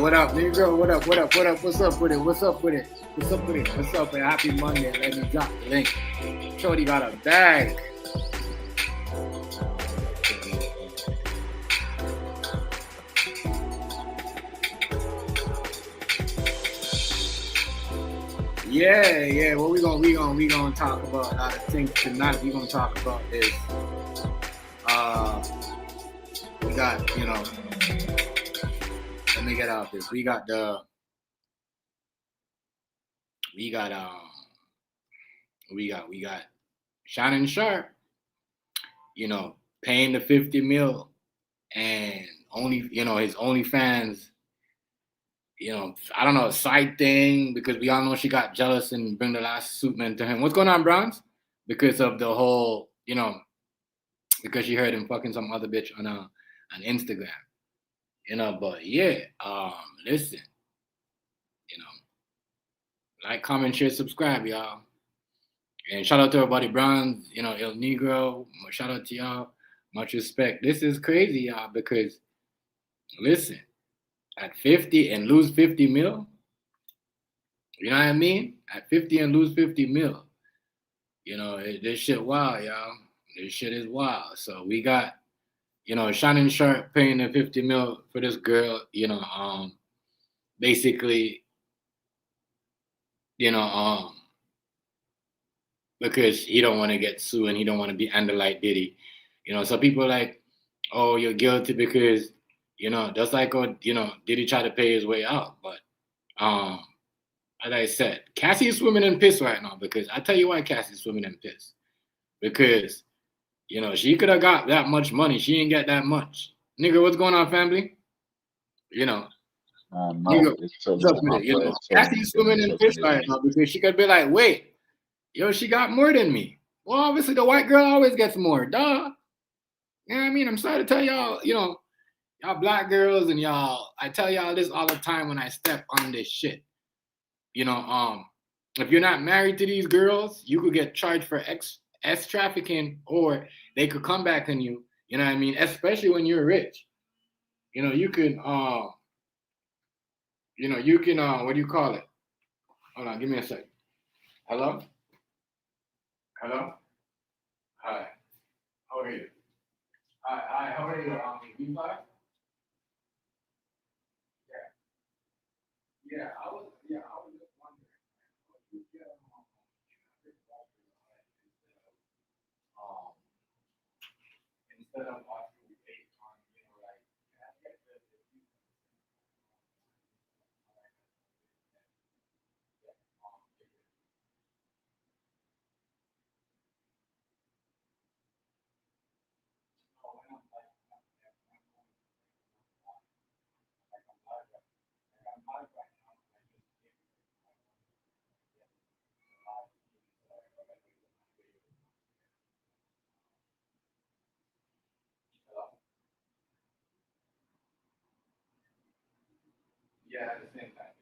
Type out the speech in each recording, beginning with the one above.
What up, Negro? What up? What up? What up? What's up with it? What's up with it? What's up with it? What's up with it? Happy Monday. Let me drop the link. Shorty got a bag. Yeah. What we gonna talk about? I think tonight we gonna talk about is we got, let me get out this. We got Shannon Sharpe, paying the 50 mil and only, his OnlyFans, I don't know, a side thing, because we all know she got jealous and bring the last suitman to him. What's going on, Browns? Because of the whole, because she heard him fucking some other bitch on Instagram. But yeah, listen, like, comment, share, subscribe, y'all. And shout out to everybody, Browns, El Negro, shout out to y'all. Much respect. This is crazy, y'all, because, listen, at 50 and lose 50 mil, you know what I mean? At 50 and lose 50 mil, this shit wild, y'all. This shit is wild. So we got, Shannon Sharpe paying the 50 mil for this girl, basically, because he don't want to get sued and he don't want to be under like Diddy. So people are like, oh, you're guilty because, just like, Diddy tried to pay his way out. But as I said, Cassie's swimming in piss right now, because I tell you why Cassie's swimming in piss. Because, she could have got that much money. She ain't get that much. Nigga, what's going on, family? Cassie's swimming in piss right now because she could be like, wait, she got more than me. Well, obviously the white girl always gets more, duh. You know what I mean? I'm sorry to tell y'all, y'all black girls and y'all, I tell y'all this all the time when I step on this shit. If you're not married to these girls, you could get charged for S trafficking, or they could come back on you. You know what I mean? Especially when you're rich. you know, you can you know, you can what do you call it? Hold on, give me a sec. Hello? Hello? Hi. How are you? Hi, how are you? You fine? I was just wondering. Um, instead of asking based on, you know, like, yeah, at the same time.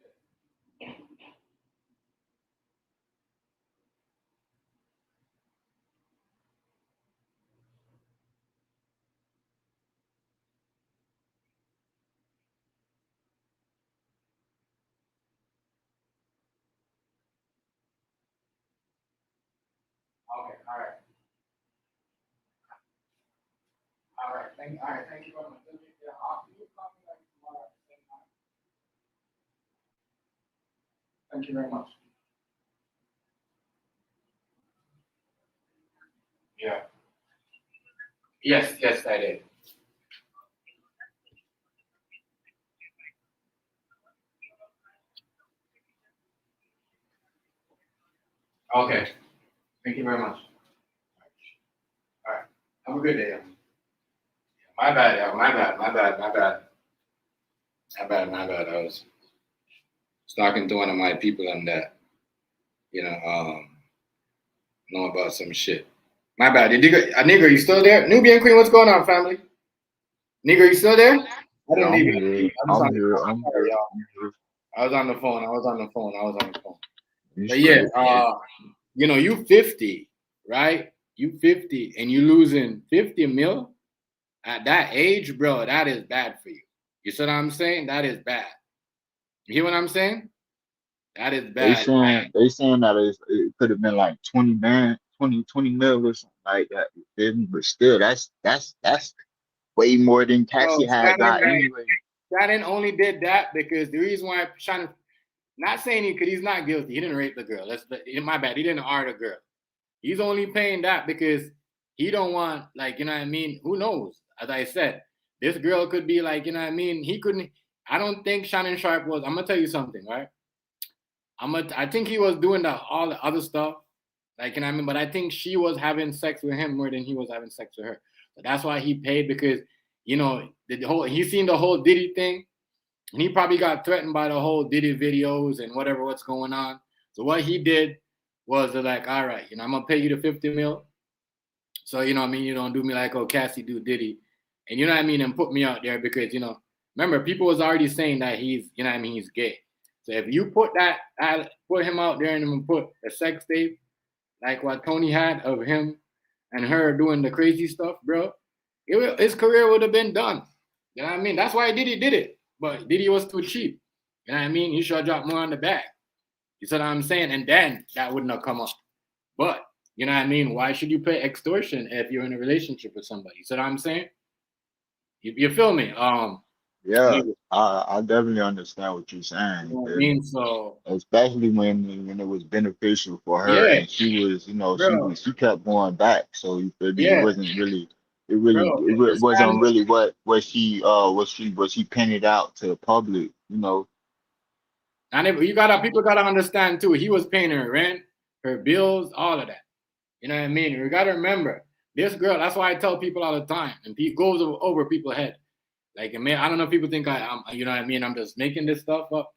Okay, all right, thank you very much. Yeah, can you call me like tomorrow at the same time? Thank you very much. Yeah. Yes, I did. Okay. Thank you very much. All right. Have a good day. My bad, yeah. My bad. I was talking to one of my people and that, you know about some shit. My bad. Nigga, you still there? Nubian Queen, what's going on, family? Nigga, you still there? I Yeah, didn't I'm leave you. here. I was I'm on the here. phone. I'm Sorry, here. y'all. I'm here. I was on the phone. You But yeah, straight? you know, you 50, right? You 50 and you losing 50 mil at that age, bro, that is bad for you. You see what I'm saying? That is bad. You hear what I'm saying? That is bad. They saying that it could have been like 20 mil or something like that. You feel me? But still, that's way more than Bro, Cassie had got anyway. Shannon only did that because the reason why Shannon, not saying he, because he's not guilty, he didn't rape the girl. That's my bad. He didn't art a girl. He's only paying that because he don't want, like, you know what I mean? Who knows? As I said, this girl could be like, you know what I mean? He couldn't. I don't think Shannon Sharpe was. I'm gonna tell you something, right? I think he was doing all the other stuff, like, you know what I mean? But I think she was having sex with him more than he was having sex with her. So that's why he paid because, you know, the whole he seen the whole Diddy thing, and he probably got threatened by the whole Diddy videos and what's going on. So what he did was like, all right, you know, I'm gonna pay you the 50 mil. So, you know what I mean, you don't do me like, oh, Cassie do Diddy. And you know what I mean, and put me out there because, you know, remember, people was already saying that he's, you know what I mean, he's gay. So if you put put him out there and then put a sex tape like what Tony had of him and her doing the crazy stuff, bro, his career would have been done. You know what I mean? That's why Diddy did it. But Diddy was too cheap. You know what I mean? He should have dropped more on the back. You see what I'm saying? And then that wouldn't have come up. But you know what I mean? Why should you pay extortion if you're in a relationship with somebody? You see what I'm saying? You feel me? Yeah, You I definitely understand what you're saying. know You what I feel me? mean? So Especially when it was beneficial for her yeah, and she was, bro. she kept going back. So you feel me? It Yeah, wasn't really, bro. This wasn't man, really what she painted out to the public. and you gotta people gotta understand too. He was paying her rent, her bills, all of that. You know what I mean? You gotta remember this girl. That's why I tell people all the time, and it goes over people's head. Like, man, I don't know if people think I'm, you know what I mean? I'm just making this stuff up.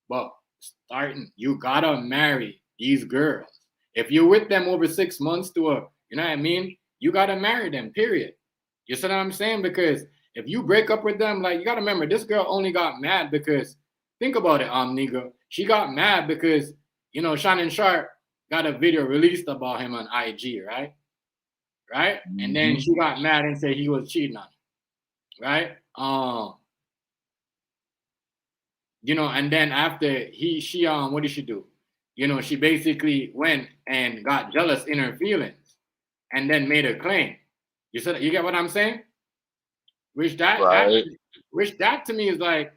But starting, you gotta marry these girls. If you're with them over 6 months to you know what I mean? You gotta marry them, period. You see what I'm saying? Because if you break up with them, like, you gotta remember, this girl only got mad because, think about it, Negro. She got mad because, you know, Shannon Sharpe got a video released about him on IG, right? Right? And then Hmm. she got mad and said he was cheating on her, right? And then after she what did she do? She basically went and got jealous in her feelings and then made a claim. You get what I'm saying? Which Right. that to me is like,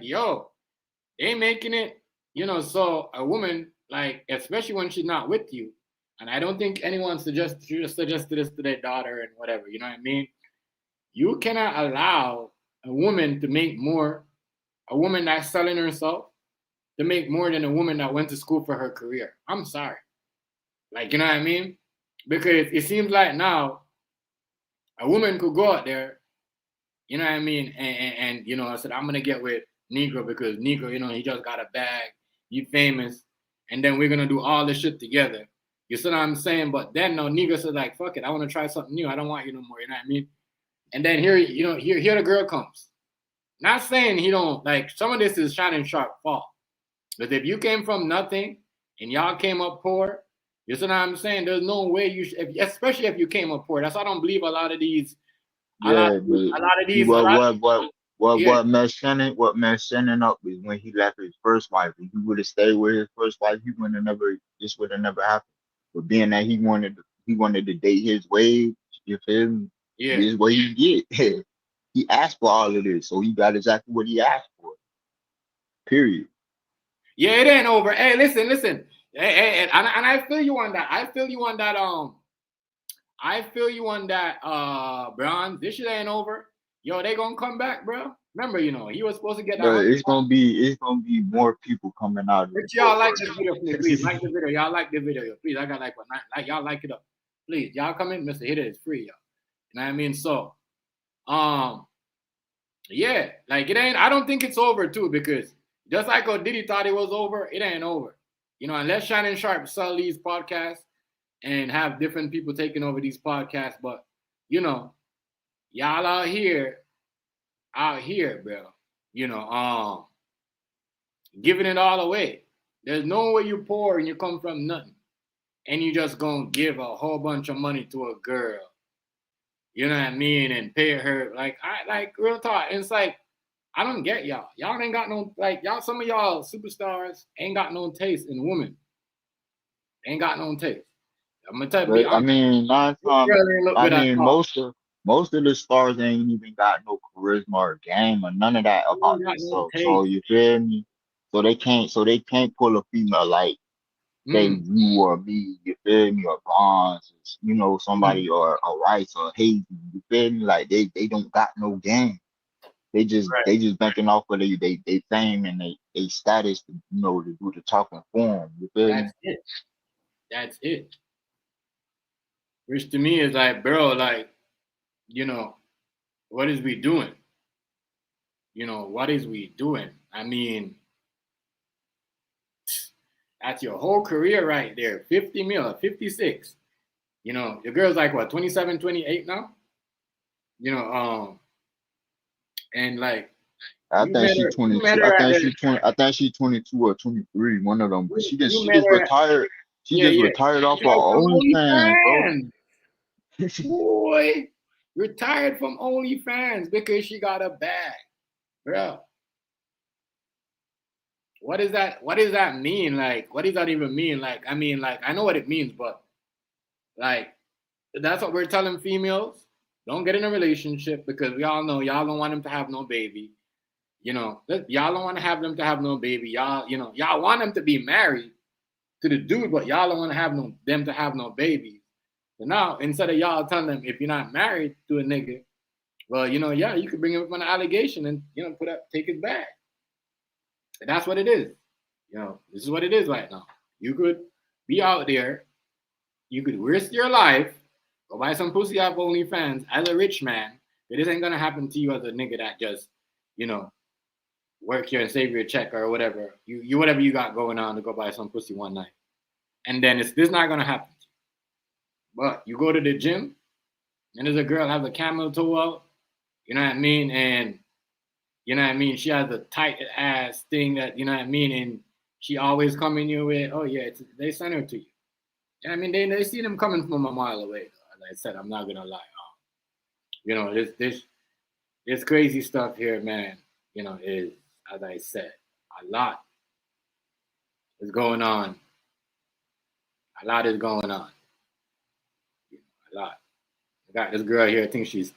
yo, they making it, so a woman, like, especially when she's not with you, and I don't think anyone suggested this to their daughter and whatever, you know what I mean? You cannot allow a woman to make more, a woman that's selling herself to make more than a woman that went to school for her career. I'm sorry. Like, you know what I mean? Because it seems like now a woman could go out there, you know what I mean? And I said, I'm going to get with Negro because Negro, he just got a bag. He famous. And then we're going to do all this shit together. You see what I'm saying? But then, no, Negro said, like, fuck it. I want to try something new. I don't want you no more. You know what I mean? And then here the girl comes. Not saying he don't, like, some of this is Shannon Sharpe fault. But if you came from nothing and y'all came up poor, you see what I'm saying? There's no way you should, especially if you came up poor. That's why I don't believe a lot of these. Yeah, but see Yeah, what messed Shannon up is when he left his first wife. If he would have stayed with his first wife, this would have never happened. But being that he wanted to date his wage, you feel me? yeah, This is what he get. He asked for all of this, so he got exactly what he asked for. Period. yeah. It ain't over. Hey, listen. Hey, and I feel you on that. I feel you on that. Bron. This shit ain't over. Yo, they gonna come back, bro. Remember, he was supposed to get that But 100. it's gonna be more people coming out of the But y'all like woodwork. this video, please like the video. Y'all like the video, please. I got like what, like y'all like it up, please. Y'all come in, Mr. Hitter is free, y'all. You know what I mean? So, yeah, like it ain't. I don't think it's over too because just like how Diddy thought it was over, it ain't over. Unless Shannon Sharpe sell these podcasts and have different people taking over these podcasts, but y'all out here, bro. Giving it all away. There's no way you're poor and you come from nothing, and you just gonna give a whole bunch of money to a girl. You know what I mean, and pay her like real talk. And it's like I don't get y'all. Y'all ain't got no y'all. Some of y'all superstars ain't got no taste in women. Ain't got no taste. I'm gonna tell you, be But I honest. mean, This girl ain't look I good at mean, all. most of the stars ain't even got no charisma or game or none of that Ain't about got no themselves. So taste. you feel me? So they can't pull a female like say Mm, you or me. You feel me? Or Bonds, mm, somebody or Rice or Hazy. You feel me? Like they don't got no game. right. They just banking off of they fame and they status to do the talking for them. You feel me? That's it. That's it. Which to me is like, bro, like, you know, what is we doing? What is we doing? I mean, that's your whole career right there. 50 mil, 56. Your girl's like what, 27, 28 now? And like I think she you met 22. her at the I think she 22 or 23, one of them. But you she met just her retired. She yeah, just yeah. retired off of Retired from OnlyFans, bro. OnlyFans. Boy, retired from OnlyFans because she got a bag. Bro, what does that mean? Like, what does that even mean? Like, I mean, like, I know what it means, but like, that's what we're telling females. Don't get in a relationship because we all know y'all don't want them to have no baby. Y'all don't want to have them to have no baby. Y'all want them to be married to the dude, but y'all don't want to have them to have no babies. So now, instead of y'all telling them if you're not married to a nigga, well, yeah, you could bring him up on an allegation and take his bag. And that's what it is. This is what it is right now. You could be out there, you could risk your life, go buy some pussy off OnlyFans as a rich man. But this ain't gonna happen to you as a nigga that just, you know, work here and save your check or whatever. You whatever you got going on to go buy some pussy one night. And then this not gonna happen. But you go to the gym and there's a girl has a camel toe out, you know what I mean? And you know what I mean? She has a tight ass thing that, you know what I mean? And she always coming your way. Oh yeah, they send her to you. I mean, they see them coming from a mile away. As I said, I'm not gonna lie. This crazy stuff here, man. Is as I said, a lot is going on. A lot is going on. A lot. I got this girl here think she's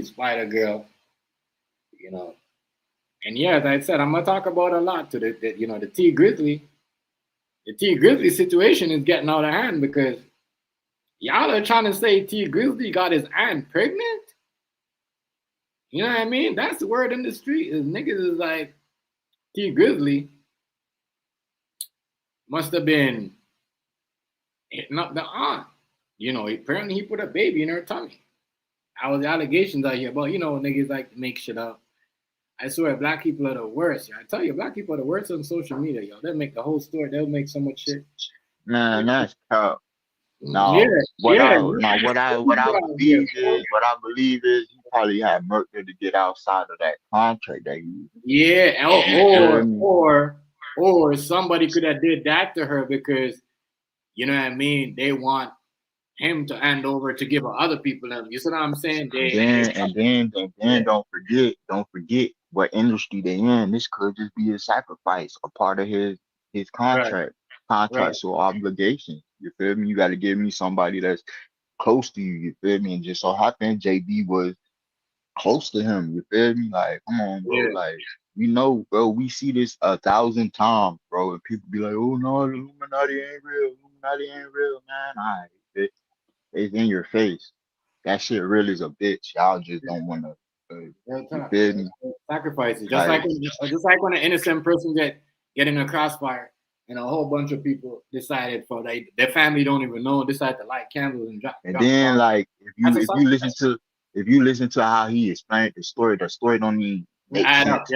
Spider Girl, you know. And yeah, as I said, I'm gonna talk about a lot to the T Grizzly. The T Grizzly situation is getting out of hand because y'all are trying to say T Grizzly got his aunt pregnant. You know what I mean? That's the word in the street. Is niggas is like T Grizzly must have been hitting up the aunt. You know, apparently he put a baby in her tummy. I was allegations out here, but niggas like to make shit up. I swear, black people are the worst. Yo. I tell you, black people are the worst on social media, yo. They'll make the whole story. They'll make so much shit. Man, that's tough. Yeah, No, what I believe is he probably had Mercury to get outside of that contract that he. Yeah, or somebody could have did that to her because you know what I mean. They want him to hand over to give other people them. You see what I'm saying? Then don't forget what industry they in. This could just be a sacrifice, a part of his contract, right. or obligation. You feel me? You got to give me somebody that's close to you. You feel me? And just so happened, JB was close to him. You feel me? Like, come on, bro. Yeah. Like, bro, we see this 1,000 times, bro. And people be like, oh no, the Illuminati ain't real. Illuminati ain't real, man. All right, it's in your face. That shit really is a bitch. Y'all just don't want to. You feel me? Sacrifices, just like when an innocent person get in a crossfire, and a whole bunch of people decided for their family don't even know, decide to light candles and drop. And then bombs. like if you listen to how he explained the story don't even make sense.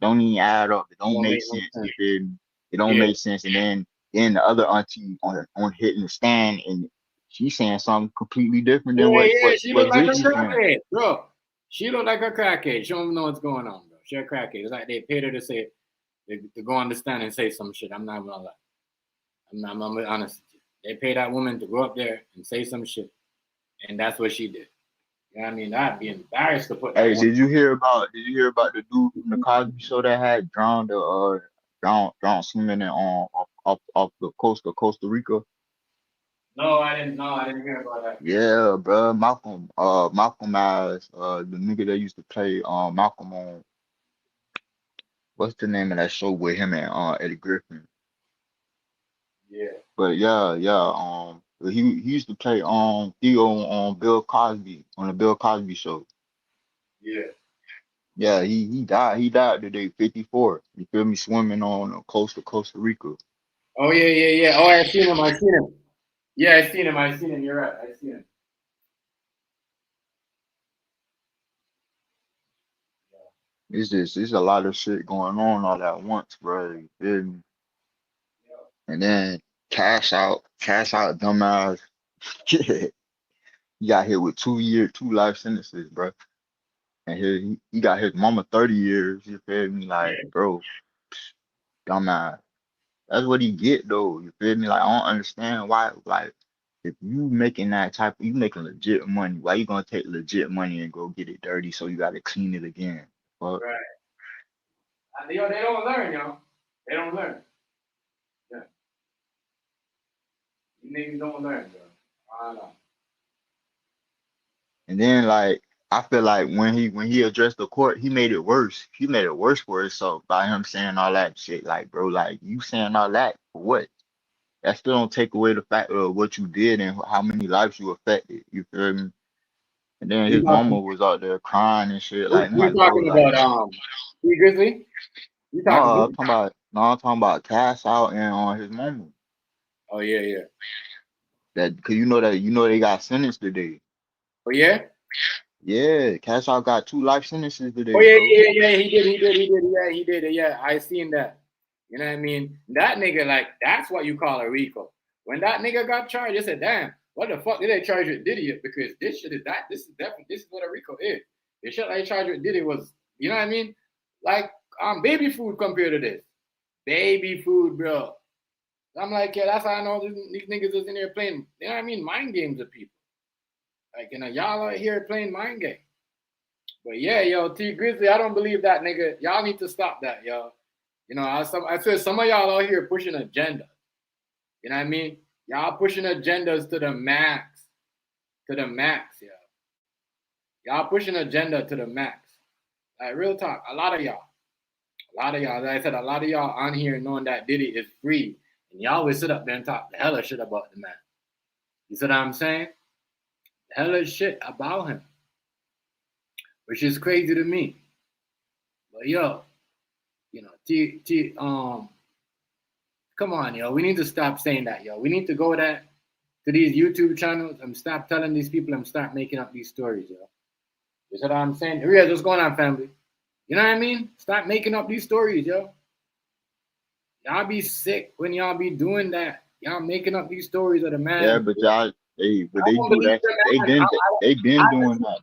Don't even add up. It don't make sense. You feel me? It don't make sense. And then the other auntie on hitting the stand and she's saying something completely different than what she looked like a Grizzly's crackhead, bro. She looked like a crackhead. She don't even know what's going on, bro. She a crackhead. It's like they paid her to say to go on the stand and say some shit. I'm not gonna lie. I'm gonna be honest with you. They paid that woman to go up there and say some shit, and that's what she did. You know what I mean? I'd be embarrassed to put. Hey, did you hear about the dude from the Cosby Show that had drowned swimming off the coast of Costa Rica? No, I didn't know. I didn't hear about that. Yeah, bro, Malcolm as the nigga that used to play Malcolm on what's the name of that show with him and Eddie Griffin. Yeah. But he used to play Theo on Bill Cosby on the Bill Cosby Show. Yeah. Yeah, he died today, 54. You feel me? Swimming on the coast of Costa Rica. Oh yeah. Oh, I seen him. Yeah, I seen him. You're right. I seen him. It's a lot of shit going on all at once, bro. You feel me? And then cash out, dumbass. He got hit with 2 life sentences, bro. And he got his mama 30 years. You feel me? Like, bro, dumbass. That's what he get though. You feel me? Like, I don't understand why. Like, if you making you making legit money, why you gonna take legit money and go get it dirty? So you gotta clean it again. Fuck. Right. They don't learn, y'all. They don't learn. Yeah. You niggas don't learn, bro. I don't know. And then like I feel like when he addressed the court, he made it worse. He made it worse for himself by him saying all that shit. Like, bro, like you saying all that for what? That still don't take away the fact of what you did and how many lives you affected. You feel me? And then his mama was out there crying and shit. Like, I'm You like, bro, talking like, about T Grizzly? You talking about? I'm talking about Cash Out and on his mama. Oh yeah. That cause you know they got sentenced today. Oh yeah. Yeah, Cash Out got 2 life sentences today, Oh bro. yeah. He did. Yeah, he did. Yeah, I seen that. You know what I mean? That nigga, like, that's what you call a RICO. When that nigga got charged, they said, "Damn, what the fuck did they charge with Diddy?" Because this shit is that. This is what a RICO is. The shit they charged with Diddy was, you know what I mean? Like baby food compared to this. Baby food, bro. I'm like, yeah, that's how I know these niggas is in there playing, you know what I mean, mind games with people. Like, y'all out here playing mind games. But yeah, yo, T Grizzly, I don't believe that nigga. Y'all need to stop that, yo. You know, I swear some of y'all out here pushing agenda. You know what I mean? Y'all pushing agendas to the max. To the max, yo. Y'all pushing agenda to the max. Like real talk, a lot of y'all. A lot of y'all, as I said, a lot of y'all on here knowing that Diddy is free. And y'all always sit up there and talk the hella shit about the man. You see what I'm saying? The hella shit about him. Which is crazy to me. But yo, you know, come on, yo. We need to stop saying that, yo. We need to go to these YouTube channels and stop telling these people and start making up these stories, yo. You see what I'm saying? Riaz, what's going on, family? You know what I mean? Stop making up these stories, yo. Y'all be sick when y'all be doing that. Y'all making up these stories of the man. Yeah, but y'all, they do that. They been doing that.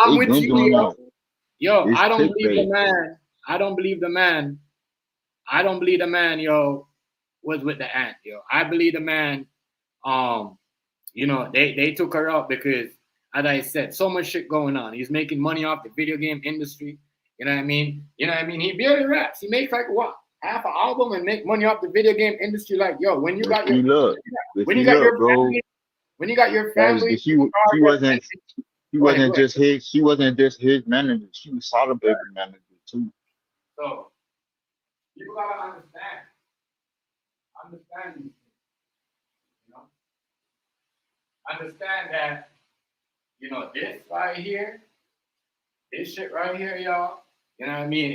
I'm with you, doing yo. that. Yo, It's I don't believe the clickbait. man. I don't believe the man. I don't believe the man, yo, was with the ant, yo. I believe the man, you know, they took her out because, as I said, so much shit going on. He's making money off the video game industry. You know what I mean? You know what I mean? He barely raps. He makes like what? Half an album and make money off the video game industry. Like, yo, when you got your when you got your family, when you got your family, She wasn't just his manager. She was Sada Baby manager too. So you gotta understand these things. You know, understand that. You know, this right here, this shit right here, y'all. You know what I mean?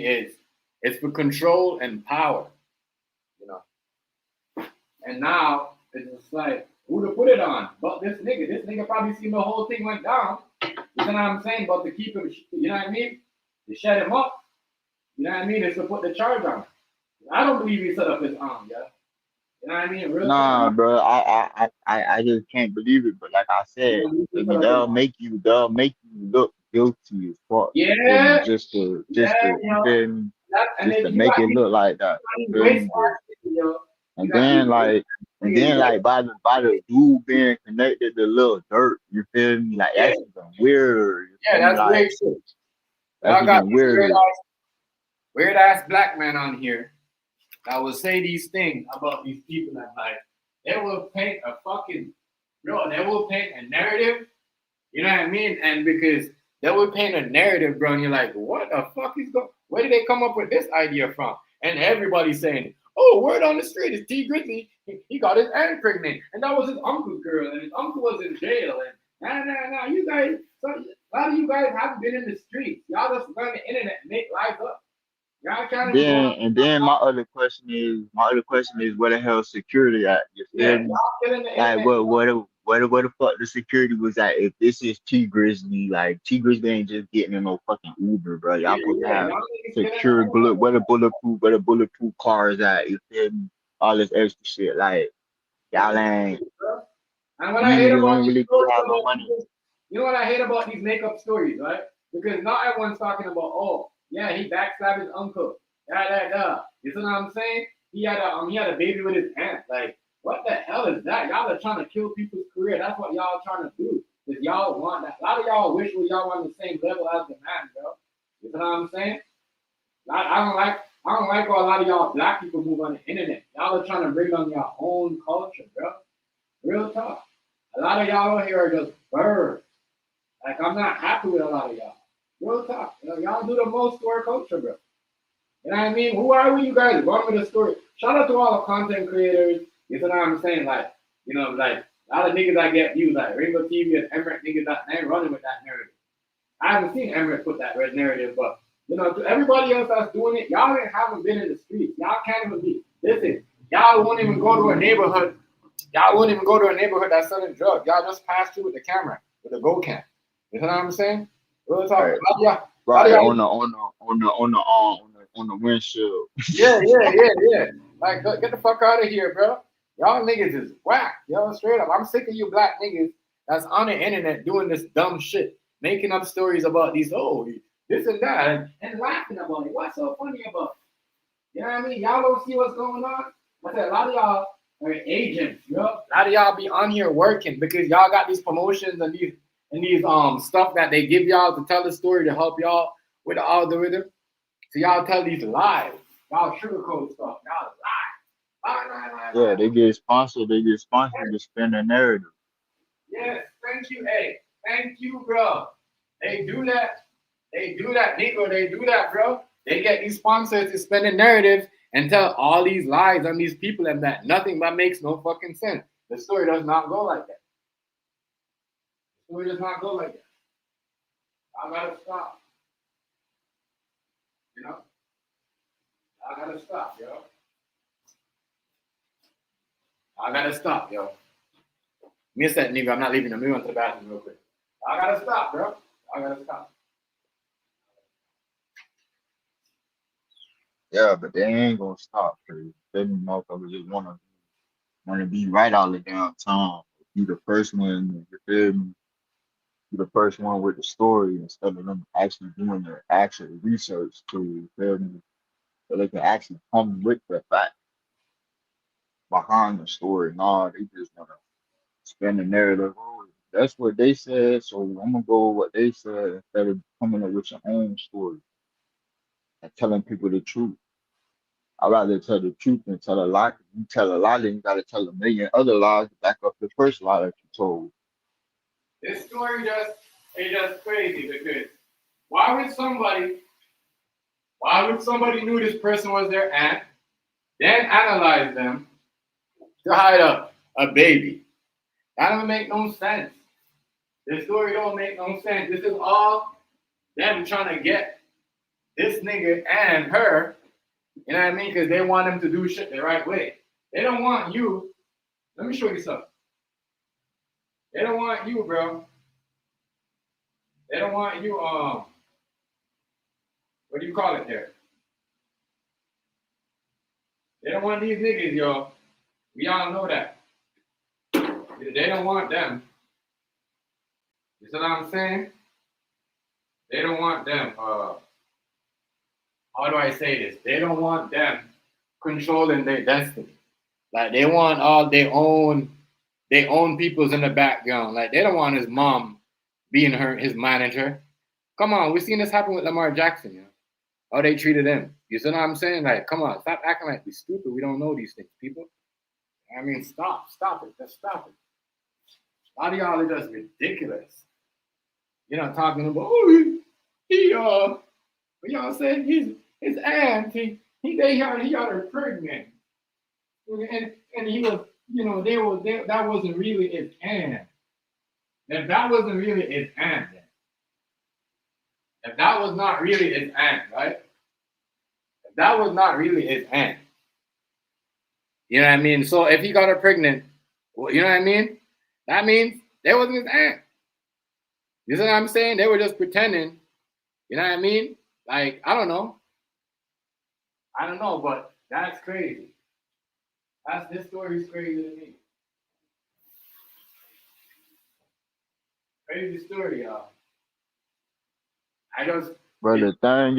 It's for control and power. You know, and now it's just like who to put it on? But this nigga probably seen the whole thing went down. You know what I'm saying? But to keep him, you know what I mean? To shut him up. You know what I mean? Is to put the charge on him. I don't believe he set up his arm, yeah. You know what I mean? Real Nah, bro, I just can't believe it. But like I said, they'll make you look guilty as fuck. Yeah, Just to you know, just to make it look like that. You feel me? And then like by the dude being connected to Lil Durk, you feel me? Like that's even weird. Yeah, that's like, weird shit. That's I got even weird. Weird ass black man on here that will say these things about these people that like they will paint a fucking they will paint a narrative. You know what I mean? And because they will paint a narrative, bro, and you're like, what the fuck is going? Where did they come up with this idea from? And everybody's saying, oh, word on the street is T Grizzly. He got his aunt pregnant, and that was his uncle's girl, and his uncle was in jail. And nah, you guys, a lot of you guys haven't been in the streets. Y'all just learn the internet and make life up. Y'all trying to Then my other question is where the hell security at? You feel me? Like where the fuck the security was at? If this is T Grizzly, like T Grizzly ain't just getting in no fucking Uber, bro. Y'all supposed to have secure where the bulletproof cars at? You feel me? All this extra shit, like y'all ain't. And what I hate about really have no money. You know what I hate about these makeup stories, right? Because not everyone's talking about, oh, yeah, he backstabbed his uncle. You see what I'm saying? He had a baby with his aunt. Like, what the hell is that? Y'all are trying to kill people's career. That's what y'all trying to do. Because y'all want that. A lot of y'all wish y'all on the same level as the man, bro. You see what I'm saying? I don't like how a lot of y'all black people move on the internet. Y'all are trying to bring on your own culture, bro. Real talk. A lot of y'all out here are just birds. Like, I'm not happy with a lot of y'all. Real talk. You know, y'all do the most to our culture, bro. You know what I mean? Who are we, you guys? Run with the story. Shout out to all the content creators. You know what I'm saying? Like, you know, like, a lot of niggas that get views, like Rainbow TV and Emirates niggas that ain't running with that narrative. I haven't seen Emirates put that red narrative, but, you know, to everybody else that's doing it, y'all haven't been in the streets. Y'all can't even be. Listen, y'all won't even go to a neighborhood. Y'all won't even go to a neighborhood that's selling drugs. Y'all just pass through with the camera, with a go cam. You know what I'm saying? Real talk. Right on the windshield. Yeah. Like, get the fuck out of here, bro. Y'all niggas is whack. Y'all straight up. I'm sick of you black niggas that's on the internet doing this dumb shit, making up stories about these, oh, this and that, and laughing about it. What's so funny about it? You know what I mean? Y'all don't see what's going on? I said, a lot of y'all are agents, bro. A lot of y'all be on here working because y'all got these promotions and and these stuff that they give y'all to tell the story to help y'all with the algorithm. So y'all tell these lies. Y'all sugarcoat stuff. Y'all lie. Yeah, Lie. they get sponsored. They get sponsored to spin the narrative. Yes, thank you. Hey, thank you, bro. They do that. They do that, Nico. They do that, bro. They get these sponsors to spin the narrative and tell all these lies on these people and that nothing that makes no fucking sense. The story does not go like that. The story does not go like that. I gotta stop. You know? I gotta stop, yo. I gotta stop, yo. Miss that nigga. I'm not leaving him. We went to the bathroom real quick. I gotta stop, bro. I gotta stop. Yeah, but they ain't gonna stop, cause them motherfuckers just wanna be right all the damn time. Be the first one, you feel me? Be the first one with the story instead of them actually doing the actual research to, you feel me? So they can actually come with the fact behind the story. Nah, they just wanna spin the narrative. Oh, that's what they said, so I'm gonna go with what they said instead of coming up with your own story and telling people the truth. I'd rather tell the truth than tell a lie. You tell a lie, then you gotta tell a million other lies to back up the first lie that you told. This story just is just crazy because why would somebody knew this person was their aunt, then analyze them to hide a baby? That don't make no sense. This story don't make no sense. This is all them trying to get this nigga and her, you know what I mean? Because they want them to do shit the right way. They don't want you. Let me show you something. They don't want you, bro. They don't want you, what do you call it there? They don't want these niggas, yo. We all know that. They don't want them. You see what I'm saying? They don't want them. How do I say this? They don't want them controlling their destiny. Like they want all their own peoples in the background. Like they don't want his mom being his manager. Come on, we've seen this happen with Lamar Jackson, you know. How they treated him. You see what I'm saying? Like, come on, stop acting like we stupid. We don't know these things, people. I mean, stop it. Just stop it. A lot of y'all are just ridiculous. You're not talking about, oh, what y'all saying? His aunt, he got her pregnant. And he was, you know, that wasn't really his aunt. If that wasn't really his aunt, then. If that was not really his aunt, right? If that was not really his aunt, you know what I mean? So if he got her pregnant, well, you know what I mean? That means that wasn't his aunt. You see what I'm saying? They were just pretending. You know what I mean? Like, I don't know, but that's crazy. This story is crazy to me. Crazy story, y'all. But the thing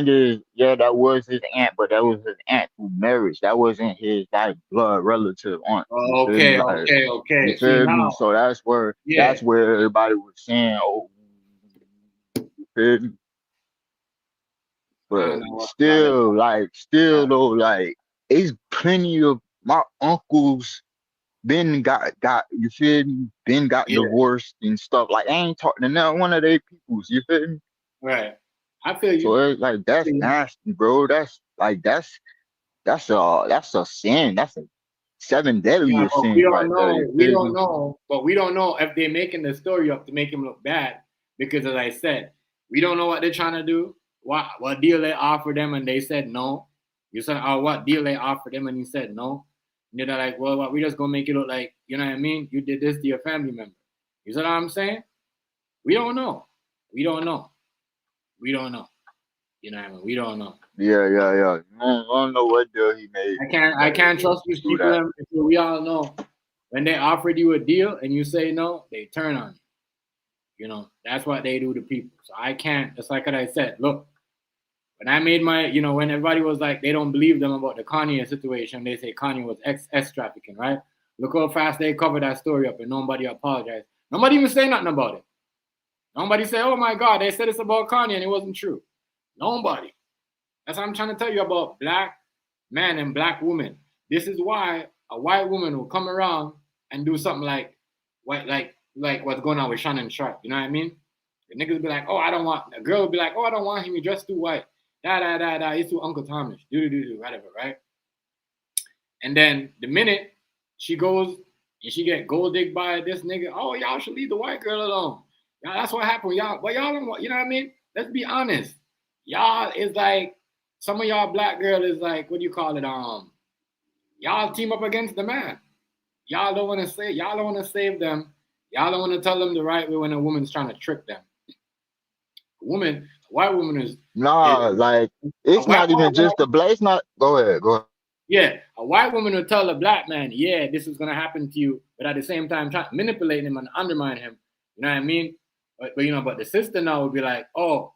is, yeah, that was his aunt, but that was his aunt through marriage. That wasn't his like blood relative aunt. You feel me? Like, you Okay. See feel me? now, So that's where yeah. everybody was saying, oh, you feel me? I don't But know what about it. still though, like, it's plenty of my uncles been got you feel me? Been got Yeah, divorced and stuff. Like I ain't talking to none one of their peoples, you feel me? right. I feel So you. it's like I that's feel you. nasty, bro. That's a sin. That's a seven Yeah, deadliest but we sins don't right there. know. You We feel don't me? know. But we don't know if they're making the story up to make him look bad. Because as I said, we don't know what they're trying to do. What deal they offered them and they said no. You said, oh, what deal they offered them and he said no. And they're like, well, what, we just gonna make it look like, you know what I mean? You did this to your family member. You see what I'm saying? We don't know. We don't know. We don't know. You know what I mean? We don't know. Yeah. I don't know what deal he made. I can't To trust these do people that. until we all know when they offered you a deal and you say no, they turn on you. You know, that's what they do to people. So I can't, just like I said, look, when I made my, you know, when everybody was like, they don't believe them about the Kanye situation, they say Kanye was ex trafficking, right? Look how fast they covered that story up and nobody apologized. Nobody even say nothing about it. Nobody say, oh my God, they said it's about Kanye and it wasn't true. Nobody. That's what I'm trying to tell you about black men and black women. This is why a white woman will come around and do something like what's going on with Shannon Sharpe. You know what I mean? The niggas will be like, oh, I don't want, a girl will be like, oh, I don't want him, he dressed too white. He's too Uncle Thomas. Whatever, right? And then the minute she goes and she get gold digged by this nigga, oh, y'all should leave the white girl alone. Y'all, that's what happened. Y'all, but y'all don't want, you know what I mean? Let's be honest. Y'all is like, some of y'all black girl is like, what do you call it? Y'all team up against the man. Y'all don't want to save them. Y'all don't want to tell them the right way when a woman's trying to trick them. A white woman is like it's not even just the black. It's not. Go ahead. Yeah, a white woman will tell a black man, yeah, this is gonna happen to you, but at the same time trying to manipulate him and undermine him. You know what I mean? But the sister now would be like, oh,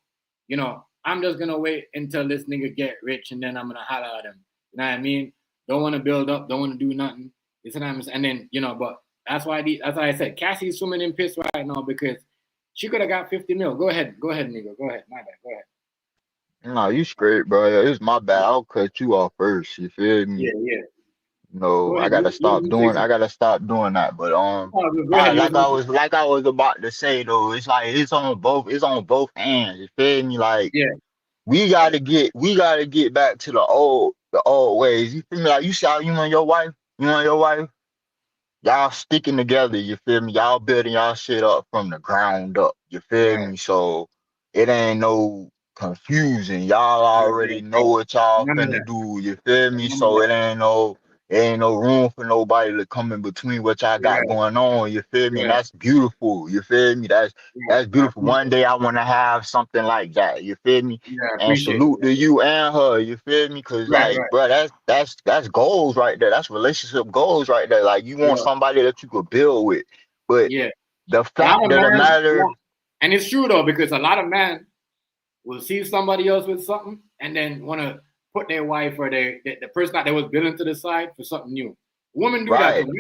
I'm just gonna wait until this nigga get rich and then I'm gonna holler at him. You know what I mean? Don't want to build up, don't want to do nothing. And then but that's why I said Cassie's swimming in piss right now because she could have got 50 mil. Go ahead, nigga. Go ahead. My bad. Go ahead. No, you straight, bro. It's my bad. I'll cut you off first. You feel me? Yeah. No, I gotta stop doing. I gotta stop doing that. But go ahead. like I was about to say though, it's like it's on both hands. You feel me? Like yeah, we gotta get back to the old ways. You feel me? Like you and your wife, y'all sticking together, you feel me? Y'all building y'all shit up from the ground up, you feel right. me? So it ain't no confusion. Y'all already know what y'all None of finna that. do, you feel me? None of So that. it ain't no room for nobody to come in between what y'all got Right. going on, you feel me? And Right. that's beautiful, you feel me? That's I beautiful. appreciate One day I wanna have something like that, you feel me? Yeah, I And appreciate salute to you and her, you feel me? Cause Right. like, bro, that's goals right there. That's relationship goals right there. Like you want Yeah. somebody that you could build with. But Yeah. the A lot fact of of the men, matter, and it's true though, because a lot of men will see somebody else with something and then want to put their wife or the person that they was building to the side for something new. Women do that right? too.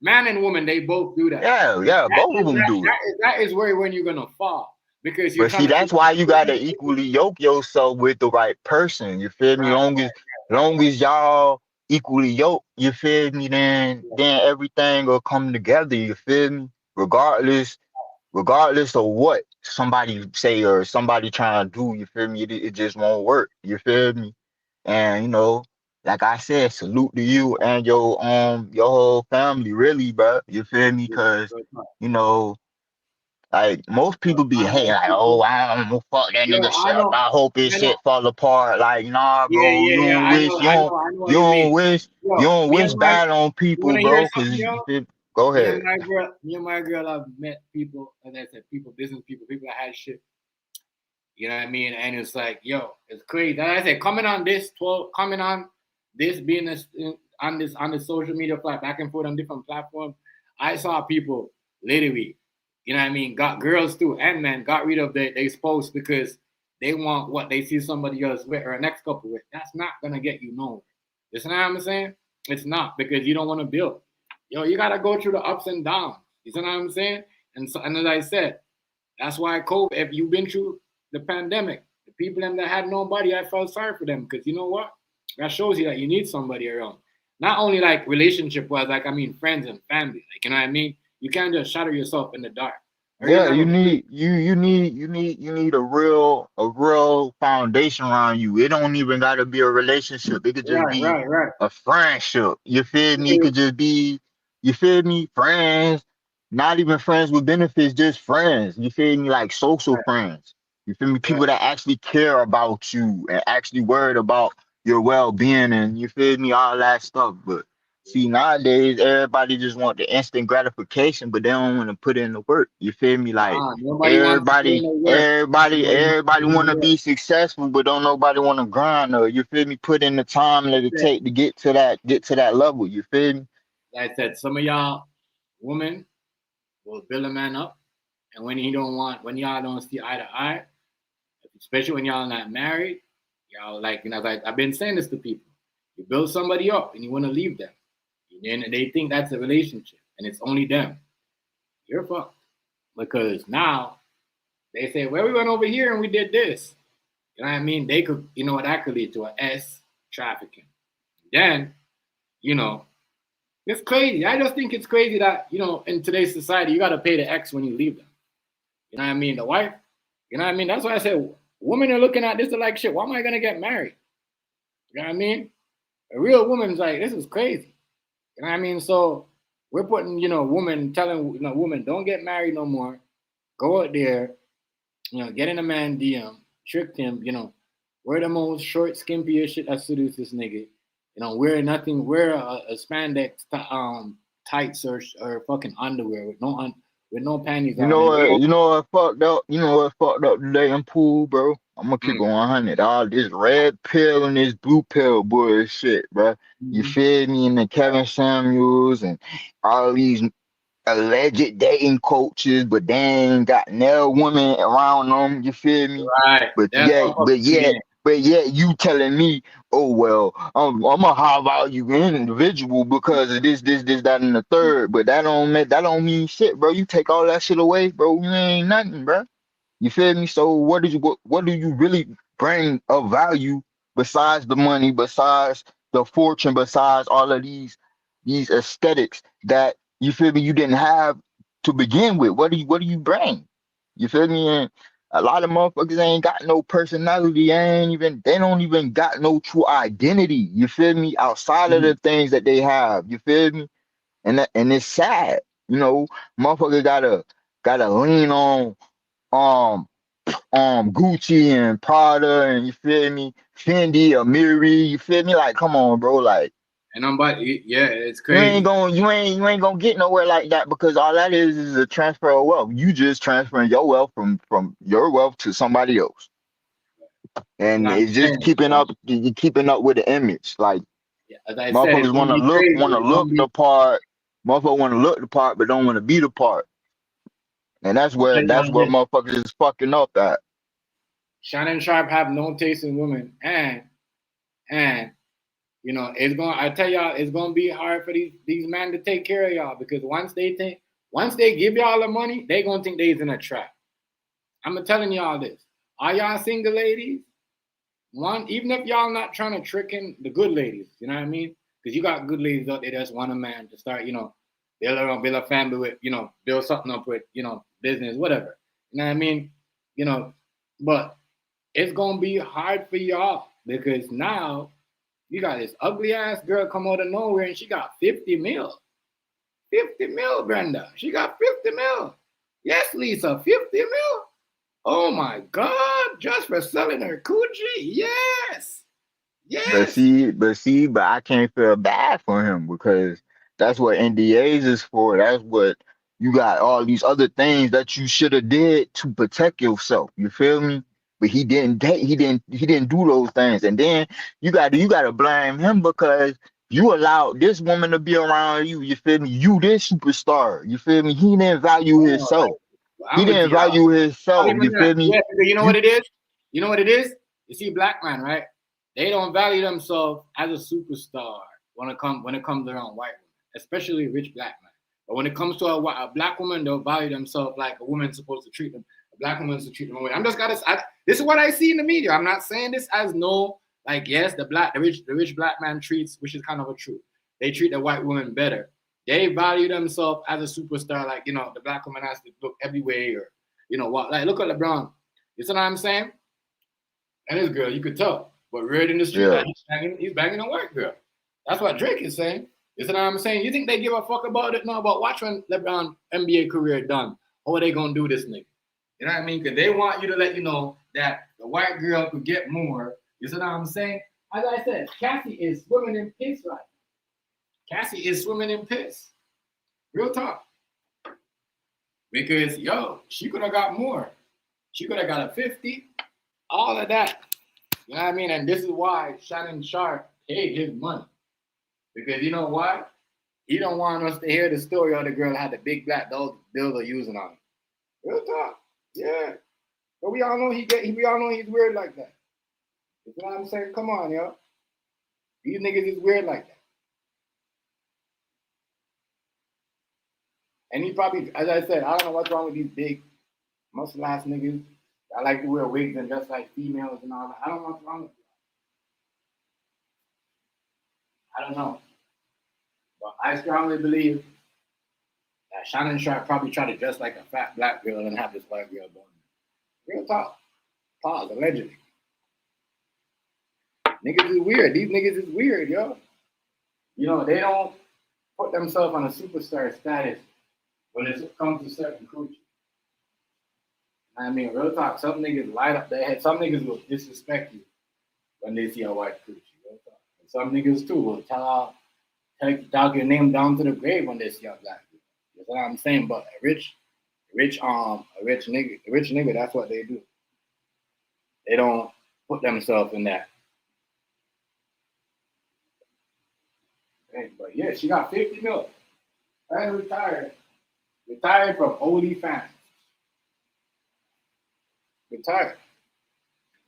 Man and woman, they both do that. Yeah, both of them do it. That is where when you're gonna fall because you're But see, trying to that's why you gotta equally yoke yourself with the right person. You feel me? right, Long as y'all equally yoke, you feel me? Then everything will come together. You feel me? Regardless of what somebody say or somebody trying to do, you feel me? It just won't work. You feel me? And like I said, salute to you and your whole family, really, bro. You feel me? Cause you know, like most people be I hating, know like, oh, people. I don't know, fuck that Yo, nigga I shit up. know. I hope his I know. shit fall apart. Like, nah, bro, Yeah. I know what you you don't mean. wish, you Yo, don't wish bad on you people, wanna hear bro. something, Cause yo? go ahead. Me and my girl have met people, as I said, business people that had shit. You know what I mean? And it's like, yo, it's crazy. As I said, coming on this, being on this social media back and forth on different platforms, I saw people literally, you know what I mean, got girls too and men got rid of their posts because they want what they see somebody else with or a next couple with. That's not gonna get you nowhere. You know what I'm saying? It's not because you don't want to build. Yo, you gotta go through the ups and downs. You know what I'm saying? And as I said, that's why COVID. If you've been through the pandemic, the people that had nobody, I felt sorry for them because you know what? That shows you that you need somebody around. Not only like relationship wise, like I mean friends and family. Like you know what I mean? You can't just shadow yourself in the dark. Or even Yeah, have you a need you need a real foundation around you. It don't even gotta be a relationship. It could just be right. a friendship. You feel me? It Yeah, could just be, you feel me, friends, not even friends with benefits, just friends. You feel me? Like social friends. You feel me? right. People that actually care about you and actually worried about your well-being and you feel me, all that stuff. But see, nowadays everybody just want the instant gratification, but they don't want to put in the work. You feel me? Like Nobody wants to put in everybody, the work. everybody, Nobody wants to everybody put in want the to work. be successful, but don't nobody want to grind or you feel me? Put in the time that it take to get to that level. You feel me? Like I said, some of y'all women will build a man up, and when y'all don't see eye to eye, especially when y'all not married, y'all like, like I've been saying this to people. You build somebody up and you want to leave them. And they think that's a relationship and it's only them. You're fucked. because now they say, well, we went over here and we did this. You know what I mean? They could, you know what that could lead to, a S trafficking. Then, you know, it's crazy. I just think it's crazy that, you know, in today's society, you got to pay the X when you leave them. You know what I mean? The wife, you know what I mean? That's why I said women are looking at this, they're like, shit, why am I going to get married? You know what I mean? A real woman's like, this is crazy. You know what I mean? So we're putting, you know, women, telling, you know, women, don't get married no more. Go out there, you know, get in a man DM, trick him, you know, wear the most short, skimpiest shit that seduces this nigga. You know, wear nothing, wear a spandex tights or fucking underwear with no panties You on. know And what? You know what fucked up? You know what fucked up today in pool, bro? I'm gonna keep mm, it 100. All this red pill and this blue pill bullshit, bro. You mm-hmm. feel me? And the Kevin Samuels and all these alleged dating coaches, but they ain't got no women around them. You feel me? Right. But That's yet, what fucking game. you telling me, oh well, I'm a high value individual because of this, that, and the third. But that don't mean shit, bro. You take all that shit away, bro. You ain't nothing, bro. You feel me? So what do you really bring of value besides the money, besides the fortune, besides all of these aesthetics that you feel me you didn't have to begin with? What do you bring? You feel me? And a lot of motherfuckers ain't got no personality. They don't even got no true identity. You feel me? Outside of Mhm. the things that they have. You feel me? And it's sad. You know, motherfucker gotta lean on um Gucci and Prada and you feel me, Fendi, Amiri, you feel me? Like, come on, bro. Like, And I'm about, yeah, it's crazy. you ain't gonna get nowhere like that because all that is a transfer of wealth. You just transferring your wealth from your wealth to somebody else, That's what and I'm it's just saying. So, keeping up with the image. Like, yeah, as I said, it's motherfuckers gonna be crazy. want to It's gonna look be. the part. Motherfuckers want to look the part, but don't want to be the part, and I'm telling that's y'all where this. motherfuckers is fucking up at. Shannon Sharpe have no taste in women, and you know it's going. I tell y'all, it's gonna be hard for these men to take care of y'all because once they give y'all the money, they gonna think they's in a trap. I'm telling y'all this. Are y'all single ladies? One, even if y'all not trying to trick in the good ladies, you know what I mean? Because you got good ladies out there that just want a man to start, you know, build a family with, you know, build something up with, you know, business, whatever. You know what I mean? You know, but it's gonna be hard for y'all because now you got this ugly ass girl come out of nowhere and she got 50 mil. 50 mil, Brenda. She got 50 mil. Yes, Lisa, 50 mil. Oh my God, just for selling her coochie? Yes. Yes. But I can't feel bad for him because that's what NDAs is for. That's what you got all these other things that you should have did to protect yourself. You feel me? But he didn't do those things. And then you got to blame him because you allowed this woman to be around you. You feel me? You this superstar. You feel me? He didn't value Oh, himself. like, He I'm with didn't y'all. value Not himself. even You that. feel me? Yeah, because you know You what it is? You know what it is? You see, black man, right? They don't value themselves as a superstar when it comes around white women, especially rich black men. But when it comes to a black woman, they'll value themselves like a woman's supposed to treat them. A black woman's to treat them away. This is what I see in the media. I'm not saying this as no, like, yes, the rich black man treats, which is kind of a truth. They treat the white woman better. They value themselves as a superstar, like, you know, the black woman has to look every way or, you know what, like, look at LeBron. You see what I'm saying? And this girl, you could tell. But read in the street yeah. that he's banging a white girl. That's what Drake is saying. You see what I'm saying? You think they give a fuck about it? No, but watch when LeBron NBA career done. How are they gonna do this nigga? You know what I mean? Because they want you to let you know that the white girl could get more. You see what I'm saying? As I said, Cassie is swimming in piss right now. Cassie is swimming in piss. Real talk. Because yo, she could have got more. She could have got a 50. All of that. You know what I mean? And this is why Shannon Sharpe paid his money. Because you know why? He don't want us to hear the story of the girl that had the big black dildo using on him. Real talk. Yeah. But we all know we all know he's weird like that. You know what I'm saying? Come on, yo. These niggas is weird like that. And he probably, as I said, I don't know what's wrong with these big muscle ass niggas. I like to wear wigs and dress like females and all that. I don't know what's wrong with I don't know. But I strongly believe that Shannon Sharpe probably tried to dress like a fat black girl and have this white girl born. Real talk. Pause, allegedly. Niggas is weird. These niggas is weird, yo. You know, they don't put themselves on a superstar status when it comes to certain coochie. I mean, real talk, some niggas light up their head. Some niggas will disrespect you when they see a white coochie. Real talk. And some niggas too will talk your name down to the grave when they see a black girl. That's what I'm saying. But a rich nigga, that's what they do. They don't put themselves in that. But yeah, she got 50 mil. And retired. Retired from OnlyFans. Retired.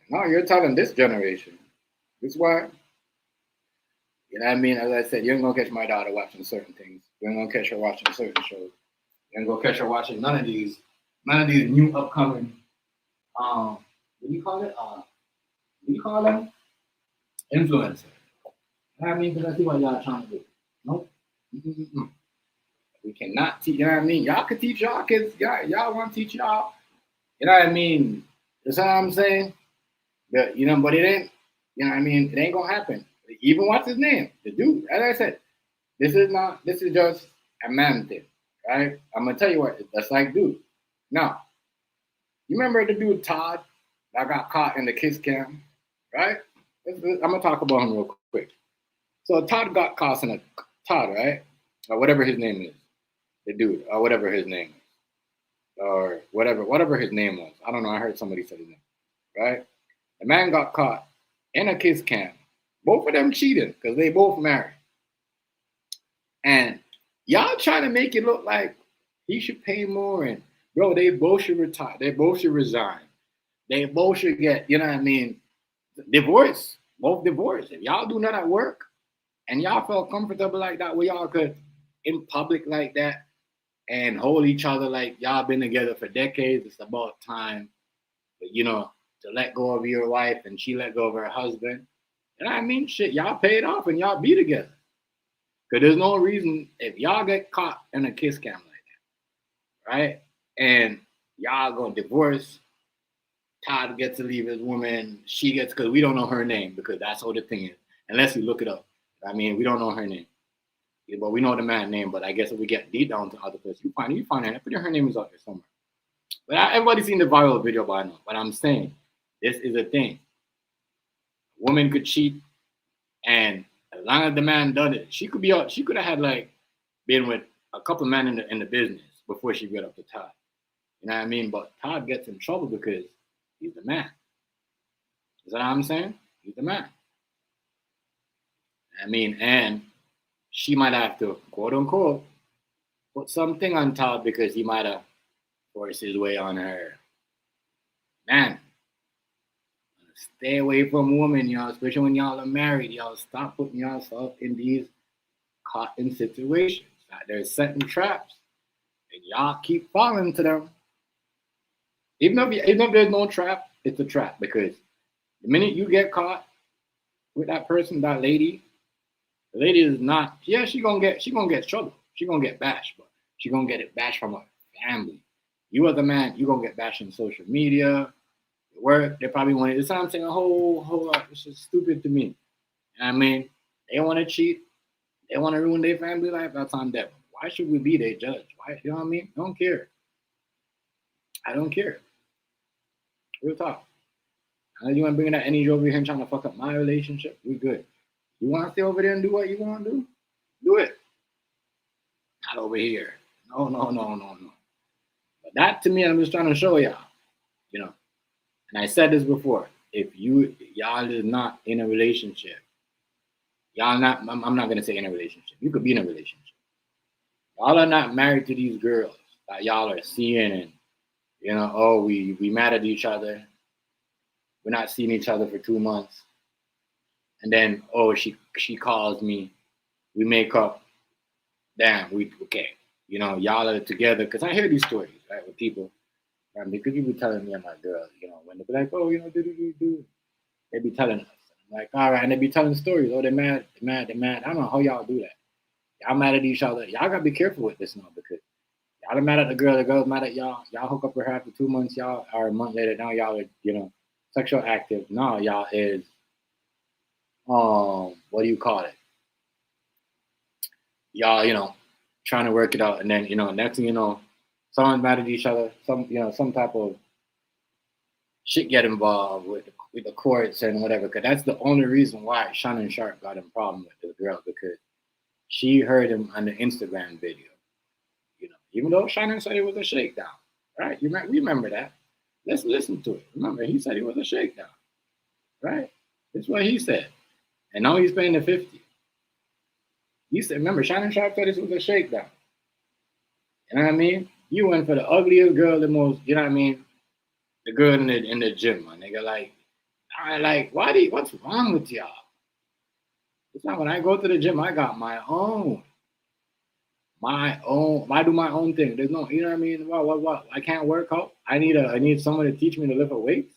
Now you're telling this generation. This why. You know what I mean? As I said, you ain't gonna catch my daughter watching certain things. You ain't gonna catch her watching certain shows. You ain't gonna catch her watching none of these new upcoming what do you call it? What do you call them? Influencer. You know what I mean? Because I see what y'all trying to do. Nope. Mm-mm-mm. We cannot teach, you know what I mean? Y'all can teach y'all kids, y'all want to teach y'all, you know what I mean? That's what I'm saying. But, you know, but it ain't, you know what I mean? It ain't gonna happen. Even what's his name? The dude, as I said, this is just a man thing, right? I'm gonna tell you what, that's like, dude. Now, you remember the dude Todd that got caught in the kiss cam, right? I'm gonna talk about him real quick. So Todd got caught in Todd, right? Or whatever his name is. The dude, or whatever his name is. Or whatever his name was. I don't know, I heard somebody say his name. Right? The man got caught in a kiss cam. Both of them cheated because they both married. And y'all trying to make it look like he should pay more and bro, they both should retire. They both should resign. They both should get, you know what I mean, divorce. Both divorce. If y'all do none at work and y'all felt comfortable like that, where y'all could in public like that and hold each other like y'all been together for decades, it's about time, you know, to let go of your wife and she let go of her husband. You know what I mean? Shit, y'all paid off and y'all be together. Because there's no reason if y'all get caught in a kiss cam like that, right? And y'all gonna divorce, Todd gets to leave his woman, she gets, because we don't know her name, because that's how the thing is. Unless you look it up. I mean, we don't know her name. Yeah, but we know the man's name, but I guess if we get deep down to other places, you find her. I her name is out there somewhere. But everybody's seen the viral video by now. But I'm saying, this is a thing. A woman could cheat, and as long as the man done it, she could have had like been with a couple of men in the business before she got up to Todd. You know what I mean? But Todd gets in trouble because he's the man. Is that what I'm saying? He's the man. I mean, and she might have to, quote unquote, put something on top because he might have forced his way on her. Man, stay away from women, y'all, especially when y'all are married. Y'all stop putting yourself in these caught-in situations. There's setting traps, and y'all keep falling to them. Even if there's no trap, it's a trap because the minute you get caught with that person, that lady, the lady is not. Yeah, she gonna get trouble. She gonna get bashed, but she gonna get it bashed from her family. You as a man, you gonna get bashed on social media, work. They probably want it. It's what I'm saying. A whole lot. It's just stupid to me. You know what I mean, they want to cheat. They want to ruin their family life. That's on them. Why should we be their judge? Why? You know what I mean? I don't care. I don't care. Real talk. Unless you want to bring that energy over here and trying to fuck up my relationship, we good. You want to stay over there and do what you want to do? Do it. Not over here. No. But that to me, I'm just trying to show y'all, you know. And I said this before. If y'all is not in a relationship, I'm not gonna say in a relationship. You could be in a relationship. Y'all are not married to these girls that y'all are seeing and, you know, oh, we mad at each other. We're not seeing each other for 2 months. And then, oh, she calls me. We make up. Damn, okay. y'all are together. Because I hear these stories, right, with people. Because you be telling me and my girl, when they be like, oh, do. They be telling us. I'm like, all right. And they be telling stories. Oh, they're mad. They're mad. I don't know how y'all do that. Y'all mad at each other. Y'all got to be careful with this now because y'all are mad at the girl's mad at y'all. Y'all hook up with her after 2 months. Y'all are a month later. Now y'all are, sexual active. Now y'all is, what do you call it? Y'all, trying to work it out. And then, next thing you know, someone's mad at each other. Some type of shit get involved with the courts and whatever. Because that's the only reason why Shannon Sharpe got in problem with this girl because she heard him on the Instagram video. Even though Shannon said it was a shakedown, right? We remember that. Let's listen to it. Remember, he said it was a shakedown, right? That's what he said. And now he's paying the 50. He said, remember, Shannon Sharpe said this was a shakedown. You know what I mean? You went for the ugliest girl, the most, you know what I mean? The girl in the gym, my nigga. What's wrong with y'all? It's not when I go to the gym, I got my own. I do my own thing. There's no, you know what I mean? What? I can't work out. I need someone to teach me to lift a weight.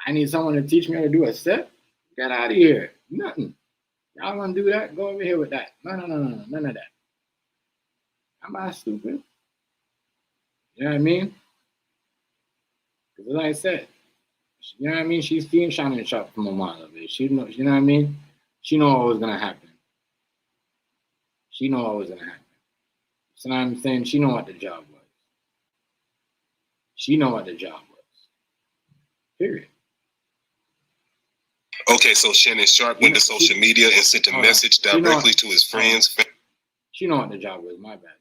I need someone to teach me how to do a step. Get out of here. Nothing. Y'all want to do that? Go over here with that. No. None of that. I'm not stupid. You know what I mean? Because like I said, you know what I mean? She's seen Shannon Sharpe from a mile away. She know, you know what I mean? She know what was going to happen. She know what was going to happen. So now I'm saying she know what the job was. She know what the job was. Period. Okay, so Shannon Sharpe went to social media and sent a message directly to his friends. She know what the job was. My bad.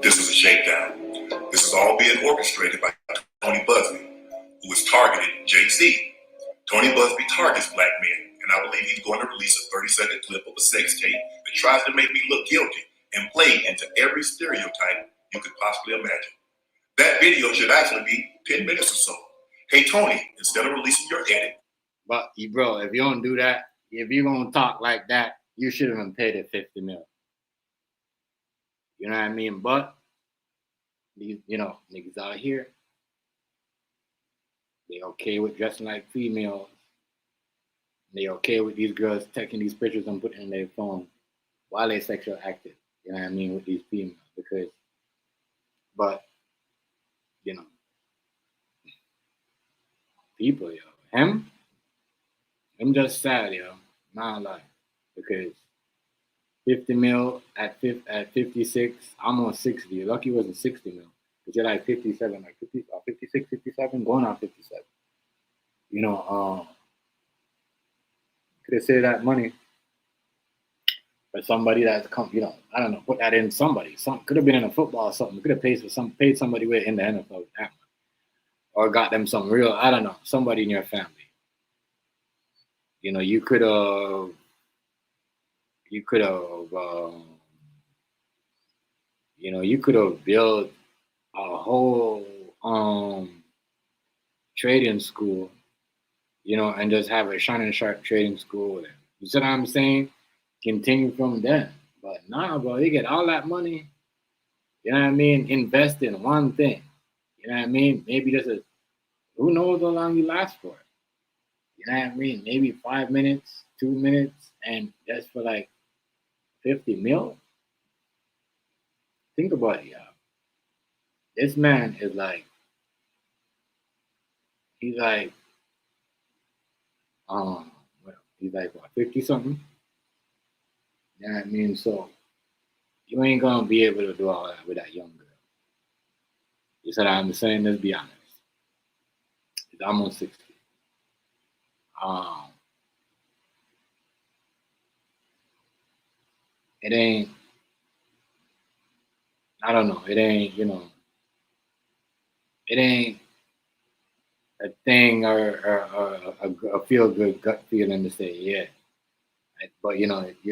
This is a shakedown. This is all being orchestrated by Tony Busby, who has targeted Jay-Z. Tony Busby targets black men, and I believe he's going to release a 30-second clip of a sex tape that tries to make me look guilty and play into every stereotype you could possibly imagine. That video should actually be 10 minutes or so. Hey, Tony, instead of releasing your edit. But, bro, if you don't do that, if you're going to talk like that, you should have been paid at $50 million. You know what I mean? But, these, niggas out here, they okay with dressing like females. They okay with these girls taking these pictures and putting in their phone while they sexual active. You know what I mean? With these females. But, people, him just sad, not like, because 50 mil at 56, almost 60. Lucky wasn't 60 mil. Because you're like 57, like 50, 56, 57, going on 57. Could have saved that money for somebody that's come, I don't know, put that in somebody. Could have been in a football or something. Could have paid somebody with in the NFL with that money. Or got them some real, I don't know, somebody in your family. You could have built a whole trading school, and just have a Shannon Sharpe trading school. You see what I'm saying? Continue from then. But nah, bro, you get all that money, you know what I mean? Invest in one thing. You know what I mean? Maybe who knows how long you last for? You know what I mean? Maybe 5 minutes, 2 minutes, and just for like 50 mil. Think about it, y'all. This man is like, he's like what, 50 something? You know what I mean? So you ain't gonna be able to do all that with that young girl. You said I'm saying, let's be honest. He's almost 60. It ain't, I don't know, it ain't, it ain't a thing or a feel good gut feeling to say, yeah. But you're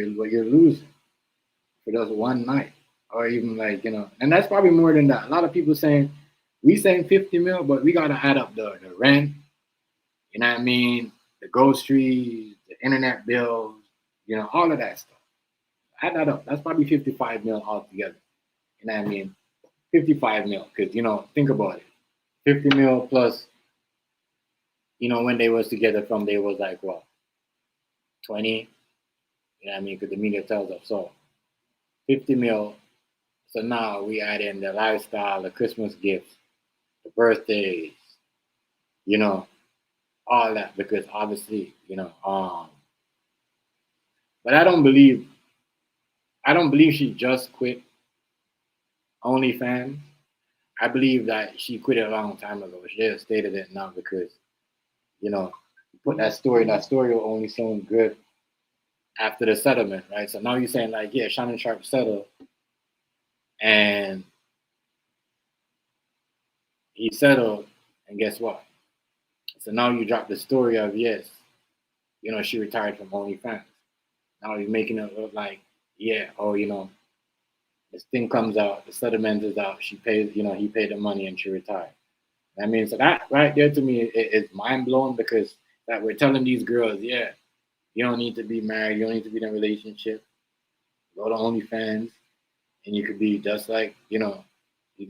losing for just one night. Or even and that's probably more than that. A lot of people saying, we saying 50 mil, but we gotta add up the rent, you know what I mean? The groceries, the internet bills, all of that stuff. Add that up. That's probably 55 mil altogether. You know what I mean? 55 mil. Because, think about it. 50 mil plus, when they was together from they was like, what? 20? You know what I mean? Because the media tells us so. 50 mil. So now we add in the lifestyle, the Christmas gifts, the birthdays, all that. Because obviously, but I don't believe she just quit OnlyFans. I believe that she quit it a long time ago. She just stated it now because, put that story will only sound good after the settlement, right? So now you're saying like, yeah, Shannon Sharpe settled, and he settled, and guess what? So now you drop the story of yes, she retired from OnlyFans. Now he's making it look like, yeah, this thing comes out, the settlement is out, she pays, he paid the money and she retired. I mean, so that right there to me is mind blowing because that we're telling these girls, yeah, you don't need to be married, you don't need to be in a relationship. Go to OnlyFans, and you could be just like, you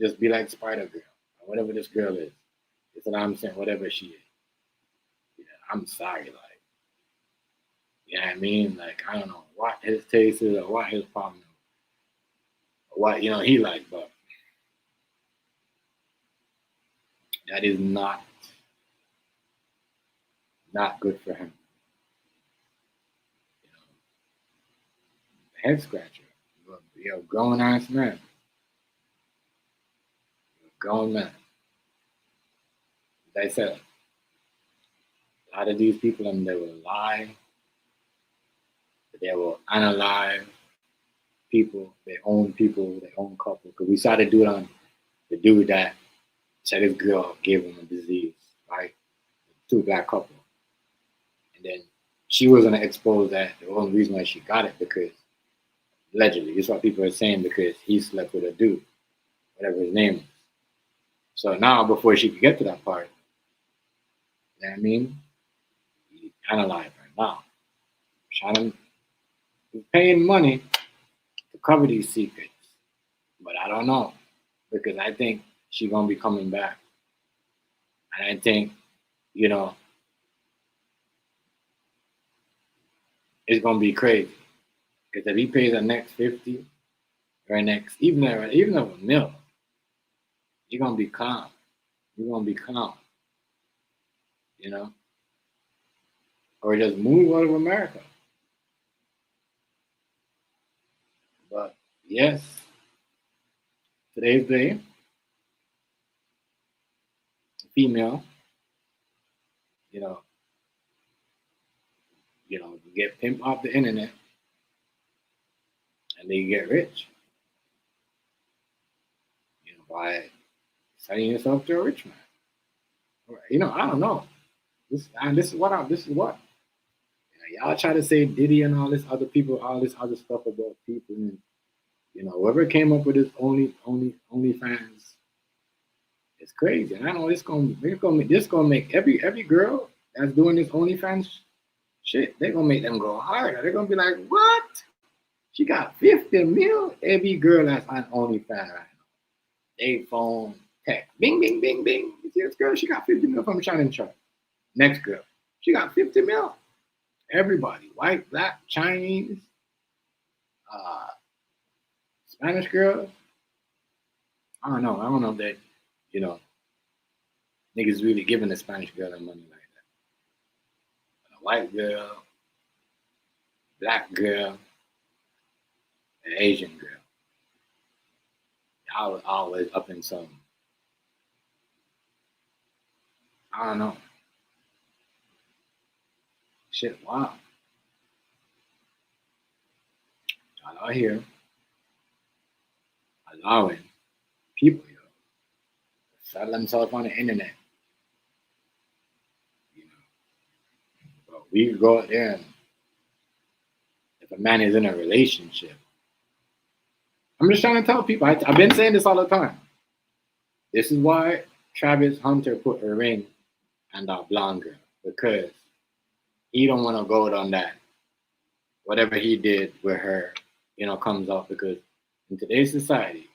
just be like Spider Girl, or whatever this girl is. That's what I'm saying, whatever she is. Yeah, I'm sorry, like, you know what I mean? Like, I don't know what his taste is or what his problem is, or what, he like, but that is not good for him. Head scratcher. You're a grown ass man. You're a grown man. As I said, a lot of these people, they will lie. They will analyze people, their own couple. Because we saw the dude on the dude that said his girl gave him a disease, right? Two black couple. And then she was gonna expose that the only reason why she got it because allegedly, this is what people are saying because he slept with a dude, whatever his name is. So now before she could get to that part, you know what I mean? He analyzed her. Now, Shannon is paying money to cover these secrets. But I don't know. Because I think she's gonna be coming back. And I think, it's gonna be crazy. Because if he pays the next 50 or next even a mil, you're gonna be calm. You're gonna be calm. Or just move out of America. But yes, today's day, female, get pimped off the internet and they get rich. By selling yourself to a rich man. I don't know. This is what. Y'all try to say Diddy and all this other people, all this other stuff about people, and whoever came up with this OnlyFans, it's crazy. And I know this gonna make every girl that's doing this OnlyFans shit, they're gonna make them go harder. They're gonna be like, what? She got 50 mil? Every girl that's on OnlyFans right now. They phone, text, bing, bing, bing, bing. You see this girl? She got 50 mil from Shannon Sharpe. Next girl, she got 50 mil. Everybody, white, black, Chinese, Spanish girls. I don't know. I don't know if that, niggas really giving the Spanish girl that money like that. A white girl, black girl, an Asian girl. I was always up in some. I don't know. Shit, wow. Y'all out here allowing people, sell themselves on the internet. But we go out there and if a man is in a relationship, I'm just trying to tell people, I've been saying this all the time. This is why Travis Hunter put a ring on that blonde girl, because he don't want to go on that, whatever he did with her comes out, because in today's society,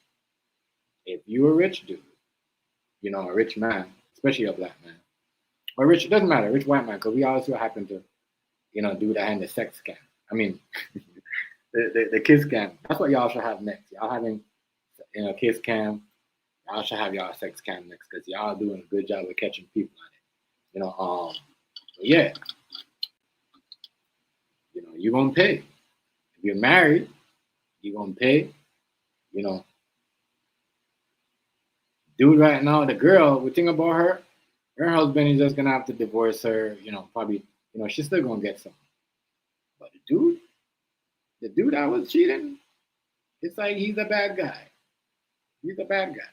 if you're a rich dude, a rich man, especially a black man, or rich, it doesn't matter, rich white man, because we also happen to, do that in the sex scam. I mean, the kiss cam. That's what y'all should have next. Y'all having, kiss cam. Y'all should have y'all sex cam next, because y'all doing a good job of catching people on it. But yeah, you're gonna pay. If you're married, you're gonna pay. Dude, right now, the girl, we think about her husband is just gonna have to divorce her, probably, she's still gonna get some. But the dude that was cheating, it's like he's a bad guy. He's a bad guy.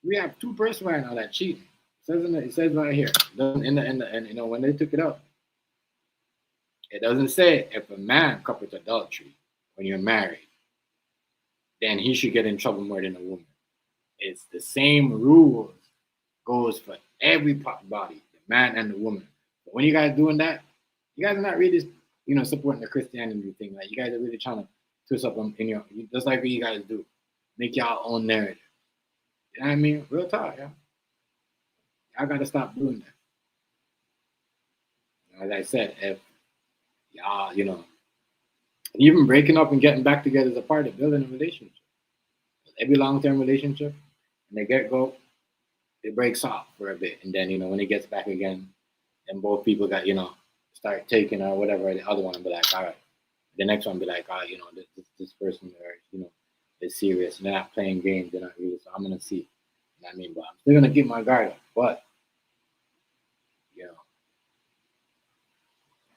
We have 2 persons right now that cheating. It says right here. And when they took it up, it doesn't say if a man commits adultery when you're married, then he should get in trouble more than a woman. It's the same rules goes for every body, the man and the woman. But when you guys doing that, you guys are not really, supporting the Christianity thing. Like, you guys are really trying to twist up in just like what you guys do, make y'all own narrative. You know what I mean? Real talk, yeah. Y'all got to stop doing that. As I said, if y'all, even breaking up and getting back together is a part of building a relationship. Every long-term relationship, when they get go, it breaks off for a bit, and then when it gets back again, and both people got start taking or whatever, the other one will be like, all right, the next one will be like, all right, this person is serious, they're not playing games, they're not really, so I'm gonna see. You know what I mean? But I'm still gonna keep my guard up. But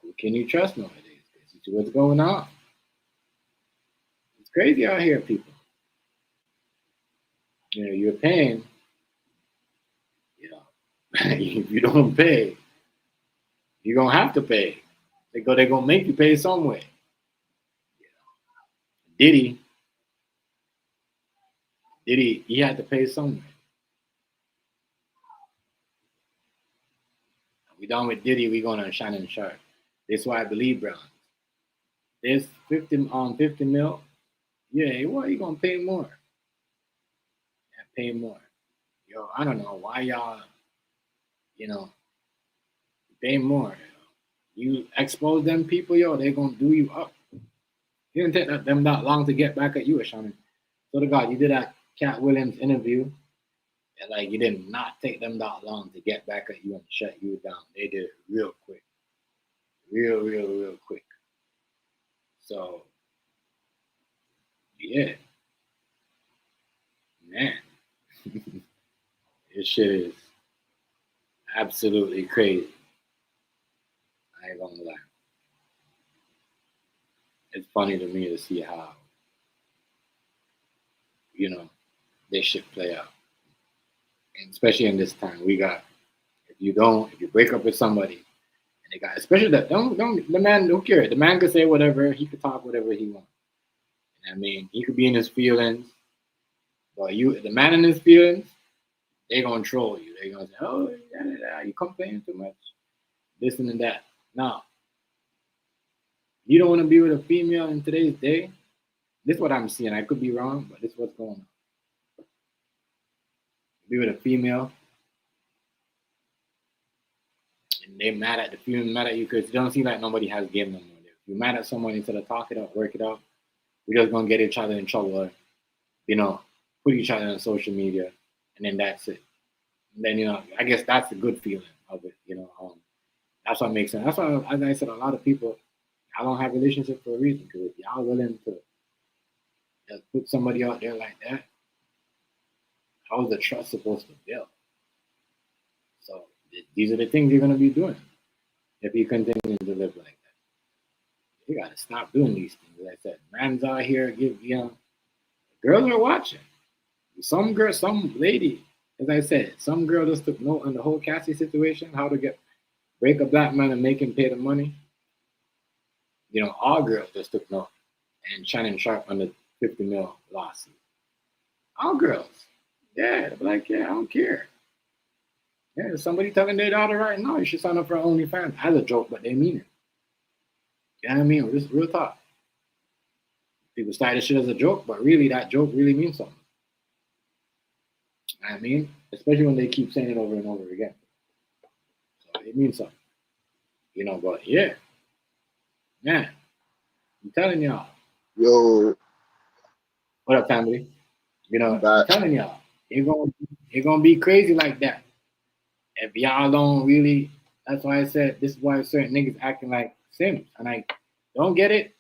who can you trust nowadays? See what's going on. It's crazy out here, people. You're paying. If you don't pay, you're gonna have to pay. They're gonna make you pay some way. Diddy, he had to pay some way. We done with Diddy, we going on Shannon Sharpe. That's why I believe, bro. There's 50 mil. Yeah, why are you gonna pay more? Pay more. I don't know why y'all, pay more. You expose them people, they're gonna do you up. It didn't take them that long to get back at you, Shannon. So to God, you did that Cat Williams interview, and like, you did not take them that long to get back at you and shut you down. They did it real quick. Real quick. So yeah. Man. This shit is absolutely crazy. I ain't gonna lie. It's funny to me to see how, this shit play out. And especially in this time, we got, if you break up with somebody, and they got, especially that, the man, who cares? The man could say whatever, he could talk whatever he wants. I mean, he could be in his feelings, but the man in his feelings, they're gonna troll you. They're gonna say, "Oh, you complaining too much, this and that." Now, you don't want to be with a female in today's day. This is what I'm seeing. I could be wrong, but this is what's going on. Be with a female, and they're mad at the female, mad at you because it don't seem like nobody has game no more. If you're mad at someone, instead of talk it out, work it out, we're just gonna get each other in trouble, or, put each other on social media, and then that's it. And then, I guess that's the good feeling of it, that's what makes sense. That's why, as I said, a lot of people, I don't have relationships for a reason, because if y'all willing to just put somebody out there like that, how is the trust supposed to build? So these are the things you're going to be doing if you continue to live like that. You got to stop doing these things. As I said, man's out here, girls are watching. Some lady, as I said, some girl just took note on the whole Cassie situation, how to break a black man and make him pay the money. All girls just took note. And Shannon Sharpe on the 50 mil lawsuit. All girls. Yeah, they're like, yeah, I don't care. Yeah, somebody telling their daughter right now, you should sign up for OnlyFans. As a joke, but they mean it. You know what I mean? Just real talk. People started this shit as a joke, but really that joke really means something. I mean, especially when they keep saying it over and over again. So it means something. You know, but yeah. Man, I'm telling y'all. Yo, What up, family? You know, I'm that telling y'all, it's gonna be crazy like that. If y'all don't really, that's why I said this is why certain niggas acting like Sims. And I don't get it,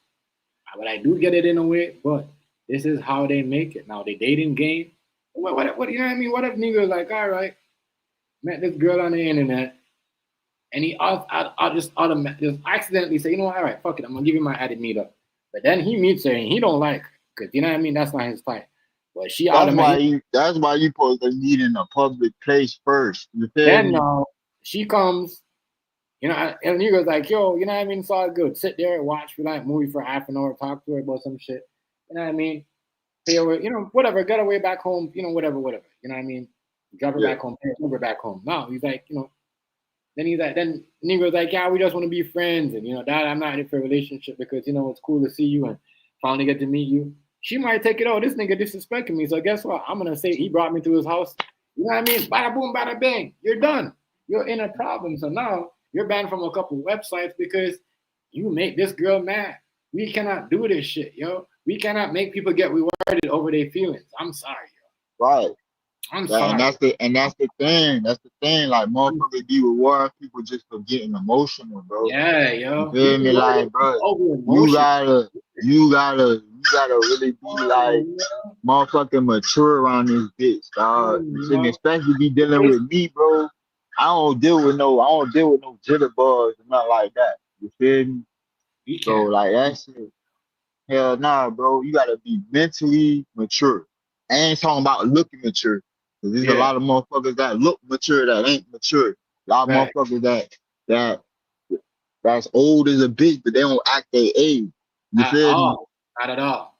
but I do get it in a way, but this is how they make it. Now, the dating game, what you know what I mean? What if niggas like, all right, met this girl on the internet, and he I'll just accidentally say, you know what, all right, fuck it, I'm gonna give you my added meetup. But then he meets her and he don't like her, because you know what I mean? That's not his type. But she automatically. that's why you supposed to meet in a public place first. You feel Then me? she comes, you know, and he goes like, yo, you know what I mean? It's all good. Sit there and watch movie for half an hour, talk to her about some shit. You know what I mean? Pay her, you know, whatever, get away back home, you know, whatever. You know what I mean? Drop her back home, pay her Uber back home. No, he's like, you know, then Negro's like, yeah, we just want to be friends. And, you know, Dad, I'm not in for a relationship because, you know, it's cool to see you and finally get to meet you. She might take it, oh, this nigga disrespecting me. So guess what? I'm going to say he brought me to his house. You know what I mean? Bada boom, bada bang. You're done. You're in a problem. So now you're banned from a couple websites because you make this girl mad. We cannot do this shit, yo. We cannot make people get rewarded over their feelings. I'm sorry, yo. Right. I'm sorry. And that's the thing. That's the thing. Like motherfuckers be reward people just for getting emotional, bro. Yeah, yo. You feel me? Like, bro, you gotta really be like motherfucking mature around this bitch, dog. And especially be dealing with me, bro. I don't deal with no jitterbugs and nothing like that. You feel me? So like that shit. Hell nah, bro. You gotta be mentally mature. I ain't talking about looking mature. Cause there's a lot of motherfuckers that look mature that ain't mature. A lot of motherfuckers that's old as a bitch, but they don't act their age. You feel me? Not at all.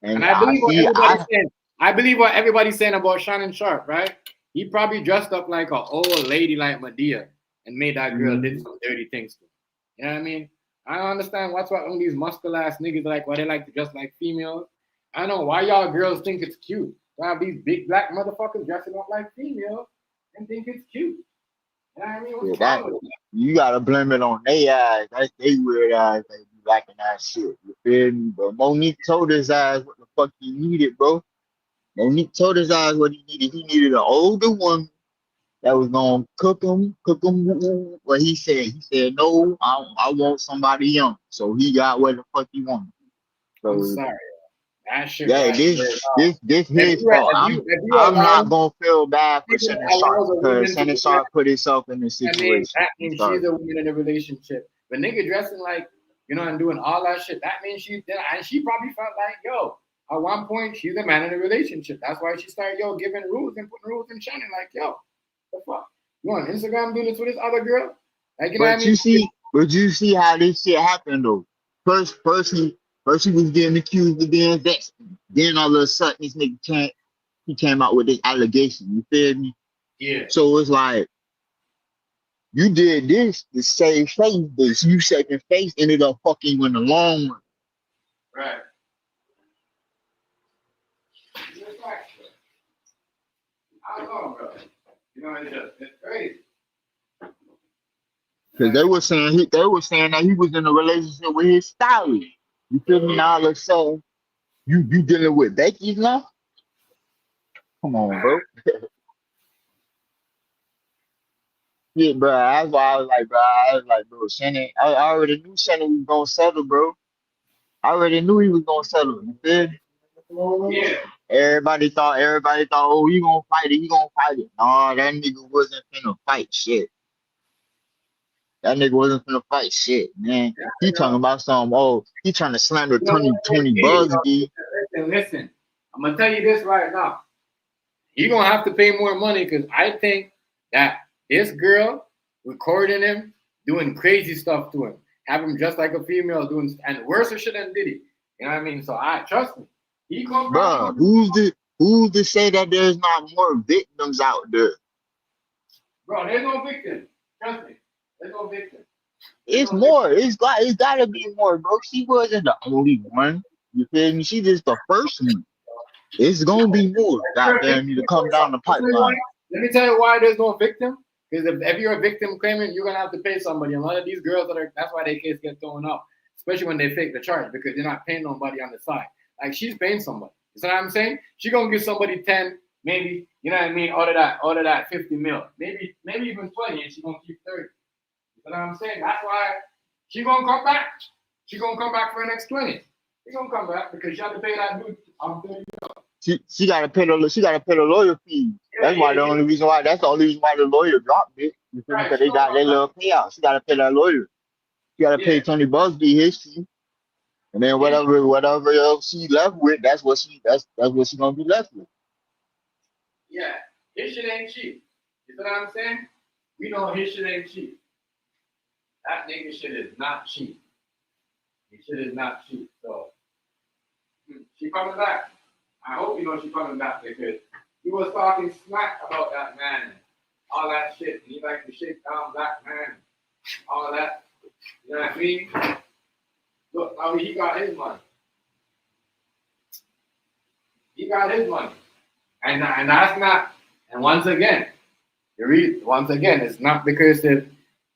And I believe what everybody's saying. I believe what everybody's saying about Shannon Sharpe, right? He probably dressed up like an old lady like Medea and made that girl did some dirty things to him. You know what I mean? I don't understand what's wrong with these muscle ass niggas like why they like to dress like females. I don't know why y'all girls think it's cute. To have these big black motherfuckers dressing up like females and think it's cute. You know what I mean? What's wrong with that? You gotta blame it on they eyes. That's they weird eyes. They be liking that shit. You feel me? But Monique told his eyes what the fuck he needed, bro. Monique told his eyes what he needed. He needed an older woman that was gonna cook him. What he said, no, I want somebody young. So he got what the fuck he wanted. So, I'm sorry. That shit this his fault. I'm not gonna feel bad for Shannon Sharpe because Shannon Sharpe put himself in this situation. That means she's a woman in a relationship. But nigga dressing like, you know, and doing all that shit, that means she probably felt like, yo, at one point she's a man in a relationship. That's why she started, giving rules and putting rules in Shannon, like, yo, the fuck? You on Instagram doing this with this other girl? Like, you know what I mean? But you see how this shit happened though. First he was getting accused of being vexed. Then all of a sudden this nigga came out with this allegation. You feel me? Yeah. So it's like you did this to save face, but you saving face ended up fucking you in the long run. Right. I don't know, bro. You know, it's crazy. Because they were saying that he was in a relationship with his stylist. You feel me? Now all of a sudden, you dealing with Becky now? Come on, bro. Yeah, bro. That's why I was like, bro, Shannon. I already knew Shannon was gonna settle, bro. I already knew he was gonna settle. You feel me? Yeah. Everybody thought, oh, he gonna fight it. Nah, that nigga wasn't finna fight shit. That nigga wasn't finna fight shit, man. He talking about some, he trying to slander Tony Busby. Listen, I'm gonna tell you this right now. You're gonna have to pay more money because I think that this girl recording him doing crazy stuff to him, have him just like a female doing and worse shit than Diddy. You know what I mean? So I trust me. He come bro, who's to say that there's not more victims out there? Bro, there's no victim. Trust me. There's no victim. It's more. It's gotta be more, bro. She wasn't the only one. You feel me? She just the first one. It's gonna be more. Goddamn you to come down the pipeline. Let me tell you why there's no victim. Because if you're a victim claimant, you're gonna have to pay somebody. And a lot of these girls that's why their case gets thrown out, especially when they fake the charge, because they're not paying nobody on the side. Like she's paying somebody. You know what I'm saying? She gonna give somebody 10, maybe, you know what I mean, out of that 50 mil. Maybe even 20, and she gonna keep 30. You know what I'm saying? That's why she gonna come back. She gonna come back for the next 20. She gonna come back because she had to pay that dude 30 mil. She gotta pay the lawyer fees. That's the only reason why the lawyer dropped it. Because they got their little payout. She gotta pay that lawyer. She gotta pay Tony Busby his fee. And then whatever else she left with, that's what she gonna be left with. Yeah, his shit ain't cheap. You know what I'm saying? We know his shit ain't cheap. That nigga shit is not cheap. His shit is not cheap. So she coming back. I hope you know she's coming back because he was talking smack about that man and all that shit. And he like to shake down black man, all that. You know what I mean? Look, I mean, he got his money. He got his money. And that's not, and once again, it's not because that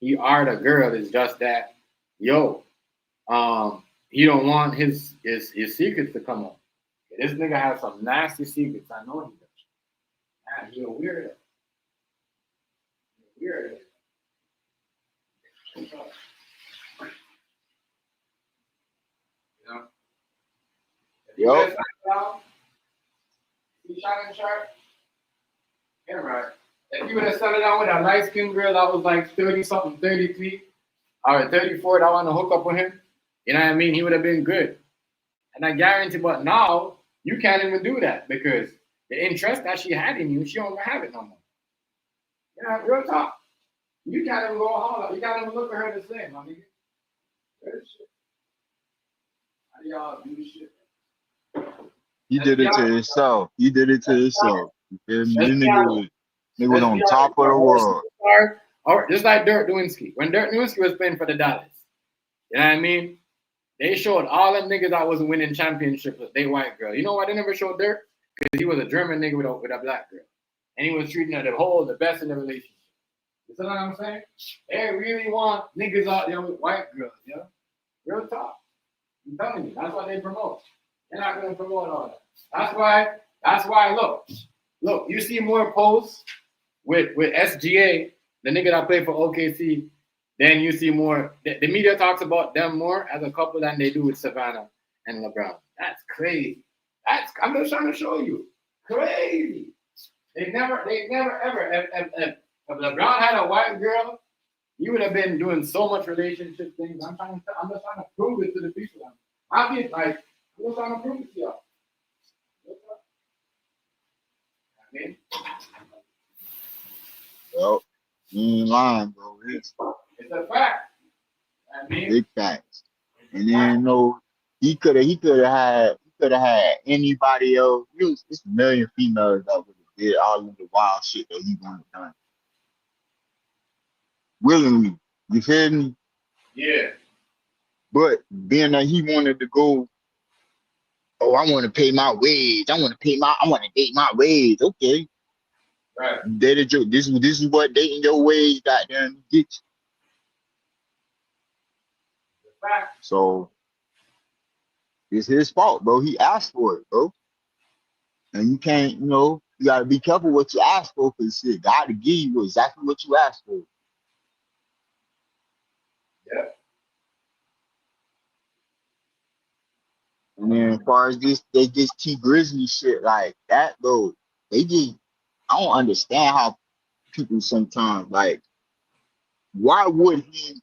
he are the girl, it's just that, he don't want his secrets to come up. This nigga has some nasty secrets. I know he does. Man, he a weirdo. You know? Yo. See Shannon Sharpe? Yeah, right. If you would have settled down with a light-skinned girl that was like 30-something, 33, or 34 that want to hook up with him, you know what I mean? He would have been good. And I guarantee, but now, you can't even do that because the interest that she had in you, she don't have it no more. Yeah, real talk. You can't even go holler. You can't even look at her the same, my nigga. Good shit. How do y'all do shit? He did it to himself. You feel me? Nigga was on top of the world. Or just like Dirk Nowitzki. When Dirk Nowitzki was playing for the Dallas, you know what I mean? They showed all them niggas that wasn't winning championships with they white girl. You know why they never showed Dirk? Because he was a German nigga with a black girl. And he was treating her the best in the relationship. You see what I'm saying? They really want niggas out there with white girls, you know? Real talk. I'm telling you, that's what they promote. They're not going to promote all that. That's why, look, you see more posts with SGA, the nigga that played for OKC, then you see more, the media talks about them more as a couple than they do with Savannah and LeBron. That's crazy. I'm just trying to show you. Crazy. They never ever, if LeBron had a white girl, he would have been doing so much relationship things. I'm just trying to prove it to the people. I'm just trying to prove it to y'all. I mean, well, you ain't lying, bro. It's a fact. I mean, big facts. And then he could have had anybody else. It's a million females that would have did all of the wild shit that he wanted done. Willingly. You feel me? Yeah. But being that he wanted to go, oh, I want to pay my wage. I want to date my wage. Okay. Right. This is what dating your wage goddamn gets. So it's his fault, bro. He asked for it, bro. And you can't, you gotta be careful what you ask for, because shit, God to give you exactly what you asked for. Yeah. And then as far as this Grizzley shit like that, though, I don't understand how people sometimes, like, why would he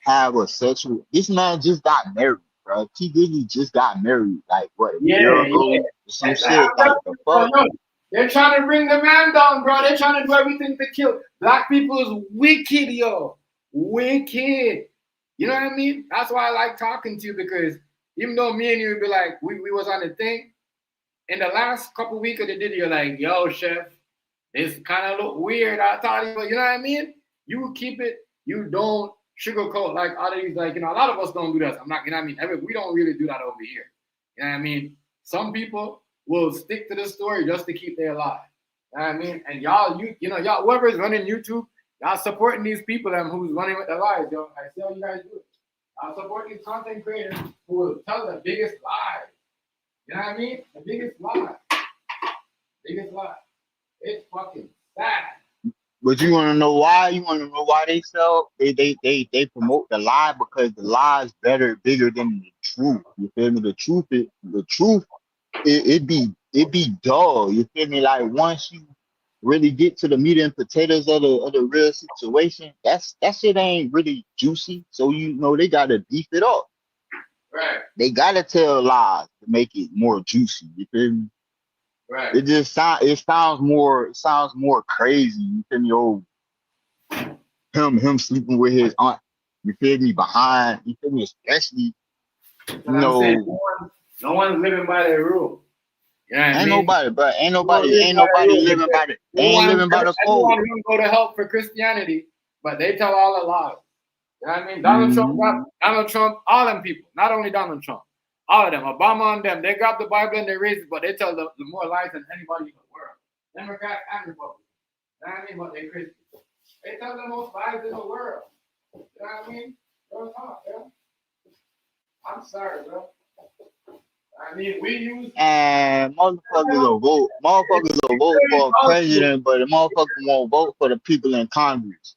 have a sexual, this man just got married, bro. Grizzley just got married, like, what, a year ago? Yeah. Some shit, like, the fuck? They're trying to bring the man down, bro. They're trying to do everything to kill. Black people is wicked, yo. Wicked. You know what I mean? That's why I like talking to you, because even though me and you would be like, we was on the thing, in the last couple weeks of the video, you're like, yo, chef, this kind of look weird. I thought, you know what I mean? You keep it, you don't sugarcoat like all of these, like, a lot of us don't do that. I'm not, you know what I mean? We don't really do that over here. You know what I mean? Some people will stick to the story just to keep their life. You know what I mean? And y'all, y'all, whoever is running YouTube, y'all supporting these people who's running with their lives, yo. I see how you guys do it. Y'all support these content creators who will tell the biggest lies. You know what I mean? The biggest lie. Biggest lie. It's fucking sad. But you want to know why? You want to know why they sell? They promote the lie because the lie is bigger than the truth. You feel me? The truth. It be dull. You feel me? Like once you really get to the meat and potatoes of the real situation, that shit ain't really juicy. So they gotta beef it up. Right. They gotta tell lies to make it more juicy. You feel me? Right. It sounds more crazy. You feel me? Oh, him sleeping with his aunt. You feel me? Behind. You feel me? Especially. No one's living by their rule. You know what I mean? Nobody, bro. Ain't nobody living by the. They ain't living by the code. Everyone who go to help for Christianity, but they tell all the lies. You know what I mean? Donald Trump, all them people, not only Donald Trump, all of them, Obama and them, they grab the Bible and they raise it, but they tell the more lies than anybody in the world. Democrats and Republicans. You know what I mean? But they Christians. They tell the most lies in the world. You know what I mean? Real talk, bro. I'm sorry, bro. I mean, we use and motherfuckers will vote for a president, but the motherfucker won't vote for the people in Congress.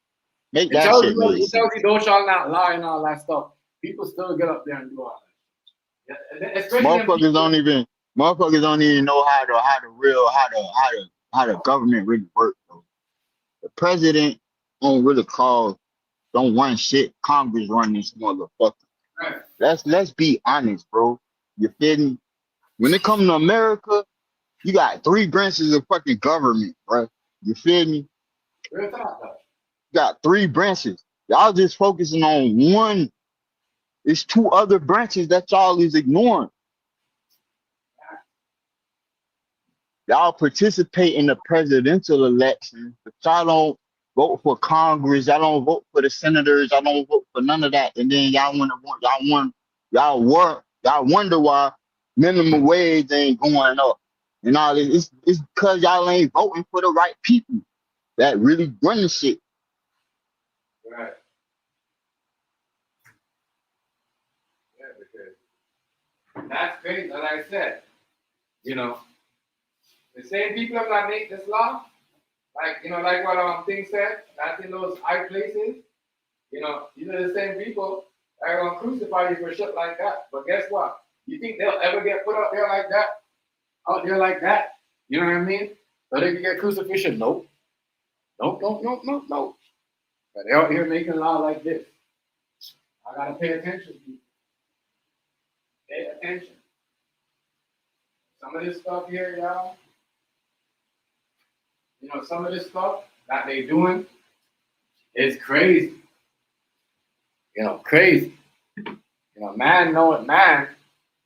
Make that shit make sense. It tells you thou shalt not lie and all that stuff. People still get up there and do all that. Yeah, motherfuckers don't even know how the government really works. Though. The president don't run shit. Congress run this motherfucker. Right. Let's be honest, bro. You feel me? When it comes to America, you got 3 branches of fucking government, bro. You feel me? Real talk, though. You got 3 branches. Y'all just focusing on one. It's 2 other branches that y'all is ignoring. Y'all participate in the presidential election, but y'all don't vote for Congress. Y'all don't vote for the senators. Y'all don't vote for none of that. And then y'all wonder why minimum wage ain't going up. And all this. It's because y'all ain't voting for the right people that really run the shit. Right. Yeah, because that's crazy. Like I said, the same people that make this law, like what Thing said, that's in those high places, these are the same people that are gonna crucify you for shit like that. But guess what? You think they'll ever get put out there like that? You know what I mean? So they can get crucifixion? Nope. Nope. But they're out here making law like this. I gotta pay attention, people. Pay attention. Some of this stuff here, y'all. Some of this stuff that they doing is crazy. Crazy. Man know it, man,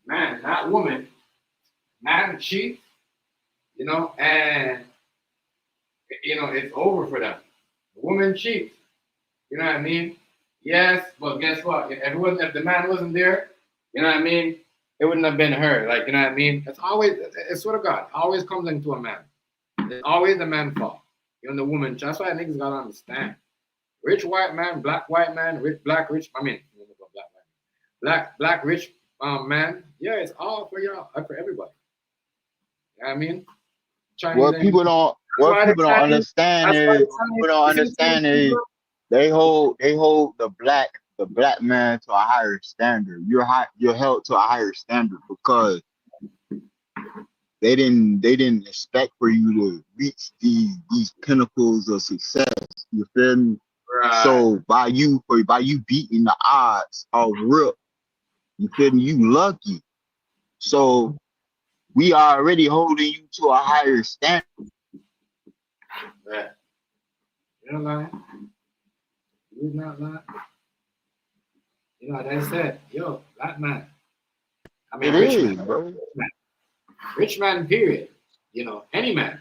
not woman. Man cheats, and it's over for them. The woman cheats. You know what I mean? Yes, but guess what? If the man wasn't there, you know what I mean, it wouldn't have been her. Like, you know what I mean? It's sort of God. Always comes into a man. It's always the man's fault. The woman. That's why niggas gotta understand. Rich white man, black white man, black rich rich man. Yeah, it's all for y'all, for everybody. You know what I mean? What people don't understand is they hold the black man to a higher standard. You're held to a higher standard because they didn't expect for you to reach these pinnacles of success. You feel me? Right. So by you beating the odds off rip, you feel me? You lucky. So we are already holding you to a higher standard. Right. You're not lying. You're not lying. Like I said, black man. I mean, rich man, bro. Rich man, period. Any man,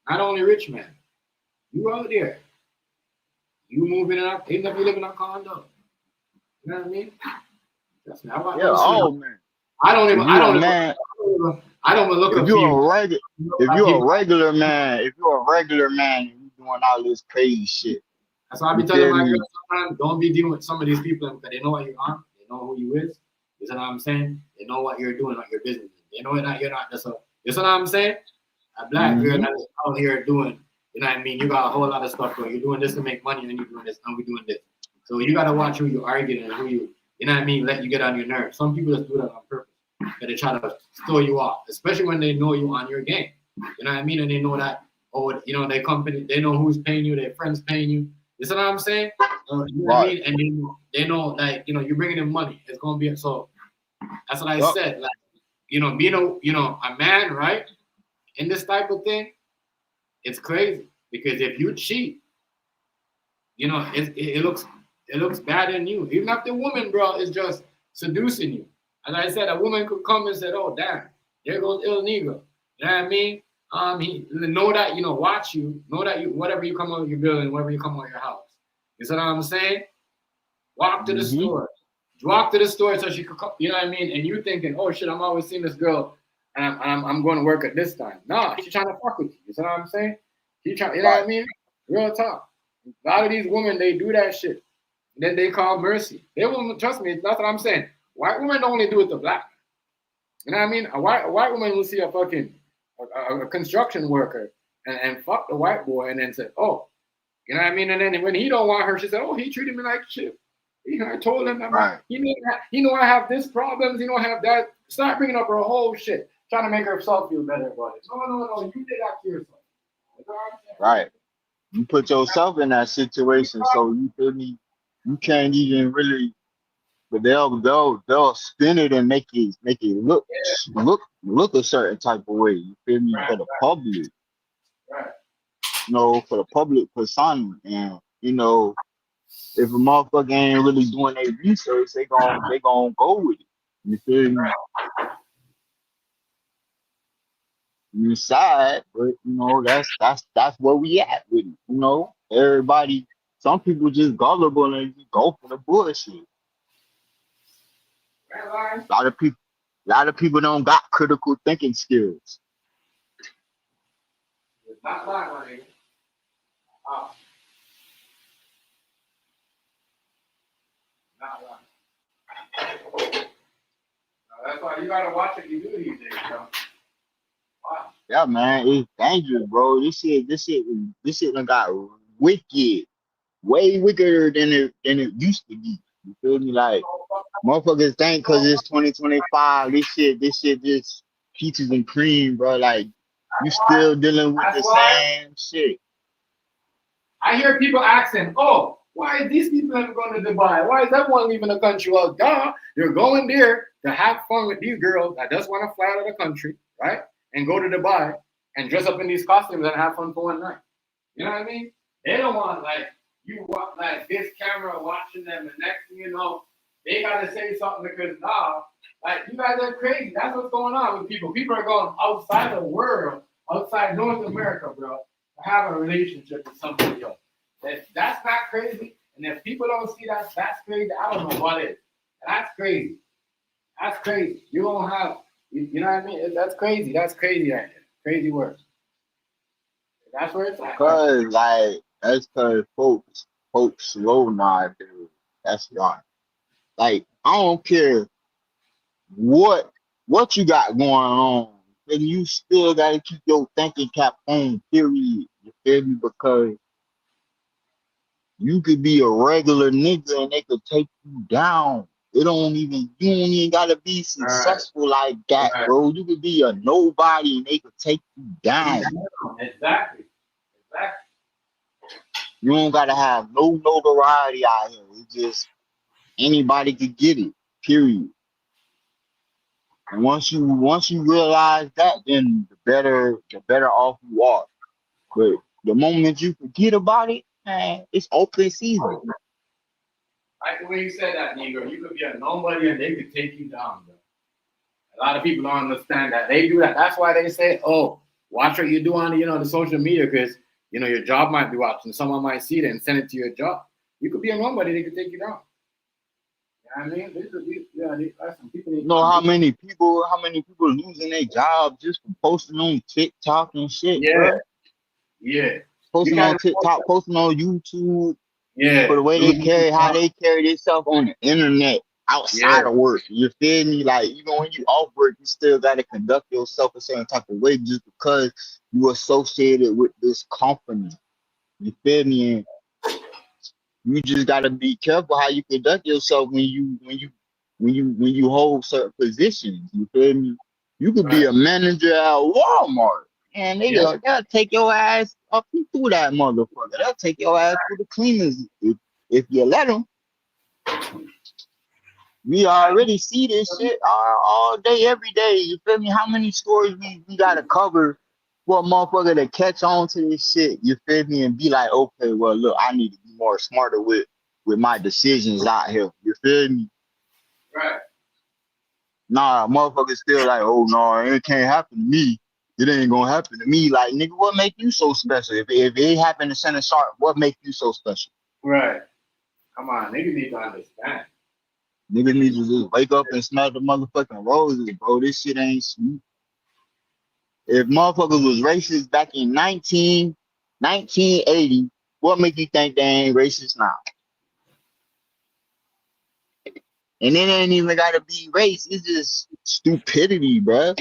not only rich man. You out there. You moving up, even if you live in a condo. You know what I mean? That's not what man. I don't even I don't even look if up you're you. a regular, if you're a regular man, and you doing all this crazy shit. That's why I be telling my girls sometimes, don't be dealing with some of these people because they know what you are, they know who you is. You know what I'm saying? They know what you're doing, what your business is. They know that you're not just a, you know what I'm saying? A black girl that is out here doing, you know what I mean? You got a whole lot of stuff going. You're doing this to make money and you're doing this and we're doing this. So you gotta watch who you're arguing and who you know what I mean, let you get on your nerves. Some people just do that on purpose. But they try to throw you off, especially when they know you on your game. You know what I mean? And they know that, oh, you know, their company, they know who's paying you, their friends paying you. You know what I'm saying? You know what I mean? And they know, like, you know, you're bringing in money. It's gonna be so. That's what I said. Like, you know, being a man, right? In this type of thing, it's crazy because if you cheat, you know, it looks bad in you. Even if the woman, bro, is just seducing you. As I said, a woman could come and say, "Oh, damn, there goes Il Negro." You know what I mean? He know that, you know, watch you, know that you, whatever you come out of your building, whatever you come out of your house. You see what I'm saying? Walk to the store. Walk to the store so she could come, you know what I mean? And you thinking, oh shit, I'm always seeing this girl and I'm going to work at this time. Nah, she's trying to fuck with you. You see what I'm saying? She trying, you know what I mean? Real talk. A lot of these women, they do that shit. Then they call mercy. They won't, trust me, that's what I'm saying. White women don't only do it to black. You know what I mean? A white woman will see a fucking a construction worker and fuck the white boy and then say, oh, you know what I mean? And then when he don't want her, she said, oh, he treated me like shit. I told him, he know I have this problems, I have that. Start bringing up her whole shit, trying to make herself feel better about it. No, you did that to yourself. Right. You put yourself in that situation, so you feel me? You can't even really, but they'll spin it and make it look a certain type of way. You feel me? For the public, right? You know, for the public persona, and you know, if a motherfucker ain't really doing their research, they gon' go with it. You feel me? You sad, but you know, that's where we at with it. You know, everybody, some people just gullible and just go for the bullshit. A lot of people don't got critical thinking skills. Not lying, my nigga. Not lying. That's why you gotta watch what you do these days, bro. Wow. Yeah, man, it's dangerous, bro. This shit done got wicked, way wickeder than it used to be. You feel me? Like motherfuckers think because it's 2025, this shit just peaches and cream, bro. Like you still dealing with the same shit. I hear people asking, oh, why is these people never going to Dubai? Why is everyone leaving the country? Well, duh, you're going there to have fun with these girls that just want to fly out of the country, right? And go to Dubai and dress up in these costumes and have fun for one night. You know what I mean? They don't want, like, you want, like, this camera watching them, and next thing you know, they got to say something because, like, you guys are crazy. That's what's going on with people. People are going outside the world, outside North America, bro, to have a relationship with somebody else. That's not crazy. And if people don't see that's crazy, I don't know what is. That's crazy. That's crazy. You don't have, you know what I mean? That's crazy. That's crazy right there. Crazy work. That's where it's at. That's because folks slow nowadays. That's why. Like, I don't care what you got going on, and you still gotta keep your thinking cap on, period. You feel me? Because you could be a regular nigga and they could take you down. You don't even gotta be successful like that, bro. You could be a nobody and they could take you down. Exactly. You don't gotta have no notoriety out here. It's just anybody could get it, period. And once you realize that, then the better off you are. But the moment you forget about it, man, it's open season. Like the way you said that, Negro, you could be a nobody and they could take you down, bro. A lot of people don't understand that. They do that. That's why they say, oh, watch what you do on the social media, because your job might be watching. Someone might see it and send it to your job. You could be a nobody, they could take you down. You I mean, that's some people need You know how many people losing their job just for posting on TikTok and shit, bro? Yeah. Posting on TikTok, posting on YouTube, for the way how they carry themselves on the internet outside of work. You feel me? Like, even when you off work, you still gotta conduct yourself a certain type of way just because you associated with this company. You feel me? And you just gotta be careful how you conduct yourself when you hold certain positions. You feel me? You could be a manager at Walmart, and they'll take your ass up through that motherfucker. They'll take your ass through the cleaners if you let them. We already see this shit all day, every day. You feel me? How many stories we gotta cover for a motherfucker to catch on to this shit? You feel me? And be like, okay, well, look, I need to be more smarter with my decisions out here. You feel me? Right. Nah, motherfuckers still like, oh no, it can't happen to me. It ain't gonna happen to me. Like, nigga, what make you so special? If it happened to Shannon Sharpe, what make you so special? Right. Come on, niggas need to understand. Niggas need to just wake up and smell the motherfucking roses, bro. This shit ain't sweet. If motherfuckers was racist back in 1980, what make you think they ain't racist now? And it ain't even gotta be race. It's just stupidity, bro.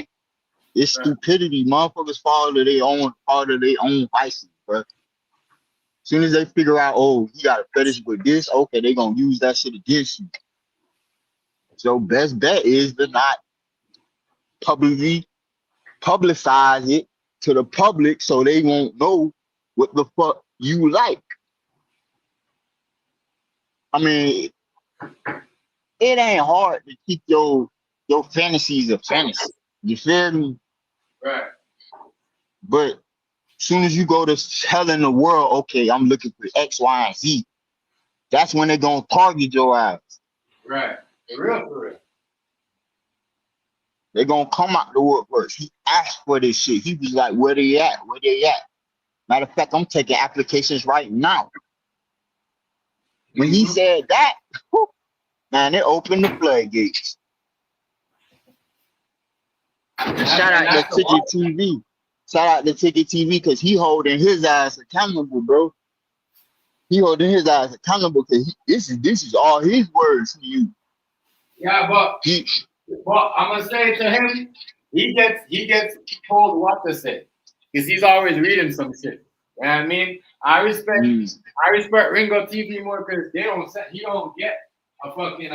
It's stupidity. Motherfuckers fall to their own vices, bro. As soon as they figure out, oh, he got a fetish with this, okay, they gonna use that shit against you. So best bet is to not publicize it to the public so they won't know what the fuck you like. I mean, it ain't hard to keep your fantasies a fantasy. You feel me? Right. But as soon as you go to telling the world, okay, I'm looking for X, Y, and Z, that's when they're gonna target your ass. Right. For real. They're gonna come out the woodwork. He asked for this shit. He was like, where they at? Matter of fact, I'm taking applications right now. When he said that, whew, man, it opened the floodgates. Shout out to Ticket TV. Shout out to Ticket TV because he holding his ass accountable, bro. He holding his ass accountable because this is all his words to you. Yeah, but I'm gonna say to him, he gets told what to say because he's always reading some shit. You know what I mean? I respect Ringo TV more because he don't get a fucking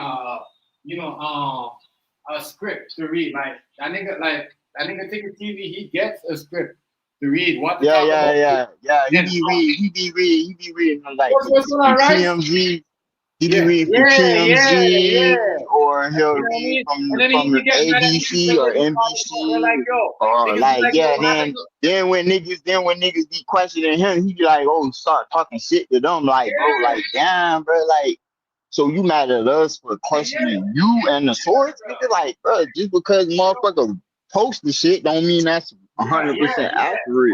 a script to read. Like that nigga Ticket TV, he gets a script to read what to talk about. Yeah. He be reading like TMZ. He be reading from TMZ, or he'll read from ABC or NBC, or then when niggas be questioning him, he be like, oh, start talking shit to them, like, bro, like, damn, bro, like, so you mad at us for questioning you and the source? Nigga, like, bro, just because motherfucker post the shit don't mean that's 100% accurate. Well,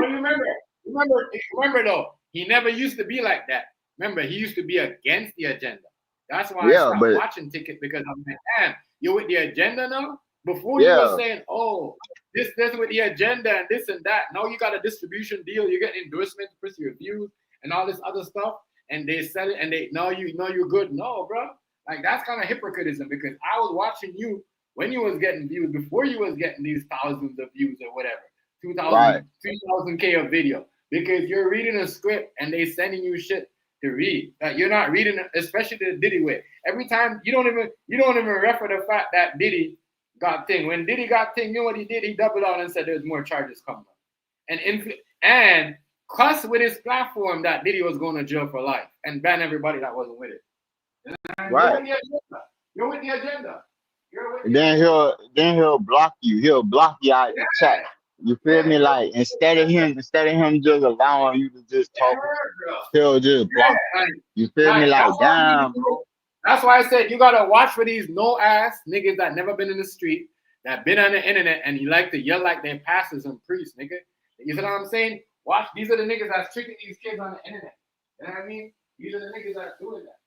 remember though, he never used to be like that. Remember, he used to be against the agenda. That's why I stopped watching Ticket, because I'm like, damn, you're with the agenda now? Before you were saying, oh, this with the agenda and this and that. Now you got a distribution deal, you get endorsement to push your views and all this other stuff, and they sell it and they know you're good. No, bro. Like, that's kind of hypocritism, because I was watching you when you was getting views, before you was getting these thousands of views or whatever, 3,000K of video, because you're reading a script and they sending you shit to read. Like, you're not reading, especially the Diddy way. Every time you don't even refer the fact that Diddy got thing. When Diddy got thing, you know what he did? He doubled out and said there's more charges coming up. And cuss with his platform that Diddy was going to jail for life and ban everybody that wasn't with it. Right. You're with the agenda. Then he'll block you. He'll block you out the chat. You feel me? Like, instead of him just allowing you to just talk, he'll just block you. Feel me? Like, damn, bro. That's why I said you gotta watch for these no ass niggas that never been in the street, that been on the internet, and you like to yell like they're pastors and priests, nigga. You know what I'm saying? Watch, these are the niggas that's tricking these kids on the internet. You know what I mean? These are the niggas that's doing that.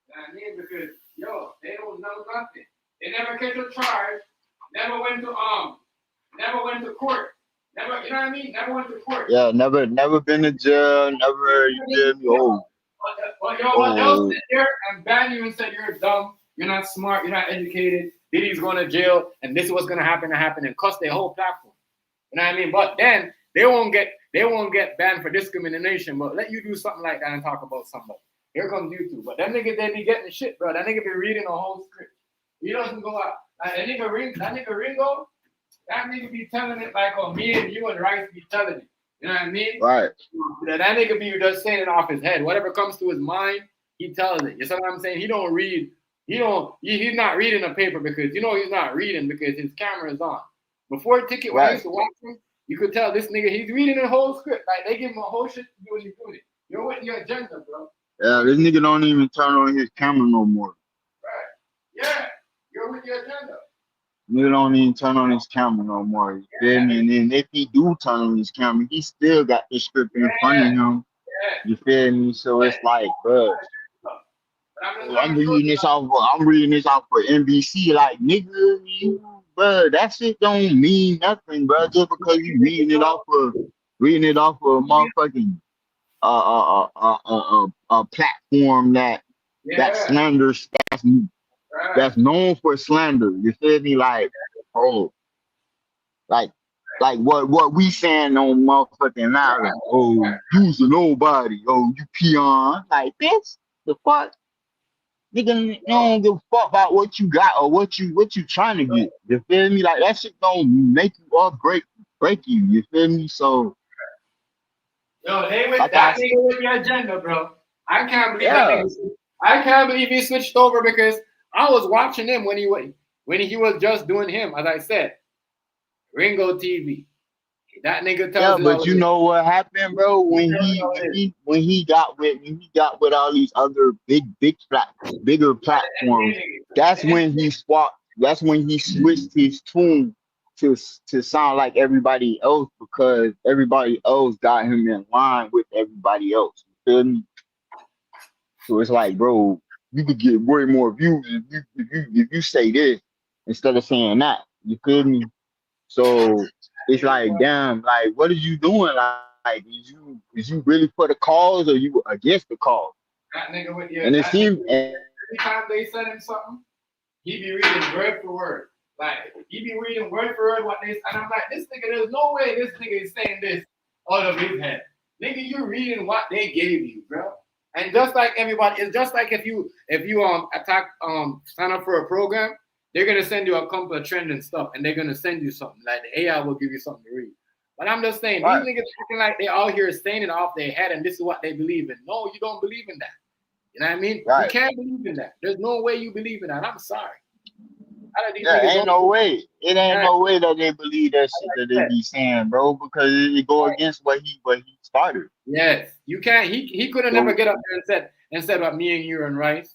You know what I mean? Because yo, they don't know nothing. They never catch a charge. Never went to court. Never, you know what I mean? Never went to court. Yeah, never been to jail. Never, you feel me? But they'll sit there and ban you and say you're dumb, you're not smart, you're not educated. Diddy's going to jail, and this is what's going to happen, and cuss their whole platform. You know what I mean? But then they won't get banned for discrimination, but let you do something like that and talk about somebody. Here comes YouTube. But them niggas, they be getting shit, bro. That nigga be reading a whole script. He doesn't go out. Like, that nigga Ringo, that nigga be telling it like, oh, me and you and Rice be telling it. You know what I mean? Right. That nigga be just saying it off his head. Whatever comes to his mind, he tells it. You see what I'm saying? He don't read. He's not reading a paper because he's not reading because his camera is on. Before Ticket, when I used to watch him, you could tell this nigga, he's reading a whole script. Like, they give him a whole shit to do and he's doing it. You're with your agenda, bro. Yeah, this nigga don't even turn on his camera no more. Right. Yeah, you're with your agenda. Nigga don't even turn on his camera no more. You feel me? And then if he do turn on his camera, he still got the script in front of him. You feel me? So it's like, bro, I'm reading this off for NBC. Like, nigga, bro, that shit don't mean nothing, bro. Just because you reading it off of a motherfucking a platform that slanders, that's known for slander. You feel me? Like, oh, like what we saying on motherfucking now, like, oh, you's a nobody, oh, you peon. Like, bitch, the fuck? Nigga, you don't give a fuck about what you got or what you trying to get. You feel me? Like, that shit don't make you or break you. You feel me? So, yo, they with that nigga with your agenda, bro. I can't believe that nigga. I can't believe he switched over because I was watching him when he was just doing him, as I said, Ringo TV. That nigga tells yeah, but you know what happened, bro? When he got with all these other bigger platforms, that's when he switched his tune to sound like everybody else because everybody else got him in line with everybody else. You feel me? So it's like, bro, you could get way more views if you say this instead of saying that. You feel me? So it's like, damn, like, what are you doing? Like, is you really for the cause or you against the cause? That nigga with your, and it seems every time they send him something, he be reading word for word. Like, he be reading word for word what they, and I'm like, this nigga, there's no way this nigga is saying this out of his head. Nigga, you reading what they gave you, bro. And just like everybody, it's just like if you sign up for a program, they're gonna send you a couple of trending stuff, and they're gonna send you something. Like the AI will give you something to read. But I'm just saying, these niggas acting like they all here saying it off their head, and this is what they believe in. No, you don't believe in that. You know what I mean? Right. You can't believe in that. There's no way you believe in that. I'm sorry. Ain't no way. It ain't no way that they believe that shit that they be saying, bro, because it go against what he started. Yes, you can't. He could have never get up there and said what me and you and Rice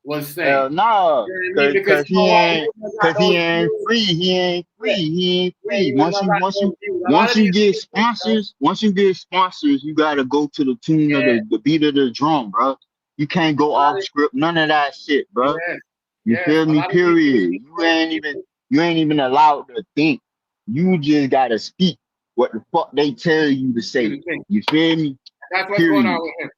was saying. No, because he ain't free. He ain't free. Once you get sponsors, you gotta go to the tune of the beat of the drum, bro. You can't go off script, none of that shit, bro. You feel me? Period. You ain't even allowed to think. You just gotta speak what the fuck they tell you to say. You feel me? That's what's going on with him.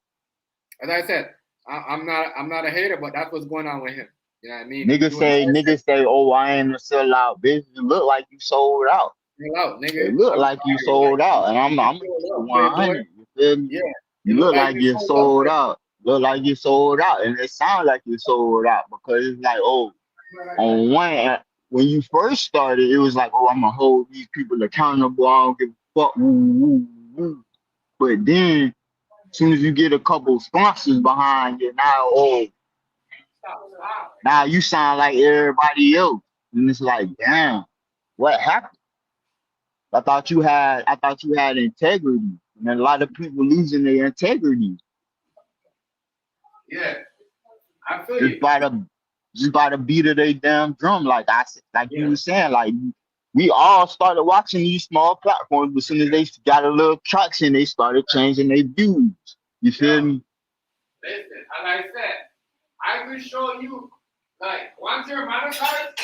As I said, I'm not a hater, but that's what's going on with him. You know what I mean? Niggas say, oh, I ain't a sellout, bitch. It look like you sold out. It look like you sold out, and I'm 100. You feel me? Yeah. You look like you sold out. Look like you sold out, and it sounds like you sold out because it's like, oh, on one, when you first started, it was like, oh, I'm gonna hold these people accountable. I don't give a fuck. Woo, woo, woo. But then, as soon as you get a couple sponsors behind you, now you sound like everybody else, and it's like, damn, what happened? I thought you had integrity, and a lot of people losing their integrity. Yeah, I feel you. Just by the beat of their damn drum, like you were saying, like we all started watching these small platforms, but as soon as they got a little traction, they started changing their views. You feel me? Listen, as I said, I will show you Like, once you're monetized,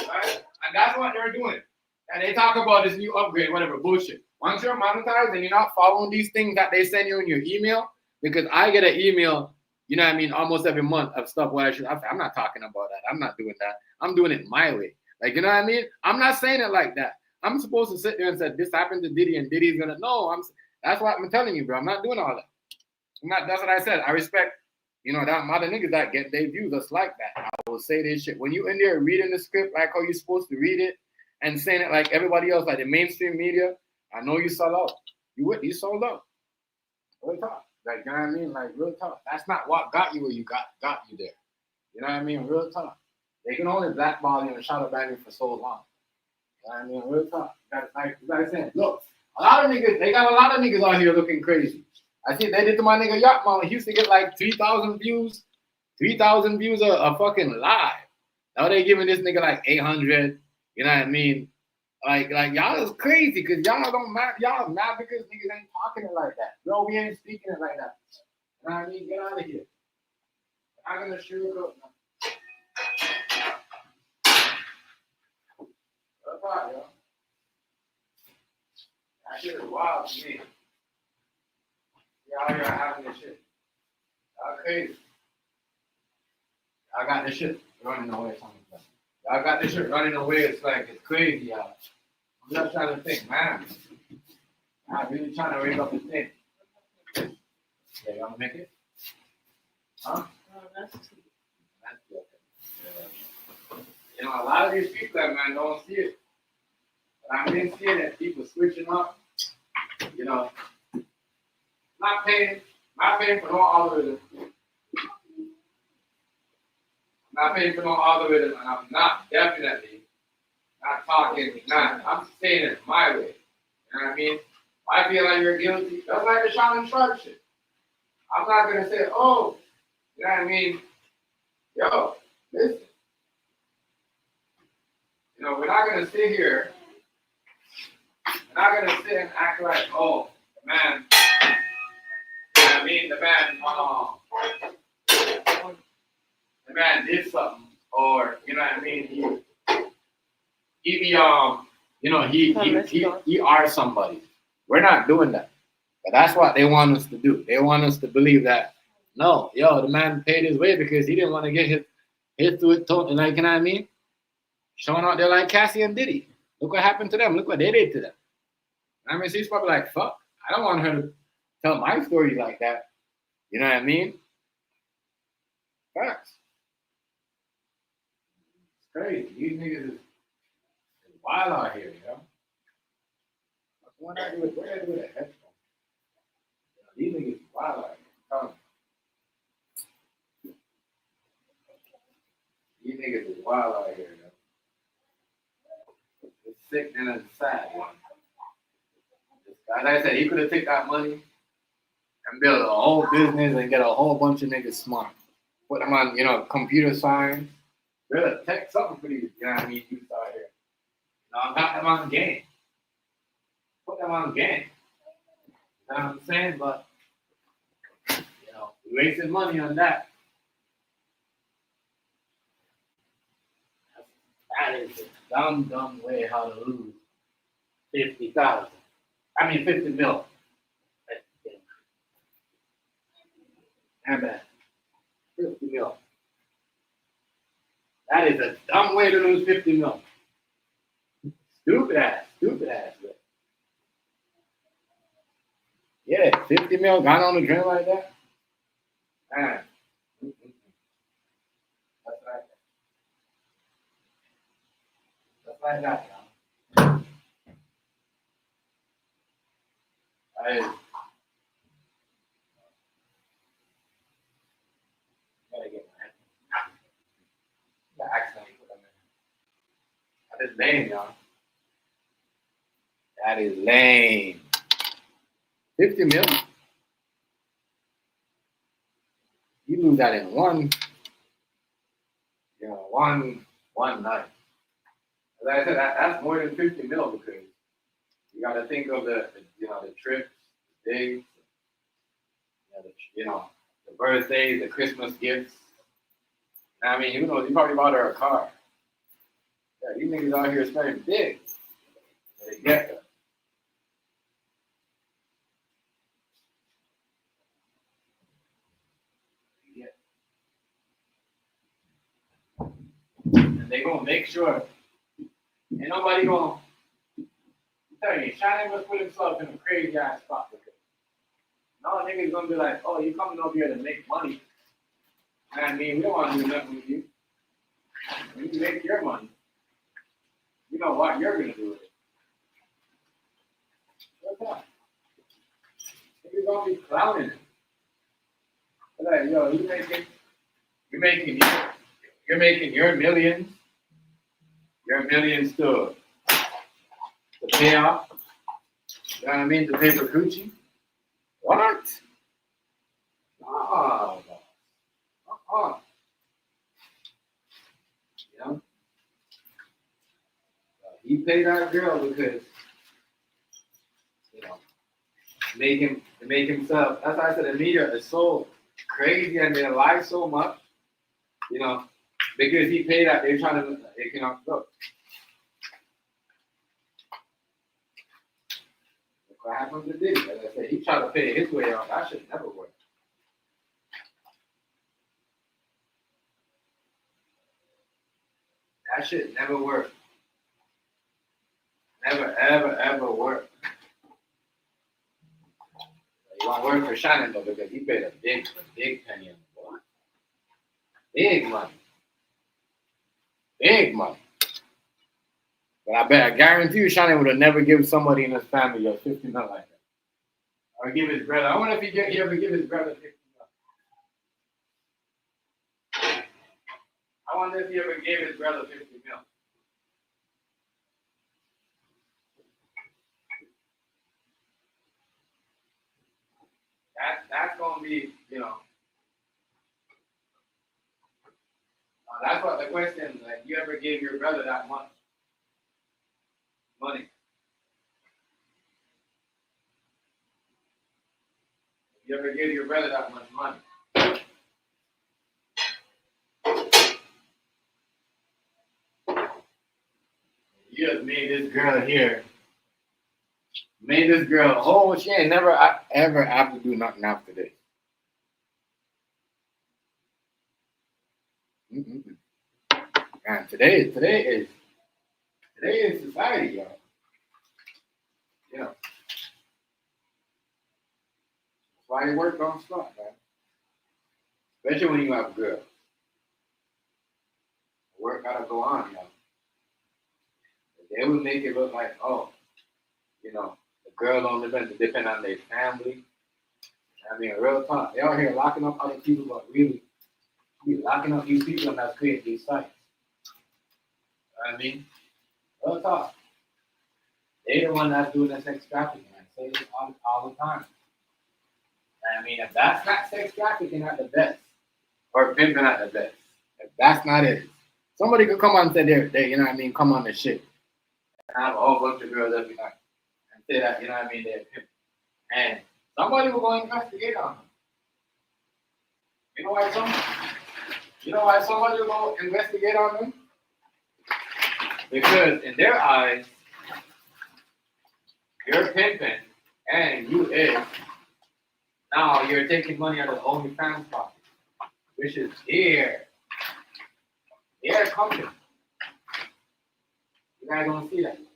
right? And that's what they're doing. And they talk about this new upgrade, whatever, bullshit. Once you're monetized and you're not following these things that they send you in your email, because I get an email, you know what I mean, almost every month of stuff what I should. I'm not talking about that. I'm not doing that. I'm doing it my way. Like, you know what I mean? I'm not saying it like that. I'm supposed to sit there and say, this happened to Diddy and Diddy's gonna, no, that's what I'm telling you, bro. I'm not doing all that. That's what I said. I respect, you know, that other niggas that get their views just like that. I will say this shit. When you in there reading the script like how you're supposed to read it and saying it like everybody else, like the mainstream media, I know you sold out. You sold out. Real talk. Like, you know what I mean? Like, real talk. That's not what got you where you got you there. You know what I mean? Real talk. They can only blackball you and shadow ban you for so long. You know what I mean? Real talk. Like I said, look, they got a lot of niggas out here looking crazy. I think they did to my nigga Yacht Mom. He used to get like 3,000 views. 3,000 views a fucking live. Now they giving this nigga like 800. You know what I mean? Like y'all is crazy because y'all mad because niggas ain't talking it like that. Bro, we ain't speaking it like that. You know what I mean? Get out of here. I'm gonna sugarcoat now. What's up, yo? That shit is wild to me. Y'all here having this shit. Y'all crazy. Y'all got this shit running away. Y'all got this shit running away. It's like, it's crazy, y'all. I'm just trying to think, man. I'm really trying to wake up and think. Yeah, y'all make it? Huh? Oh, that's too. That's good. Yeah. You know, a lot of these people, man, don't see it. But I've been seeing that people switching up, you know, not paying for no algorithm. Not paying for no algorithm, and I'm definitely not talking, I'm saying it my way. You know what I mean? I feel like you're guilty. That's like the Shannon Sharpe shit. I'm not going to say, oh, you know what I mean? Yo, listen. You know, we're not going to sit here. We're not going to sit and act like, oh, man. You know what I mean? The man did something. Or, you know what I mean? He are somebody. We're not doing that. But that's what they want us to do. They want us to believe that, no, yo, the man paid his way because he didn't want to get hit to it, like, you know what I mean? Showing out there like Cassie and Diddy. Look what happened to them. Look what they did to them. I mean, she's probably like, fuck, I don't want her to tell my story like that. You know what I mean? Facts. It's crazy. These niggas is wild out here, you know? What I do with a headphone? These niggas is wild out here. These niggas is wild out here, yo. It's sick and it's sad, yo. As I said, he could have taken that money and built a whole business and get a whole bunch of niggas smart. Put them on, you know, computer science. Really, tech something for these, you know what I mean, youth out here. You know, got them on game. Put them on game. You know what I'm saying? But, you know, we're wasting money on that. That is a dumb way how to lose 50,000. I mean, 50 mil. And that 50 mil. That is a dumb way to lose 50 mil. Stupid ass. Yeah, 50 mil gone on the drain like that. Man. That's like that, y'all. I gotta get my accidentally put them in. That is lame, y'all. That is lame. 50 mil. You lose that in one night. As I said, that's more than 50 mil because you got to think of the trips, the days, the birthdays, the Christmas gifts. I mean, you know, you probably bought her a car. Yeah, these niggas out here spending big. They get her. And they gonna make sure ain't nobody gonna tell you, Shannon must put himself in a crazy ass spot because no niggas gonna be like, oh, you coming over here to make money. I mean, we don't want to do nothing with you. When you make your money, you know what you're gonna do with it. What's up? Niggas gonna be clowning it. They're like, yo, you're making your millions to pay off. You know what I mean? To pay for coochie. What? No. You know? He paid that girl because, you know, make himself. That's why I said the media is so crazy and they lie so much, you know, because he paid that. They're trying to, they cannot look. Look what happened to Diddy. As I said, he tried to pay his way out. That should never work. That shit never work. Never, ever, ever work. You want to work for Shannon though because he paid a big penny on the board. Big money. Big money. But I guarantee you Shannon would have never given somebody in his family a 50 mil like that. Or give his brother. I wonder if he ever give his brother 50 mil. I wonder if he ever gave his brother 50 mil. That's gonna be, you know. That's what the question. Like, you ever gave your brother that much money? You ever gave your brother that much money? You just made this girl here. Made this girl, oh, she ain't never ever have to do nothing after this. Mm-mm. Man, today is society, y'all. You know, that's why you work on stuff, man. Especially when you have girls. Work gotta go on, y'all. They would make it look like, oh, you know, the girl don't depend on their family. I mean, real talk. They out here locking up other people, but really, we locking up these people and that's creating these sites. You know what I mean? Real talk. They the one that's doing the sex trafficking. I say this all the time. I mean, if that's not sex trafficking at the best, or pimping at the best, if that's not it, somebody could come on and say they you know what I mean, come on the shit. And have a whole bunch of girls every night. And say that, you know what I mean, they're pimping. And somebody will go investigate on them. You know why somebody will go investigate on them? Because in their eyes, you're pimping and you is. Now you're taking money out of the OnlyFans pocket, which is their company. You guys don't see that. You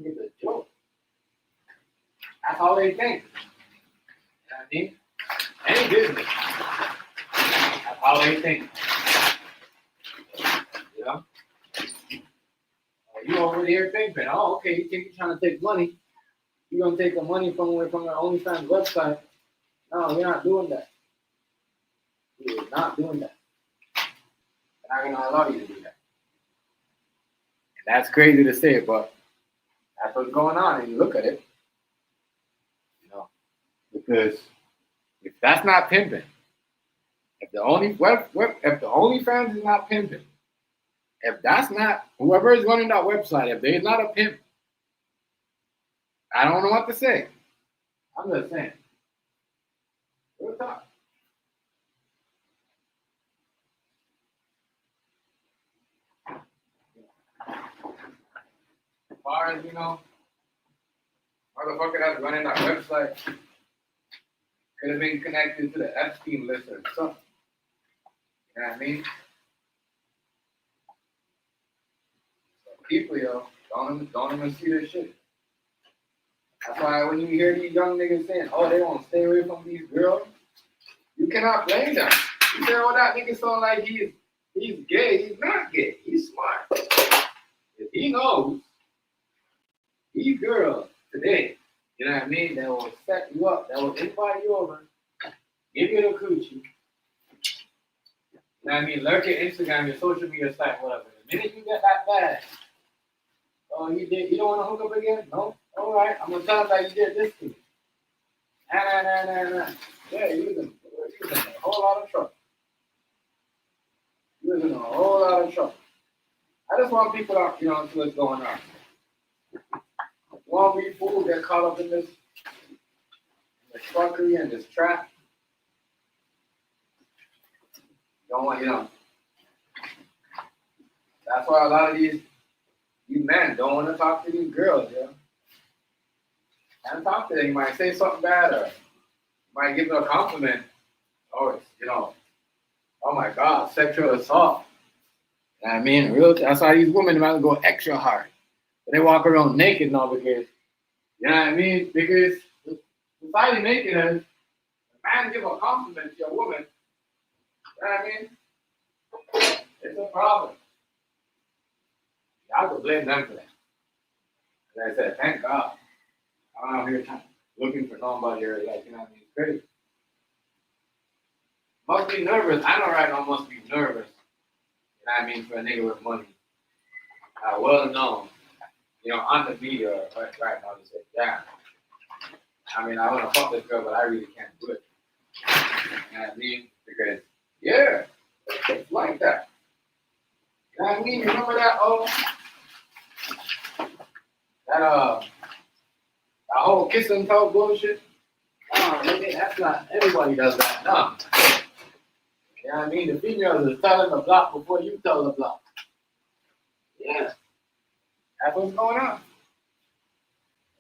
think it's a joke. That's how they think. You know what I mean? Any business. That's how they think. You know? You over there pimping. Oh, okay, you think you're trying to take money. You're going to take the money from the OnlyFans website. No, we're not doing that. We're not doing that. We're not going to allow you to do that. And that's crazy to say, but that's what's going on. And you look at it, you know, because if that's not pimping, if the OnlyFans is not pimping, if that's not whoever is running that website, if they're not a pimp, I don't know what to say. I'm just saying. Real talk. far as motherfucker that's running that website could have been connected to the Epstein list or something. You know what I mean? So people, don't even see this shit. That's why when you hear these young niggas saying, oh, they won't stay away from these girls, you cannot blame them. You say, oh, that nigga sound like he's gay. He's not gay. He's smart. If he knows these girls today, you know what I mean, that will set you up, that will invite you over, give you the coochie. You know what I mean? Lurk your Instagram, your social media site, whatever. The minute you get that bag, oh, you don't want to hook up again? No? All right, I'm going to tell him that you did this to me. Nah. Yeah, you're in a whole lot of trouble. You're in a whole lot of trouble. I just want people to see what's going on. One we fool get caught up in this fuckery and this trap. Don't want, that's why a lot of these men don't want to talk to these girls, Can't talk to them. You might say something bad or you might give them a compliment. Oh, it's, oh my God, sexual assault. You know what I mean? That's why these women might go extra hard. But they walk around naked now because, you know what I mean? Because society naked is, a man give a compliment to a woman, you know what I mean? It's a problem. You have to blame them for that. As I said, thank God. I'm out here looking for somebody or you know what I mean? It's crazy. Must be nervous. I know right now must be nervous. You know what I mean? For a nigga with money. Well known. On the media right now to say, damn. I mean, I want to fuck this girl, but I really can't do it. You know what I mean? Because, yeah, it's like that. You know what I mean? Remember that, that whole kiss and tell bullshit? Oh, nigga, that's not, everybody does that, no. You know what I mean? The females is telling the block before you tell the block. Yeah. That's what's going on.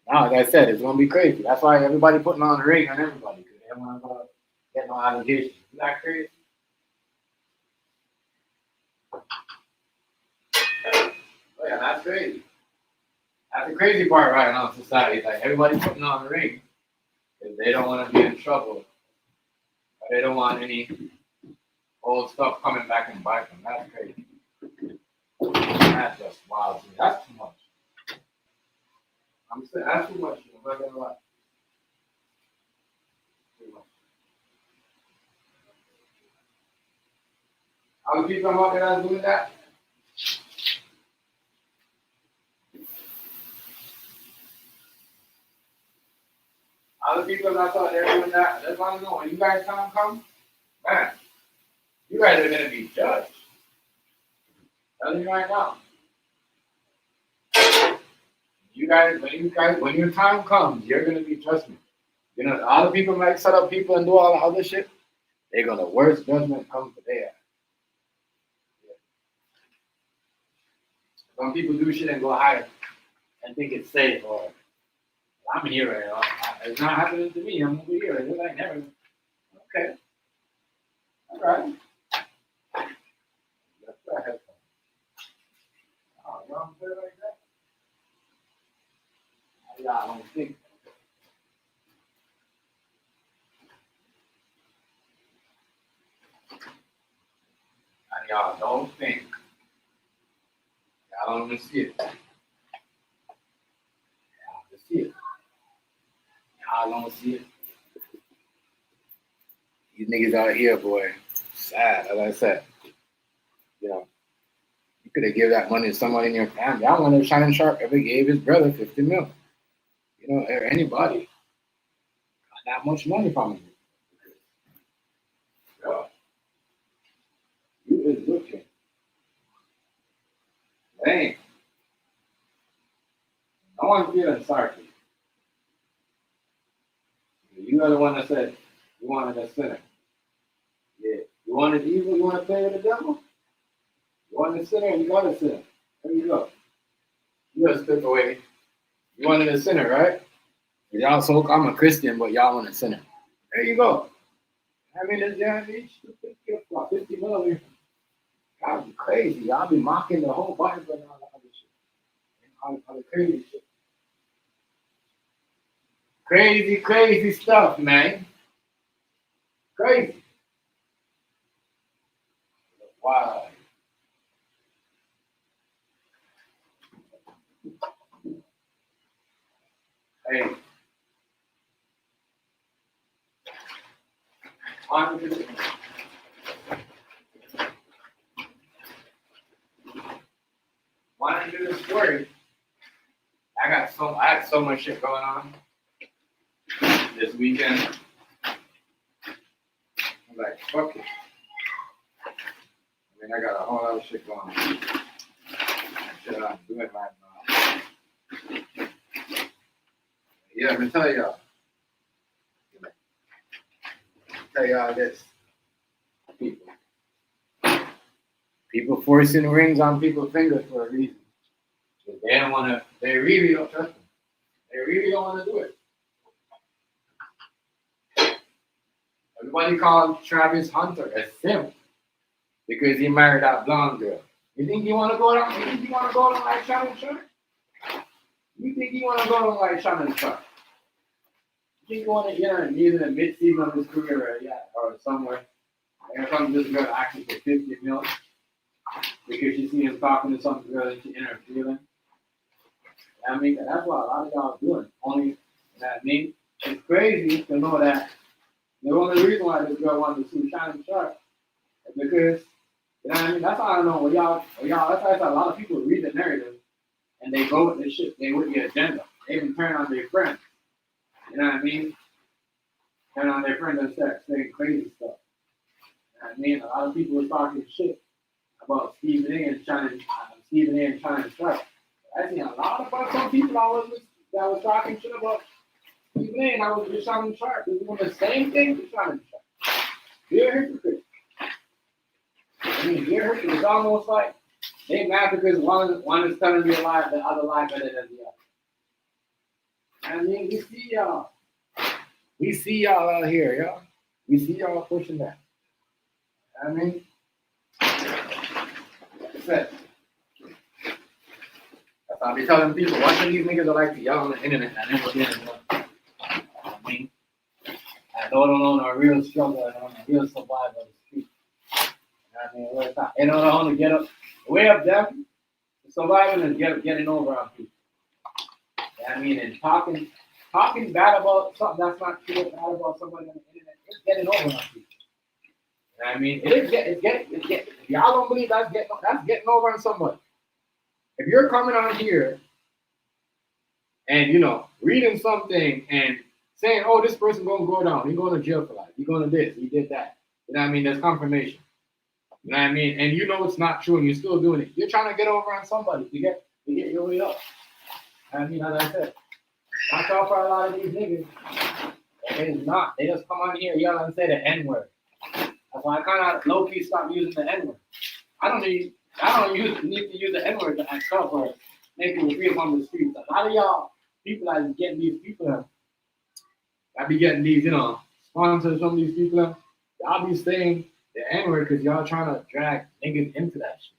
Now, like I said, it's going to be crazy. That's why everybody putting on a ring on everybody. Because they don't want to get no allegations. Isn't that crazy? Oh, yeah, that's crazy. That's the crazy part right now in society. Like, everybody putting on a ring. Because they don't want to be in trouble. Or they don't want any old stuff coming back and bite them. That's crazy. That's just wild. That's too much. I'm saying that's too much. I'm not gonna lie. Too much. Other people out there that's doing that. Other people that's out there doing that. That's why I know when you guys come, man, you guys are gonna be judged. Telling you right now. When your time comes, you're gonna be, trust me. A lot of people might set up people and do all the other shit. They're gonna worst judgment come for their. Yeah. Some people do shit and go higher and think it's safe or I'm here right now. It's not happening to me. I'm over here. It's like never. Okay. All right. That's what I have. Oh, you don't feel like that? Yeah, I don't think. And y'all don't think. Y'all don't even see it. Y'all don't see it. Y'all don't see it. These niggas out here, boy, sad, as I said. You could have given that money to somebody in your family. I wonder if Shannon Sharpe ever gave his brother $50 million. Or anybody got that much money from him. Bro, you is looking. Dang. No one's feeling sorry for you. You are the one that said you wanted a sinner. Yeah. You wanted evil, you want to play with the devil? You want a sinner, you got a sinner. There you go. You just took away. You wanted a sinner, right? Y'all so I'm a Christian, but y'all want a sinner. There you go. I mean, it's yeah, 50 million. Y'all be crazy. Y'all be mocking the whole Bible and all that other shit. All the crazy shit. Crazy stuff, man. Crazy. Wow. Hey. Why don't you do this story? I had so much shit going on this weekend. I'm like, fuck it. I mean, I got a whole lot of shit going on. Shit I'm doing right now. Yeah, I'm gonna tell y'all. Tell y'all this. People forcing rings on people's fingers for a reason. They don't want to. They really don't trust them. They really don't want to do it. Everybody called Travis Hunter a simp because he married that blonde girl. You think you want to go down? You think you want to go down like Shannon Sharpe? You think you want to go down like Shannon Sharpe? You think you want to get he's in the mid-season of his career, or somewhere, and come this girl asking for 50 million because she seen him talking to some girl and she interviewing. I mean, that's what a lot of y'all doing. Only, you know what I mean? It's crazy to know that the only reason why this girl wanted to sue Shannon Sharpe is because, you know what I mean? That's how I know that's why a lot of people read the narrative and they go with this shit. They with the agenda. They even turn on their friends. You know what I mean? Turn on their friends and start saying crazy stuff. You know what I mean? A lot of people were talking shit about Stephen A. and Shannon Sharpe. I seen a lot about some people that was talking shit about Stephen A. and I was with Shannon Sharpe. They were doing the same thing with Shannon Sharpe. They're hypocrites. I mean, they're hypocrites. It's almost like they mad because one is telling you a lie, the other lie better than the other. I mean, we see y'all. We see y'all out here, y'all. We see y'all pushing that. I mean, that's I'll be telling people, watching these niggas are like to yell on the internet and never get it done. I mean, I don't know no real struggle and on the real survival of the street. I mean, where it's not. They don't know how to get up. The way of them, surviving is getting over on people. I mean, and talking bad about something that's not true, bad about somebody on the internet, it's getting over on people. I mean, it's getting. If y'all don't believe that's getting over on somebody. If you're coming on here and, reading something and saying, oh, this person going to go down, he's going to jail for life, he's going to this, he did that. You know what I mean? There's confirmation. You know what I mean? And you know it's not true and you're still doing it. You're trying to get over on somebody to get your way up. I mean, as I said, watch out for a lot of these niggas. It's not. They just come on here, yell and say the N-word. That's why I kind of low-key stopped using the N-word. I don't need to use the N-word to act up or make people feel on the streets. A lot of y'all people that is getting these people, I be getting these, sponsors from these people. Y'all be saying the N-word because y'all trying to drag niggas into that shit.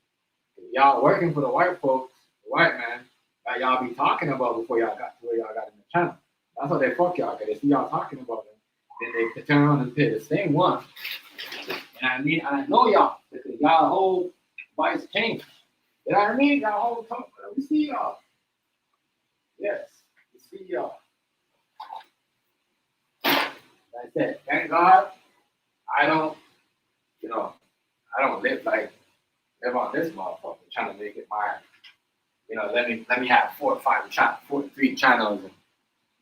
Y'all working for the white folks, the white man, that y'all be talking about before y'all got to where y'all got in the channel. That's how they fuck y'all, because they see y'all talking about them. Then they turn around and pay the same one. And I mean, and I know y'all, because y'all whole vice changed. You know what I mean? Y'all whole talk. We see y'all. Yes, we see y'all. Like I said, thank God I don't live on this motherfucker trying to make it my, let me have 4 or 5 3 channels and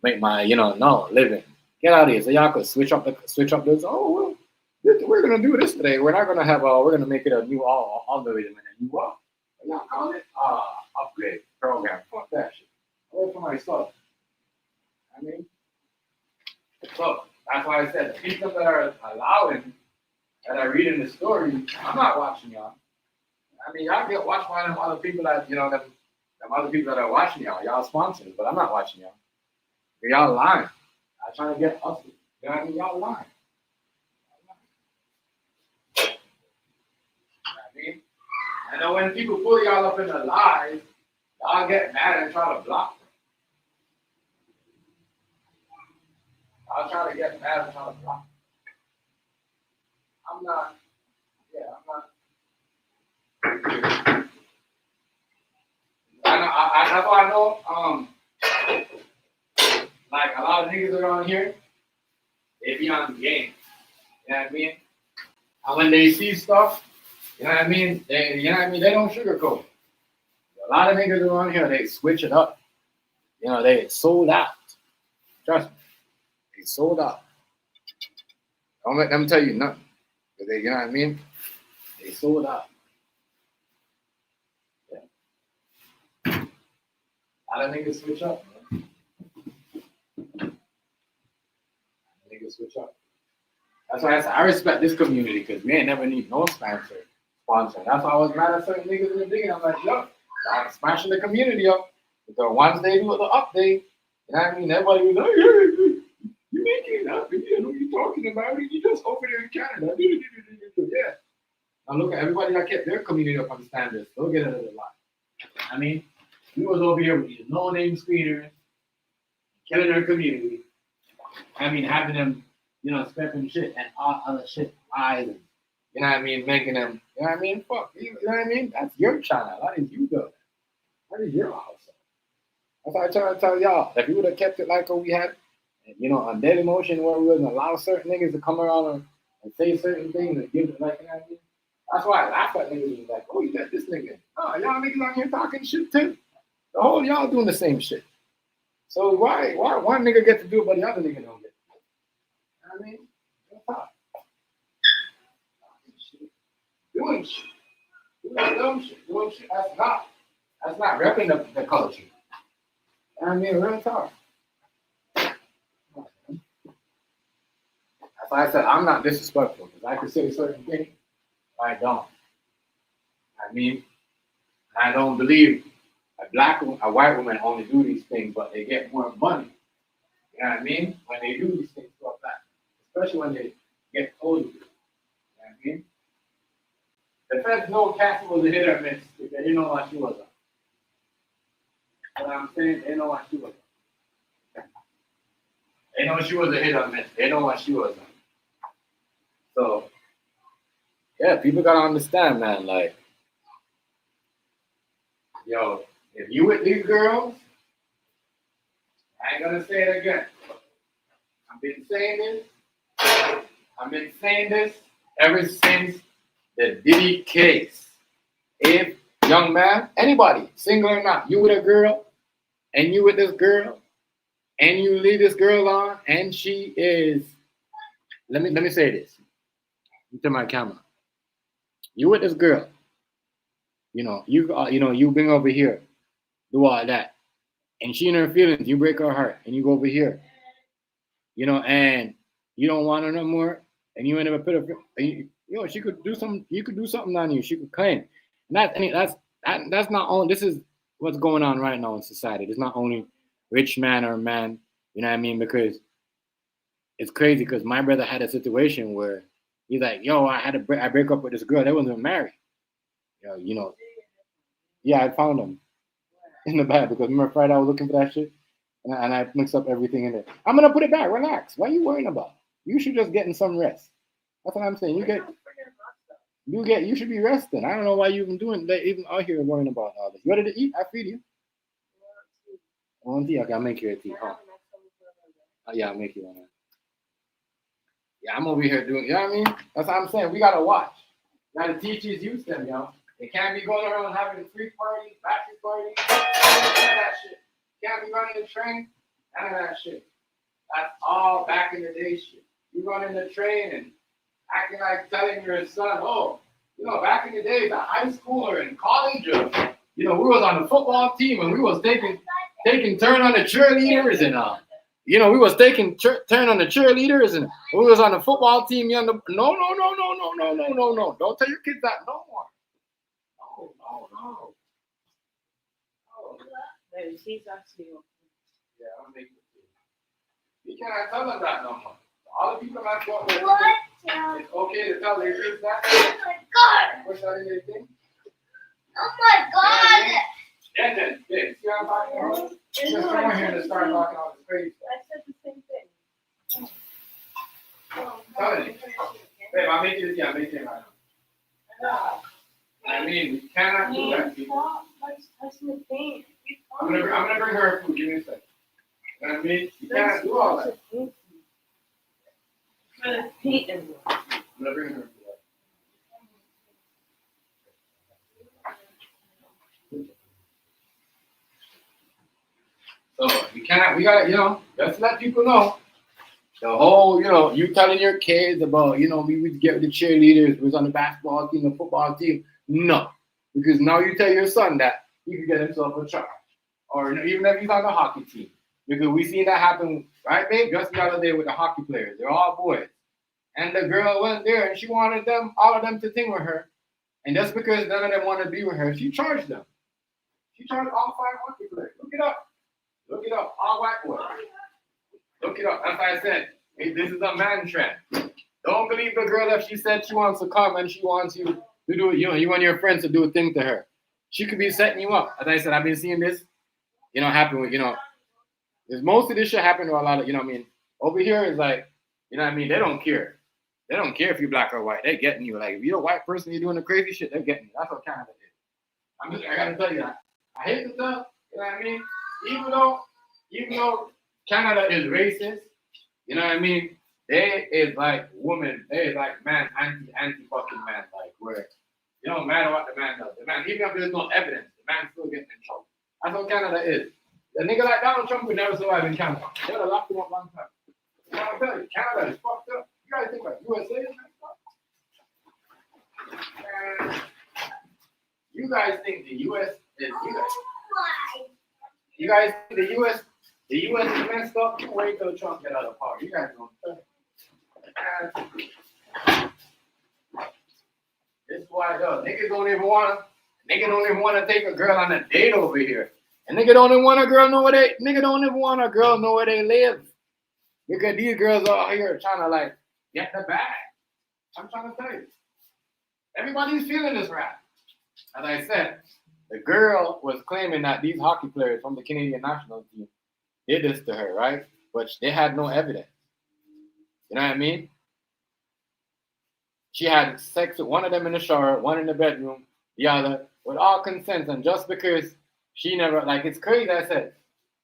make my, living. Get out of here. So y'all could switch up this. Oh, well, we're gonna do this today. We're not gonna have we're gonna make it a new algorithm and a new what y'all call it? Upgrade program. Fuck that shit. I work for myself. I mean, so that's why I said the people that are allowing, that are reading the story, I'm not watching y'all. I mean, y'all get watched by them other people that, them Some other people that are watching y'all sponsors, but I'm not watching y'all. Y'all lying. I'm trying to get hustled. You know what I mean? Y'all lying. You know what I mean? And then when people pull y'all up in the lies, y'all get mad and try to block them. I'll try to get mad and try to block them. I'm not. That's why I know, like a lot of niggas around here, they be on the game. You know what I mean? And when they see stuff, you know what I mean? They don't sugarcoat. A lot of niggas around here, they switch it up. You know, they sold out. Trust me. They sold out. Don't let them tell you nothing. You know what I mean? They sold out. Yeah. A lot of niggas switch up, man. Niggas switch up. That's why I respect this community, because we ain't never need no sponsor. That's why I was mad at certain niggas in the beginning. I'm like, yo, I'm smashing the community up. Because once they do the update, you know what I mean? Everybody was like, hey, you making it up. You know what you're talking about. You just over there in Canada. Yeah. Now look at everybody that kept their community up on the standards. They'll get another lot. I mean, we was over here with these no-name screeners, killing their community. I mean, having them, you know, stepping shit and all other shit lies. You know what I mean? Making them, you know what I mean? Fuck, you know what I mean? That's your channel. That is you doing. That is your house. That's why I try to tell y'all, if we would have kept it like what we had, you know, on Daily Motion, where we wouldn't allow certain niggas to come around and say certain things and give it like, you know what I mean? That's why I laugh at niggas like, oh, you got this nigga. Oh, y'all niggas out here talking shit too. The whole y'all doing the same shit. So why one nigga get to do it but the other nigga don't get to do it? You know what I mean? Stop. Doing shit. Doing dumb shit. Doing shit. That's not repping the culture. You know what I mean? Real talk. That's why I said I'm not disrespectful, because I can say certain things. I don't. I mean, I don't believe a white woman only do these things, but they get more money. You know what I mean? When they do these things for a fact, especially when they get older. You know what I mean? The feds know Cassie was a hit or miss because they didn't know what she was on. What I'm saying, they know what she was on. They know she was a hit or miss. They know what she was on. So, yeah, people gotta understand, man. Like, yo, if you with these girls, I ain't gonna say it again. I've been saying this ever since the Diddy case. If young man, anybody, single or not, you with a girl, and you with this girl, and you leave this girl on, and she is, let me say this to my camera. You with this girl, you bring over here, do all that, and she in her feelings, you break her heart, and you go over here, and you don't want her no more, and you end up put her, she could do something. You could do something on you. She could claim, and that's not only. This is what's going on right now in society. It's not only rich man or man. You know what I mean? Because it's crazy. Because my brother had a situation where he's like, "Yo, I break up with this girl. They wasn't married." Yeah, I found him in the bag because remember Friday I was looking for that shit, and I mixed up everything in there. I'm gonna put it back. Relax. What are you worrying about? You should just getting some rest. That's what I'm saying. You should be resting. I don't know why you even out here worrying about all this. You ready to eat? I feed you. Want tea? Okay, I'll make you a tea. Huh? Yeah, I'll make you one. Yeah, I'm over here doing, you know what I mean? That's what I'm saying. We gotta watch. Gotta teach these youth them, yo. They can't be going around having freak parties, bachelor parties, none of that shit. Can't be running the train, none of that shit. That's all back in the day shit. You running the train and acting like telling your son, back in the days, a high schooler and college, we was on the football team and we was taking turn on the cheerleaders and we was taking turn on the cheerleaders and we was on the football team. No. Don't tell your kids that no more. No. She's actually okay. Yeah, I'm making it. You cannot tell them that no more. All the people that go there, it's okay to tell their kids that. Oh my god! Push that in their thing. Oh my god! Yeah, then, yeah, see what I'm talking about? Just come here to start talking all this crazy stuff. I said the same thing. Tell it. Babe, I'm making it, yeah, I'm making it right now. I mean, we cannot do that, people. Touch my thing. I'm gonna bring her food. Give me a second. You know what I mean? You cannot do all that. For the paint and I'm gonna bring her food. So we gotta, just let people know. The whole, you telling your kids about, we would get with the cheerleaders, was on the basketball team, the football team. No. Because now you tell your son that he could get himself a charge. Or even if he's on the hockey team. Because we seen that happen, right, babe? Just the other day with the hockey players. They're all boys. And the girl went there and she wanted all of them to sing with her. And just because none of them want to be with her, she charged them. She charged all 5 hockey players. Look it up. Look it up. All white boys. Look it up. That's why I said, hey, this is a man trend. Don't believe the girl if she said she wants to come and she wants you to do it. You want your friends to do a thing to her. She could be setting you up. As I said, I've been seeing this, happen with, there's most of this shit happen to a lot of, over here is like, they don't care. They don't care if you're black or white. They're getting you. Like, if you're a white person, you're doing the crazy shit, they're getting you. That's what Canada is. I gotta tell you that. I hate to tell, even though Canada is racist, they is like woman, they is like man, anti-fucking man, like where it don't matter what the man does. The man, even if there's no evidence, the man's still getting in trouble. That's what Canada is. A nigga like Donald Trump would never survive in Canada. They would have locked him up long time. I'm telling you, Canada is fucked up. You guys think like USA is messed up? You guys think the US is you guys think the US is messed up? You wait till Trump get out of power. You guys don't tell. This is why niggas don't even wanna take a girl on a date over here. And nigga don't even want a girl know where they live. Because these girls are here trying to like get the bag. I'm trying to tell you. Everybody's feeling this rap. As I said, the girl was claiming that these hockey players from the Canadian national team did this to her, right? But they had no evidence. You know what I mean? She had sex with one of them in the shower, one in the bedroom, the other, with all consent. And just because she never, like, it's crazy, I said.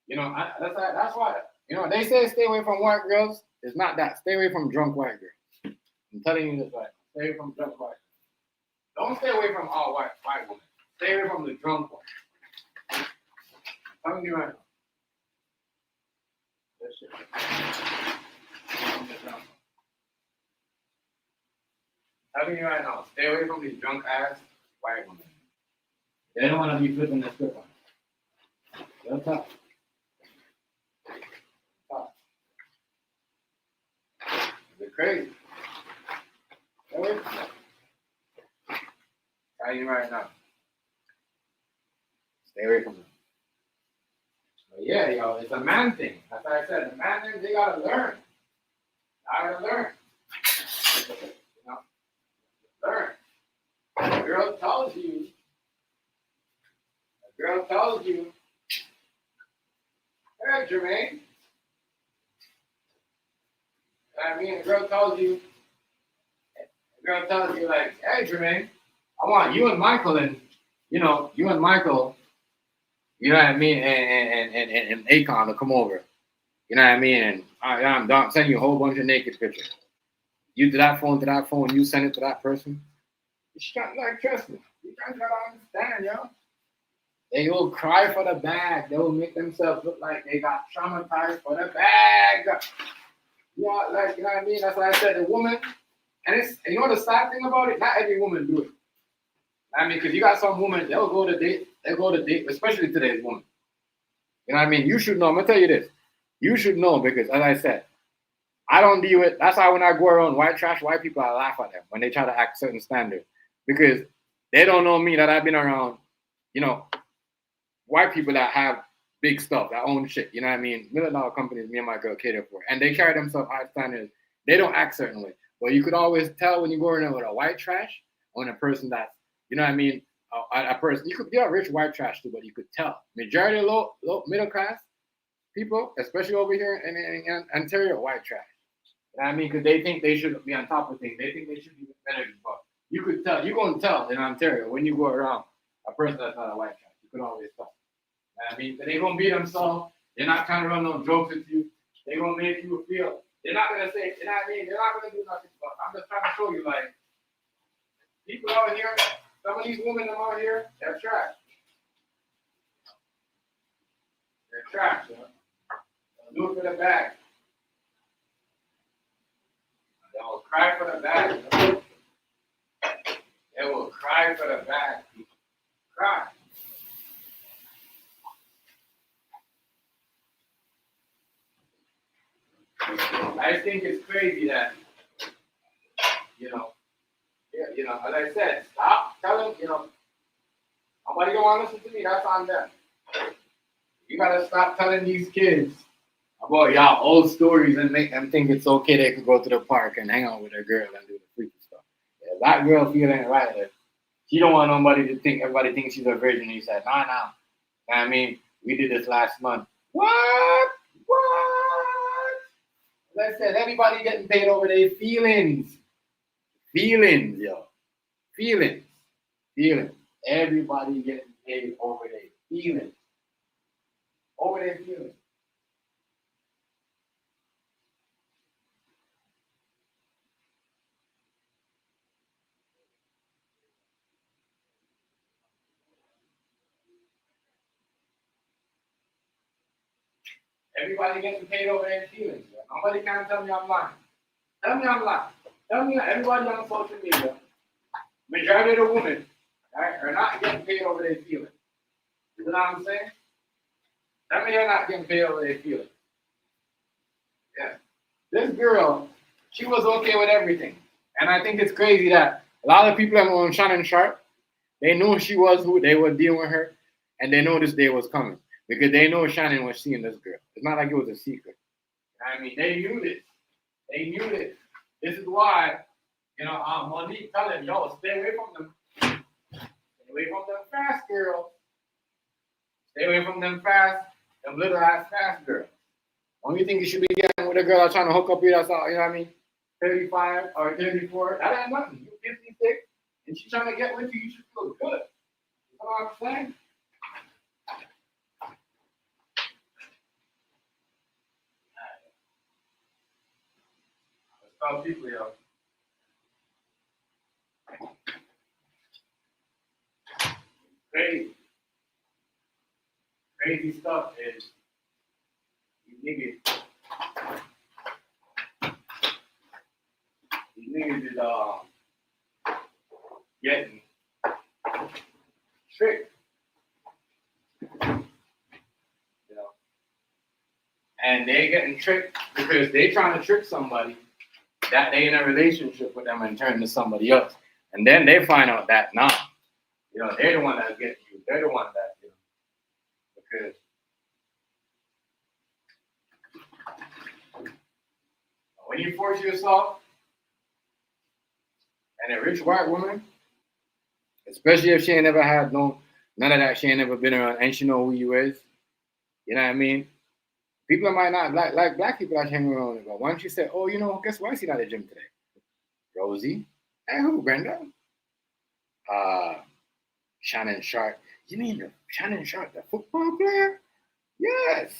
That's why, they say stay away from white girls. It's not that. Stay away from drunk white girls. I'm telling you this right. Stay away from drunk white girls. Don't stay away from all white women. Stay away from the drunk ones. I'm telling you right now. That shit. I'm telling you right now. Stay away from these drunk ass white women. They don't want to be flipping the script on. They'll talk. They're crazy. Stay away from that. Telling you right now. Stay away from them. But yeah, it's a man thing. That's why I said the man thing, they gotta learn. Learn. Learn. The girl tells you. Hey, Jermaine. The girl tells you like, hey, Jermaine, I want you and Michael and, you know what I mean, and Akon to come over. You know what I mean? And I'm sending you a whole bunch of naked pictures. You to that phone, you send it to that person. You can't, like, trust me. You guys gotta understand, yo. They will cry for the bag. They will make themselves look like they got traumatized for the bag. You know what I mean? That's why I said the woman, and the sad thing about it, not every woman do it. I mean, because you got some women, they'll go to date, especially today's woman. You know what I mean? You should know. I'm going to tell you this. You should know because, as I said, I don't deal with, that's why when I go around white people, I laugh at them when they try to act certain standards. Because they don't know me that I've been around, white people that have big stuff, that own shit. You know what I mean? $1 million companies me and my girl cater for. And they carry themselves high standards. They don't act certain way. But you could always tell when you go in there with a white trash on a person that's, you know what I mean? A person, you could be a rich white trash too, but you could tell. Majority of low middle class people, especially over here in Ontario, white trash. You know what I mean? Because they think they should be on top of things. They think they should be better. But you could tell, you're going to tell in Ontario when you go around a person that's not a white trash. You could always tell. You know what I mean? But they're going to be themselves. They're not trying to run no jokes with you. They're going to make you feel. They're not going to say, you know what I mean? They're not going to do nothing. But I'm just trying to show you, like, people out here, some of these women out here, they're trash. They're trash, you know? They'll do it for the bag. They'll cry for the bag. You know? They will cry for the bag. Cry. I think it's crazy that, you know, as I said, stop telling, nobody don't want to listen to me, that's on them. You gotta stop telling these kids about y'all old stories and make them think it's okay they could go to the park and hang out with their girl and do the freaky stuff. If that girl feeling right, if she don't want nobody to think, everybody thinks she's a virgin, and you said, nah. You know what I mean? We did this last month. What? As I said, everybody getting paid over their feelings. Feelings, yo. Feelings. Everybody getting paid over their feelings. Over their feelings. Everybody getting paid over their feelings. Yo. Nobody can tell me I'm lying. Tell me I'm lying. Tell me everybody on social media, majority of the women, right, are not getting paid over their feelings. You know what I'm saying? Tell me they're not getting paid over their feelings. Yeah. This girl, she was okay with everything. And I think it's crazy that a lot of people that were on Shannon Sharpe, they knew she was who they were dealing with her, and they know this day was coming. Because they know Shannon was seeing this girl. It's not like it was a secret. I mean, they knew this. This is why, Monique tell them, yo, stay away from them. Stay away from them fast girls. Stay away from them them little ass fast girls. Only thing you should be getting with a girl that's trying to hook up you, that's all, you know what I mean? 35 or 34, that ain't nothing. You 56, and she's trying to get with you, you should feel good. You know what I'm saying? Let's tell people, yo. Crazy stuff is these niggas is getting tricked, and they getting tricked because they trying to trick somebody that they in a relationship with them and turn to somebody else, and then they find out that they're the one that's getting you. They're the one that because when you force yourself and a rich white woman, especially if she ain't never had none of that, she ain't never been around and she know who you is, you know what I mean? People might not like black people that hang around with, but once you say, oh, guess what I seen at the gym today? Rosie. And who, Brenda? Shannon Sharpe. You mean Shannon Sharpe, the football player? Yes.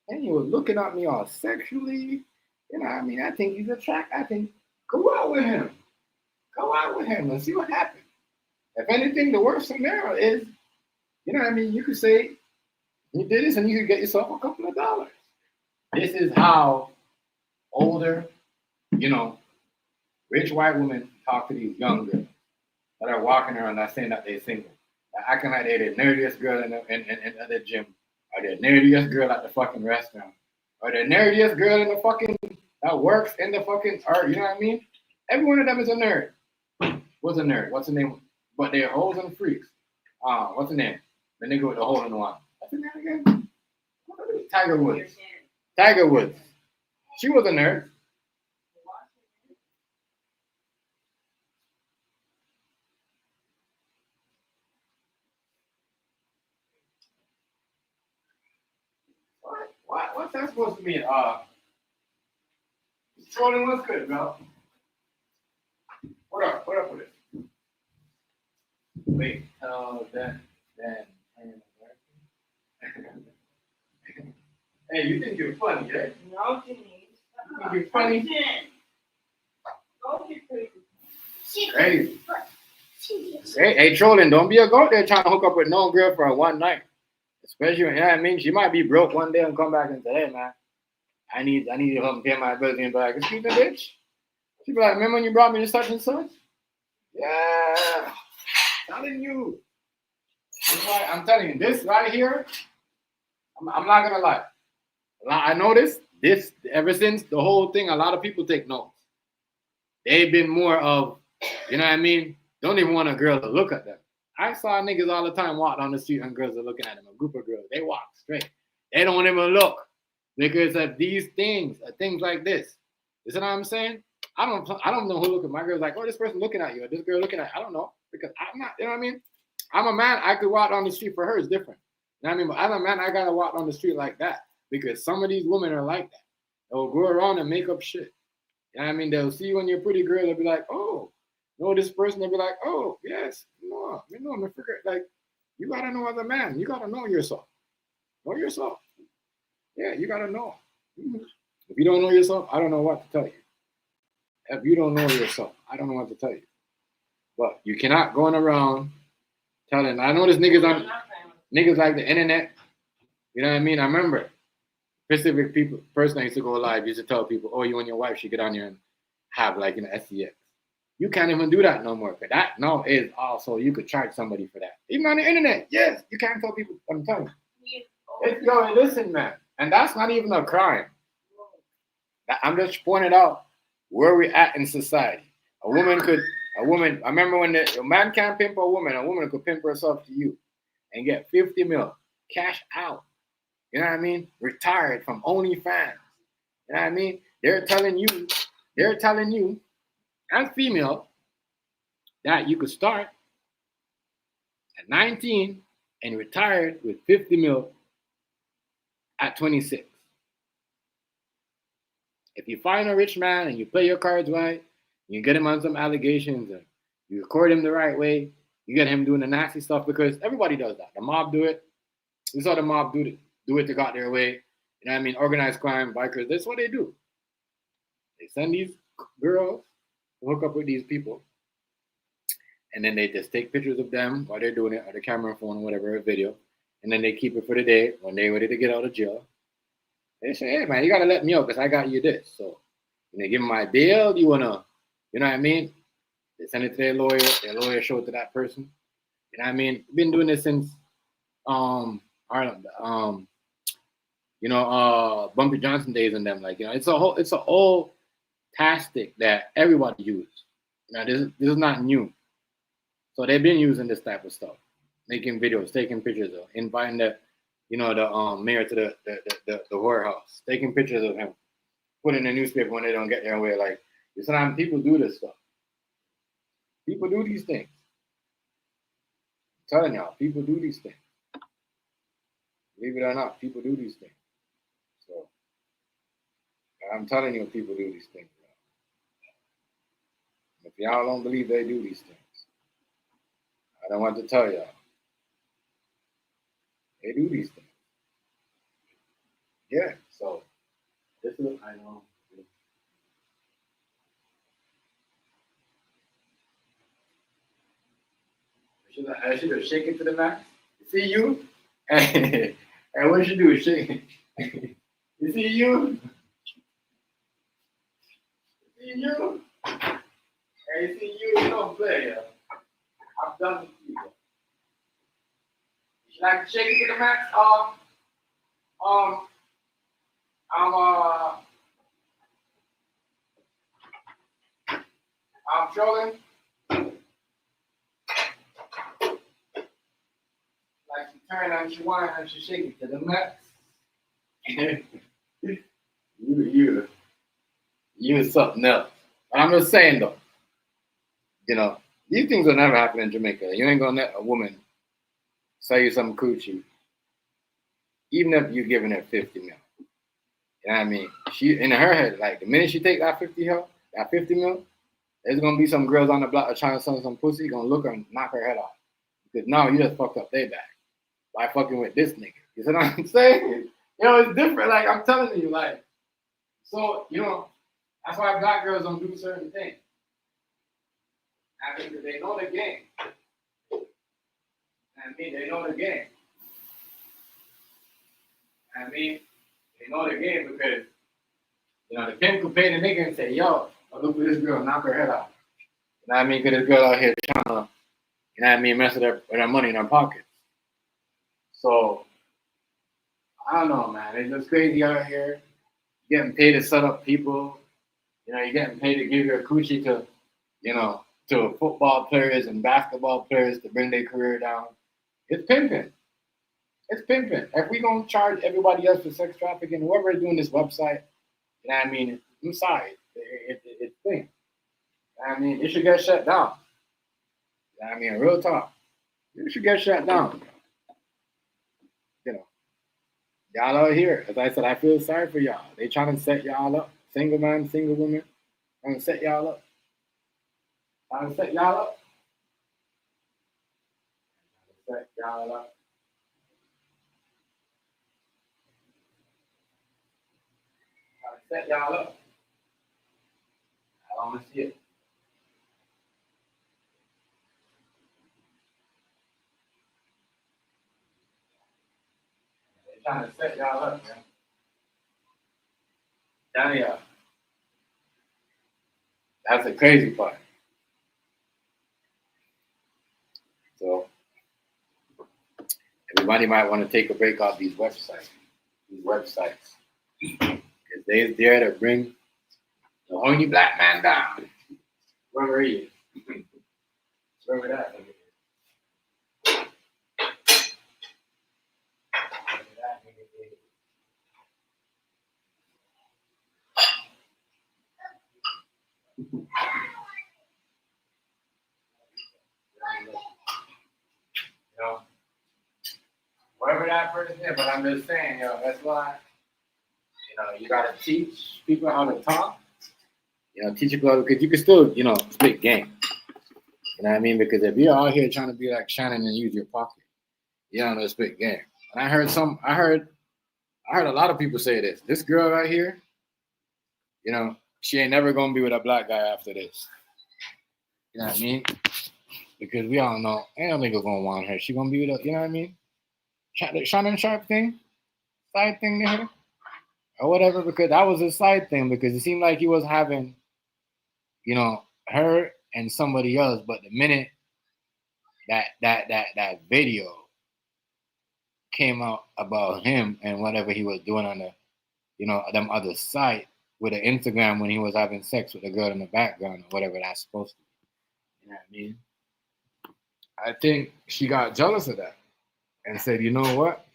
And he was looking at me all sexually. You know what I mean? I think he's attractive. I think, go out with him. And see what happens. If anything, the worst scenario is, you know what I mean? You could say, you did this and you could get yourself a couple of dollars. This is how older, rich white women talk to these young girls that are walking around not saying that they're single. They're acting like they're the nerdiest girl in the gym, or the nerdiest girl at the fucking restaurant, or the nerdiest girl in the fucking, that works in the fucking, or you know what I mean? Every one of them is a nerd. What's a nerd? What's the name? But they're hoes and freaks. What's the name? The nigga with the hole in the one. That's her name again? Tiger Woods. Tiger Woods. She was a nurse. What's that supposed to mean? Trolling was good, bro. What up with it? Wait, then. Hey, you think you're funny, right? No, Denise. You think you're funny? Go get crazy. Crazy. Hey, trolling, don't be a goat there trying to hook up with no girl for one night. Especially, you know what I mean? She might be broke one day and come back and say, hey, man, I need to help pay my bills. And be like, excuse me, bitch. She be like, remember when you brought me to such and such? Yeah. Telling you. That's why I'm telling you, this right here, I'm not going to lie. I noticed this, ever since the whole thing, a lot of people take notes. They've been more of, you know what I mean? Don't even want a girl to look at them. I saw niggas all the time walk down the street and girls are looking at them. A group of girls, they walk straight. They don't even look because of these things like this. You see what I'm saying? I don't know who look at my girls like, oh, this person looking at you or this girl looking at you. I don't know because I'm not, you know what I mean? I'm a man. I could walk down the street. For her, it's different. You know what I mean? But I'm a man. I gotta walk down the street like that because some of these women are like that. They'll go around and make up shit. You know what I mean? They'll see you when you're a pretty girl. They'll be like, oh. Know this person, they'll be like, oh, yes, no, I'm a figure. Like, you gotta know as a man, you gotta know yourself. Know yourself. Yeah, you gotta know. Mm-hmm. If you don't know yourself, I don't know what to tell you. If you don't know yourself, I don't know what to tell you. But you cannot going around telling. I know there's niggas like the internet. You know what I mean? I remember specific person I used to go live used to tell people, oh, you and your wife should get on here and have like SCX. You can't even do that no more. Because that now is also, you could charge somebody for that. Even on the internet, yes, you can't tell people. I'm telling you. Yo, listen, man. And that's not even a crime. I'm just pointing out where we're at in society. A woman, I remember when a man can't pimp a woman could pimp herself to you and get 50 mil cash out. You know what I mean? Retired from OnlyFans. You know what I mean? They're telling you, as female, that you could start at 19 and retired with 50 mil at 26. If you find a rich man and you play your cards right, you get him on some allegations and you record him the right way, you get him doing the nasty stuff because everybody does that. The mob do it. We saw the mob do it to got their way. You know what I mean? Organized crime, bikers, that's what they do. They send these girls to hook up with these people. And then they just take pictures of them while they're doing it, or the camera phone, or whatever, a video. And then they keep it for the day when they're ready to get out of jail. They say, hey, man, you got to let me out because I got you this. So when they give them my bail, you want to, you know what I mean? They send it to their lawyer show it to that person. You know what I mean? Been doing this since, Bumpy Johnson days and them. Like, you know, it's a whole tactic that everybody uses. You know, this is not new. So they've been using this type of stuff, making videos, taking pictures of, inviting the mayor to the whorehouse, taking pictures of him, putting in the newspaper when they don't get their way. Like, sometimes people do this stuff. People do these things. I'm telling y'all, people do these things. Believe it or not, people do these things. So I'm telling you, people do these things. If y'all don't believe they do these things, I don't want to tell y'all. They do these things. Yeah, so this is, I know. I should have shaken to the max. See you? And what you do? Shake. You see you? See you? Hey, see you? You don't play, yo. I'm done with you. Should I shake it to the max? I'm trolling. Like she turn and she whine and she shake it to the max. you something else. But I'm just saying though, these things will never happen in Jamaica. You ain't gonna let a woman sell you some coochie, even if you're giving her 50 mil. You know what I mean? She in her head, like the minute she take that 50 mil, there's gonna be some girls on the block trying to sell some pussy, gonna look her and knock her head off. Because now you just fucked up their back by fucking with this nigga. You see what I'm saying? It's different. Like I'm telling you, like, so that's why black girls don't do certain things. I mean, they know the game. They know the game. They know the game because the pimp could pay the nigga and say, "Yo, I look for this girl, knock her head off." You know what I mean? Because this girl out here trying to, mess with her money in her pockets. So I don't know, man. It's just crazy out here. You're getting paid to set up people. You're getting paid to give your coochie to, to football players and basketball players to bring their career down. It's pimping. It's pimping. If we gonna charge everybody else for sex trafficking, whoever is doing this website, I'm sorry, it's thing. It should get shut down. Real talk. It should get shut down. Y'all out here, as I said, I feel sorry for y'all. They trying to set y'all up. Single man, single woman, trying to set y'all up. Trying to set y'all up. Set y'all up. Set y'all up. I want to see it. They're trying to set y'all up, man. Down here. That's the crazy part. So everybody might want to take a break off these websites. Because they're there to bring the only black man down. Wherever he is. Wherever that nigga is. Wherever that person is, but I'm just saying, that's why, you gotta teach people how to talk. Teach people because you can still, spit game. You know what I mean? Because if you're out here trying to be like Shannon and use your pocket, you don't know spit game. And I heard a lot of people say this. This girl right here, she ain't never gonna be with a black guy after this. You know what I mean? Because we all know ain't no nigga gonna want her. She gonna be with a, you know what I mean? Shannon Sharpe thing, side thing there, or whatever. Because that was a side thing. Because it seemed like he was having, her and somebody else. But the minute that video came out about him and whatever he was doing on the, them other site with an Instagram when he was having sex with a girl in the background or whatever that's supposed to be. You know what I mean? I think she got jealous of that and said, you know what?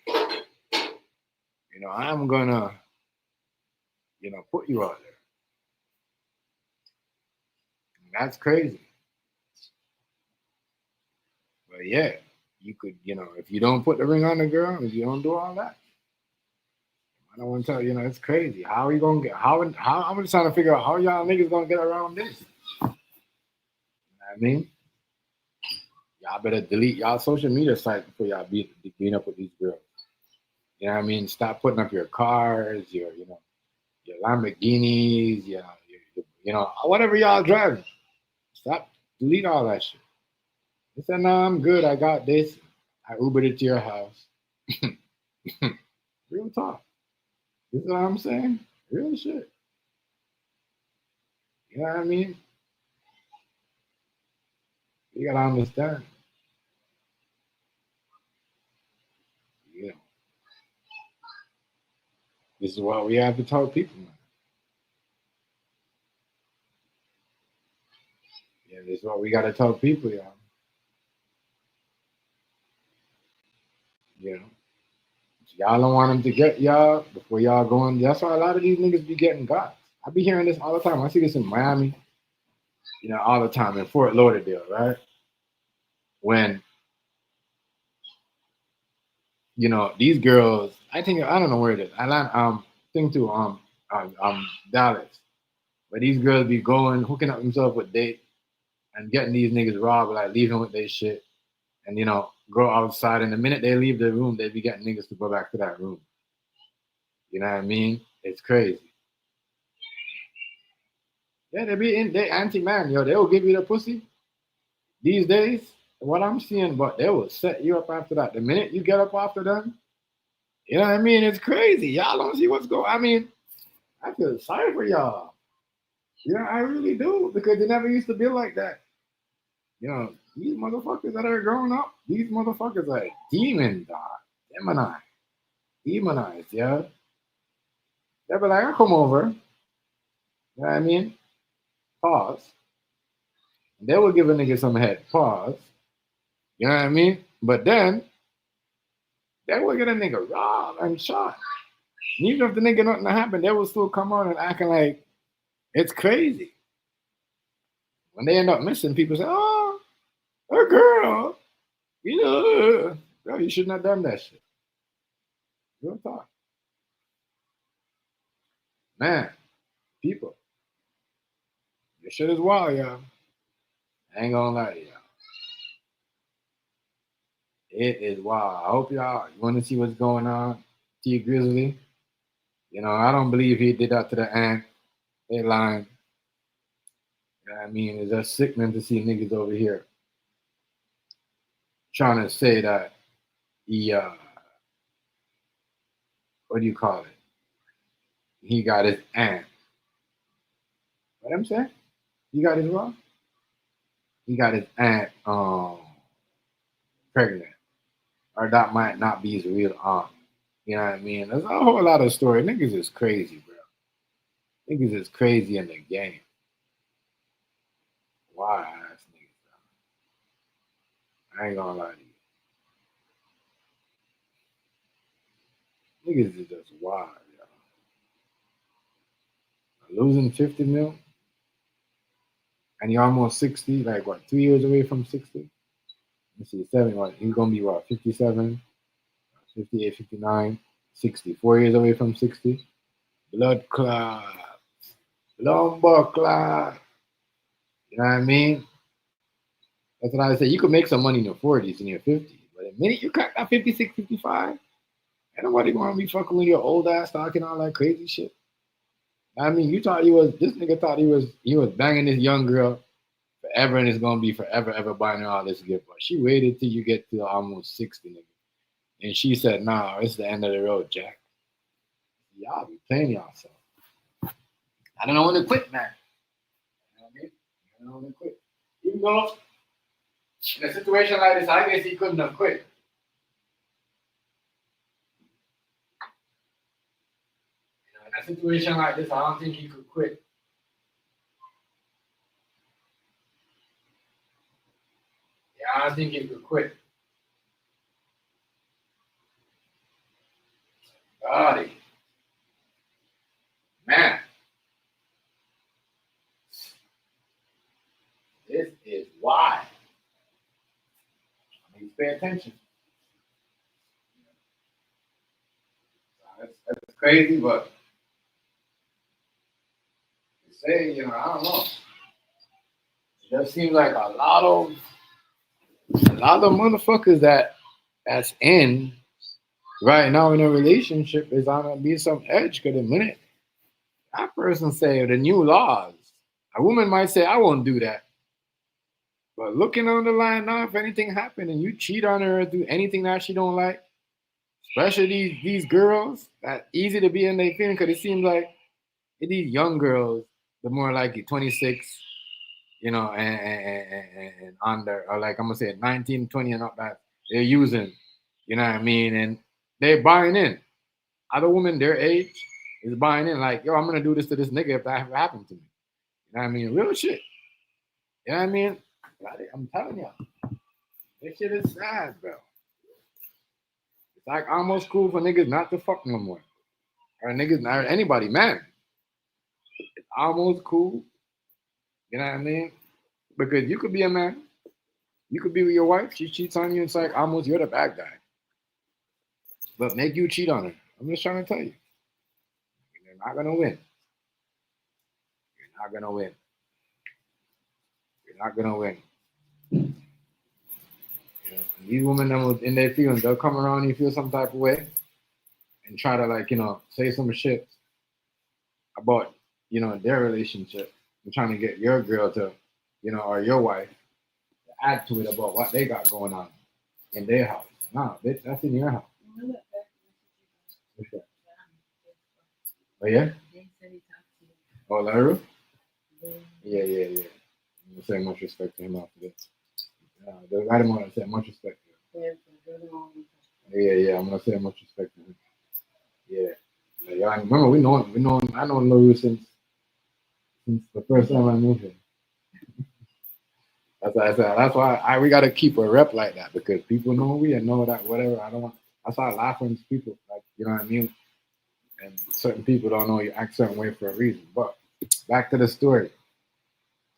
I'm gonna, put you out there. And that's crazy. But yeah, you could, if you don't put the ring on the girl, if you don't do all that, I don't want to tell you, it's crazy. How are you gonna get? How I'm just trying to figure out how y'all niggas gonna get around this. You know what I mean? Y'all better delete y'all social media sites before y'all being up with these girls. You know what I mean? Stop putting up your cars, your Lamborghinis, whatever y'all driving. Stop, delete all that shit. They said, no, I'm good. I got this. I Ubered it to your house. Real talk. You know what I'm saying? Real shit. You know what I mean? You gotta understand. Yeah. This is what we have to tell people, man. Yeah, this is what we gotta tell people, y'all. You know, y'all don't want them to get y'all before y'all going. That's why a lot of these niggas be getting got. I be hearing this all the time. I see this in Miami, you know, all the time in Fort Lauderdale, right? When you know these girls, I don't know where it is. Atlanta, think to Dallas, where these girls be going hooking up themselves with dates and getting these niggas robbed, like leaving with their shit, and you know go outside. And the minute they leave the room, they be getting niggas to go back to that room. You know what I mean? It's crazy. Yeah, they anti-man, yo. They'll give you the pussy these days. What I'm seeing, but they will set you up after that. The minute you get up after them, you know what I mean? It's crazy. Y'all don't see what's going. I mean, I feel sorry for y'all. You know, I really do because they never used to be like that. You know, these motherfuckers that are growing up, these motherfuckers are demons, dog. Demonized, yeah. They be like, I'll come over. You know what I mean? Pause. They will give a nigga some head. Pause. You know what I mean? But then they will get a nigga robbed and shot. And even if the nigga nothing happened, they will still come on and acting like it's crazy. When they end up missing, people say, "Oh, a girl, you know, girl, you shouldn't have done that shit." Real talk, man. People, this shit is wild, y'all. I ain't gonna lie to y'all. It is wild. I hope y'all want to see what's going on. T Grizzly. You know, I don't believe he did that to the ant. They lying. You know what I mean? It's just sickening to see niggas over here trying to say that he, what do you call it? He got his aunt. What I'm saying? He got his what? He got his aunt pregnant. Or that might not be his real aunt. You know what I mean? There's a whole lot of story. Niggas is crazy, bro. Niggas is crazy in the game. Why ass niggas, bro? I ain't gonna lie to you. Niggas is just wild, yo. Losing 50 mil and you're almost 60, like what, 2 years away from 60? Let's see, 71. He's gonna be what, 57, 58, 59, 60. 4 years away from 60. Blood clot. Lumbar clot. You know what I mean? That's what I say. You could make some money in your 40s and your 50s. But the minute you cut that 56, 55, ain't nobody gonna be fucking with your old ass talking all that crazy shit. I mean, this nigga thought he was banging this young girl forever and it's gonna be forever, ever buying her all this gift. But she waited till you get to almost 60, nigga. And she said, nah, it's the end of the road, Jack. Y'all be playing yourself. I don't want to quit, man. You know what I mean? I don't want to quit. Even though in a situation like this, I guess he couldn't have quit. You know, in a situation like this, I don't think he could quit. Yeah, I don't think he could quit. Body. Man. This is why. I mean, pay attention. That's crazy, but to say, you know, I don't know. It just seems like a lot of motherfuckers that's in right now in a relationship is on to be some edge. Because the minute that person say the new laws, a woman might say, I won't do that. But looking on the line now, if anything happened and you cheat on her or do anything that she don't like, especially these girls, that easy to be in their feeling because it seems like these young girls, the more like 26, you know, and under, or like I'm gonna say 19, 20 and up that they're using, you know what I mean? And they're buying in. Other women their age is buying in, like, yo, I'm gonna do this to this nigga if that ever happened to me. You know what I mean? Real shit. You know what I mean? I'm telling y'all, this shit is sad, bro. like almost cool for niggas not to fuck no more. Or niggas, or anybody, man. It's almost cool. You know what I mean? Because you could be a man. You could be with your wife. She cheats on you. It's like almost you're the bad guy. But make you cheat on her. I'm just trying to tell you. You're not going to win. You're not going to win. You're not going to win. You know, these women, in their feelings, they'll come around and you feel some type of way and try to, like, say some shit about, their relationship. They're trying to get your girl to, or your wife to add to it about what they got going on in their house. Nah, bitch, that's in your house. What's that? Oh, yeah? Oh, Larry? Yeah. I'm going to say much respect to him after this. The right amount to say much respect to him. Yeah, I'm going to say much respect to him. Yeah. Yeah, I remember I know Larry since the first time I moved here. That's why we gotta keep a rep like that because people know we and know that whatever. I start laughing at people, like, you know what I mean? And certain people don't know you act certain way for a reason. But back to the story.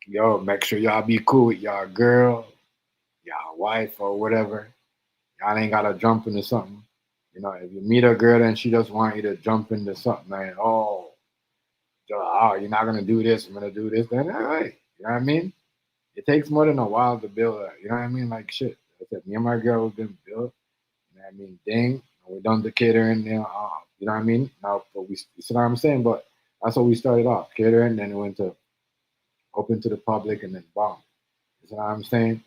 Yo, make sure y'all be cool with y'all girl, y'all wife or whatever. Y'all ain't gotta jump into something. If you meet a girl and she just want you to jump into something, like, you're not gonna do this, I'm gonna do this, then all right. You know what I mean? It takes more than a while to build that. You know what I mean? Like shit. I said, me and my girl have been built. You know what I mean? Dang, we done the catering. You know what I mean? Now, but you see what I'm saying? But that's what we started off, catering. Then it went to open to the public, and then bomb. You see what I'm saying?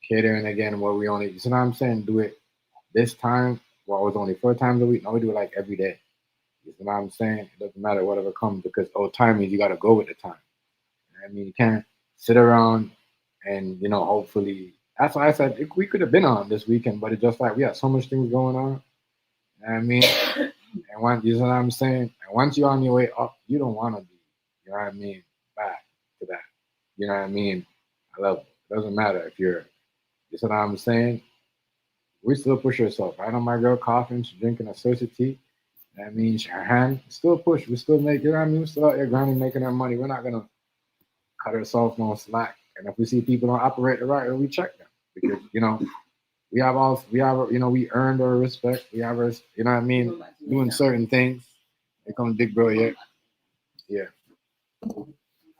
Catering again, where we only, you see what I'm saying? Do it this time. Well, it was only 4 times a week. Now we do it like every day. You see what I'm saying? It doesn't matter whatever comes because old time means you got to go with the time. You know what I mean? You can't sit around. And hopefully, that's why I said we could have been on this weekend, but it's just like we had so much things going on. You know what I mean? And you know what I'm saying? And once you're on your way up, you don't want to be, you know what I mean, back to that. You know what I mean? I love it. It doesn't matter if you know what I'm saying? We still push ourselves. I know my girl coughing, she's drinking a source of tea. That means her hand still push. We still make, you know what I mean? We're still out here grinding, making our money. We're not going to cut ourselves no slack. And if we see people don't operate the right way, we check them because we earned our respect. We have our, you know what I mean, doing certain things. They come big bro, yeah.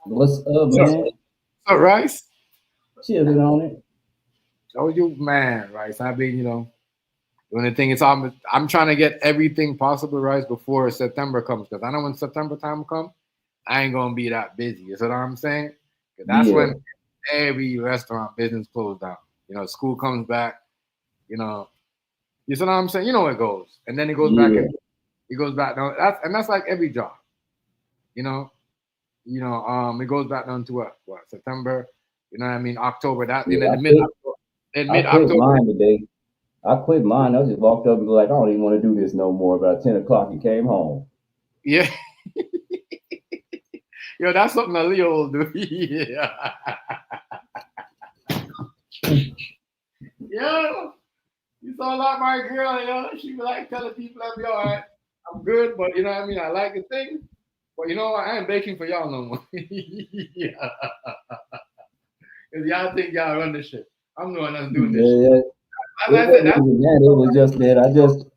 What's up, So, man? what's up, Rice? Chilling on it. Told you, man, Rice. I've been, doing the thing. It's I'm trying to get everything possible, Rice, before September comes because I know when September time comes, I ain't gonna be that busy. You know what I'm saying? That's when every restaurant business closed down. School comes back. You know what I'm saying? You know it goes, and then it goes back. And it goes back down. That's like every job. It goes back down to what September. You know what I mean? October. That in the mid I quit October. mine today. I quit mine. I just walked up and was like, I don't even want to do this no more. About 10 o'clock and came home. Yeah. Yo, that's something a Leo will do. Yeah. Yo, you saw like my girl, she be like telling people, I'm all right, I'm good, but you know what I mean? I like the thing, but you know what? I ain't baking for y'all no more. Yeah. Because y'all think y'all run this shit. I'm the one that's doing this shit. As I said, it was just that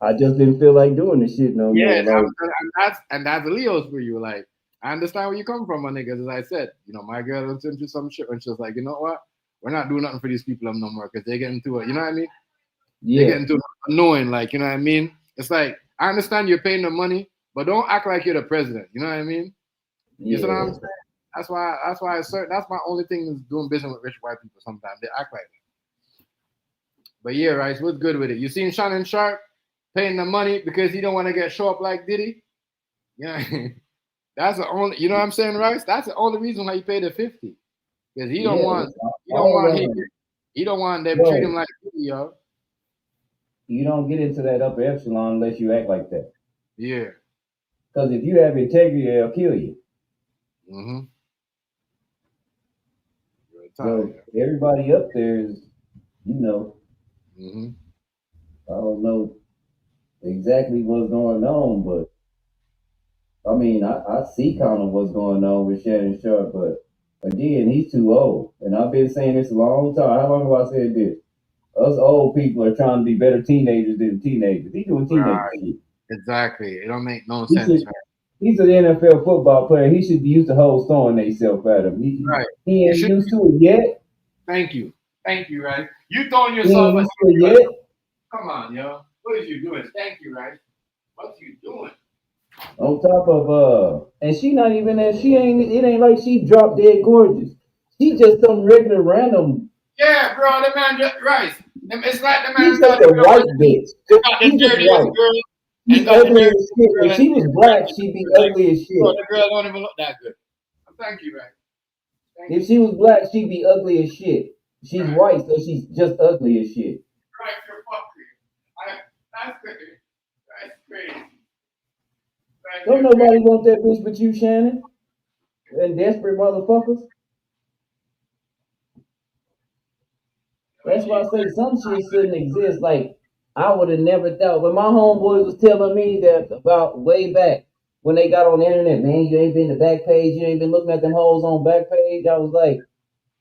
I just didn't feel like doing this shit no more. Like, that's Leo's for you. Like, I understand where you come from, my niggas. As I said, my girl was into some shit and she was like, you know what? We're not doing nothing for these people no more because they're getting to it. You know what I mean? Yeah. They're getting too annoying. Like, you know what I mean? It's like, I understand you're paying the money, but don't act like you're the president. You know what I mean? You know what I'm saying? That's why that's my only thing is doing business with rich white people sometimes. They act like that. But yeah, Rice, what's good with it? You seen Shannon Sharpe paying the money because he don't want to show up like Diddy? Yeah. That's the only, you know what I'm saying, Rice? That's the only reason why he paid the 50. Because he don't want them to treat him like Diddy, yo. You don't get into that upper epsilon unless you act like that. Yeah. Because if you have integrity, they'll kill you. Mm-hmm. So everybody up there is, mm-hmm. I don't know exactly what's going on, but I mean, I see kind of what's going on with Shannon Sharpe, but again, he's too old. And I've been saying this a long time. How long have I said this? Us old people are trying to be better teenagers than teenagers. He's doing teenager Right. shit. Exactly. It don't make no He sense. should, he's an NFL football player. He should be used to whole throwing themselves at him. Right. He You ain't should. used to it yet. Thank you. Thank you, right? You throwing He yourself ain't at used to it yet. come on, yo. What is you doing? Thank you, right? What you doing? On top of and she not even that. She ain't. It ain't like she drop dead gorgeous. She just some regular random. Yeah, bro, the man just right. It's like the She's man just got a the white bitch. She's just white. girl She's and got the ugly dirtiest as shit. girl If she was black, she'd be ugly as bro, shit. the girl don't even look that good. Thank you, right? Thank If she was black, she'd be ugly as shit. She's Right. white, so she's just ugly as shit. Right, you're fucking. That's crazy. That's crazy. Don't nobody want that bitch but you, Shannon. And desperate motherfuckers. That's why I say some shit shouldn't exist. Like I would have never thought. When my homeboys was telling me that about way back when they got on the internet, man, you ain't been to back page, you ain't been looking at them hoes on back page. I was like,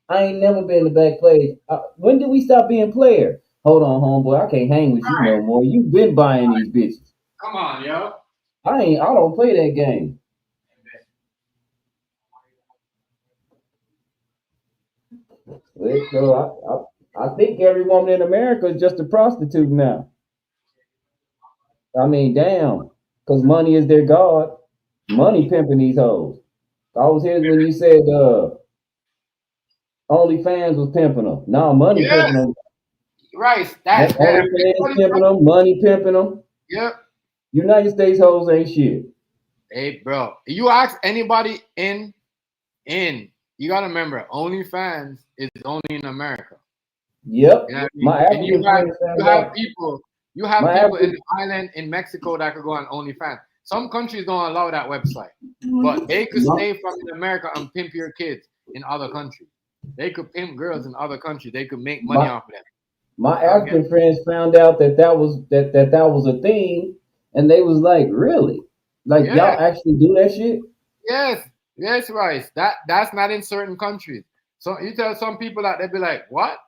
I ain't never been to back page. When did we stop being player? Hold on, homeboy, I can't hang with you no more. You've been buying these bitches. Come on, yo. I don't play that game. So I think every woman in America is just a prostitute now. I mean, damn, because money is their god. Money pimping these hoes. I was here when you said OnlyFans was pimping them. No, money Yes, pimping them. right. That's OnlyFans pimping them. Money pimping them. Yep. United States hoes ain't shit. Hey, bro. You ask anybody in, you gotta remember, OnlyFans is only in America. Yep. You know what I mean? My And African friends found you have out. people in the island in Mexico that could go on OnlyFans. Some countries don't allow that website, but they could stay from in America and pimp your kids in other countries. They could pimp girls in other countries. They could make money off of them. My African friends found out that was a thing, and they was like, "Really? Like y'all actually do that shit?" Yes, Rice. That's not in certain countries. So you tell some people that they'd be like, "What?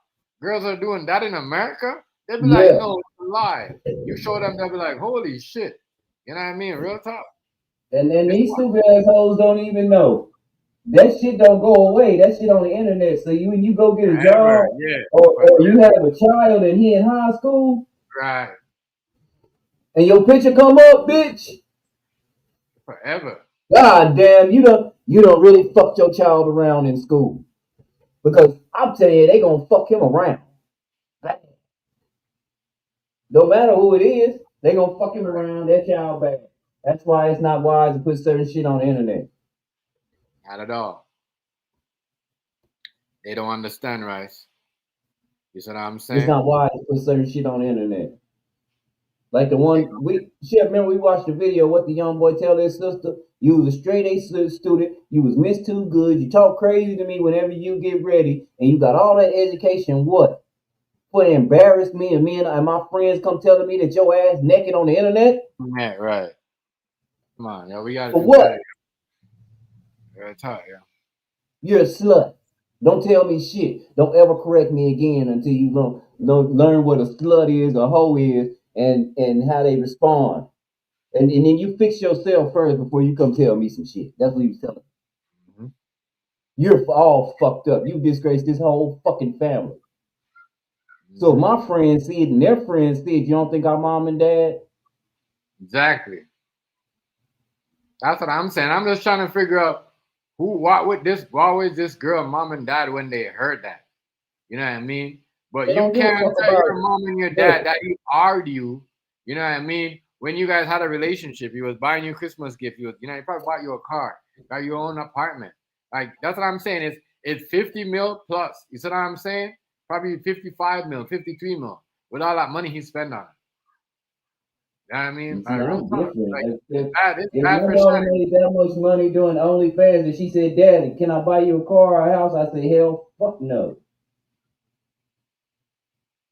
Girls are doing that in America?" They'd be like, "No, it's a lie." You show them, they'll be like, "Holy shit!" You know what I mean? Real talk. And then these stupid assholes don't even know. That shit don't go away. That shit on the internet. So when you go get a job, or you have a child and he in high school, right? And your picture come up, bitch. Forever. God damn, you don't really fuck your child around in school, because I'm telling you, they gonna fuck him around. No matter who it is, they gonna fuck him around. That child bad. That's why it's not wise to put certain shit on the internet. Not at all. They don't understand, Rice. You see what I'm saying? It's not wise to put certain shit on the internet. Like the one remember we watched the video. What the young boy tell his sister? You was a straight A student. You was Miss Too Good. You talk crazy to me whenever you get ready, and you got all that education. What? For to embarrass me and my friends come telling me that your ass naked on the internet? Yeah, right. Come on, yo, we gotta for do what? better. It's hard, yeah. You're a slut. Don't tell me shit. Don't ever correct me again until you learn what a slut is, a hoe is, and how they respond. And then you fix yourself first before you come tell me some shit. That's what he was telling me. Mm-hmm. You're all fucked up. You disgraced this whole fucking family. Mm-hmm. So if my friends see it and their friends see it, you don't think our mom and dad? Exactly. That's what I'm saying. I'm just trying to figure out why was this girl mom and dad when they heard that? You know what I mean? But you can't tell your mom and your dad that you argue, you know what I mean? When you guys had a relationship, he was buying you Christmas gift, he probably bought you a car, got your own apartment. Like, that's what I'm saying. It's 50 mil plus. You see what I'm saying? Probably 55 mil, 53 mil with all that money he spent on it. You know what I mean? It's bad for Shannon. Made that much money doing OnlyFans, and she said, "Daddy, can I buy you a car or a house?" I said, "Hell, fuck no.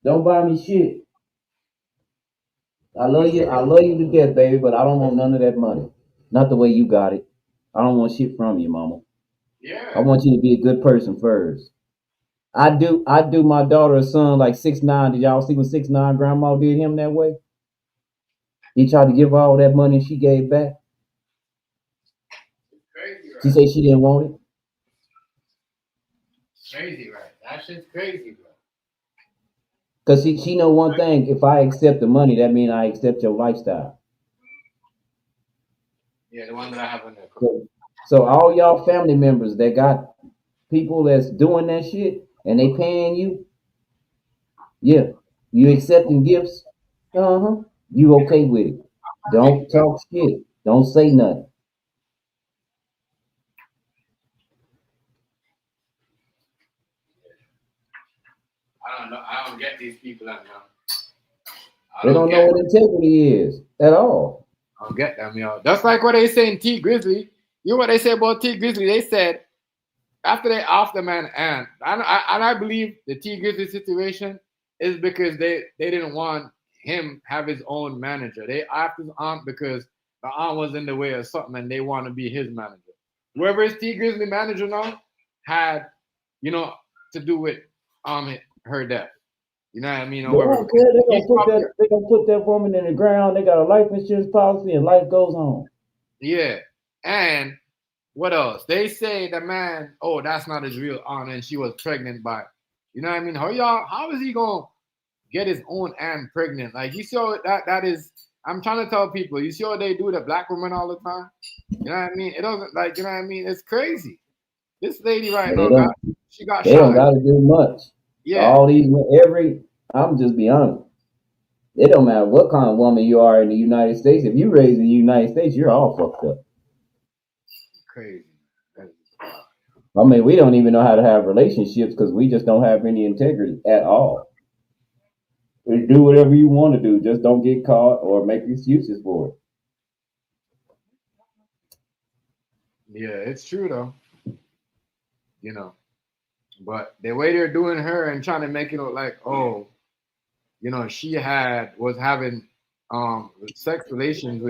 Don't buy me shit." I love you to death, baby, but I don't want none of that money. Not the way you got it. I don't want shit from you, mama. I Yeah. want you to be a good person first. I do my daughter a son like 6'9". Did y'all see when 6'9" grandma did him that way? He tried to give her all that money and she gave back. Crazy, She right? said she didn't want it. Crazy, right? That shit's crazy, bro. Cause she know one thing, if I accept the money, that means I accept your lifestyle. Yeah, the one that I have on there. So all y'all family members that got people that's doing that shit and they paying you, yeah, you accepting gifts, you okay with it. Don't talk shit. Don't say nothing. I don't know. I don't get these people out now. I They don't don't know get. what integrity is at all. I don't get them, yo. That's like what they say in T Grizzly. You know what they say about T Grizzly? They said after they off the man and I believe the T Grizzly situation is because they didn't want him have his own manager. They off his aunt because the aunt was in the way of something and they want to be his manager. Whoever is T Grizzly manager now had, you know, to do with her death. You know what I mean? Or They whatever. don't care. He's probably, They gonna put that woman in the ground. They got a life insurance policy and life goes on. yeah. And what else? They say the man, oh, that's not his real aunt, and she was pregnant by, you know what I mean? How is he gonna get his own aunt pregnant? Like you see that is I'm trying to tell people, you see what they do to black women all the time? You know what I mean? It doesn't like, you know what I mean? It's crazy. This lady right But now she got they don't shot. gotta do much. Yeah. All these I'm just be honest. It don't matter what kind of woman you are in the United States. If you raised in the United States, you're all fucked up. Crazy. I mean, we don't even know how to have relationships because we just don't have any integrity at all. You do whatever you want to do, just don't get caught or make excuses for it. Yeah, it's true though. You know. But the way they're doing her and trying to make it look like, oh, you know, she was having sex relations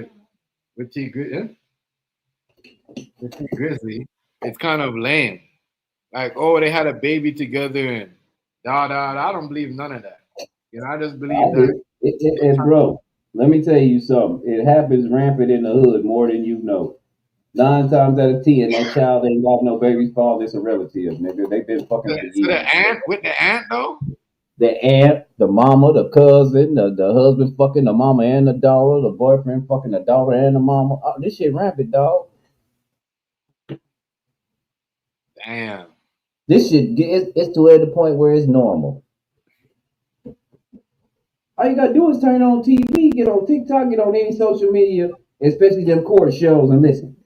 with T Grizzly, it's kind of lame. Like, oh, they had a baby together and I don't believe none of that. You know, I just I believe that. do. Bro, let me tell you something. It happens rampant in the hood more than you know. 9 times out of 10, that child ain't got no baby's father. It's a relative, nigga. They've been fucking for So the years. aunt with the aunt though. The aunt, the mama, the cousin, the husband fucking the mama and the daughter, the boyfriend fucking the daughter and the mama. Oh, this shit rampant, dog. Damn. This shit it's to the point where it's normal. All you gotta do is turn on TV, get on TikTok, get on any social media, especially them court shows, and listen.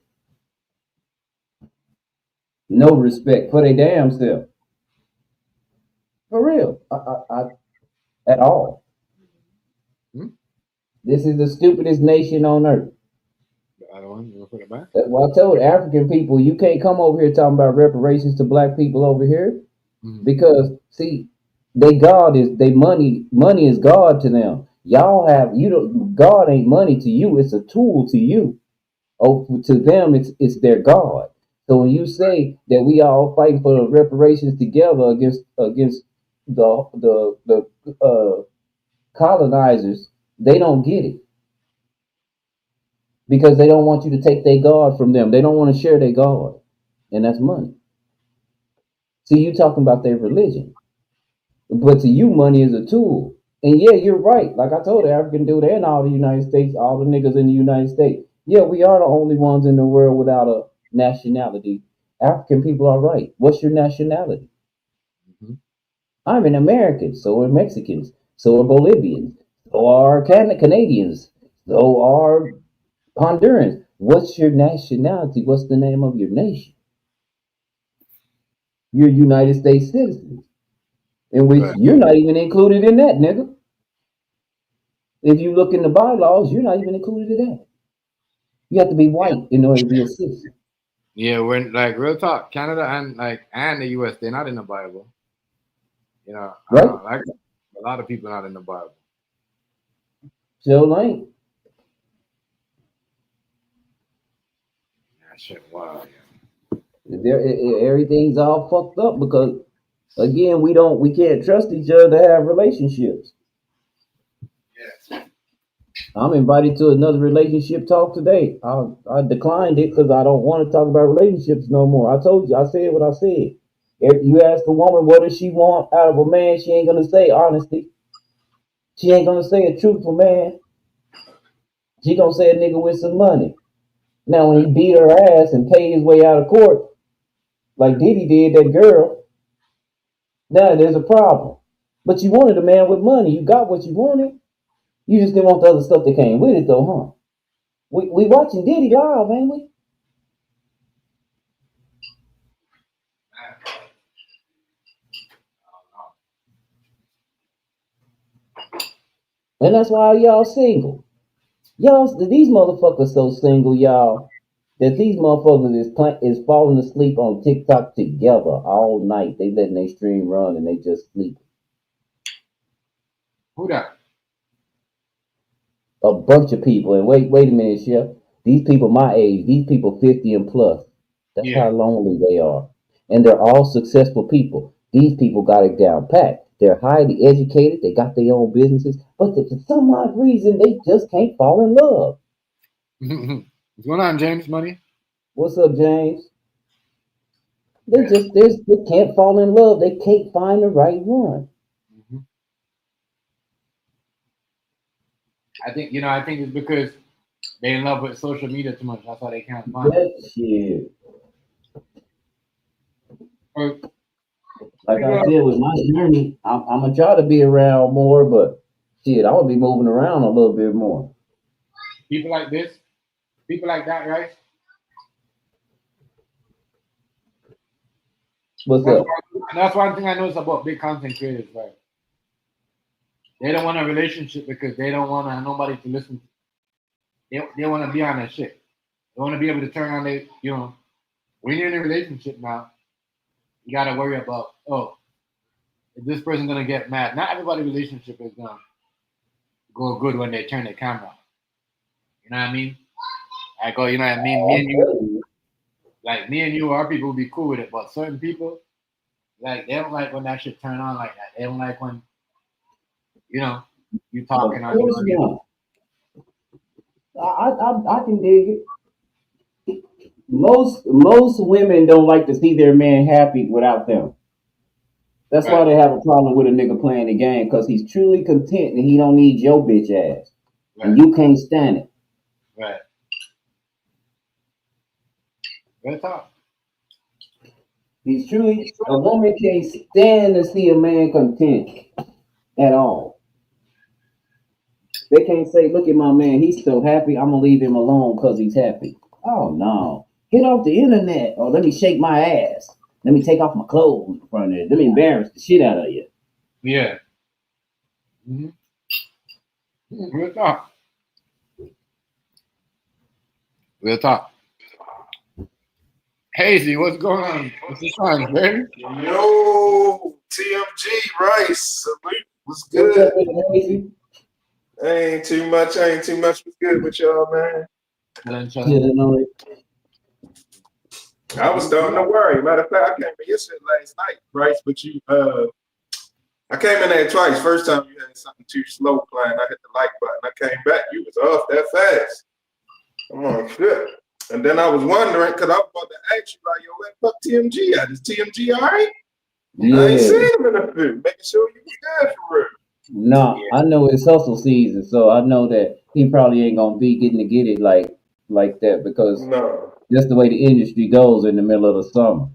No respect for their damn self. For real. At all. Hmm? This is the stupidest nation on earth. I don't want to put it back. That's why I told African people, you can't come over here talking about reparations to black people over here. Mm-hmm. Because see, money is God to them. Y'all have God ain't money to you, it's a tool to you. Oh, to them it's their God. So when you say that we all fighting for the reparations together against the colonizers, they don't get it. Because they don't want you to take their God from them. They don't want to share their God. And that's money. See, you talking about their religion. But to you, money is a tool. And yeah, you're right. Like I told the African dude and all the United States, all the niggas in the United States. Yeah, we are the only ones in the world without a nationality. African people are right. What's your nationality? Mm-hmm. I'm an American. So are Mexicans. So are Bolivians. So are Canadians. So are Hondurans. What's your nationality? What's the name of your nation? You're United States citizens. In which Right. you're not even included in that, nigga. If you look in the bylaws, you're not even included in that. You have to be white in order to be a citizen. Yeah, when like real talk, Canada and the US, they're not in the Bible. You know, Right? like a lot of people not in the Bible. Still ain't. That shit wild. Everything's all fucked up because again we can't trust each other to have relationships. Yeah. I'm invited to another relationship talk today. I declined it because I don't want to talk about relationships no more. I told you, I said what I said. If you ask a woman what does she want out of a man, she ain't gonna say honesty. She ain't gonna say a truthful man. She gonna say a nigga with some money. Now when he beat her ass and paid his way out of court, like Diddy did that girl, now there's a problem. But you wanted a man with money. You got what you wanted. You just didn't want the other stuff that came with it though, huh? We watching Diddy live, ain't we? And that's why y'all single. These motherfuckers so single, y'all, that these motherfuckers is falling asleep on TikTok together all night. They letting their stream run and they just sleep. Who that? A bunch of people. And wait a minute, Chef. These people my age, these people 50 and plus. That's Yeah. how lonely they are. And they're all successful people. These people got it down pat. They're highly educated. They got their own businesses. But for some odd reason, they just can't fall in love. What's going on, James Money? What's up, James? They can't fall in love. They can't find the right one. Mm-hmm. I think it's because they in love with social media too much. That's why they can't find it. That shit. Or, Like I said, with my journey, I'm gonna try to be around more, but shit, I would be moving around a little bit more. people like this, people like that, right? What's up? That's one thing I noticed about big content creators, right? They don't want a relationship because they don't want nobody to listen. They want to be on that shit. They want to be able to turn on their, when you're in a relationship now, you got to worry about, is this person going to get mad? Not everybody's relationship is going to go good when they turn the camera on. You know what I mean? I go, you know what I mean? Me and you, our people will be cool with it, but certain people, like, they don't like when that shit turn on like that. They don't like when, you talking on not. I can dig it. Most women don't like to see their man happy without them. That's why they have a problem with a nigga playing the game, because he's truly content and he don't need your bitch ass. Right. And you can't stand it. Right. Good talk. He's truly, a woman can't stand to see a man content at all. They can't say, look at my man, he's so happy, I'm gonna leave him alone because he's happy. Oh no. Get off the internet, or let me shake my ass. Let me take off my clothes in front of it. Let me embarrass the shit out of you. Yeah. Mm-hmm. Real talk. Real talk. Hazy, what's going on? What's the sign, baby? Yo, TMG Rice. Salute. What's good? What's up, Hazy? Ain't too much. What's good with y'all, man? I was starting to worry. Matter of fact, I came in your shit last night, Rice, but you I came in there twice. First time you had something too slow playing. I hit the like button. I came back. You was off that fast. I'm on shit. And then I was wondering, because I was about to ask you, like, yo, where the fuck TMG at? Is TMG all right? Yeah. I ain't seen him in a few. Making sure you was good for real. No, yeah. I know it's hustle season, so I know that he probably ain't going to be getting to get it like that, because that's the way the industry goes in the middle of the summer.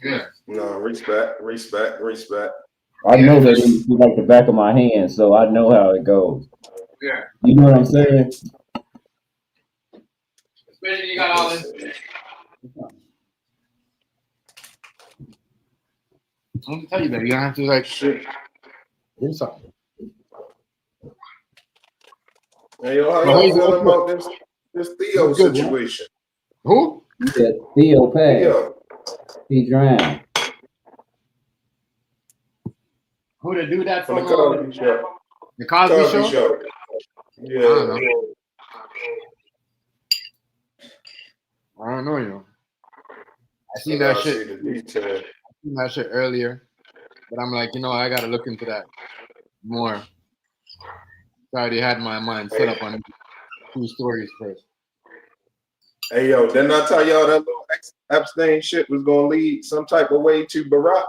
Yeah. No, respect. I know that industry like the back of my hand, so I know how it goes. Yeah. You know what I'm saying? Especially you got all this. I'm gonna tell you that you don't have to like shit. Do something. Hey, yo, how y'all feeling about this Theo situation? Who? Yeah, Theo passed. Theo. He drowned. Who to do that from the Cosby Show? The Cosby Show? Yeah. don't know. I don't know, you know. I seen that See shit. the detail. Seen that shit earlier, but I'm like, you know, I gotta look into that more. I already had my mind set up on two stories first. Hey yo, didn't I tell y'all that little Epstein shit was gonna lead some type of way to Barack?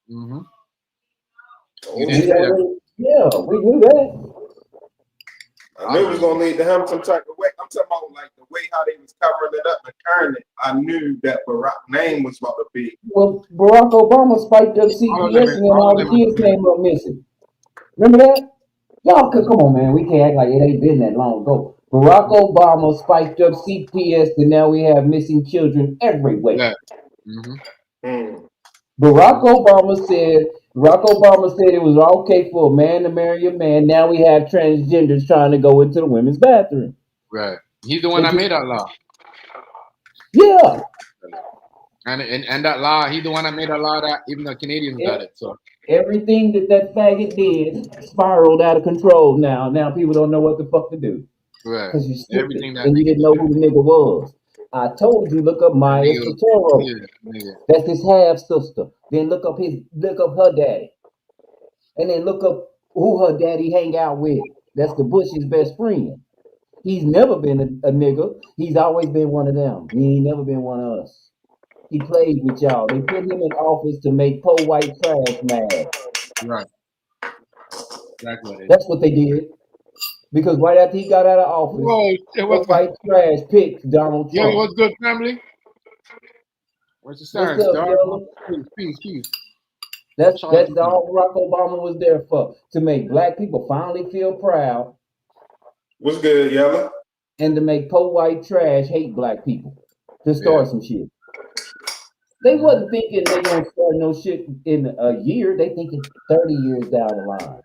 Mm-hmm. Oh, You didn't say that. Yeah, we knew that. I knew it was gonna lead to him some type of way. I'm talking about like the way how they was covering it up and carrying it. I knew that Barack's name was about to be. Well, Barack Obama spiked up CPS and then all the kids came up missing. Remember that? Y'all, come on, man. We can't act like it ain't been that long ago. Barack Obama spiked up CPS and now we have missing children everywhere. Yeah. Mm-hmm. Barack Obama said it was okay for a man to marry a man. Now we have transgenders trying to go into the women's bathroom. Right. He's the one that made that law. Yeah. And that law, he's the one that made that law that even the Canadians got it. So everything that faggot did spiraled out of control now. Now people don't know what the fuck to do. Right. Because you stupid Everything that and you didn't know who the nigga was. I told you, look up Maya Sotero. That's his half sister. Then look up her daddy. And then look up who her daddy hang out with. That's the Bush's best friend. He's never been a nigga. He's always been one of them. He ain't never been one of us. He played with y'all. They put him in office to make poor white trash mad. Right. Exactly. That's what they did. Because right after he got out of office, white trash picked Donald Trump. Yo, what's good, family? What's the sign, Star? Peace. That's all Barack Obama was there for, to make black people finally feel proud. What's good, Yella? And to make poor white trash hate black people. To start some shit. They wasn't thinking they gonna start no shit in a year. They thinking 30 years down the line.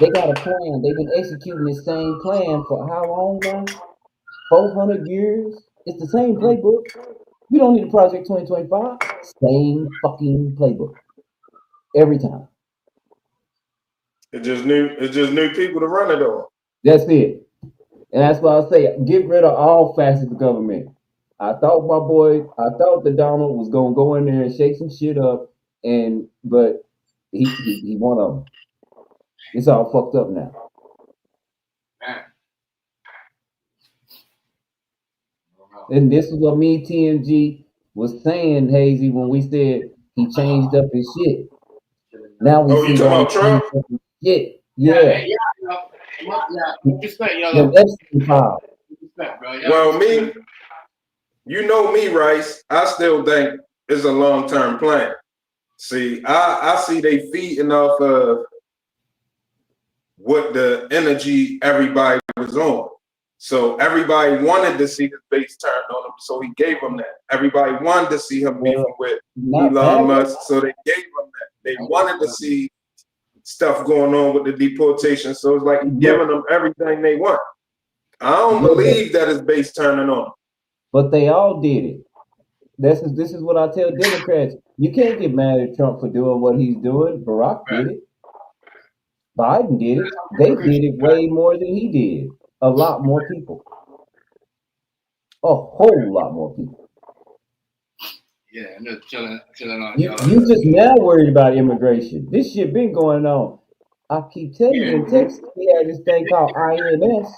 They got a plan. They've been executing the same plan for how long now? 400 years? It's the same playbook. You don't need a Project 2025. Same fucking playbook. Every time. It's just new people to run it on. That's it. And that's why I say get rid of all facets of government. I thought the Donald was gonna go in there and shake some shit up, but he one of them. It's all fucked up now. Man. And this is what me TMG was saying, Hazy, when we said he changed up his shit. Now we see you talking about Trump? Shit. Yeah. Respect, y'all. The Epstein file. Respect, bro. Well, me, you know me, Rice. I still think it's a long-term plan. See, I see they feeding off of what the energy everybody was on. So everybody wanted to see his base turned on him, so he gave them that. Everybody wanted to see him beefing with Elon Musk, so they gave him that. They wanted to see stuff going on with the deportation, so it's like he's giving them everything they want. I don't believe that his base turning on him. But they all did it. This is what I tell Democrats. You can't get mad at Trump for doing what he's doing. Barack did it. Biden did it. They did it way more than he did. A lot more people. A whole lot more people. Yeah, I'm just chilling on you just now worried about immigration. This shit been going on. I keep telling you, in Texas, we had this thing called INS.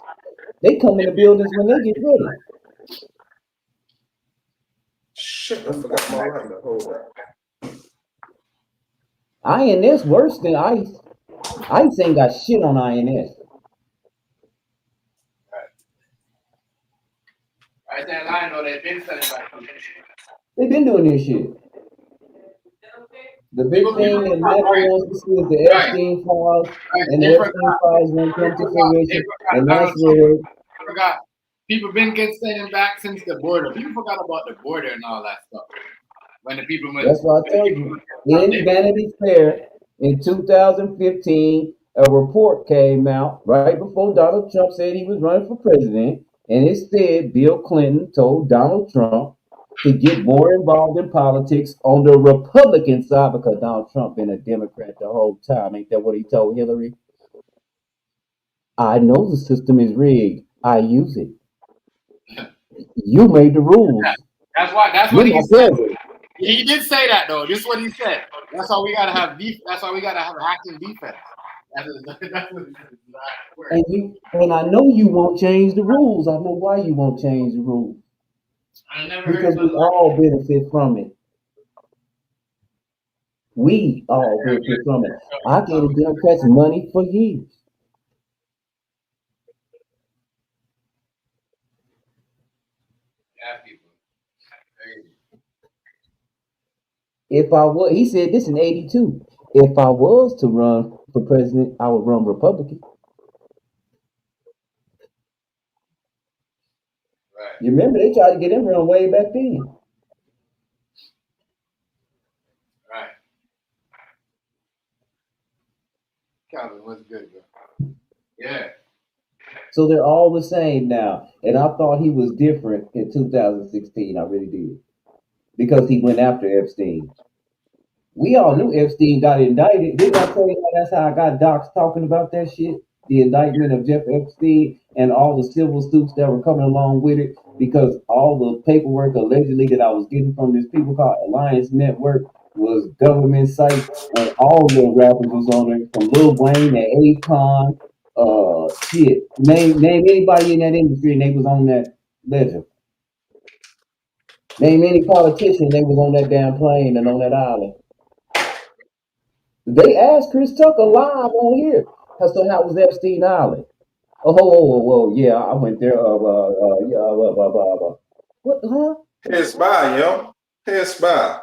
They come in the buildings when they get ready. Shit, I forgot my lighter. Hold on. INS worse than ICE. ICE ain't got shit on INS. Right there, I know they've been selling back. They've been doing this shit. The big thing that never wants to see is the Epstein files, and the Epstein files won't come to fruition, and that's where. I forgot. People been sending back since the border. People forgot about the border and all that stuff. When the people went. That's why I told you. In Vanity Fair in 2015, a report came out right before Donald Trump said he was running for president, and it said Bill Clinton told Donald Trump to get more involved in politics on the Republican side because Donald Trump been a Democrat the whole time. Ain't that what he told Hillary? I know the system is rigged. I use it. You made the rules. That's why. That's You're what he my said. president. He did say that though. This is what he said. That's why we gotta have That's why we gotta have acting defense. That's what And I know you won't change the rules. I know why you won't change the rules. I never heard Because we all benefit from it. We all benefit from it. I gave the Democrats money for years. If I was, he said this in '82. If I was to run for president, I would run Republican. Right. You remember they tried to get him run way back then. Right. Calvin, what's good, bro? Yeah. So they're all the same now. And I thought he was different in 2016. I really did. Because he went after Epstein. We all knew Epstein got indicted. Didn't I tell you that's how I got docs talking about that shit? The indictment of Jeff Epstein and all the civil suits that were coming along with it, because all the paperwork allegedly that I was getting from this people called Alliance Network was government site, and all the rappers was on it, from Lil Wayne to Akon, shit. Name anybody in that industry and they was on that ledger. Name any politician, they was on that damn plane and on that island. They asked Chris Tucker live on here. So how was Epstein Island? Oh, yeah, I went there. What? Huh? Here's by, yo. Here's by.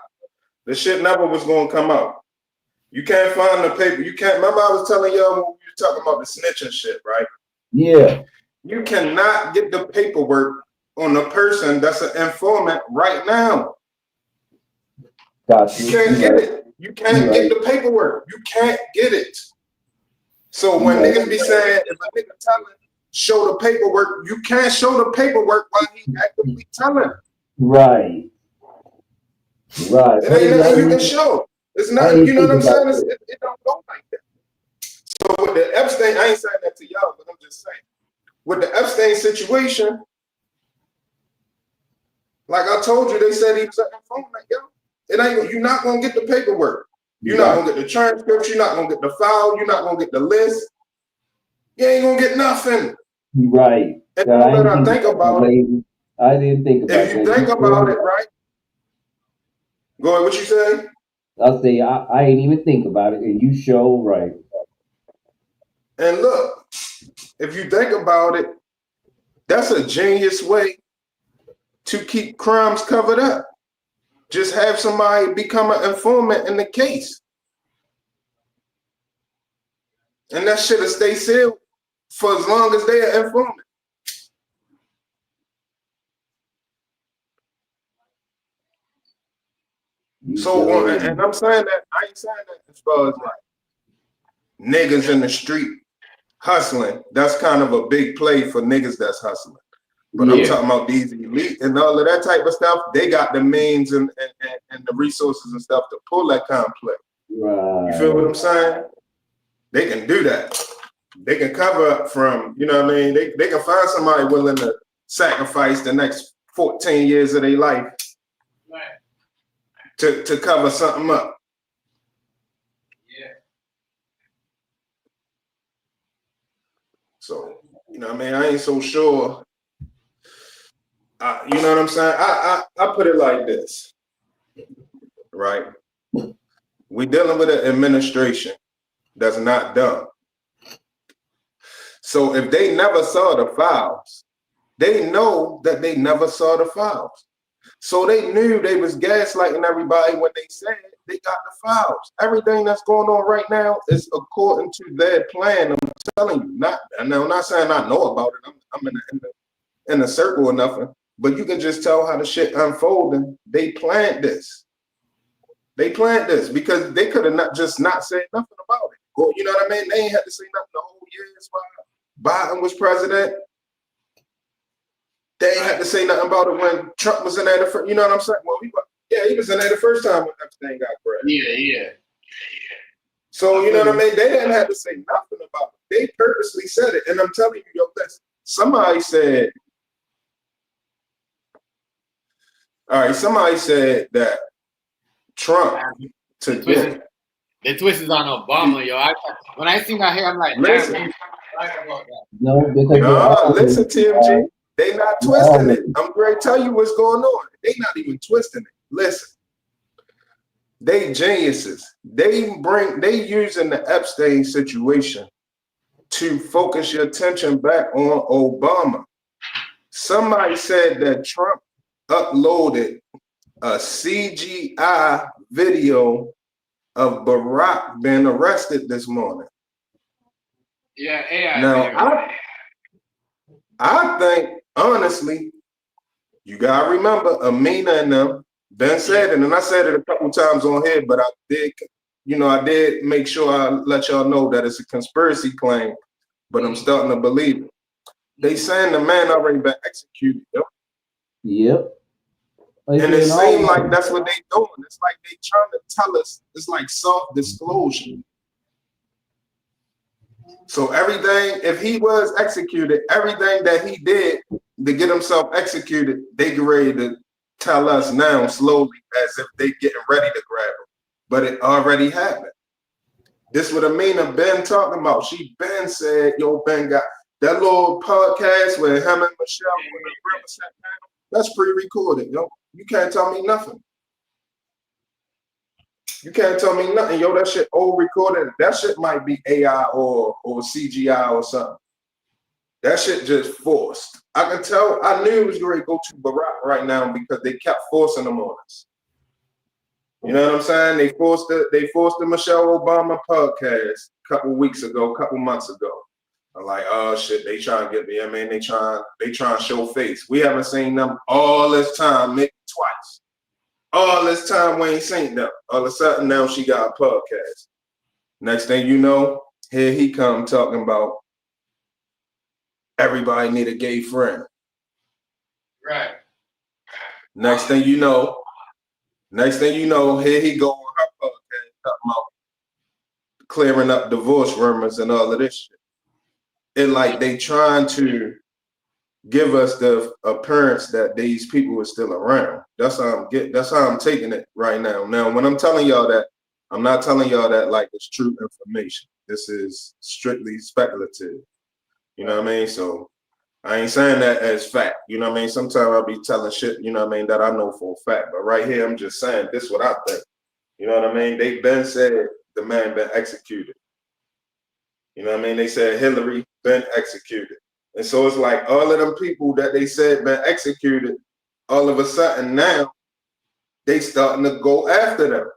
The shit never was gonna come out. You can't find the paper. You can't. Remember, I was telling y'all when we were talking about the snitching shit, right? Yeah. You cannot get the paperwork on the person that's an informant right now. Gotcha. You can't get it. You can't get the paperwork. You can't get it. So when niggas be saying, if a nigga telling, show the paperwork, you can't show the paperwork while he actively telling. Right. Right. It ain't nothing you can show. It's not, you know what I'm saying? It don't go like that. So with the Epstein, I ain't saying that to y'all, but I'm just saying. With the Epstein situation, like I told you, they said he was at the phone, like, yo. You're not gonna get the paperwork. You're not gonna get the transcripts. You're not gonna get the file. You're not gonna get the list. You ain't gonna get nothing. Right. And when I think about it, I didn't think about it. If you think about it, right? Go ahead. What you say? I'll say I ain't even think about it, and you show right. And look, if you think about it, that's a genius way to keep crimes covered up. Just have somebody become an informant in the case. And that shit'll stay sealed for as long as they're informant. So, and I'm saying that, I ain't saying that as far as like niggas in the street hustling. That's kind of a big play for niggas that's hustling. But I'm talking about these elite and all of that type of stuff. They got the means and the resources and stuff to pull that kind of play. Right. You feel what I'm saying? They can do that. They can cover up from, you know what I mean? They can find somebody willing to sacrifice the next 14 years of their life to cover something up. Yeah. So, you know what I mean? I ain't so sure. You know what I'm saying? I put it like this, right? We're dealing with an administration that's not dumb. So if they never saw the files, they know that they never saw the files. So they knew they was gaslighting everybody when they said they got the files. Everything that's going on right now is according to their plan. I'm telling you, I'm not saying I know about it. I'm in a circle or nothing. But you can just tell how the shit unfolding. They planned this. They planned this because they could have not said nothing about it. Or, you know what I mean? They ain't had to say nothing the whole year while Biden was president. They ain't had to say nothing about it when Trump was in there. You know what I'm saying? Well, he was in there the first time when everything got grabbed. Yeah. So, you know what I mean? They didn't have to say nothing about it. They purposely said it. And I'm telling you, yo, somebody said that Trump today. The twist is on Obama, yo. When I seen that here, I'm like, listen. damn, right about that. No, because listen, TMG. They not twisting it. I'm going to tell you what's going on. They not even twisting it. Listen. They geniuses. They using the Epstein situation to focus your attention back on Obama. Somebody said that Trump uploaded a CGI video of Barack being arrested this morning. Yeah, AI. Now, I think, honestly, you got to remember, Amina and them, Ben said it, and I said it a couple times on here, but I did make sure I let y'all know that it's a conspiracy claim, but I'm starting to believe it. They saying the man already been executed, yo. Yep. And it seems like that's what they doing. It's like they trying to tell us, it's like soft disclosure. So everything, if he was executed, everything that he did to get himself executed, they get ready to tell us now slowly as if they getting ready to grab him. But it already happened. This what Amina been talking about. She been said, yo, Ben got that little podcast with him and Michelle with the Riverside panel. That's pre-recorded, yo. You can't tell me nothing. You can't tell me nothing, yo. That shit old recorded. That shit might be AI or CGI or something. That shit just forced. I can tell. I knew it was going to go to Barack right now because they kept forcing them on us. You know what I'm saying? They forced the Michelle Obama podcast a couple months ago. I'm like, oh shit, they trying to get me. I mean, they trying to show face. We haven't seen them all this time, maybe twice. All this time we ain't seen them. All of a sudden now she got a podcast. Next thing you know, here he come talking about everybody need a gay friend. Right. Next thing you know, here he go on her podcast talking about clearing up divorce rumors and all of this shit. It like they trying to give us the appearance that these people are still around. That's how I'm taking it right now. Now, when I'm telling y'all that, I'm not telling y'all that like it's true information. This is strictly speculative. You know what I mean? So I ain't saying that as fact. You know what I mean? Sometimes I'll be telling shit, you know what I mean, that I know for a fact. But right here, I'm just saying this is what I think. You know what I mean? They been said the man been executed. You know what I mean? They said Hillary been executed. And so it's like all of them people that they said been executed, all of a sudden now, they starting to go after them.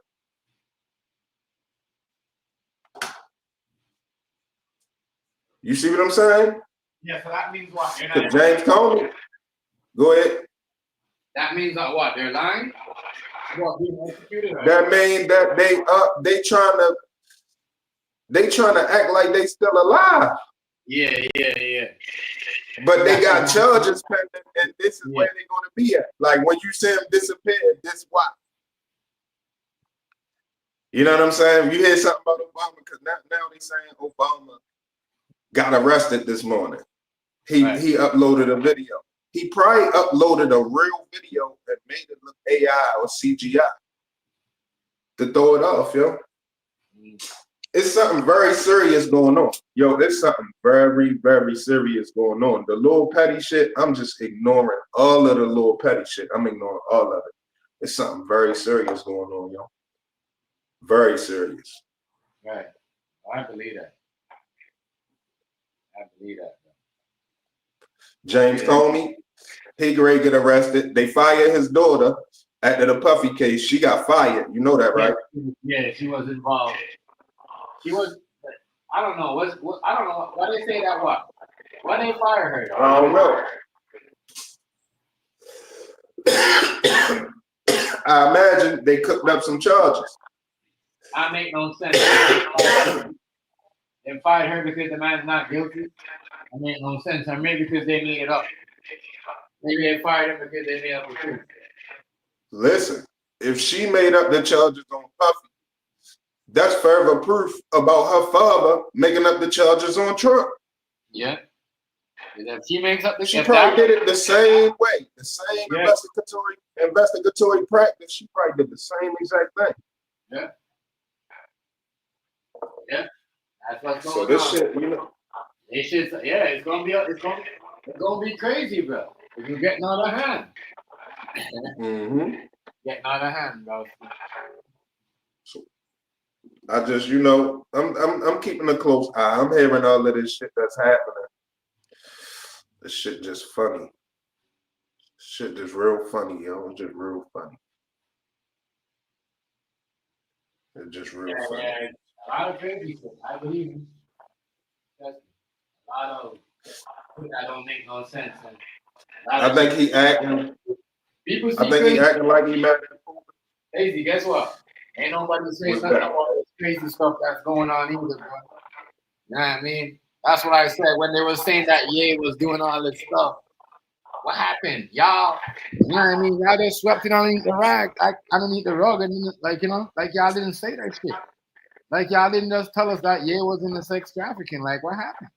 You see what I'm saying? Yeah, so that means what? James Comey. Go ahead. That means that what? They're lying? What, being executed? That means that they trying to act like they still alive. Yeah. But they got charges pending, and this is where they're going to be at. Like when you see them disappear, this why. You know what I'm saying? You hear something about Obama, because now they saying Obama got arrested this morning. He uploaded a video. He probably uploaded a real video that made it look AI or CGI to throw it off, yo. It's something very serious going on. Yo, there's something very, very serious going on. The little petty shit, I'm just ignoring all of the little petty shit. I'm ignoring all of it. It's something very serious going on, yo. Very serious. Right. I believe that. James Comey, he great get arrested. They fired his daughter after the Puffy case. She got fired. You know that, right? Yeah, she was involved. She was. I don't know. I don't know. Why they say that? What? Why they fire her? I don't know. I imagine they cooked up some charges. That make no sense. They fired her because the man's not guilty. That make no sense. Or maybe because they made it up. Maybe they fired him because they made up the truth. Listen, if she made up the charges on Puffy, that's further proof about her father making up the charges on Trump. Yeah. If she makes up the She probably did it the same way, the same investigatory practice. She probably did the same exact thing. Yeah. Yeah. That's what's going So this on. shit, you know. It's just, yeah, it's gonna be crazy, bro. If you getting out of hand. Getting out of hand, bro. So I just, you know, I'm keeping a close eye. I'm hearing all of this shit that's happening. This shit just funny. Shit just real funny, yo. It's just real funny. It's just real funny. Yeah, a lot of crazy shit. I believe you. That's a lot of that don't make no sense. I think he acting. People see I think he acting like he mad at Putin. Crazy, guess what? Ain't nobody saying nothing about this crazy stuff that's going on either, bro. You know what I mean? That's what I said when they were saying that Ye was doing all this stuff. What happened? Y'all, you know what I mean? Y'all just swept it underneath the rag, like underneath the rug, and like, you know, like y'all didn't say that shit. Like y'all didn't just tell us that Ye was into sex trafficking. Like, what happened?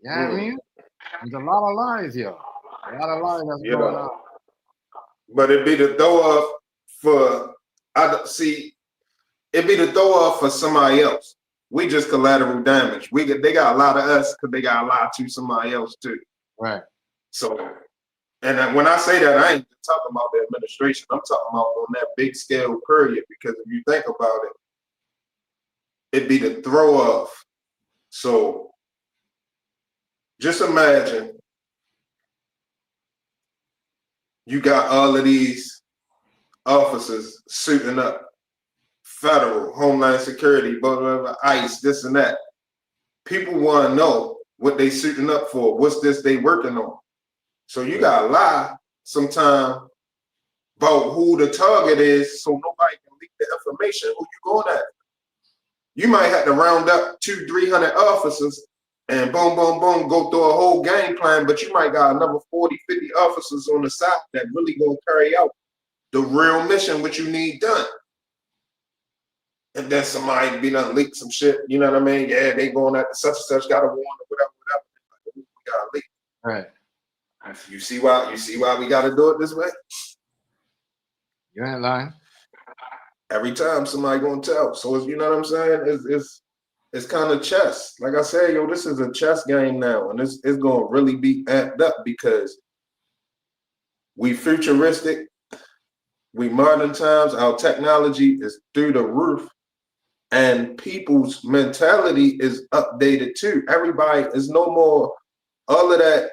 You know what I mean? There's a lot of lies, yo. A lot of lies that's going on. But it'd be the throw off for it'd be the throw off for somebody else. We just collateral damage. They got a lot of us because they got a lot to somebody else too. Right. So, and when I say that, I ain't talking about the administration. I'm talking about on that big scale period. Because if you think about it, it'd be the throw off. So, just imagine you got all of these officers suiting up, federal, Homeland Security, blah, blah, blah, ICE, this and that. People want to know what they suiting up for. What's this they working on? So you got to lie sometime about who the target is so nobody can leak the information who you going at. You might have to round up 200-300 officers and boom, boom, boom, go through a whole game plan, but you might got another 40-50 officers on the side that really gonna carry out the real mission what you need done. And then somebody be done leak some shit, you know what I mean? Yeah, they going at the such and such, got a warrant or whatever. We gotta leak. Right. You see why we gotta do it this way? You ain't lying. Every time somebody gonna tell. So it's, you know what I'm saying? It's kind of chess. Like I said, yo, this is a chess game now, and it's gonna really be amped up because we futuristic, we modern times, our technology is through the roof, and people's mentality is updated too. Everybody is no more all of that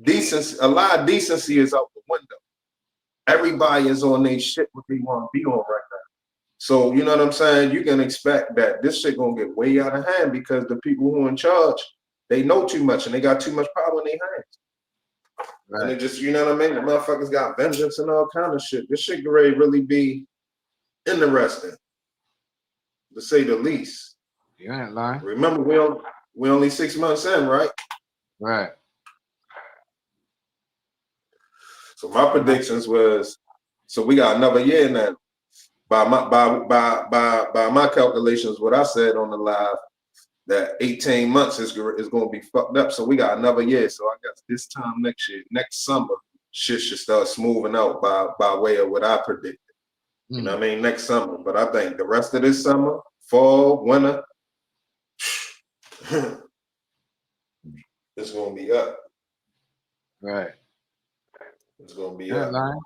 decency. A lot of decency is out the window. Everybody is on their shit what they want to be on right now. So, you know what I'm saying? You can expect that this shit gonna get way out of hand because the people who are in charge, they know too much and they got too much power in their hands. Right. And it just, you know what I mean? The motherfuckers got vengeance and all kind of shit. This shit could really be interesting, to say the least. You ain't lying. Remember, we only 6 months in, right? Right. So my predictions was, so we got another year now. By my calculations, what I said on the live, that 18 months is going to be fucked up. So we got another year. So I guess this time next year, next summer, shit should start smoothing out by way of what I predicted. You know what I mean? Next summer. But I think the rest of this summer, fall, winter, it's going to be up. Right. It's going to be You're up. lying.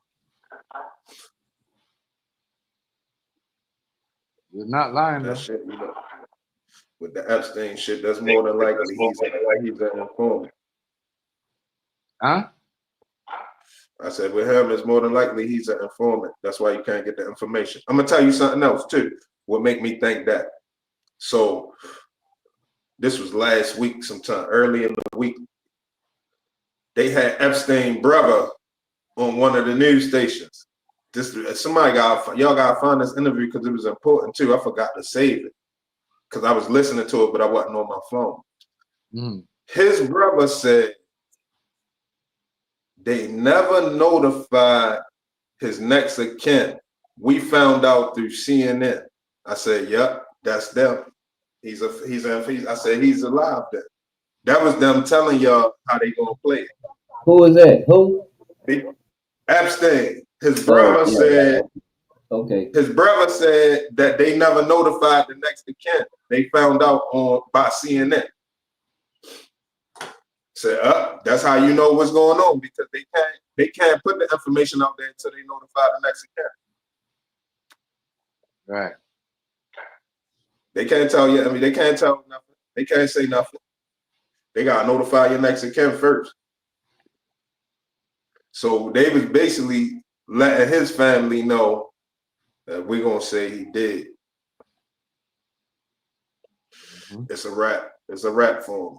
You're not lying, though. That shit, you know, with the Epstein shit, that's more than likely he's an informant. Huh? I said with him, it's more than likely he's an informant. That's why you can't get the information. I'm gonna tell you something else too. What make me think that? So this was last week, sometime early in the week. They had Epstein brother on one of the news stations. Y'all gotta find this interview because it was important too. I forgot to save it because I was listening to it, but I wasn't on my phone. His brother said They never notified his next of kin. We found out through CNN. I said, yep, that's them. I said, he's alive then. That was them telling y'all how they gonna play it. Who is that? Who? Epstein. His brother said, okay. His brother said that they never notified the next of kin. They found out by CNN. Said, that's how you know what's going on, because they can't put the information out there until they notify the next of kin. Right. They can't tell you. I mean, they can't tell nothing. They can't say nothing. They gotta notify your next of kin first. So they was basically letting his family know that we're gonna say he did. Mm-hmm. It's a wrap. It's a wrap for him.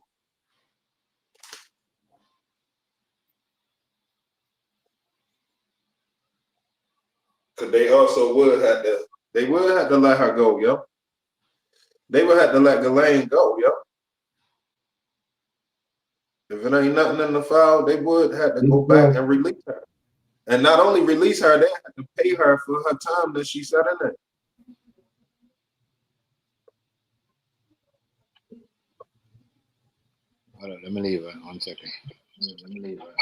Cause they also would have to let her go, yo. They would have to let Ghislaine go, yo. If it ain't nothing in the file, they would have to go back and release her. And not only release her, they have to pay her for her time that she sat in there. Hold on, let me leave her 1 second. Let me leave her.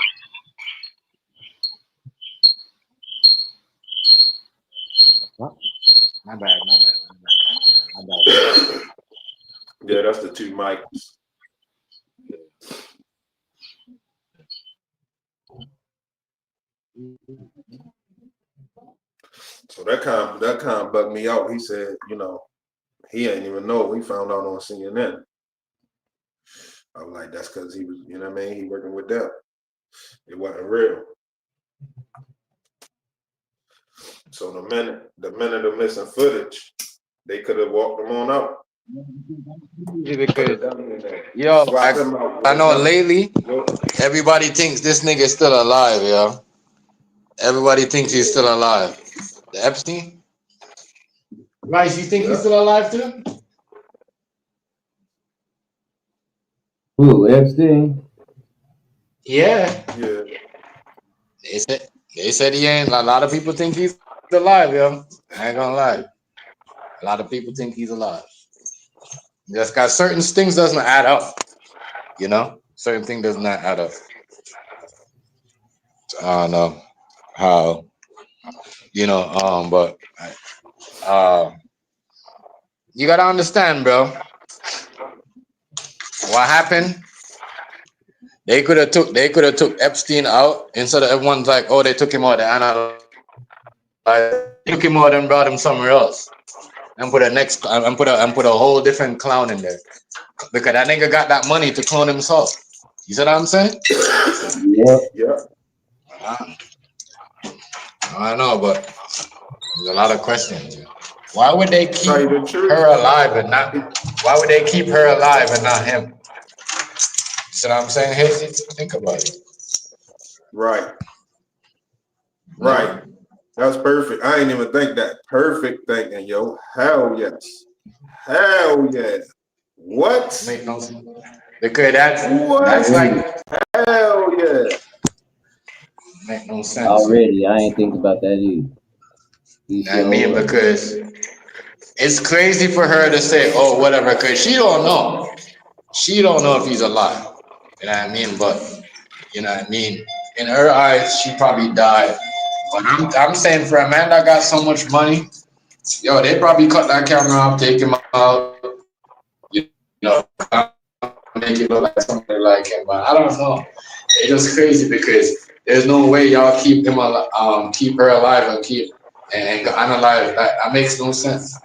What? My bad. Yeah, that's the two mics. So that kind of bugged me out. He said, he ain't even know. He found out on CNN. I was like, that's because he was, you know what I mean? He working with them. It wasn't real. So the minute of missing footage, they could have walked them on out. Because, I know lately, everybody thinks this nigga is still alive, yo. Everybody thinks he's still alive. The Epstein? Rice, you think he's still alive too? Who, Epstein? Yeah. They said he ain't. A lot of people think he's alive, yo. I ain't gonna lie. A lot of people think he's alive. Just got certain things doesn't add up, Certain thing does not add up. I don't know how, but you gotta understand, bro. What happened? They could have took Epstein out instead of everyone's like, oh, they took him out. They took him out and brought him somewhere else, and put a whole different clown in there, because that nigga got that money to clone himself. You see what I'm saying? Yeah. I know, but there's a lot of questions. Why would they keep her alive and not? Why would they keep her alive and not him? See what I'm saying, Hazy? Think about it. Right. That's perfect. I ain't even think that. Perfect thinking, yo. Hell yes. What? Make no sense. Because that's like hell yeah. Make no sense. Already, I ain't think about that either. Because it's crazy for her to say, oh, whatever, because she don't know. She don't know if he's alive. You know what I mean? But you know what I mean? In her eyes, she probably died. But I'm saying for a man that got so much money, yo, they probably cut that camera off, take him out, make it look like something like him. But I don't know. It's just crazy because there's no way y'all keep her alive and unalive. That makes no sense.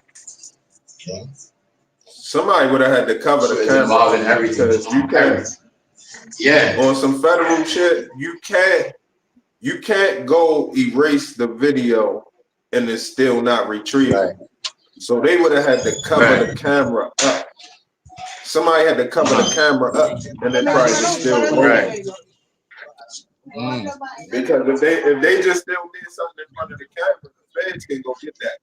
Okay. Somebody would have had to cover the camera involved in everything. Because you can't. Yeah. On some federal shit, you can't go erase the video and it's still not retrieved. Right. So they would have had to cover the camera up. Somebody had to cover the camera up, and then probably was still right. Because if they just still did something in front of the camera, the feds can go get that.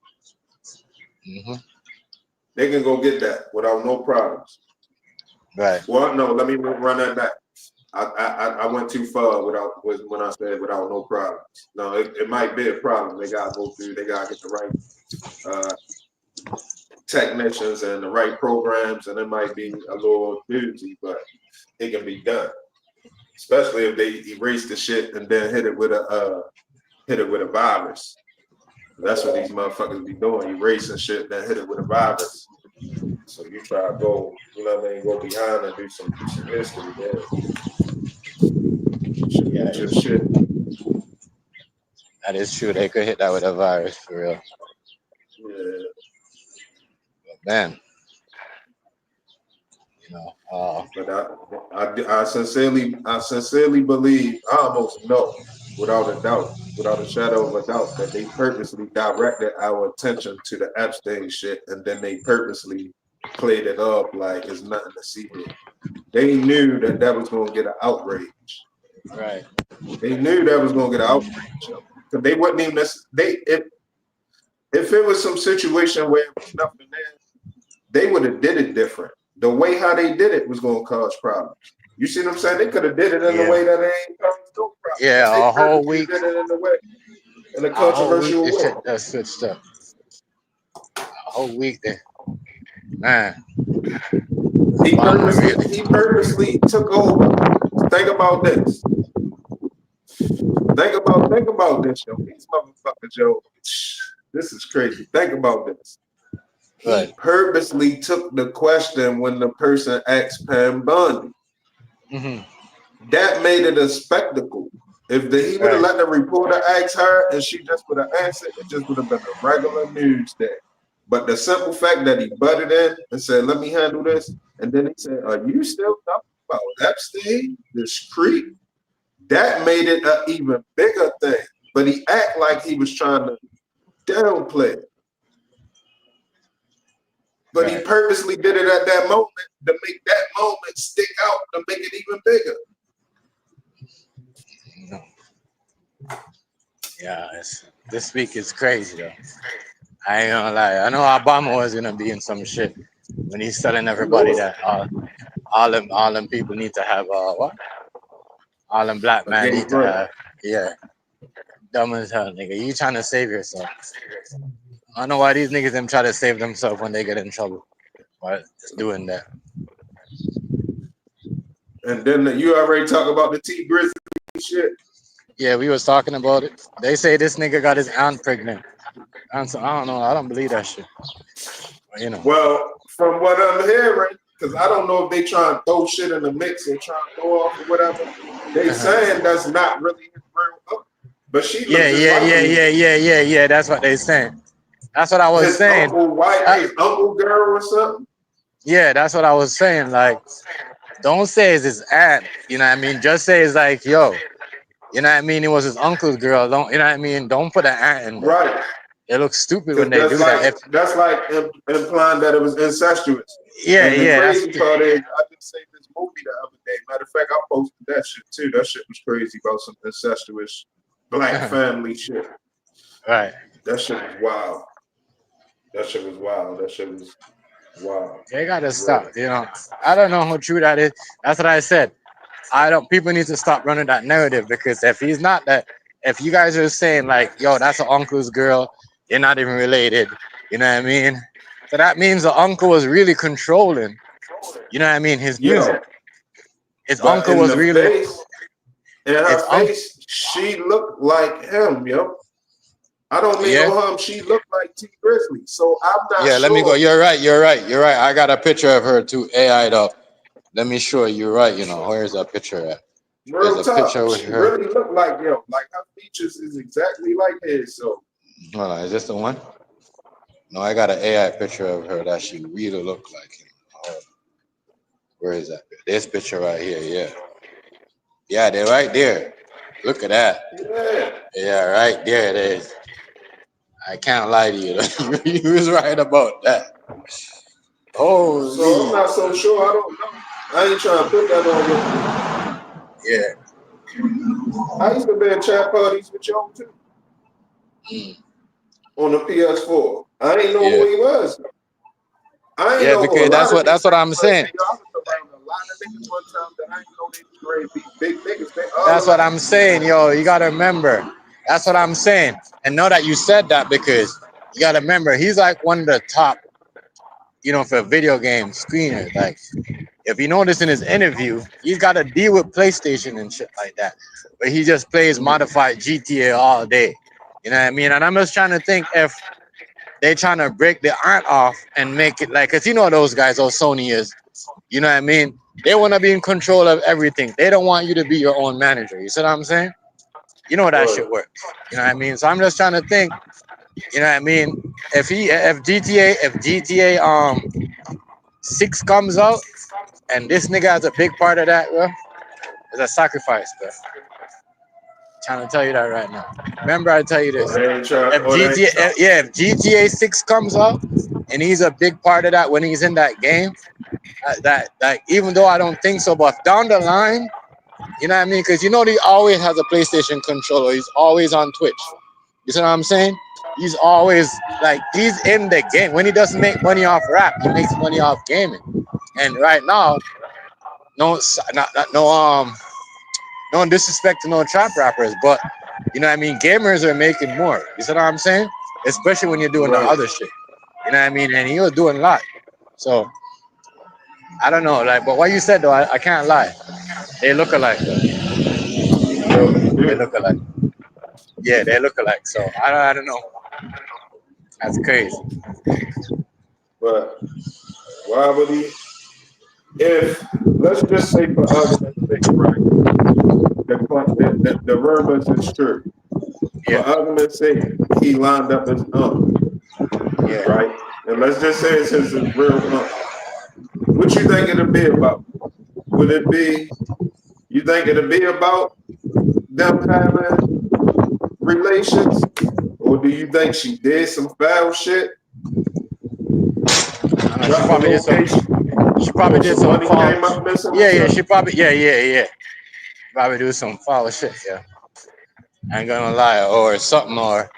They can go get that without no problems. Right. Well, no, let me run that back. I went too far when I said without no problems. No, it might be a problem. They gotta go through. They gotta get the right technicians and the right programs, and it might be a little doozy, but it can be done. Especially if they erase the shit and then hit it with a virus. That's what these motherfuckers be doing, erasing shit, then hit it with a virus. So you try to go, you know what I mean, go behind and do some history there. Yeah, Just shit. that is true. They could hit that with a virus for real. Yeah. But man, you know, But I sincerely believe, I almost know, without a doubt, without a shadow of a doubt, that they purposely directed our attention to the Epstein shit, and then they purposely played it off like it's nothing to see here. They knew that was going to get an outrage. right? They knew that was going to get an outrage. Because they wouldn't even if it was some situation where it was nothing there, they would have did it different. The way how they did it was going to cause problems. You see what I'm saying? They could have did it in a way that they ain't caused no problems. Yeah, They a whole week. did it in a controversial way. Shit that switched up. A whole week there, man. He purposely took over. Think about this. Think about this, yo. These motherfuckers, yo. This is crazy. Think about this. He purposely took the question when the person asked Pam Bondi. Mm-hmm. That made it a spectacle. If he would have let the reporter ask her and she just would have answered, it just would have been a regular news day. But the simple fact that he butted in and said, "Let me handle this," and then he said, "Are you still talking about Epstein, this creep?" That made it an even bigger thing. But he act like he was trying to downplay it. But he purposely did it at that moment to make that moment stick out, to make it even bigger. Yeah, this week is crazy though. I ain't gonna lie. I know Obama was gonna be in some shit when he's telling everybody that all them people need to have what? All them black men need to have, yeah. Dumb as hell, nigga. You trying to save yourself. I don't know why these niggas them try to save themselves when they get in trouble. But just doing that. And then you already talk about the T Grizzley shit. Yeah, we was talking about it. They say this nigga got his aunt pregnant. And so, I don't know. I don't believe that shit. But, you know. Well, from what I'm hearing, because I don't know if they try and throw shit in the mix or try and throw off or whatever. They saying that's not really his real up. But she Yeah. That's what they saying. That's what I was his saying. His uncle girl or something. Yeah, that's what I was saying. Like, don't say it's his aunt. You know what I mean? Just say it's like, yo. You know what I mean? It was his uncle's girl. Don't you know what I mean? Don't put an aunt in there. Right. It looks stupid when they do that. That's like implying that it was incestuous. Yeah, and the yeah. crazy part is, I just saved this movie the other day. Matter of fact, I posted that shit too. That shit was crazy about some incestuous black family shit. Right. That shit was wild. That shit was wild. They gotta stop. You know, I don't know how true that is. That's what I said. People need to stop running that narrative, because if he's not that, if you guys are saying like, yo, that's an uncle's girl, you're not even related, you know what I mean? So that means the uncle was really controlling, you know what I mean, his music. His uncle was really in her face, she looked like him, yo. I don't mean no harm. She looked like T Grizzley, so I'm not sure. Yeah, let me go. You're right. I got a picture of her too, AI'd up. Let me show you. You're right. You know, where's that picture at? Real talk. She really looked like him. Like her features is exactly like his. So, hold on, is this the one? No, I got an AI picture of her that she really looked like him. Where is that? This picture right here. Yeah, they're right there. Look at that. Yeah, right there it is. I can't lie to you. You was right about that. Oh, so I'm not so sure. I don't know. I ain't trying to put that on you. Yeah. I used to be in chat parties with y'all too. On the PS4. I ain't know who he was. I ain't know because that's what I'm saying. I was around a lot of niggas one time that I ain't know they was ready to be big niggas. They all That's what like, I'm saying, yo. You gotta remember. That's what I'm saying. And know that you said that because you gotta remember he's like one of the top, for video game screeners. Like, if you notice in his interview, he's got to deal with PlayStation and shit like that. But he just plays modified GTA all day. You know what I mean? And I'm just trying to think if they trying to break the art off and make it like, cause those guys, Sony is. You know what I mean? They want to be in control of everything. They don't want you to be your own manager. You see what I'm saying? You know how that shit works. You know what I mean? So I'm just trying to think. You know what I mean? If GTA 6 comes out and this nigga has a big part of that, bro, it's a sacrifice, bro. Trying to tell you that right now. Remember, I tell you this: if GTA 6 comes out and he's a big part of that when he's in that game, that even though I don't think so, but down the line, you know what I mean? Because he always has a PlayStation controller. He's always on Twitch. You see what I'm saying? He's always he's in the game. When he doesn't make money off rap, he makes money off gaming. And right now, no disrespect to no trap rappers, but you know what I mean, gamers are making more. You see what I'm saying? Especially when you're doing the other shit. You know what I mean? And he was doing a lot. So I don't know, but what you said though, I can't lie. They look alike. They look alike. Yeah, they look alike. So I don't know. That's crazy. But why would he? If let's just say for argument's sake, right? The rumors is true. Yeah. For argument's sake, he lined up his Yeah. right? And let's just say it's his real What you think it'll be about? Would it be? You think it'll be about them having relations, or do you think she did some foul shit? She probably did some foul. Yeah. She probably probably do some foul shit. Yeah. I ain't gonna lie, or something, or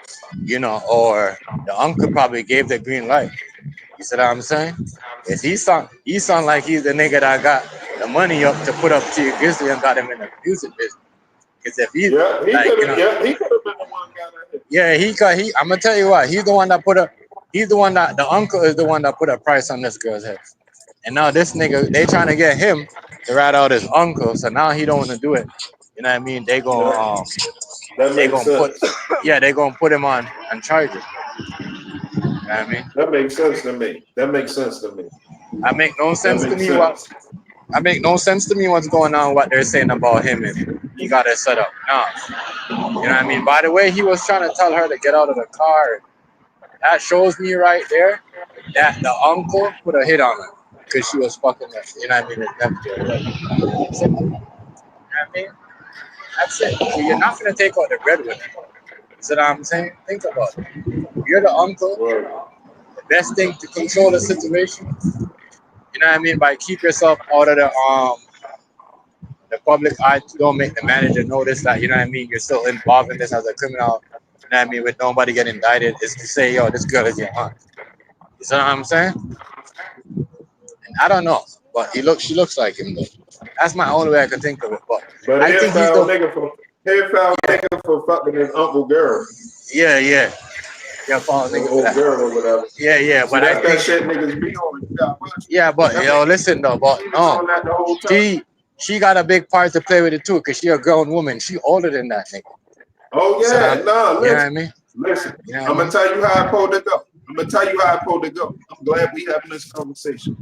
or the uncle probably gave the green light. You see what I'm saying? Yes, he sound like he's the nigga that got the money up to put up to Grizzley and got him in the music business. Because if he, he could have been the one guy. Yeah, I'm gonna tell you what, he's the one that the uncle is the one that put a price on this girl's head. And now this nigga, they trying to get him to rat out his uncle, so now he don't want to do it. You know what I mean? They gonna they gonna put him on charges. You know what I mean? That makes sense to me. I make no sense to me what's going on, what they're saying about him and he got it set up. No. You know what I mean? By the way, he was trying to tell her to get out of the car. That shows me right there that the uncle put a hit on her because she was fucking her. You know what I mean? That's it. You know what I mean? That's it. So you're not going to take out the breadwinner. Is that what I'm saying? Think about it. You're the uncle. The best thing to control the situation, you know what I mean, by keep yourself out of the public eye. Don't make the manager notice that, you know what I mean, you're still involved in this as a criminal, you know what I mean, with nobody getting indicted, is to say, yo, this girl is your aunt. You see what I'm saying? And I don't know, but she looks like him though. That's my only way I can think of it. But I think he's nigga for fucking his uncle girl. Yeah. Yeah, follow nigga for that. Girl or whatever. Yeah, but I think that shit niggas be on. Yeah, but listen though, but no, she got a big part to play with it too, cause she a grown woman. She older than that nigga. Oh yeah, listen. You know what I mean? Listen, I'm gonna tell you how I pulled it go. I'm glad we having this conversation.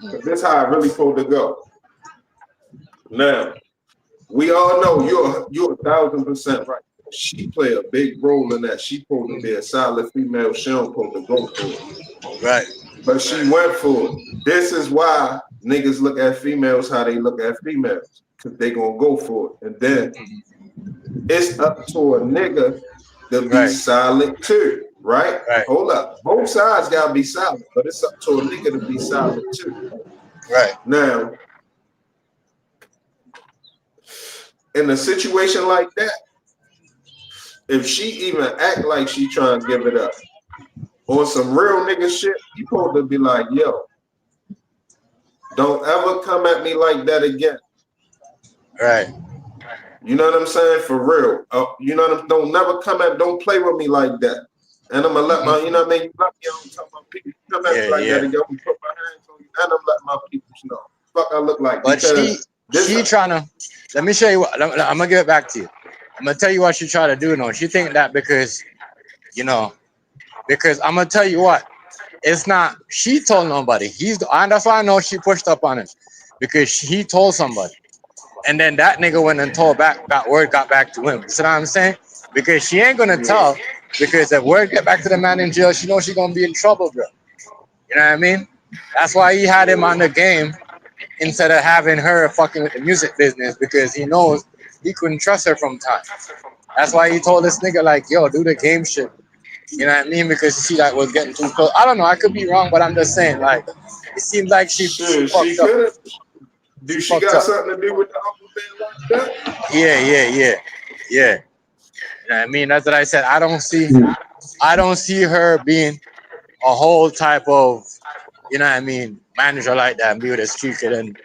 Cause this how I really pulled it go. Now, we all know you're 1,000% right. She play a big role in that. She supposed to be a solid female. She don't supposed to go for it. Right. But she went for it. This is why niggas look at females how they look at females. Because they gonna go for it. And then it's up to a nigga to be solid too. Right? Hold up. Both sides gotta be solid. But it's up to a nigga to be solid too. Right. Now, in a situation like that, if she even act like she trying to give it up on some real nigga shit, you supposed to be like, yo, Don't ever come at me like that again. Right. You know what I'm saying? For real. You know what I'm, don't play with me like that. And I'm gonna let my, you know what I mean? You let me on top of people. Come at me like that again. I'm gonna put my hands on you and I'm letting my people know. Fuck I look like. But she trying to, let me show you what, I'm gonna give it back to you. I'm gonna tell you what she try to do now. She think that because, you know, because I'm gonna tell you what, it's not, she told nobody. And that's why I know she pushed up on him. Because he told somebody. And then that nigga went and told back, got back to him. You see what I'm saying? Because she ain't gonna tell, because if word get back to the man in jail, she knows she gonna be in trouble, bro. You know what I mean? That's why he had him on the game instead of having her fucking with the music business, because he knows he couldn't trust her from time. That's why he told this nigga like, yo, do the game shit. You know what I mean? Because you see that was getting too close. I don't know, I could be wrong, but I'm just saying, like, it seems like she fucked up. Do she got something to do with the uncle being like that? Yeah. You know what I mean? That's what I said. I don't see her being a whole type of, you know what I mean, manager like that and be with a street kid and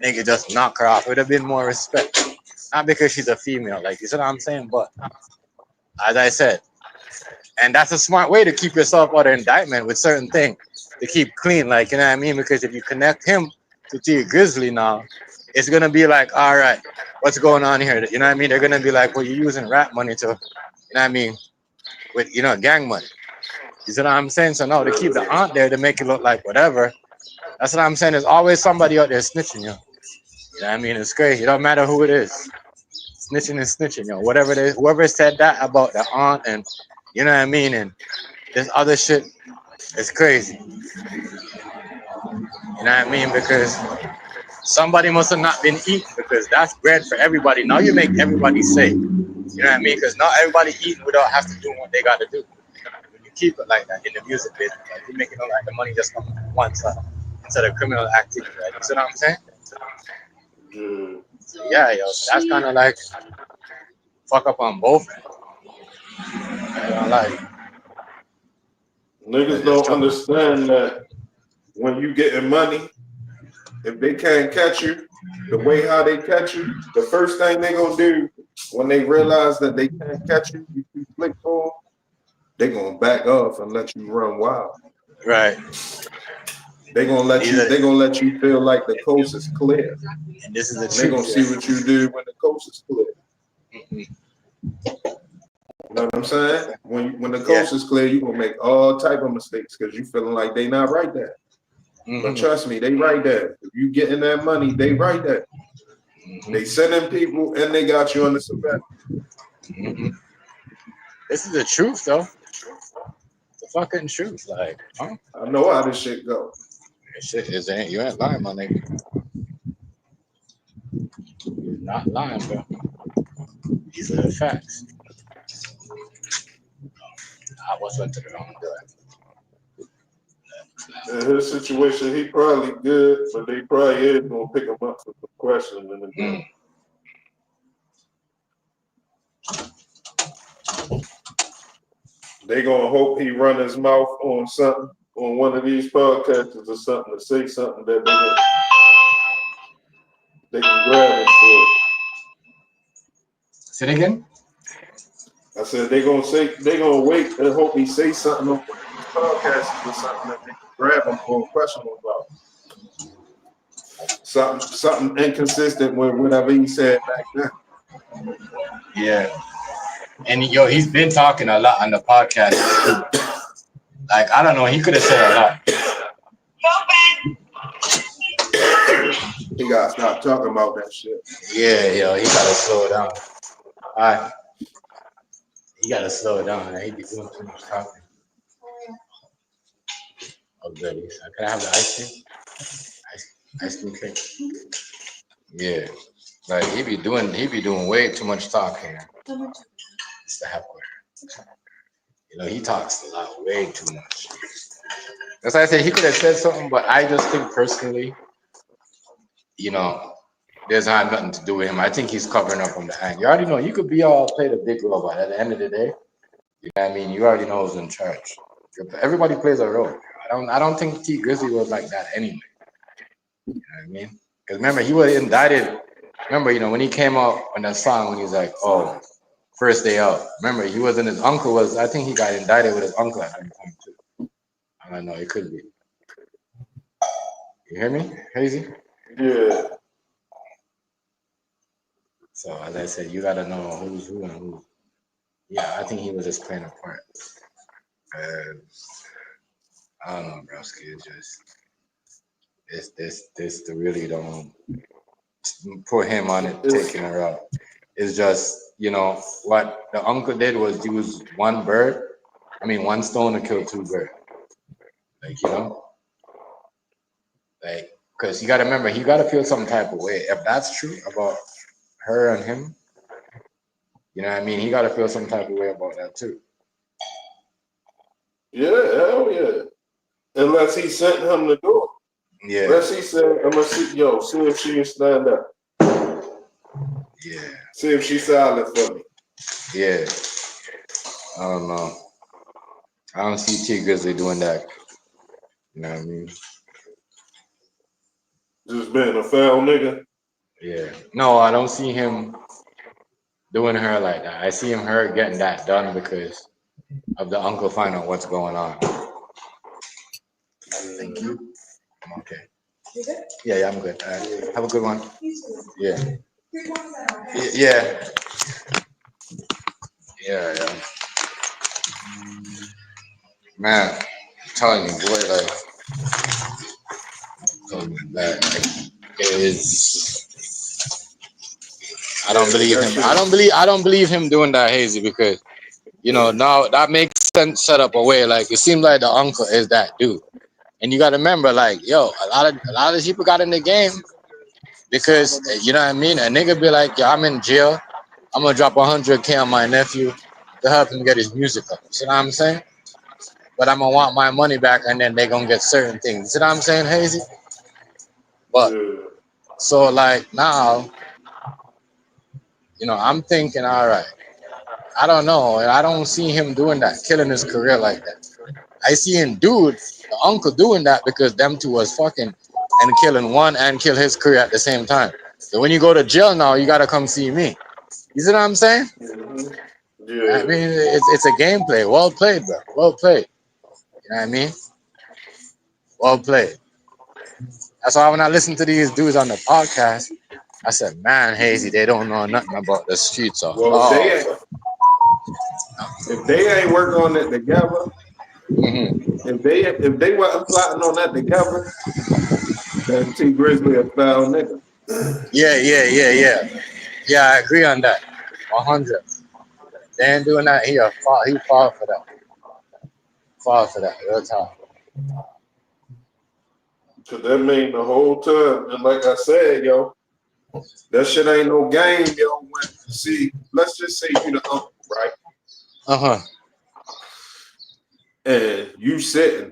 nigga just knock her off. It would have been more respect. Not because she's a female, like, you see what I'm saying? But as I said, and that's a smart way to keep yourself out of indictment with certain things, to keep clean, like, you know what I mean? Because if you connect him to T Grizzley now, it's gonna be like, all right, what's going on here? You know what I mean? They're gonna be like, well, you're using rap money to, you know what I mean, with, you know, gang money. You see what I'm saying? So no, to keep the aunt there to make it look like whatever. That's what I'm saying. There's always somebody out there snitching, yo. You know what I mean? It's crazy. It don't matter who it is. Snitching is snitching, yo. Whatever it is, whoever said that about the aunt and, you know what I mean, and this other shit, it's crazy. You know what I mean? Because somebody must have not been eating, because that's bread for everybody. Now you make everybody safe. You know what I mean? Because not everybody eating without have to do what they got to do. When you keep it like that in the music business, like you make it look like the money just comes from one side instead of criminal activity, right? You see what I'm saying? So yeah, yo, that's kind of like fuck up on both ends. I don't like. Niggas don't understand that when you getting money, if they can't catch you, the way how they catch you, the first thing they gonna do when they realize that they can't catch you, you flick for them, they gonna back off and let you run wild. Right. They gonna let you feel like the coast is clear. And this is the truth. They gonna see what you do when the coast is clear. You know what I'm saying? When the coast is clear, you gonna make all type of mistakes because you feeling like they not right there. But trust me, they right there. If you getting that money, they right there. They sending people and they got you on the surveillance. This is the truth, though. The fucking truth, like, huh? I know how this shit go. This shit is ain't, you ain't lying, my nigga. You're not lying, bro. These are the facts. I was went to the wrong door. In his situation, he probably good, but they probably is gonna pick him up for some questions in the game. They gonna hope he run his mouth on something on one of these podcasts or something to say something that they can grab him for. Say it again. I said they gonna wait and hope he say something on one of these podcasts or something that they can grab him for a question about. Something inconsistent with whatever he said back then. Yeah. And yo, he's been talking a lot on the podcast too. Like, I don't know, he could have said a lot. He gotta stop talking about that shit. Yeah, yo, he gotta slow it down. Alright. He gotta slow it down, man. He be doing too much talking. Oh goodies. Can I have the ice cream? Ice cream cake? Yeah. Like he be doing way too much talking. It's the halfway. You know, he talks a lot, way too much. That's why I said he could have said something, but I just think personally, you know, there's not nothing to do with him. I think he's covering up from the end. You already know you could be all play the big role, but at the end of the day, you know what I mean, you already know who's in charge. Everybody plays a role. I don't think T Grizzly was like that anyway. You know what I mean? Because remember, he was indicted. Remember, when he came out on that song, when he's like, "Oh, first day out." Remember, he wasn't. His uncle was. I think he got indicted with his uncle at that time too. I don't know. It could be. You hear me, Hazy? Yeah. So as I said, you gotta know who's who and who. Yeah, I think he was just playing a part. I don't know, broski. It's just this really don't put him on it, taking her out. It's just what the uncle did was use one stone to kill two birds. Because you gotta remember, he gotta feel some type of way. If that's true about her and him, you know what I mean? He gotta feel some type of way about that too. Yeah, hell yeah. Unless he sent him the door. Yeah. Unless he said, I'm gonna see if she can stand up. Yeah. See if she's silent for me. Yeah. I don't know. I don't see T Grizzly doing that. You know what I mean? Just being a foul nigga. Yeah. No, I don't see him doing her like that. I see her getting that done because of the uncle finding out what's going on. Thank you. I'm okay. You good? Yeah, I'm good. Have a good one. Yeah. Yeah. Yeah. Man, I'm telling you, boy, it is. I don't believe him. I don't believe him doing that, Hazy, because now that makes sense. Set up a way. Like, it seems like the uncle is that dude, and you got to remember, like, a lot of people got in the game because you know what I mean. A nigga be like, I'm in jail. I'm gonna drop $100K on my nephew to help him get his music up. You see what I'm saying? But I'm gonna want my money back, and then they gonna get certain things. You see what I'm saying, Hazy? But so like now, I'm thinking, all right. I don't know. I don't see him doing that, killing his career like that. I see him the uncle doing that because them two was fucking and killing one and kill his career at the same time. So when you go to jail now, you gotta come see me. You see what I'm saying? Mm-hmm. Yeah. I mean, it's a gameplay. Well played, bro. Well played. You know what I mean? Well played. That's why when I listen to these dudes on the podcast, I said, man, Hazy, they don't know nothing about the streets. If they ain't working on it together, if they weren't plotting on that together, then T Grizzly a foul nigga. Yeah, I agree on that. 100. They ain't doing that. He fall for that. Fall for that. Real talk. Cause that mean the whole time, and like I said, that shit ain't no game, When let's just say you the uncle, right? And you sitting.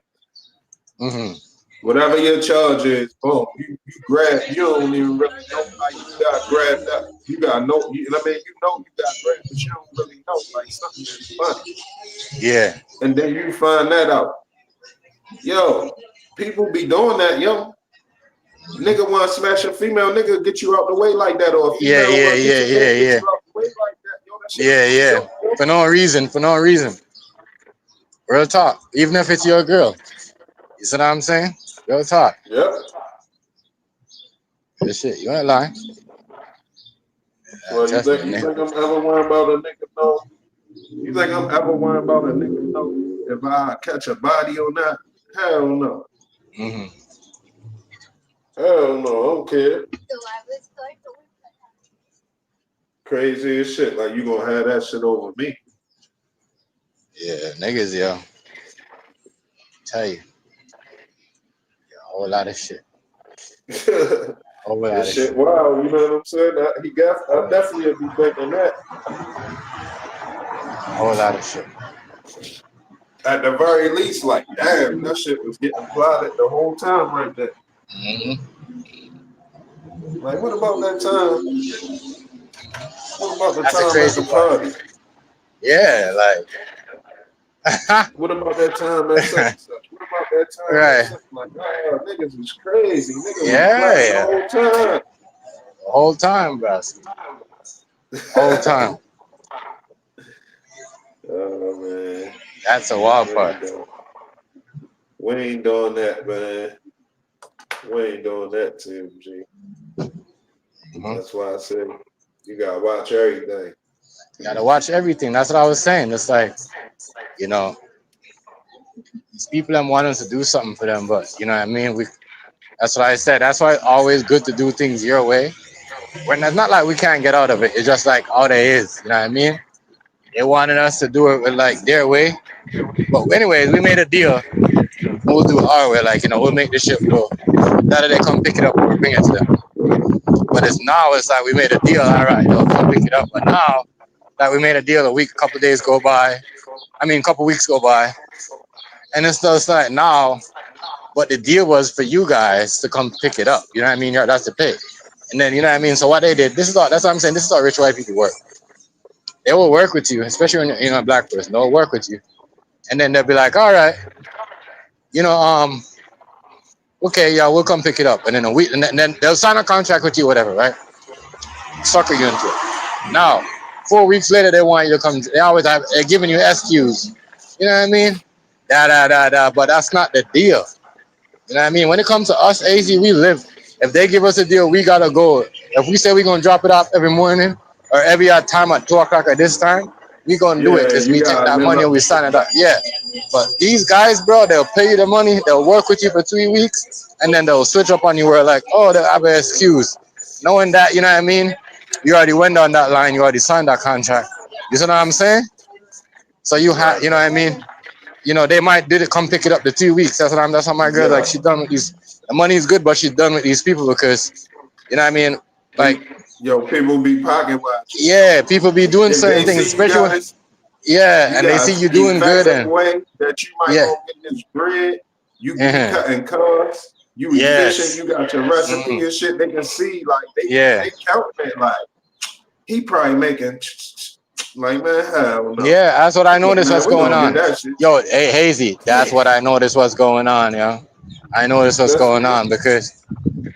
Whatever your charge is, boom, you grab. You don't even really know how you got grabbed up. You got you got grabbed, but you don't really know, like something is funny. Yeah. And then you find that out. People be doing that, Nigga want to smash a female, nigga get you out the way like that, or a female get you out the way like that. Yeah. For no reason. Real talk. Even if it's your girl. You see what I'm saying? Real talk. Yep. This shit, you ain't lying. Well, you think I'm ever worrying about a nigga know? You think I'm ever worrying about a nigga know if I catch a body or not? Hell no. Hell no, I don't care. Crazy as shit. Like, you gonna have that shit over me. Yeah, niggas, tell you. A whole lot of shit. That shit, wow, you know what I'm saying? I definitely be thinking that. A whole lot of shit. At the very least, like, damn, that shit was getting plotted the whole time right there. Like, what about that time? What about the time at the party? Yeah, like. What about that time at such and such? What about that time. Right. Like, oh, niggas was crazy. Niggas was Yeah, black yeah. the whole time. The whole time, bro. Whole time. Oh man, That's a wild part. We ain't doing that, man. We ain't doing that, Tim G. That's why I said you gotta watch everything. You gotta watch everything. That's what I was saying. It's like, you know, these people them want us to do something for them, but you know what I mean? That's what I said. That's why it's always good to do things your way. When it's not like we can't get out of it. It's just like how there is. You know what I mean? They wanted us to do it with like their way. But anyways, we made a deal. We'll do it our way. Like, you know, we'll make the ship go. That they come pick it up or we bring it to them. But it's like we made a deal. All right, they'll come pick it up. But now that we made a deal, a couple days go by. A couple weeks go by. And it's just like now, but the deal was for you guys to come pick it up. You know what I mean? That's the pay. And then, you know what I mean? So what they did, that's what I'm saying. This is how rich white people work. They will work with you, especially when you're a black person. They'll work with you. And then they'll be like, all right, you know, okay, yeah, we'll come pick it up. And then and then they'll sign a contract with you, whatever, right? Sucker you into it. Now, 4 weeks later, they want you to come. They're giving you SQs. You know what I mean? But that's not the deal. You know what I mean? When it comes to us, AZ, we live. If they give us a deal, we gotta go. If we say we're gonna drop it off every morning or every time at 2 o'clock at this time, we gonna do it because we take that money and we sign it up. Yeah. But these guys, bro, they'll pay you the money, they'll work with you for 3 weeks, and then they'll switch up on you where like, oh, they'll have an excuse. Knowing that, you know what I mean? You already went down that line, you already signed that contract. You see what I'm saying? So you have, you know what I mean? You know, they might did it come pick it up the 2 weeks. That's how my girl like she done with these. The money is good, but she's done with these people because, you know what I mean? Like, people be pocket watching. Yeah, people be doing certain things, especially when, and they see you doing good and way that you might go get this bread. You be cutting costs. You efficient. You got your recipe and shit. They can see like they counting it like he probably making. Like, man, hell no. Yeah, that's what I noticed what's going on. Yo, hey, Hazy, that's what I noticed what's going on, yo. I noticed what's going on because,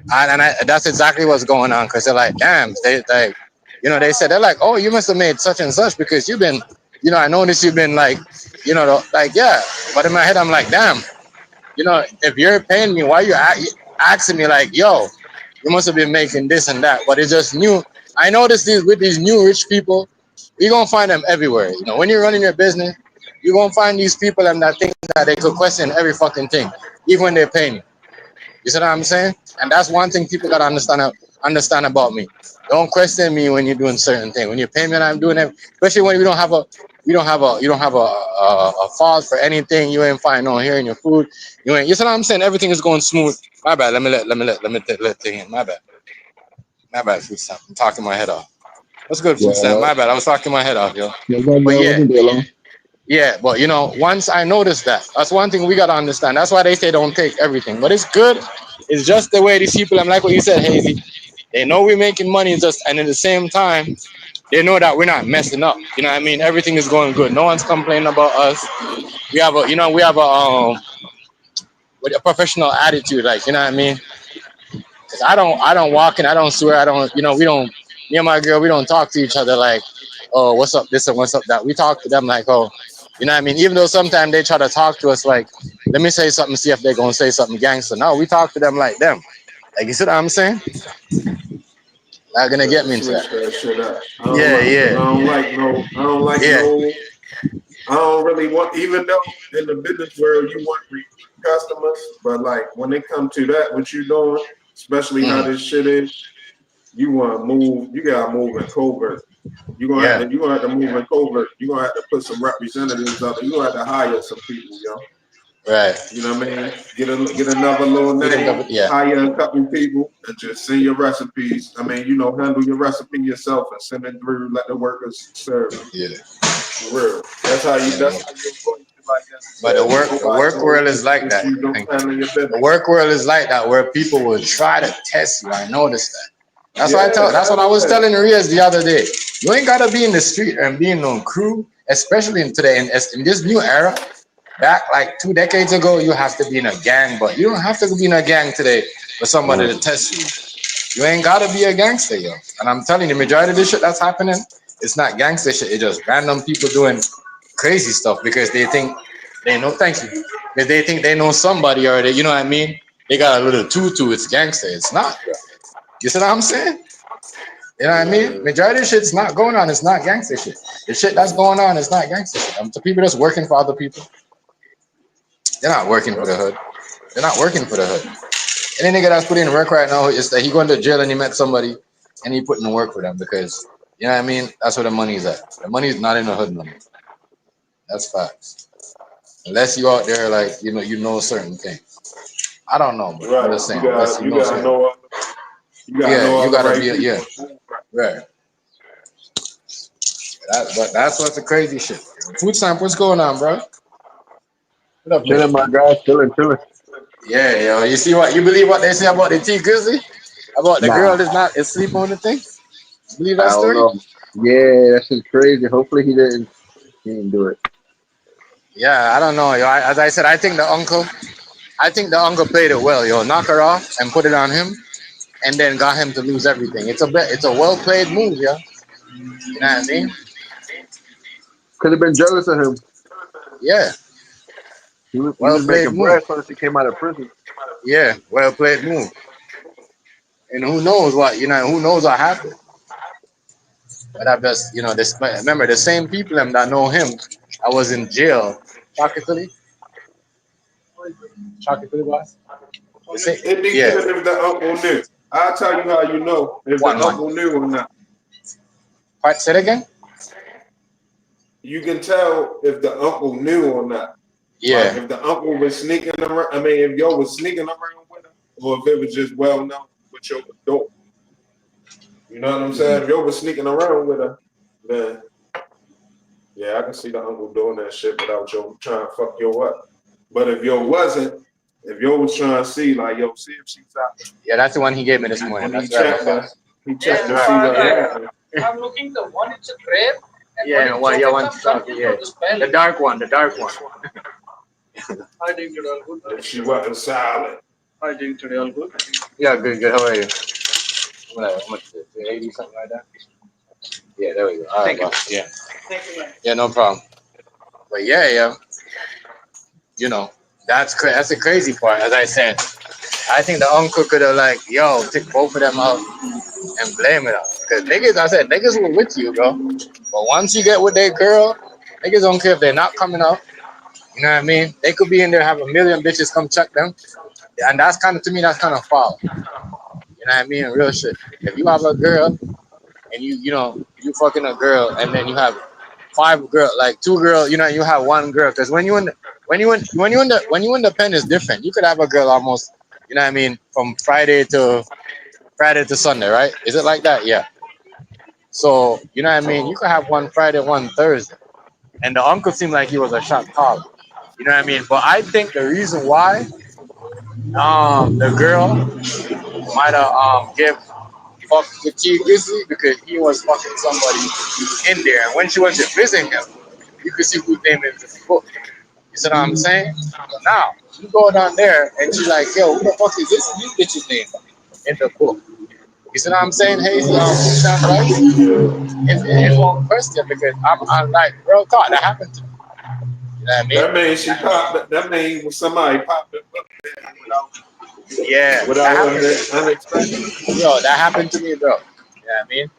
that's exactly what's going on because they're like, damn, they like, you know, they said, they're like, oh, you must have made such and such because you've been, you know, I noticed you've been like, you know, like, yeah. But in my head, I'm like, damn, you know, if you're paying me, why are you asking me like, yo, you must have been making this and that. But it's just new. I noticed with these new rich people, you're going to find them everywhere. You know, when you're running your business, you're going to find these people and that think that they could question every fucking thing, even when they're paying you. You see what I'm saying? And that's one thing people got to understand about me. Don't question me when you're doing certain things. When you're paying me and I'm doing it, especially when you don't have a fault for anything. You ain't finding no here in your food. You see what I'm saying? Everything is going smooth. My bad. Let me thing in. My bad, food stamp. I'm talking my head off. What's good, food stamp? My bad. I was talking my head off, yo. But yeah, but you know, once I noticed that's one thing we gotta understand. That's why they say don't take everything. But it's good. It's just the way these people, I'm like what you said, Hazy. They know we're making money, and at the same time, they know that we're not messing up. You know what I mean? Everything is going good. No one's complaining about us. We have with a professional attitude, like, you know what I mean? Cause I don't walk in, I don't swear, me and my girl, we don't talk to each other like, oh, what's up this and what's up that. We talk to them like, oh, you know what I mean? Even though sometimes they try to talk to us like, let me say something, see if they're gonna say something gangster. No, we talk to them like them. Like, you see what I'm saying? Not gonna get me into that. Shit up. I don't really want, even though in the business world you want repeat customers, but like when it comes to that, what you doing, especially how this shit is, you want to move. You gotta move in covert. You're gonna have to move in covert. You're gonna have to put some representatives out there. You gonna have to hire some people, yo. Right. You know what I mean? Get another little name, hire a couple people, and just send your recipes. I mean, handle your recipe yourself and send it through. Let the workers serve. Yeah. For real. That's how you like that. But the work world is like that. The work world is like that, where people will try to test you. I noticed that. That's what I was telling Riaz the other day. You ain't gotta be in the street and be in no crew, especially in this new era. back like 2 decades ago, you have to be in a gang, but you don't have to be in a gang today for somebody to test you. You ain't gotta be a gangster, yo. And I'm telling you, the majority of this shit that's happening, it's not gangster shit. It's just random people doing crazy stuff because they think they know. Thank you. Because they think they know somebody already. You know what I mean? They got a little tutu. It's gangster. It's not, bro. You see what I'm saying? You know what I mean? Majority of shit's not going on. It's not gangster shit. The shit that's going on is not gangster shit. The people that's working for other people, they're not working for the hood. They're not working for the hood. Any nigga that's putting in work right now is that he going to jail and he met somebody and he putting in work for them because, you know what I mean? That's where the money's at. The money's not in the hood no more. That's facts. Unless you out there like, you know certain things. I don't know, but I'm just saying. Unless you know certain. You gotta be, right. But that's what's the crazy shit. Food stamp, what's going on, bro? What up, Chilling, my guy. Chilling. Yeah, yo. You see what you believe what they say about the T Grizzly? About the girl is sleeping on the thing? You believe that I don't story? know. Yeah, that shit's crazy. Hopefully he didn't do it. Yeah, I don't know, yo. As I said, I think the uncle played it well, yo. Knock her off and put it on him, and then got him to lose everything. It's a well played move, yo. You know what I mean? Could have been jealous of him. Yeah. He was making bread once he came out of prison. Yeah, well played move. And who knows what happened. But I just, remember the same people that know him, I was in jail. Chocolate Philly, boss? It'd be good if the uncle knew. I'll tell you how you know if the uncle knew or not. Say it again? You can tell if the uncle knew or not. Yeah. Like if the uncle was sneaking around, if yo was sneaking around with him, or if it was just well known what yo was doing. You know what I'm saying? If yo was sneaking around with her, then yeah, I can see the uncle doing that shit without yo trying to fuck yo up. But if yo wasn't, if yo was trying to see, like, yo, see if she's out. Yeah, that's the one he gave me this morning. He checked to see what happened. I'm looking the one, it's a grape. Yeah, one chocolate, yeah. The dark one. I think today all good. If she wasn't silent. I think today all good. Yeah, good. How are you? How much is it? 80, something like that? Yeah, there we go. All right, boss. Yeah. Thank you, man. Yeah, no problem. But yeah. That's the crazy part. As I said, I think the uncle could have took both of them out and blame it out. Because niggas were with you, bro. But once you get with their girl, niggas don't care if they're not coming out. You know what I mean? They could be in there, have a million bitches come check them. And that's kind of foul. You know what I mean? Real shit. If you have a girl and you fucking a girl and then you have 5 girls, like 2 girls, you have 1 girl. Because when you in the pen is different. You could have a girl almost, you know what I mean, from Friday to Sunday, right? Is it like that? Yeah. So, you know what I mean? You could have 1 Friday, 1 Thursday. And the uncle seemed like he was a shot caller. You know what I mean? But I think the reason why the girl might have fucked the T Grizzly because he was fucking somebody in there. And when she went to visit him, you could see whose name is in the book. You see what I'm saying? But now, you go down there and she's like, yo, who the fuck is this bitch's name in the book? You see what I'm saying? Hazy, right? It won't question because I'm like, bro, God, that happened to me. You know what I mean? That means she popped it. That means somebody popped it up there without unexpected. Yo, that happened to me, bro. You know what I mean?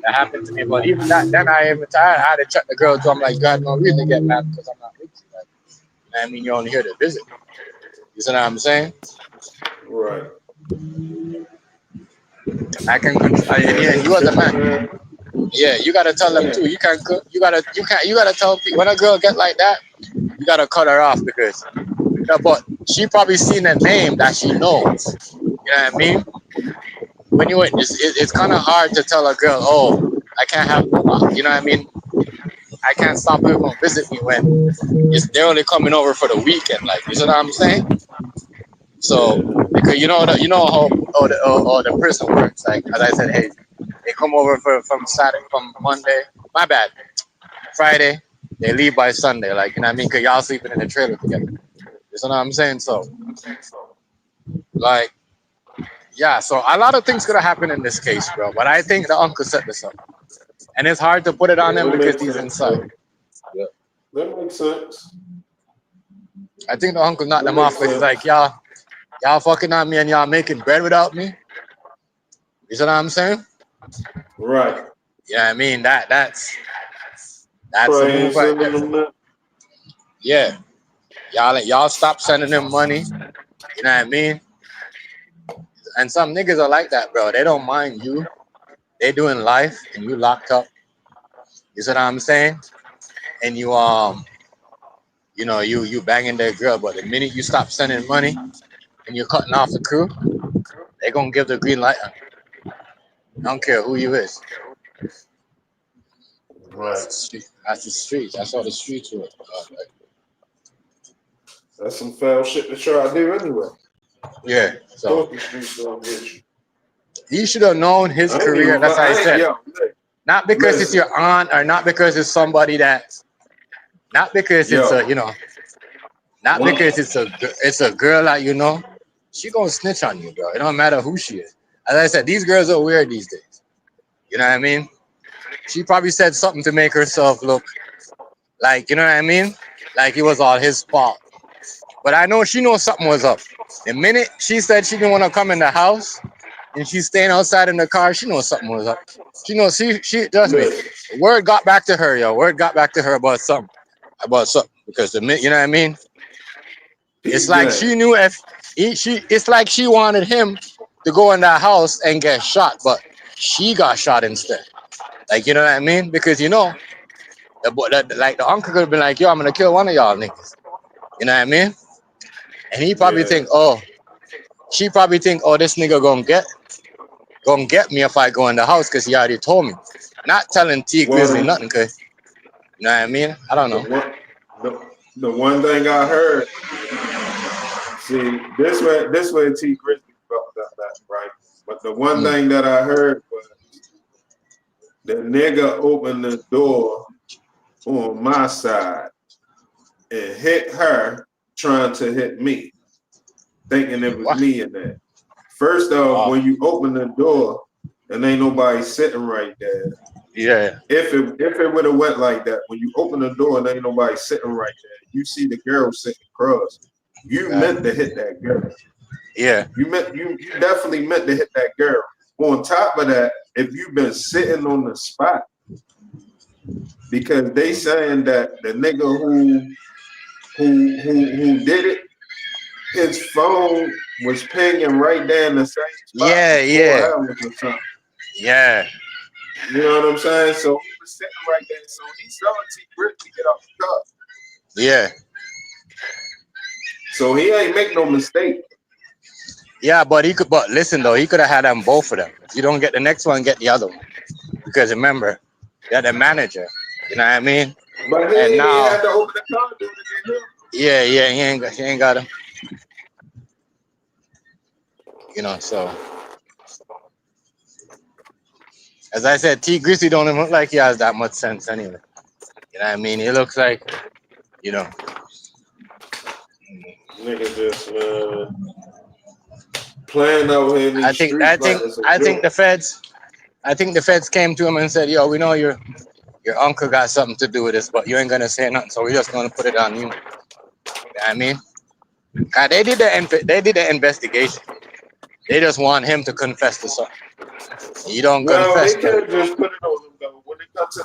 That happened to me. But even that, then I even tired. I had to check the girl too. I'm like, you had no reason to get mad because I'm not with you. Like, you know what I mean? You're only here to visit. You see what I'm saying? Right. I can control. Yeah, you are the man. Yeah, you gotta tell them too. You can't. You gotta tell people when a girl get like that. You gotta cut her off because. But she probably seen a name that she knows. You know what I mean? When it's kind of hard to tell a girl, oh, I can't have, you know what I mean? I can't stop her from visit me when they're only coming over for the weekend. Like, you know what I'm saying? So because you know how the prison works. Like as I said, hey, they come over from Monday. My bad. Friday. they leave by Sunday. Like, you know what I mean? Cause y'all sleeping in the trailer together. You know what I'm saying? So, like, yeah. So a lot of things could have happened in this case, bro. But I think the uncle set this up, and it's hard to put it on him That because makes he's sense. inside. Yeah. That makes sense. I think the uncle knocked That them off makes because he's sense. like, y'all fucking on me and y'all making bread without me. You know what I'm saying? Right. Yeah, I mean that's the Probably move ain't right there. sending them that. Yeah, y'all stop sending them money. You know what I mean? And some niggas are like that, bro. They don't mind you. They doing life and you locked up. You see what I'm saying? And you you know, you banging their girl, but the minute you stop sending money and you're cutting off the crew, they gonna give the green light. I don't care who you is. Right. That's the streets. That's all the streets were. That's some foul shit to try to do anyway. Yeah. So Of course the streets gonna get you. he should have known his I ain't career. even That's how I said. yo, Not because it's listen. your aunt or not because it's somebody that. Not because it's Yo. a Not One- because it's a girl that you know. She gonna snitch on you, bro. It don't matter who she is. As I said, these girls are weird these days. You know what I mean? She probably said something to make herself look like, you know what I mean? Like it was all his fault. But I know she knows something was up. The minute she said she didn't want to come in the house and she's staying outside in the car, she knows something was up. She knows she trust me. Word got back to her, yo. Word got back to her about something. Because the minute, you know what I mean? It's like she knew it's like she wanted him to go in that house and get shot, but she got shot instead. Like, you know what I mean? Because you know, the uncle could have been like, yo, I'm gonna kill one of y'all niggas. You know what I mean? And he probably she probably think, oh, this nigga gonna get me if I go in the house because he already told me. Not telling T Grizzley nothing, cause you know what I mean? I don't know. The one thing I heard, see, this way T Grizzley fucked up that, right? But the one thing that I heard was the nigga opened the door on my side and hit her trying to hit me, thinking it was me in there. First off, when you open the door and ain't nobody sitting right there. Yeah. If it would have went like that, when you open the door and ain't nobody sitting right there, you see the girl sitting across. You meant to hit that girl. Yeah. You definitely meant to hit that girl. On top of that, if you've been sitting on the spot, because they saying that the nigga who did it, his phone was pinging right there in the same spot. Yeah. Or something. Yeah. You know what I'm saying? So he was sitting right there. So he saw T Grizzley get off the car. Yeah. So he ain't make no mistake. Yeah, but listen though, he could have had them both of them. If you don't get the next one, get the other one. Because remember, they're the manager. You know what I mean? But he had to open the car door to get him. Yeah, he ain't got him. You know, so as I said, T Grizzley don't even look like he has that much sense anyway. You know what I mean? He looks like, you know. Nigga just playing out here in these streets. I think the feds came to him and said, yo, we know your uncle got something to do with this, but you ain't gonna say nothing, so we're just gonna put it on you. You know what I mean? They did the investigation. They just want him to confess to something. You don't confess. No, they can't just put it on him though. When it comes to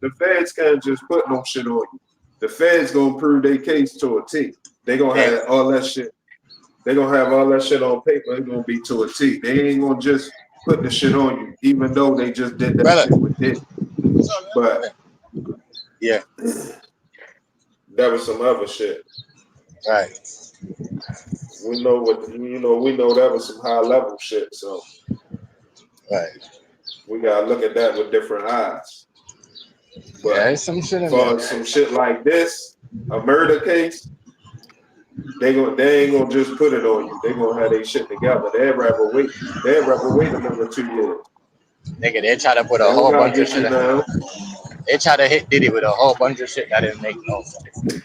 the feds can't just put no shit on you. The feds gonna prove their case to a T. They gonna have all that shit. They gonna have all that shit on paper. It's gonna be to a T. They ain't gonna just put the shit on you, even though they just did that shit with it. But yeah, that was some other shit. Right. We know that was some high level shit. So right, we gotta look at that with different eyes. But some shit for some shit like this, a murder case, they ain't gonna just put it on you. They gonna have their shit together. They'd rather wait another 2 years. Nigga, they try to put a whole bunch of shit. They try to hit Diddy with a whole bunch of shit that didn't make no sense.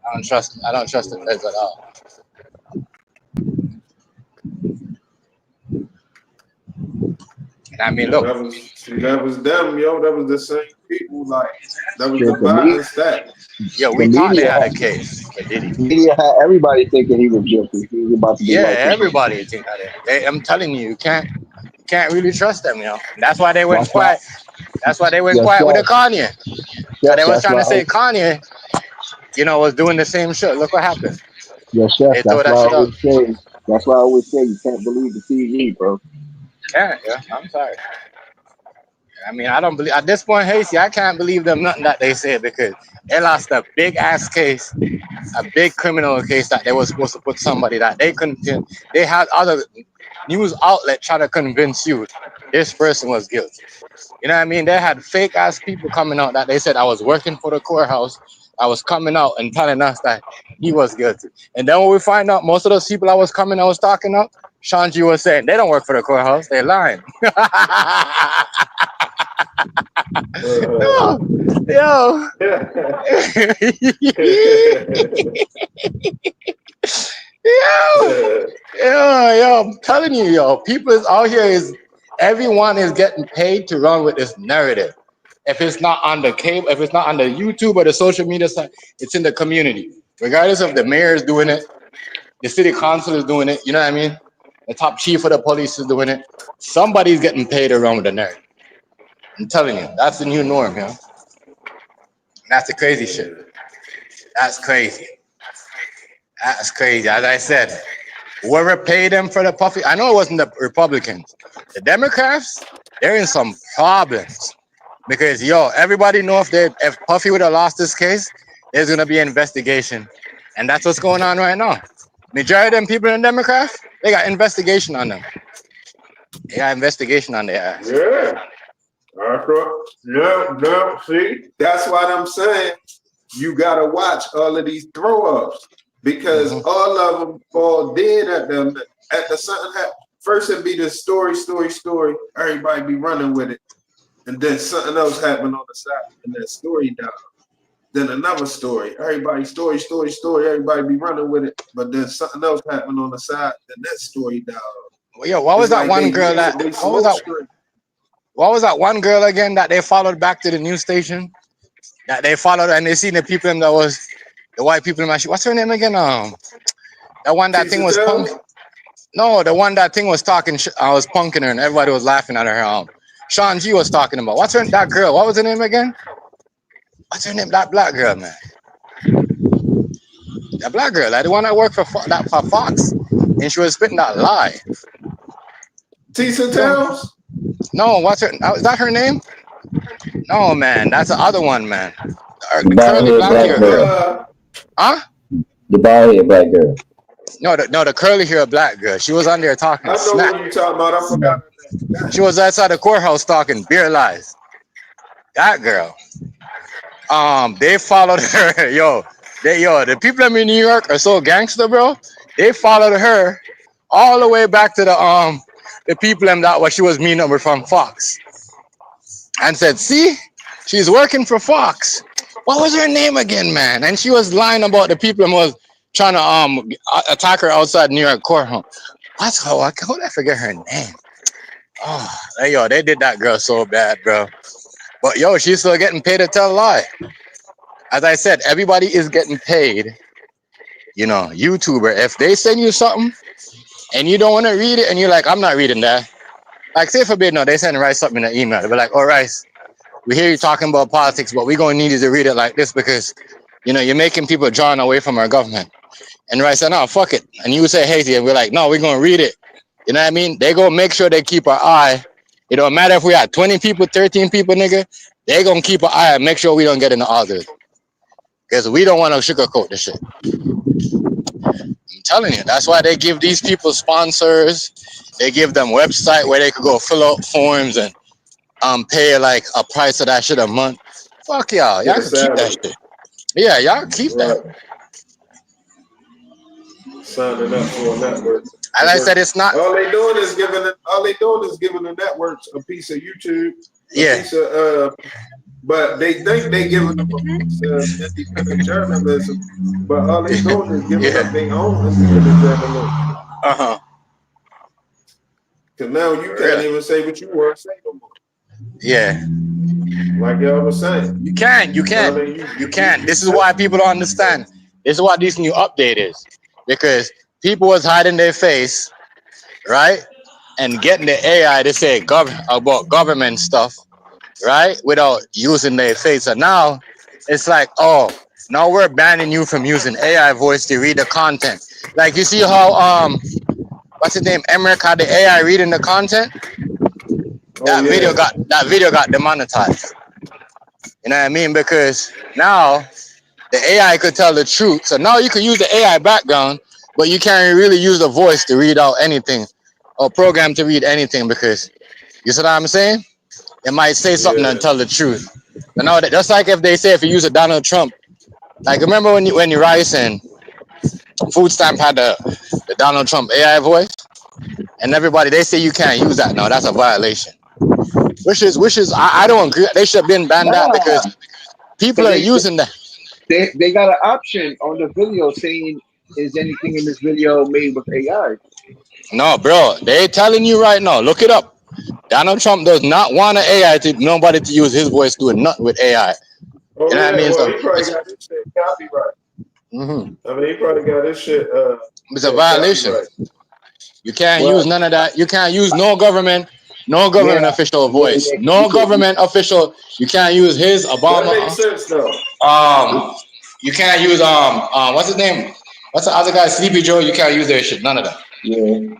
I don't trust the feds at all. And I mean, Yeah, look, that was them, yo. That was the same people. Like that was Shit, the violence that. yo, the we thought they media had a had case for Diddy. the media had everybody thinking he was guilty. He was about to be Yeah, life in prison. everybody think that. I'm telling you, you can't really trust them, you know. That's why they went That's why, quiet. That's why they went yes, quiet with the sir. Kanye. Cause Chef, they was that's trying why. to say Kanye, was doing the same shit. Look what happened. Yes, chef. They throw That's that why I shit up. always say. That's why I always say you can't believe the TV, bro. Can't, yeah. I'm sorry. I mean, I don't believe at this point, Hasty, I can't believe them nothing that they said because they lost a big ass case, a big criminal case that they were supposed to put somebody that they couldn't. They had other news outlet trying to convince you this person was guilty. You know what I mean? They had fake ass people coming out that they said I was working for the courthouse. I was coming out and telling us that he was guilty. And then when we find out most of those people I was talking up, Sean G was saying they don't work for the courthouse. They're lying. Yo. Yo, I'm telling you, yo, people is out here everyone is getting paid to run with this narrative. If it's not on the cable, if it's not on the YouTube or the social media side, it's in the community. Regardless of the mayor is doing it, the city council is doing it, you know what I mean? The top chief of the police is doing it. Somebody's getting paid to run with the narrative. I'm telling you, that's the new norm, yo. That's the crazy shit. That's crazy. That's crazy. As I said, whoever paid them for the Puffy, I know it wasn't the Republicans. The Democrats, they're in some problems. Because, everybody know if Puffy would have lost this case, there's going to be an investigation. And that's what's going on right now. Majority of them people in Democrats, they got investigation on them. They got investigation on their ass. Yeah. No. See, that's what I'm saying. You gotta watch all of these throw-ups because all of them fall dead at them. At the something happen. First it'd be the story. Everybody be running with it, and then something else happened on the side, and that story down. Then another story. Everybody story. Everybody be running with it, but then something else happened on the side, then that story down. Well, what was that one girl that? What was that one girl again that they followed back to the news station? That they followed and they seen the people that was the white people in my shit. What's her name again? That one that thing was punk. No, the one that thing was talking. I was punking her and everybody was laughing at her. Sean G was talking about. What's her that girl? What was her name again? What's her name? That black girl, man. That black girl, like the one that worked for Fox, and she was spitting that lie. Tisa Towns? No, what's her? Is that her name? No, man, that's the other one, man. The curly black girl. Huh? The bald-headed black girl. No, the curly hair black girl. She was on there talking. I know smack. what you're talking about. I forgot her name. She was outside the courthouse talking beer lies. That girl. They followed her. The people in New York are so gangster, bro. They followed her all the way back to the people that what she was meeting with from Fox, and said, "See, she's working for Fox." What was her name again, man? And she was lying about the people and was trying to attack her outside New York courtroom. How did I forget her name? Oh, they did that girl so bad, bro. But she's still getting paid to tell a lie. As I said, everybody is getting paid. YouTuber, if they send you something and you don't want to read it and you're like, I'm not reading that. Like, say forbid, no, they send Rice something in an email. They'll be like, oh, Rice, we hear you talking about politics, but we're going to need you to read it like this because, you're making people drawn away from our government. And Rice said, no, fuck it. And you would say, hey, and we're like, no, we're going to read it. You know what I mean? They going to make sure they keep our eye. It don't matter if we had 20 people, 13 people, nigga. They going to keep an eye and make sure we don't get in the others. Because we don't want to sugarcoat this shit. I'm telling you, that's why they give these people sponsors. They give them website where they could go fill out forms and pay like a price of that shit a month. Fuck y'all. Y'all can keep that shit. Yeah, y'all keep that. Signing up for a network. As I said, it's not. All they doing is giving the networks a piece of YouTube Yeah. piece of but they think they giving them a piece of independent journalism, but all they doing is giving Yeah. up their own independent journalism. Uh-huh. Cause now you can't even say what you want to say no more. Yeah. Like y'all was saying. You can. You can. This is why people don't understand. This is what this new update is. Because people was hiding their face, right? And getting the AI to say about government stuff, right? Without using their face. And now it's like, oh, now we're banning you from using AI voice to read the content. Like you see how what's his name? Emmerich had the AI reading the content. That video got demonetized. You know what I mean? Because now the AI could tell the truth. So now you can use the AI background, but you can't really use the voice to read out anything or program to read anything because you see what I'm saying? It might say something and tell the truth. You know, just like if they say if you use a Donald Trump, like remember when you Rice and Food Stamp had the Donald Trump AI voice, and everybody they say you can't use that now. That's a violation. Which is I don't agree. They should have been banned out because people are using that. They got an option on the video saying, "Is anything in this video made with AI?" No, bro, they telling you right now. Look it up. Donald Trump does not want an AI to nobody to use his voice doing nothing with AI. Oh, you know what I mean? Well, So he probably got this shit copyright. Mm-hmm. I mean, he probably got this shit. It's a violation. Copyright. You can't use none of that. You can't use no government official voice. No government official. You can't use his Obama. That makes sense though. You can't use what's his name? What's the other guy? Sleepy Joe. You can't use their shit. None of that. Yeah.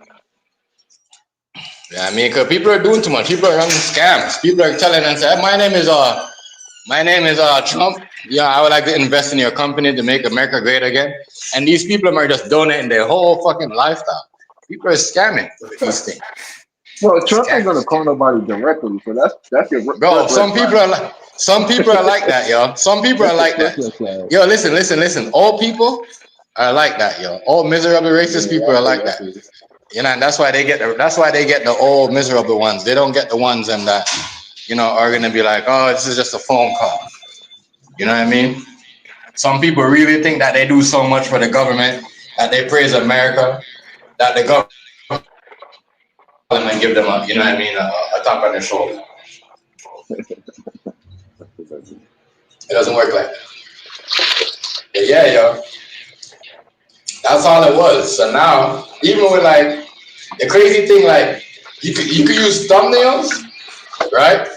Yeah, I mean, because people are doing too much. People are running scams. People are telling and saying, my name is Trump. Yeah, I would like to invest in your company to make America great again. And these people are just donating their whole fucking lifestyle. People are scamming with these things. Well, Trump ain't gonna call nobody directly, so that's your bro. Some people are like that, yo. Some people are like that. Yo, listen. All people are like that, yo. All miserable racist people are like that. You know, and that's why they get the old miserable ones. They don't get the ones and that, you know, are gonna be like, oh, this is just a phone call. You know what I mean? Some people really think that they do so much for the government, that they praise America, that the government and give them a, you know what I mean, a tap on their shoulder. It doesn't work like that. Yeah, yo. That's all it was. So now, even with like the crazy thing, like you could use thumbnails, right?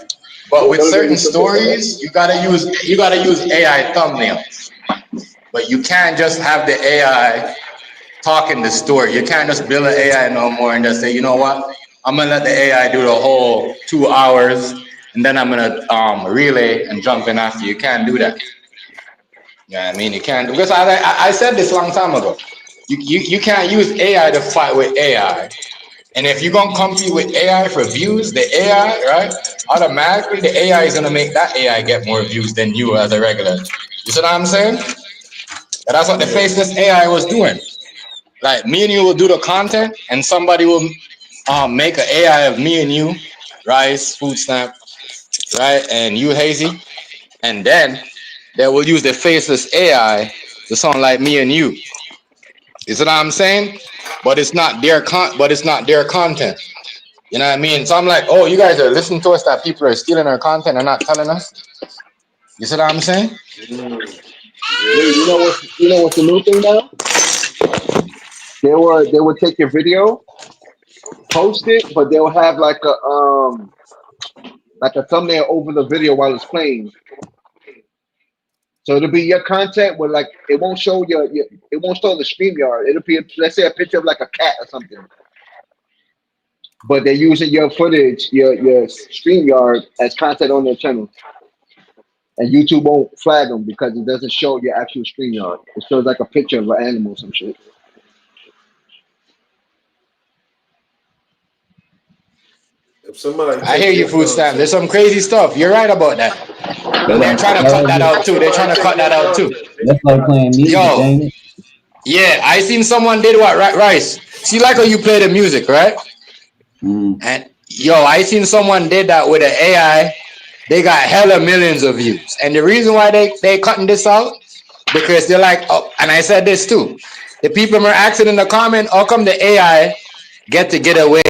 But with certain stories, you gotta use AI thumbnails. But you can't just have the AI talking the story. You can't just build an AI no more and just say, you know what? I'm gonna let the AI do the whole 2 hours, and then I'm gonna relay and jump in after. You can't do that. Yeah, I mean, you can't, because I said this a long time ago. You can't use AI to fight with AI. And if you're gonna compete with AI for views, the AI, right? Automatically, the AI is gonna make that AI get more views than you as a regular. You see what I'm saying? And that's what the faceless AI was doing. Like me and you will do the content, and somebody will make an AI of me and you, Rice, Food Stamp, right, and you, Hazy, and then they will use the faceless AI to sound like me and you. You see what I'm saying? But it's not their content. You know what I mean? So I'm like, oh, you guys are listening to us that people are stealing our content and not telling us. You see what I'm saying? You know what's the new thing now? They would take your video, post it, but they'll have like a thumbnail over the video while it's playing. So it'll be your content where like it won't show it won't show the StreamYard. It'll be, let's say, a picture of like a cat or something. But they're using your footage, your StreamYard as content on their channel. And YouTube won't flag them because it doesn't show your actual StreamYard. It shows like a picture of an animal or some shit. If somebody I hear you, Food Stamp. There's some crazy stuff. You're right about that. They're trying to cut that out too. That's like playing music, ain't it? Yeah, I seen someone did what, Rice. See, like how you play the music, right? Mm. And Yo, I seen someone did that with an AI. They got hella millions of views. And the reason why they cutting this out, because they're like, oh, and I said this too. The people were asking in the comment, how come the AI get away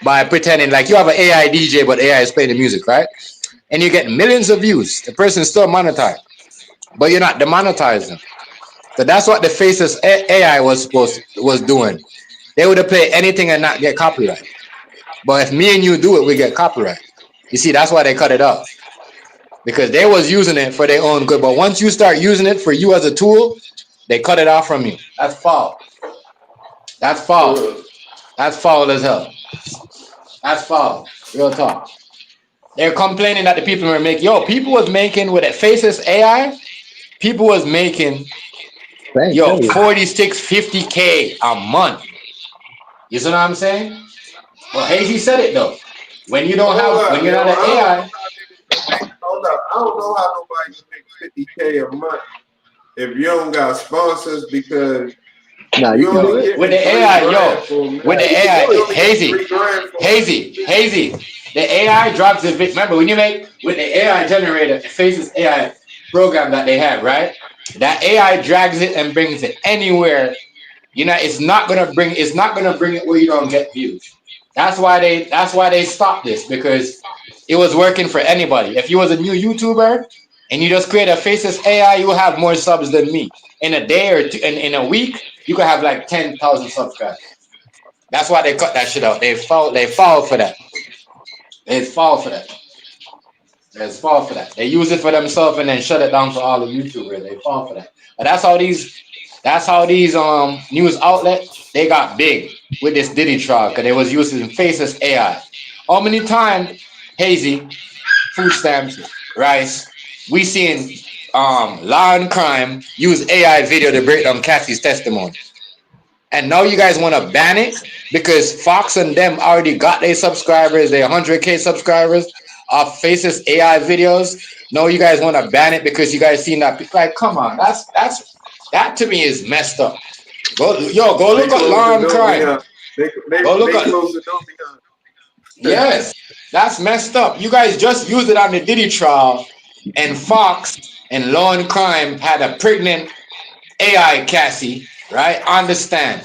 by pretending like you have an AI DJ, but AI is playing the music, right? And you get millions of views. The person still monetized, but you're not demonetizing. So that's what the faceless AI was doing. They would have played anything and not get copyright. But if me and you do it, we get copyright. You see, that's why they cut it off. Because they was using it for their own good. But once you start using it for you as a tool, they cut it off from you. That's foul. That's foul. That's foul as hell. That's foul. Real talk. They're complaining that the people were making, people was making with a faceless AI, people was making, Thanks, 46, 50K a month. You see what I'm saying? Well, Hazy said it though. When you don't have, when you're not an AI. Hold up. I don't know how nobody can make 50K a month if you don't got sponsors, because nah, you can do it with the AI, with the AI, Hazy, the AI drops the video. Remember when you make with the AI generator, the faceless AI program that they have, right? That AI drags it and brings it anywhere. You know, it's not gonna bring it where you don't get views. That's why they stopped this, because it was working for anybody. If you was a new YouTuber and you just create a faceless AI, you will have more subs than me. In a day or two, in a week, you could have like 10,000 subscribers. That's why they cut that shit out. They fall for that. They fall for that. They fall for that. They use it for themselves and then shut it down for all the YouTubers. They fall for that. But that's how these news outlets, they got big with this Diddy trial, because they was using faceless AI. How many times, Hazy, food stamps, rice, we seen law and crime use AI video to break down Cassie's testimony. And now you guys want to ban it because Fox and them already got their subscribers, their 100K subscribers of faceless AI videos. No, you guys want to ban it because you guys seen that. Like, come on, that to me is messed up. Go look at law and crime. Go look at. Yes, that's messed up. You guys just used it on the Diddy trial, and Fox and Law and Crime had a pregnant AI Cassie, right? Understand?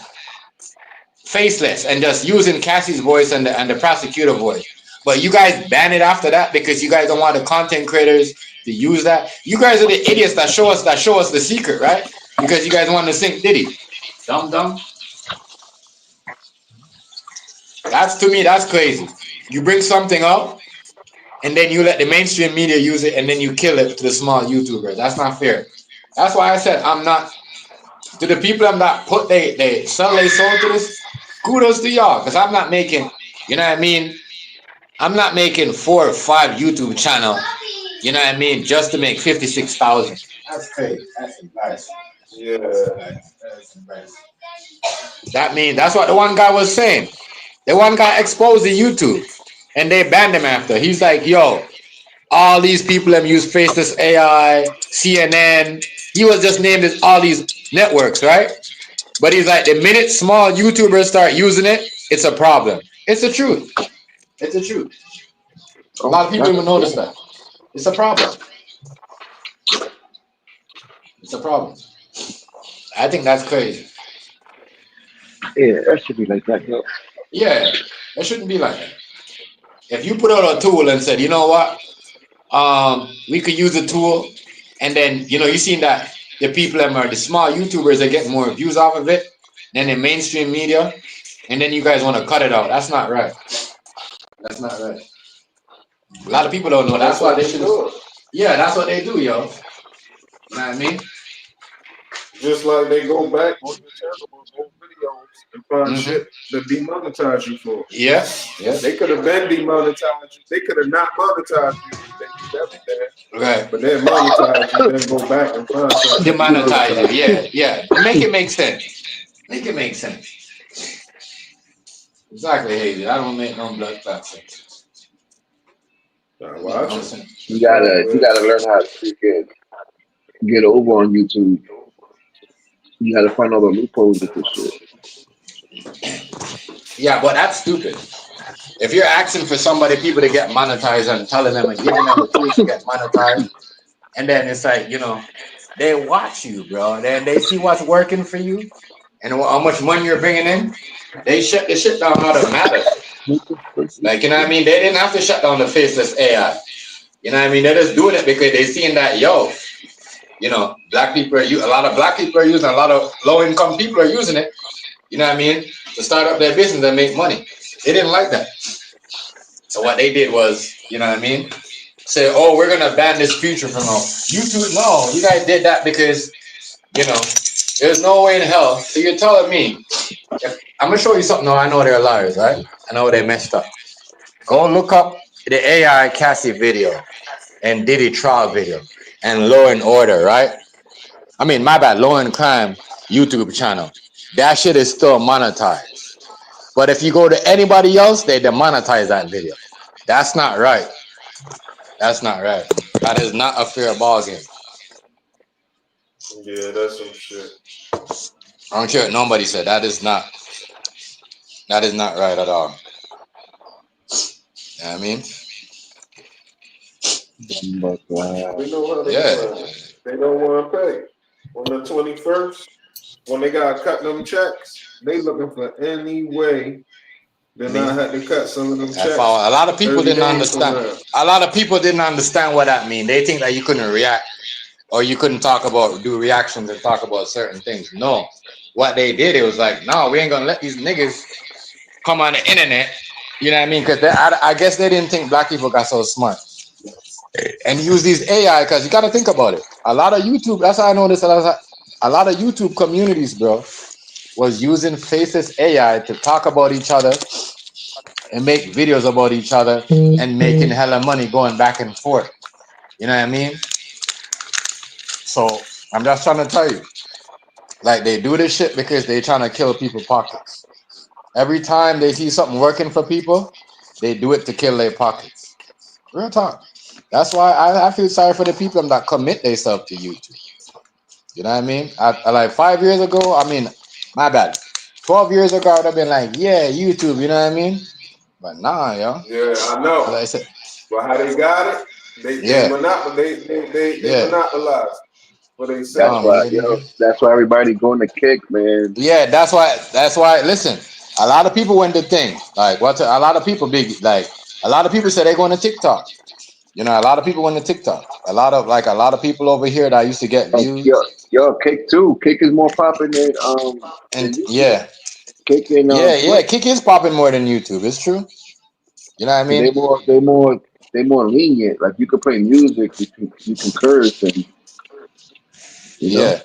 Faceless, and just using Cassie's voice and the prosecutor voice. But you guys ban it after that because you guys don't want the content creators to use that. You guys are the idiots that show us the secret, right? Because you guys want to sink Diddy. Dumb. To me, that's crazy. You bring something up, and then you let the mainstream media use it, and then you kill it to the small YouTubers. That's not fair. That's why I said I'm not, to the people I'm not put they sell their soul to this. Kudos to y'all, because I'm not making, you know what I mean? I'm not making 4 or 5 YouTube channel, you know what I mean, just to make 56,000. That's crazy. That's embarrassing. Yeah. That's embarrassing. That's what the one guy was saying. The one guy exposed the YouTube, and they banned him after. He's like, yo, all these people have used faceless AI, CNN. He was just named as all these networks, right? But he's like, the minute small YouTubers start using it, it's a problem. It's the truth. It's the truth. A lot of people will notice that. It's a problem. It's a problem. I think that's crazy. Yeah, that should be like that, yo. Yeah, it shouldn't be like that. If you put out a tool and said, you know what, we could use a tool, and then you seen that the people that are the small YouTubers are getting more views off of it than the mainstream media, and then you guys want to cut it out. That's not right. That's not right. A lot of people don't know. That's why they should. Yeah, that's what they do, yo. You know what I mean? Just like they go back on your channel on old videos and find shit to demonetize you for. Yeah. They could have been demonetized you. They could have not monetized you if they did everything. Right. But then monetize you, then go back and find something. Demonetize you. Yeah. Make it make sense. Make it make sense. Exactly, Hazy. I don't make no blood clot sense. You gotta learn how to freaking get over on YouTube. You gotta find all the loopholes with this shit. Yeah, but that's stupid. if you're asking for people to get monetized and telling them and giving them the tools to get monetized, and then it's like, they watch you, bro. Then they see what's working for you and how much money you're bringing in. They shut the shit down automatically. Like, you know what I mean? They didn't have to shut down the faceless AI. You know what I mean? They're just doing it because they seeing that, black people a lot of black people are using, a lot of low income people are using it. You know what I mean? To start up their business and make money. They didn't like that. So what they did was, you know what I mean? Say, oh, we're gonna ban this feature from YouTube. No, you guys did that because, there's no way in hell. So you're telling me, I'm gonna show you something. No, I know they're liars, right? I know they messed up. Go look up the AI Cassie video and Diddy trial video and Law and Order, right? I mean, my bad, Law and Crime YouTube channel. That shit is still monetized. But if you go to anybody else, they demonetize that video. That's not right. That's not right. That is not a fair ballgame. Yeah, that's some shit. I don't care what nobody said. That is not right at all. You know what I mean? We know how they plan. They don't want to pay. On the 21st, when they got to cut them checks, they looking for any way to not have to cut some of them checks. A lot of people didn't understand. A lot of people didn't understand what that mean. They think that you couldn't react or you couldn't do reactions and talk about certain things. No. What they did, it was like, no, we ain't going to let these niggas come on the internet. You know what I mean? Because I guess they didn't think black people got so smart. And use these AI, because you got to think about it. A lot of YouTube, that's how I noticed a lot of YouTube communities, bro, was using faceless AI to talk about each other and make videos about each other and making hella money going back and forth. You know what I mean? So I'm just trying to tell you, like, they do this shit because they trying to kill people's pockets. Every time they see something working for people, they do it to kill their pockets. Real talk. That's why I feel sorry for the people that commit themselves to YouTube. You know what I mean? I like 5 years ago, I mean, my bad. 12 years ago, I would have been like, yeah, YouTube, you know what I mean? But nah, yo. Yeah, I know. Like I said, but how they got it, they monopolize what they say. That's why everybody going to kick, man. Yeah, that's why. Listen, a lot of people went to thing. Like, a lot of people a lot of people say they're going to TikTok. You know, a lot of people went to TikTok. A lot of people over here that used to get views. Yo, Kick too. Kick is more popping than yeah. Kick and Kick is popping more than YouTube. It's true. You know what I mean? They more lenient. Like, you can play music, you can curse, and you know.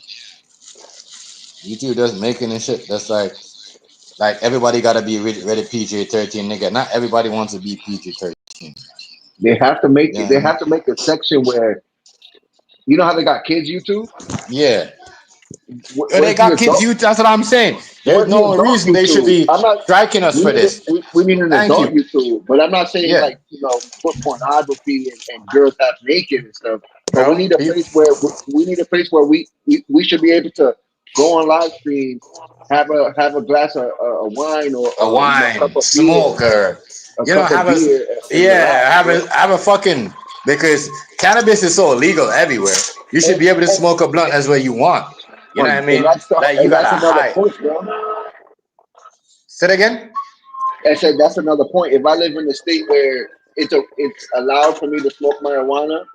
YouTube does making and shit. That's like everybody gotta be ready PG-13, nigga. Not everybody wants to be PG-13. They have to make it. They have to make a section where, you know how they got kids YouTube. Yeah. They got kids YouTube. That's what I'm saying. There's no reason they should be striking us for this. We need an adult YouTube, but I'm not saying like, put pornography and girls half naked and stuff. But we need a place where we should be able to go on live stream, have a glass of wine or a cup of smoke or have a fucking, because cannabis is so illegal everywhere. You should be able to smoke a blunt as well you want. You know what I mean? You gotta hide. Point, bro. Say it again. I said that's another point. If I live in a state where it's allowed for me to smoke marijuana,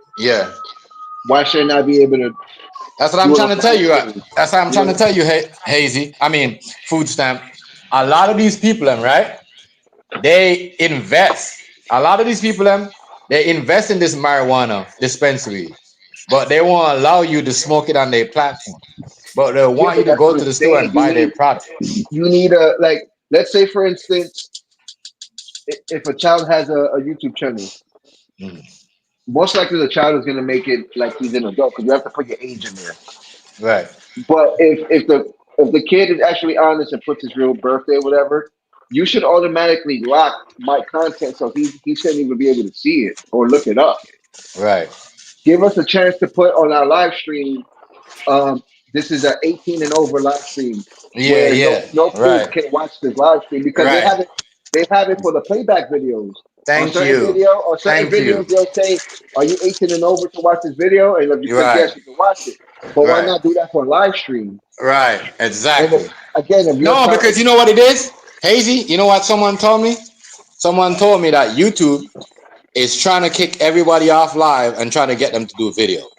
why shouldn't I be able to? That's what I'm trying to tell you. That's what I'm trying to tell you, Hazy. I mean, Food Stamp. A lot of these people, right? They invest. A lot of these people, they invest in this marijuana dispensary, but they won't allow you to smoke it on their platform. But they want you to go to the store and buy their product. You need let's say, for instance, if a child has a YouTube channel, most likely the child is going to make it like he's an adult, because you have to put your age in there. Right. But if the kid is actually honest and puts his real birthday or whatever, you should automatically lock my content so he shouldn't even be able to see it or look it up. Right. Give us a chance to put on our live stream. This is an 18 and over live stream. No kids can watch this live stream, because They have it for the playback videos. Thank On certain Thank you. videos, they'll say, "Are you 18 and over to watch this video?" And if you You're click right. yes, you can watch it. But why Right. not do that for a live stream? Right. And Exactly. if your No, child, because you know what it is, Hazy. You know what someone told me? Someone told me that YouTube is trying to kick everybody off live and trying to get them to do videos.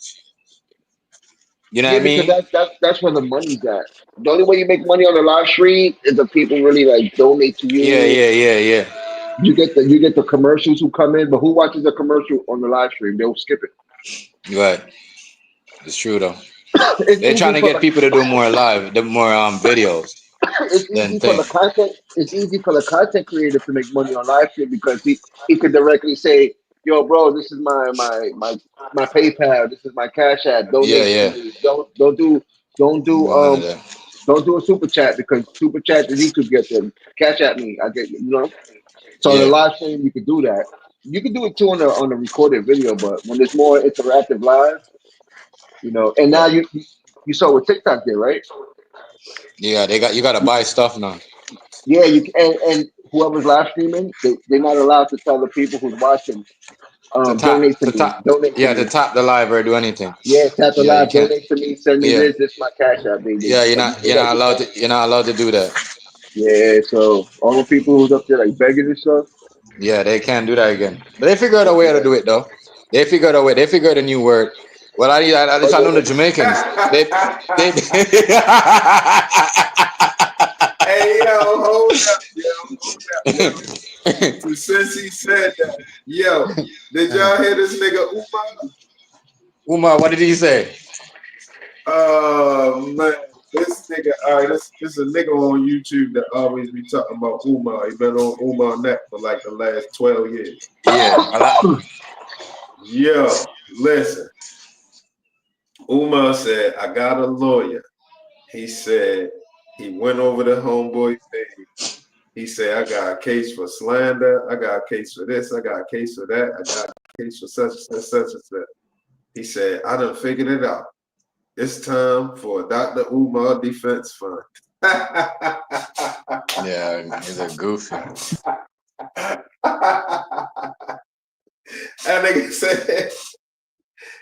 You know yeah, what I because mean? that's where the money's at. The only way you make money on the live stream is if people really like donate to Yeah. you. Yeah. Yeah. Yeah. You get the commercials who come in, but who watches a commercial on the live stream? They'll skip it. Right. It's true though. It's They're trying easy to for get the people to do more live, the more videos it's than easy for thing. the content. It's easy for the content creator to make money on live stream because he could directly say, "Yo, bro, this is my PayPal. This is my Cash App. Yeah. Donate to Yeah. me. Don't do None of that. don't do a super chat because super chat the YouTube get them. Cash at me. I get you know. So on the Yeah. live stream you could do that. You can do it too on the recorded video, but when there's more interactive live, and now Yeah. you saw what TikTok did, right? Yeah. You got to buy stuff now. Yeah, and whoever's live streaming, they're not allowed to tell the people who's watching, donate to me, donate to Yeah, to me. tap the live or do anything. Yeah, tap the Yeah, you live, can't. donate to me, send me Yeah. this is my cash app. Yeah, you're Like, you not do that, you can't. you're not allowed to do that. Yeah, so all the people who's up there like begging and stuff. Yeah, they can't do that again. But they figured out a way to Yeah. do it though. They figured out a way. They figured a new word. Well, at least I know the Jamaicans. They Hey, yo, hold up. So since he said that, yo, did y'all hear this nigga Umar? Umar, what did he say? Man, this nigga, all right, this is a nigga on YouTube that always be talking about Umar. He been on Umar Net for like the last 12 years. Yeah. Yo, listen. Umar said, I got a lawyer. He said he went over the homeboy thing. He said, I got a case for slander. I got a case for this. I got a case for that. I got a case for such and such and such. He said, I done figured it out. It's time for Dr. Umar Defense Fund. Yeah, he's a goofy. And nigga said,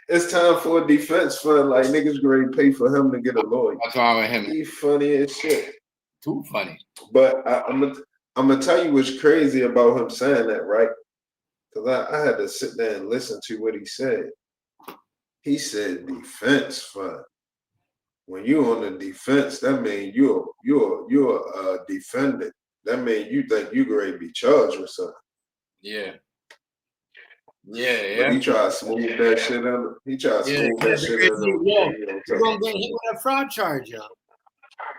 it's time for a defense fund. Like niggas ready to pay for him to get a lawyer. What's wrong with him? He funny as shit. Too funny. But I'm gonna tell you what's crazy about him saying that, right? Because I had to sit there and listen to what he said. He said defense fund. When you on the defense, that means you're a defendant. That means you think you ready to be charged with something. Yeah. Yeah. But he tried to smooth that shit under. He tried to smooth that shit under. Yeah, you're gonna get hit with a fraud charge, yo.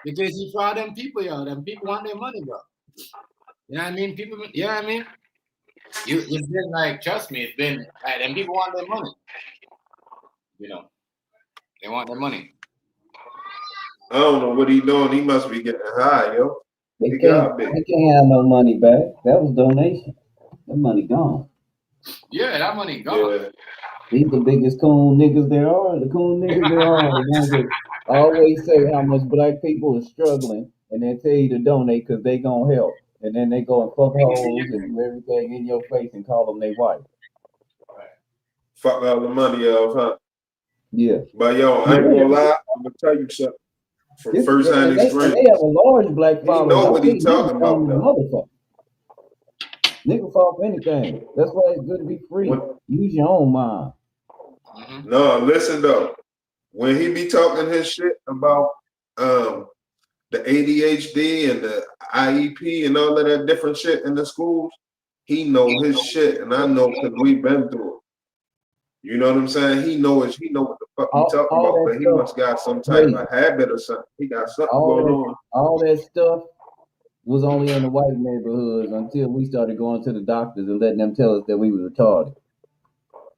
Because he fraud them people, yo. Them people want their money, bro. You know what I mean? People, you know what I mean? It's been like, trust me, it's been like, them people want their money. You know, they want their money. I don't know what he doing. He must be getting high, yo. They can't have no money back. That was donation. That money gone. Yeah, that money gone. Yeah. These the biggest coon niggas there are. The coon niggas there are. The ones that always say how much black people are struggling, and then tell you to donate because they gonna help. And then they go and fuck hoes and do everything in your face and call them their wife. Fuck all the money off, huh? Yeah. But yo, I ain't gonna lie. I'm gonna tell you something from first-hand experience. They have a large black following. He know what he talking about, though. Motherfucker. Nigga fall for anything. That's why it's good to be free. Use your own mind. No, listen though. When he be talking his shit about the ADHD and the IEP and all of that different shit in the schools, he know his shit, and I know because we've been through it. You know what I'm saying? He know what the fuck he talking about, but he must got some type of habit or something. He got something going on. All that stuff was only in the white neighborhoods until we started going to the doctors and letting them tell us that we were retarded.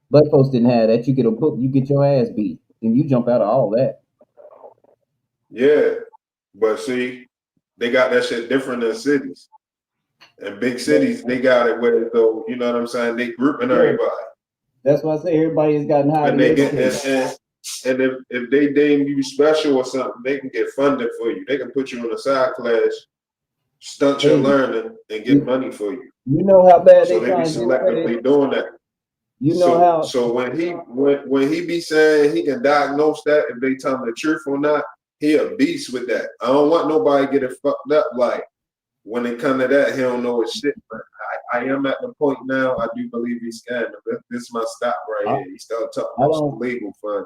Black folks didn't have that. You get a book, you get your ass beat, and you jump out of all that. Yeah, but see, they got that shit different in cities. In big cities, they got it where though, you know what I'm saying? They grouping everybody. That's why I say everybody has gotten high. And they get and if they deem you special or something, they can get funding for you. They can put you in a side class stunt your learning and get money for you. You know how bad So they they be trying to get selectively doing that. You know how. So when he be saying he can diagnose that if they tell him the truth or not, he a beast with that. I don't want nobody getting fucked up. Like when it come to that, he don't know his shit. But I am at the point now. I do believe he's scamming. This is my stop right here. He started talking about some legal fund.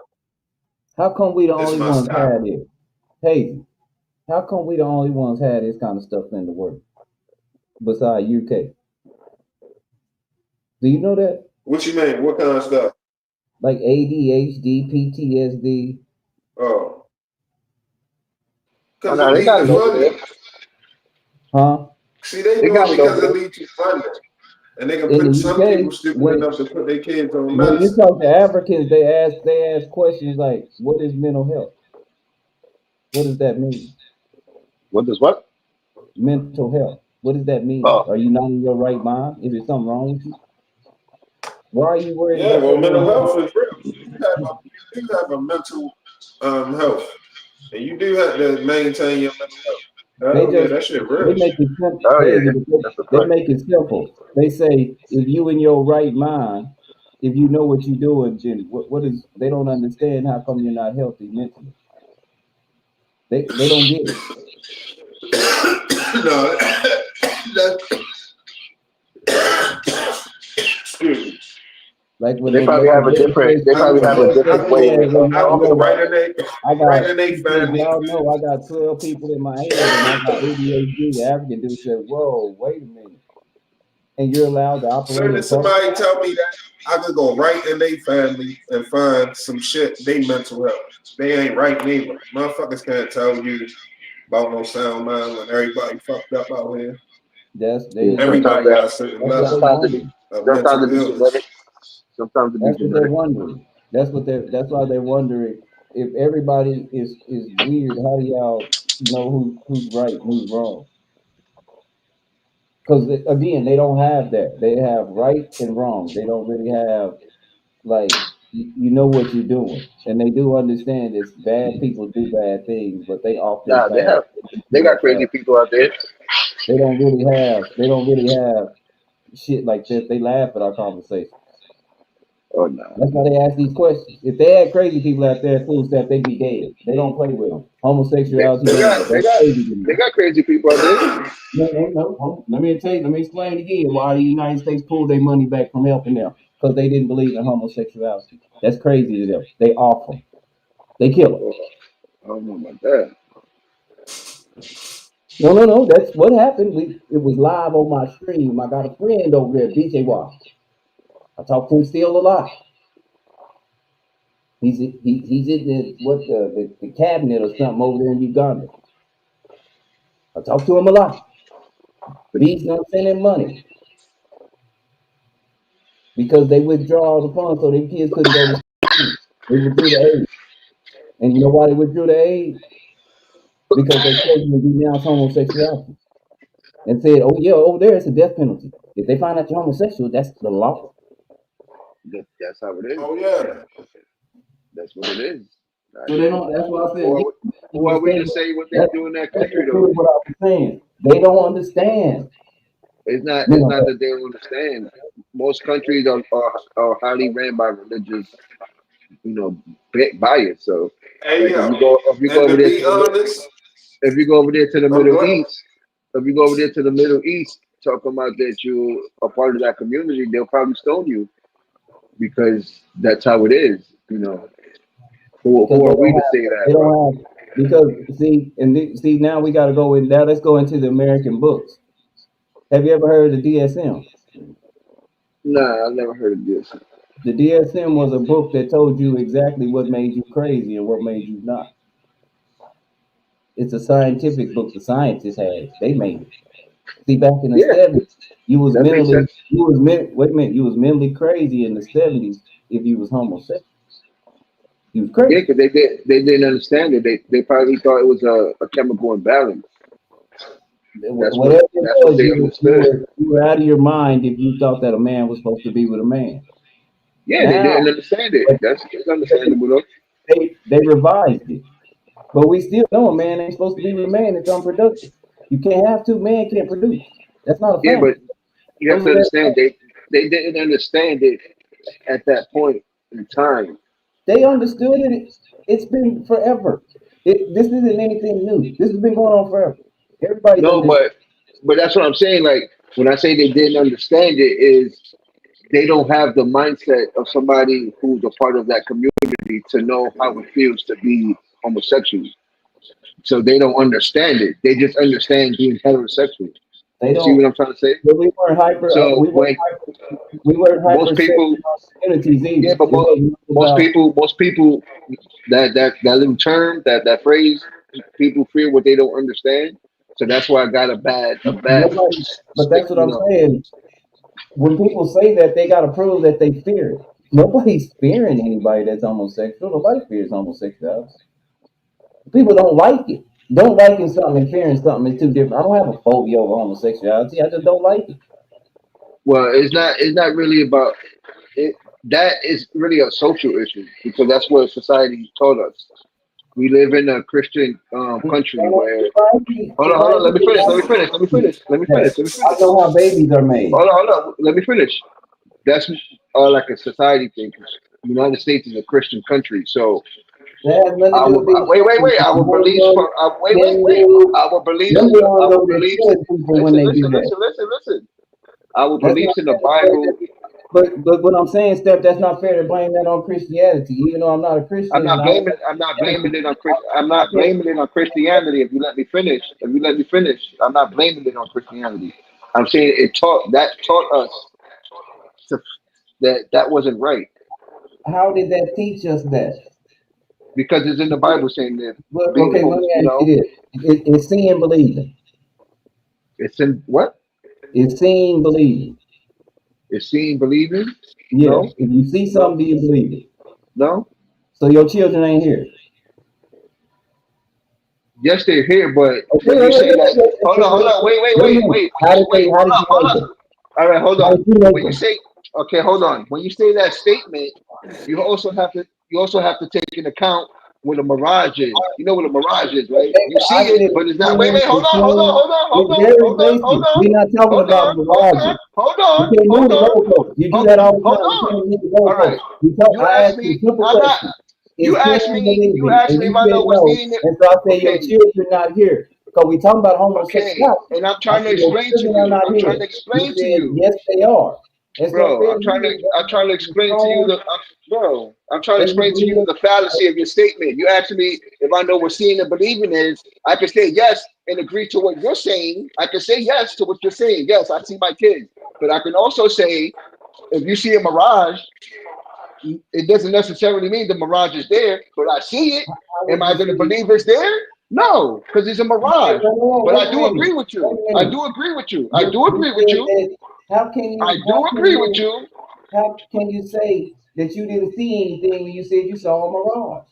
How come we the only ones had it? Hey, how come we the only ones had this kind of stuff in the world besides UK? Do you know that? What you mean? What kind of stuff? Like ADHD, PTSD. Oh. Oh, no, they got it over there. Huh? See, they do it because it leads to funding. And they can put some people stupid enough to put their kids on medicine. When you talk to Africans, they ask questions like, what is mental health? What does that mean? What does what? Mental health. What does that mean? Oh. Are you not in your right mind? Is there something wrong with you? Why are you worried about well, mental health is real. You do have a mental health. And you do have to maintain your mental health. That shit real. They make it simple. They make it simple. They say if you in your right mind, if you know what you're doing, then what is? They don't understand how come you're not healthy mentally. They don't get it. No, excuse me. Like when they probably have a different. They probably have a different way. I go right in their family. Y'all know I got 12 people in my head, and I got ADHD. The African dude said, "Whoa, wait a minute," and you're allowed to operate. Soon as somebody tell me that, I could go right in their family and find some shit. They mental health. They ain't right neither. Motherfuckers can't tell you about no sound mind when everybody fucked up out here. Everybody got a certain level of mental illness. Sometimes that's what they're wondering. That's why they're wondering if everybody is weird. How do y'all know who's right and who's wrong? Because again, they don't have that. They have right and wrong. They don't really have like you know what you're doing, and they do understand this. Bad people do bad things, but they often they got crazy people out there. They don't really have shit like this. They laugh at our conversation. Oh no. That's why they ask these questions. If they had crazy people out there, food stuff, they'd be dead. They don't play with them. Homosexuality. They got crazy people out there. No. Let me explain again why the United States pulled their money back from helping them because they didn't believe in homosexuality. That's crazy to them. They off them. They kill them. I don't know about that. No. That's what happened. It was live on my stream. I got a friend over there, DJ Watt. I talk to him still a lot. He's in the cabinet or something over there in Uganda. I talk to him a lot. But he's not sending money because they withdraw the funds so their kids couldn't go to school. They withdrew the aid. And you know why they withdrew the aid? Because they said you denounce homosexuality and said, "Oh yeah, over there it's a death penalty. If they find out you're homosexual, that's the law." That's how it is. Oh yeah, that's what it is. So they don't. That's what I said. Who are we to say what they do in that country though? What I was saying. They don't understand. It's not that they don't understand. Most countries are highly ran by religious, bias. So if you go over there, if you go over there to the Middle East, talking about that you are part of that community, they'll probably stone you because that's how it is. Who are we to say that? They don't have, because now we got to go in. Now let's go into the American books. Have you ever heard of the DSM? Nah, I've never heard of this. The DSM was a book that told you exactly what made you crazy and what made you not. It's a scientific book the scientists had. They made it. See, back in the 70s, you was mentally crazy in the 70s if you was homosexual. You was crazy. Yeah, because they didn't understand it. They probably thought it was a chemical imbalance. That's what they understood. You were out of your mind if you thought that a man was supposed to be with a man. Yeah, they didn't understand it. That's understandable though. They revised it. But we still know a man ain't supposed to be with a man. It's unproductive. You can't have two. Man can't produce. That's not a Yeah, family. but you have to understand they didn't understand it at that point in time. They understood it. It's been forever. This isn't anything new. This has been going on forever. Everybody's No, understood. but that's what I'm saying. Like when I say they didn't understand it, is they don't have the mindset of somebody who's a part of that community to know how it feels to be homosexual. So they don't understand it. They just understand being heterosexual. They You see don't. what I'm trying to say? But we weren't hyper. So when We weren't most hyper people, in our communities yeah, either. but It wasn't about most people, that little term, that phrase, people fear what they don't understand. So that's why I got a bad, nobody. But that's what you I'm know. saying. When people say that, they got to prove that they fear it. Nobody's fearing anybody that's homosexual. Nobody fears homosexuality. People don't like it. Don't liking something and fearing something is two different. I don't have a phobia over homosexuality. I just don't like it. Well, it's not really about it. That is really a social issue because that's what society taught us. We live in a Christian And country where hold on, let me finish, let me I finish. know how babies are made. Hold on, let me finish. That's like a society thing. 'Cause United States is a Christian country, so That has nothing to I do will with being. wait. Our beliefs for our beliefs Them in ones our over there beliefs. killing people when they do that. Listen. Our That's not beliefs in the fair. Bible. But what I'm saying, Steph, that's not fair to blame that on Christianity. Even though I'm not a Christian and I don't like I'm not blaming Christianity, it on I'm not I blaming it on Christianity. If you let me finish, I'm not blaming it on Christianity. I'm saying taught us to, that wasn't right how did that teach us that? because it's in the Bible saying that Well, being okay, let homeless, me ask you this: it's seeing believing. it's in what? It's seeing believing. It's seeing believing? Yeah. No, If you see no, something, do you believe it? no. So your children ain't here. Yes, they're here, but Okay, when you say that, hold on, wait a minute. wait. How did they? How Hold did on, you make them? All right, hold How on. did you make When you them? say, okay, hold on. When you say that statement, you also have to take into account what a mirage is. You know what a mirage is, right? You see I it, said but it's not. Wait, it's seeing. It's very basic. We're not talking about mirages. You can't move the goalpost. You do that all the time. You can't move the All right. goalpost. You I asked asked you me. a simple I'm not. question. Is seeing You believing? asked And me you if I said know what no. seeing it. And so I said your Okay, children not here. Because we talking about okay. homosexuality. And I'm I trying to said your explain to children are you. not I'm trying here. to You explain to said you. yes they are. And so Bro, fair to you I'm trying to explain to you I'm trying to and you explain to believe you the fallacy of your statement. You asked me if I know what seeing and believing is. I can say yes and agree to what you're saying. I can say yes to what you're saying. Yes, I see my kids. But I can also say if you see a mirage, it doesn't necessarily mean the mirage is there, but I see it. how Am would I you going to see believe it's there? No, because it's a mirage. But wait I a do minute. agree with Wait you. a I minute. do agree with you. I You do agree with said you. that I do agree with you. how can you say that you didn't see anything when you said you saw a mirage?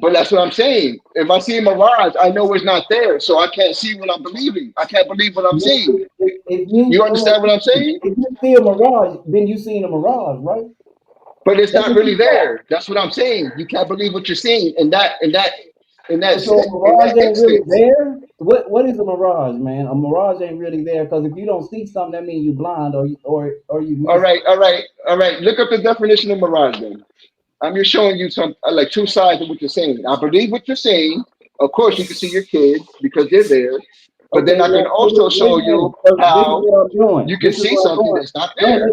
But that's what I'm saying. If I see a mirage, I know it's not there, so I can't see what I'm believing. I can't believe what I'm seeing. If you You understand what I'm saying? if you see a mirage, then you seen a mirage, right? But it's That's not what really you saw. there. That's what I'm saying. You can't believe what you're seeing So a in mirage that ain't really instance. there. What is a mirage, man? A mirage ain't really there because if you don't see something, that means you blind or you All miss. right. Look up the definition of mirage then. I'm just showing you some like two sides of what you're saying. I believe what you're saying. Of course, you can see your kids because they're there. But then Okay, I can well, also wait show a minute. you So this is how what I'm doing. you can This is see what I'm something doing. that's not No, there.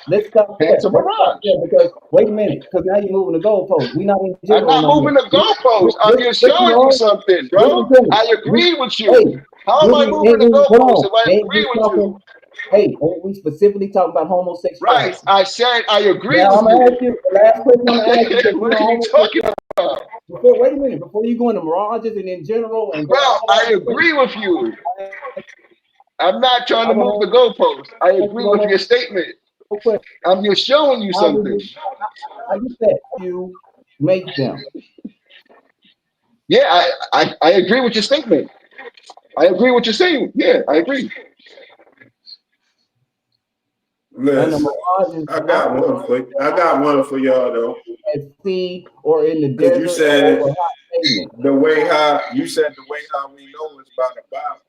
let's stop Hence there. a Let's stop mirage. there because wait a minute, because now you're moving the goalpost. We're not in I'm general not no more. moving the goalpost. I'm just Yes, you showing you are. something, Listen bro. to me. I agree with you. Hey, How am we I moving the hold goalpost on. if I Ain't agree we with you? talking? Hey, ain't we specifically talking about Right. homosexuality? I said I agree Now with I'm gonna you. ask you the last question. I'm gonna ask you because you What know are you talking homosexuality. about? Wait a minute. Before you go into mirages and in general and Bro, all I that, agree with you. I'm not trying I to move want the goalpost. I to ask you agree one with more your statement. question. I'm just showing you How did something. I get that? You make them. Yeah, I agree with your statement. I agree with your saying. Yeah, I agree. And the Listen, mirage is I got one for y'all though. at sea or in the Because you desert or said over hot pavement. the way how we know is by the Bible.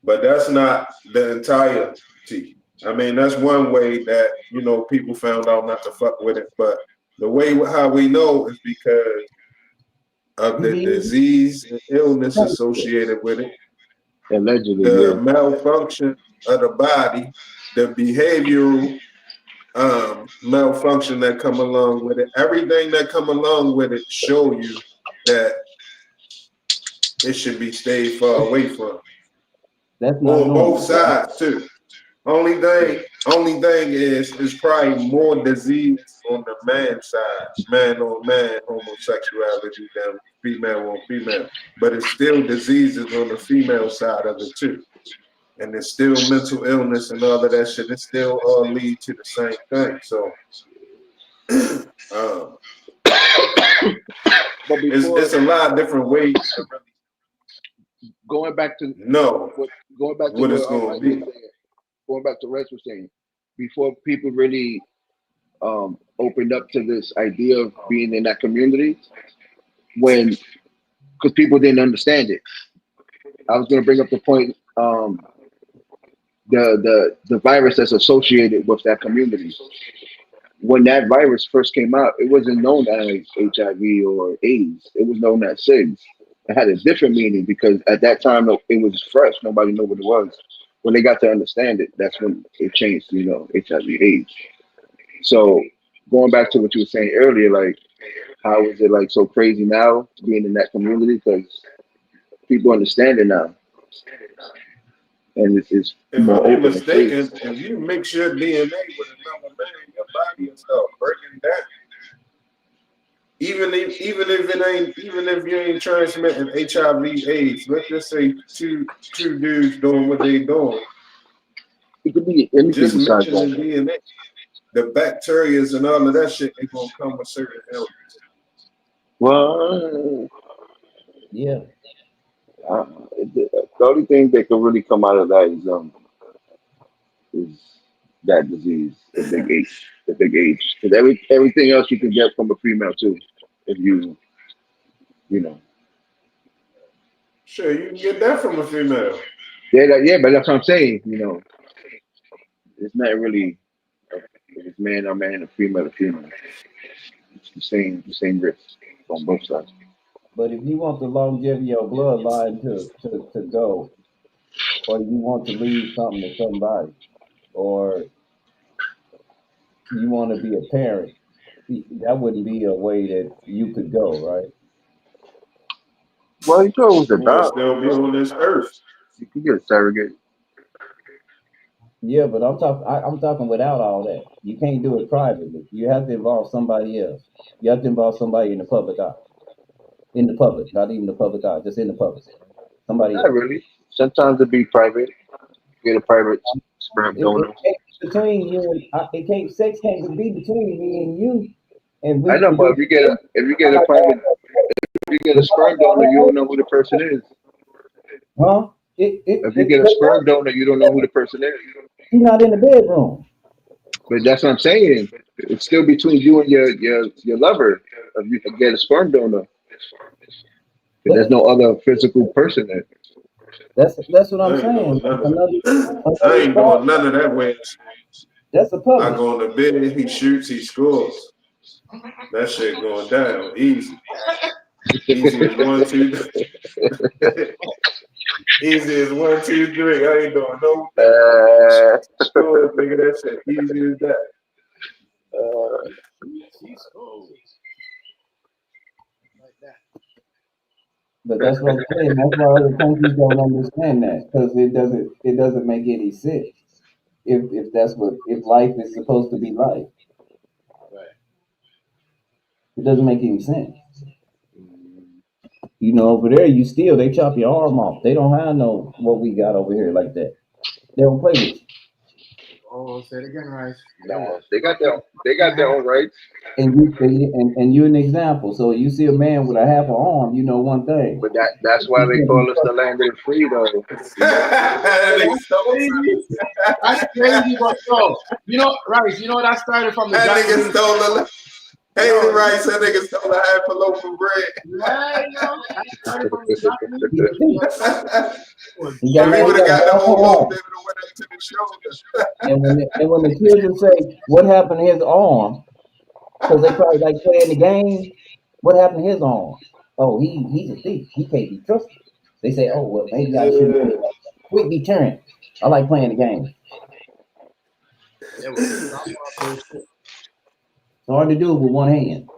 but that's not the entirety. I mean, that's one way that, you know, people found out not to fuck with it. But the way how we know is because of the disease and illness associated with it, Allegedly, the yeah. malfunction of the body, the behavioral malfunction that come along with it. Everything that come along with it show you that it should be stayed far away from. That's not On normal. both sides too. Only thing is probably more disease on the man side, man on man homosexuality than female on female. But it's still diseases on the female side of it too. And it's still mental illness and all of that shit. It still all lead to the same thing. So But before, it's a lot of different ways to really going back to know what it's going to Rex be. was saying, going back to Rex was saying, before people really opened up to this idea of being in that community, because people didn't understand it. I was going to bring up the point, the virus that's associated with that community. When that virus first came out, it wasn't known as HIV or AIDS. It was known as SIDS. It had a different meaning because at that time it was fresh. Nobody knew what it was. When they got to understand it, that's when it changed to, you know, HIV/AIDS. So going back to what you were saying earlier, like how is it like so crazy now being in that community because people understand it now, and it's If more I'm not open and free. mistaken, if you mix your DNA with another man, your body will start breaking down. Even if you ain't transmitting HIV/AIDS, let's just say two dudes doing what they doing. It could be anything Just besides mixing the that. DNA, the bacterias and all of that shit, they gonna come with certain illness. Well, Yeah. the only thing that can really come out of that is that disease, the big H. Because everything else you can get from a female too, if you know. Sure, you can get that from a female. Yeah, but that's what I'm saying. You know, it's not really if it's man or man, or female to female. It's the same risk on both sides. But if you want the longevity of your bloodline to go, or you want to leave something to somebody, or you want to be a parent, that wouldn't be a way that you could go, right? Well, you know, it was You will about still be on this earth. you can get a surrogate. Yeah, but I'm talking without all that. You can't do it privately. You have to involve somebody else. You have to involve somebody in the public eye. In the public, not even the public eye, just in the public. Somebody Not else. really. Sometimes it be private. Get a private sperm It donor. can't be between you and it can't. Sex can't be between me and you. And I we know, but because if you get a sperm donor, you don't know who the person is. huh? If you get a sperm donor, you don't know who the person is. He's not in the bedroom. But that's what I'm saying. It's still between you and your lover. If you can get a sperm donor, 'cause there's no other physical person there. That's what I I'm ain't saying. doing none of I Another ain't part, doing none of that way. that's a I public. go on the bed, he shoots, he scores. That shit going down easy. Easy as 1, 2, 3. Easy as 1, 2, 3. I ain't doing no score, nigga. That shit easy as that. She scores. Like that. But that's what I'm saying. That's why other countries don't understand that because it doesn't make any sense. If that's what if life is supposed to be life, Right. it doesn't make any sense. You know, over there they chop your arm off. They don't have no what we got over here like that. They don't play with you. Oh, say it again, Rice. No, they got their own rights. And you're an example. So you see a man with a half an arm, you know one thing. But that's why they call us the land of the free, though. That's crazy, but yo, you know, Rice, you know that started from the That nigga Japanese. stole the Haley Rice, that nigga stole a half a loaf of bread. He got, If he would have got the whole loaf, arm. they would have went up to the shoulder. And when the kids would say, "What happened to his arm?" Because they probably like playing the game. What happened to his arm? Oh, he's a thief. He can't be trusted. They say, "Oh, well, maybe I shouldn't do it." Quick deterrent. I like playing the game. It's hard to do with one hand.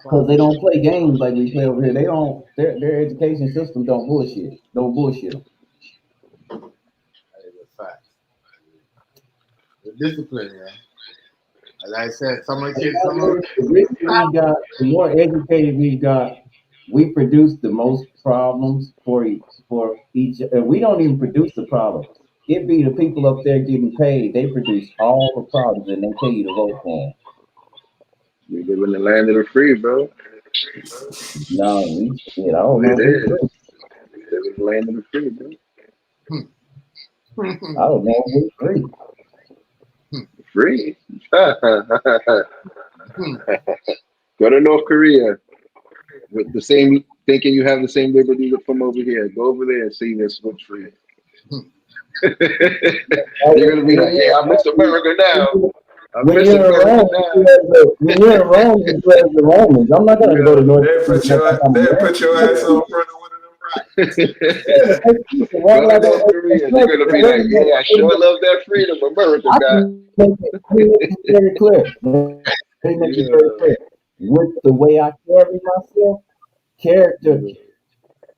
Because they don't play games like we play over here. They don't. Their education system don't bullshit. Don't bullshit them. That is a fact. The discipline, yeah. As I said, some of the kids, The more educated we got, we produce the most problems for each. We don't even produce the problem. It be the people up there getting paid. They produce all the problems, and they tell you to vote for them. We live in the land of the free, bro. No, I don't know. It is. We live in the land of the free, bro. I don't know. We're free. Free. Go to North Korea with the same thinking you have the same liberty from over here. Go over there and see this what's free. They're gonna be like, "Yeah, I miss America now. I miss America now." When you're in Rome, you play the Romans. I'm not gonna go to North They put your ass on front of one of them rockets. Go to North Korea. They're gonna be like, "Yeah, I sure love that freedom America got." Very clear. They make it very clear. With the way I carry myself, character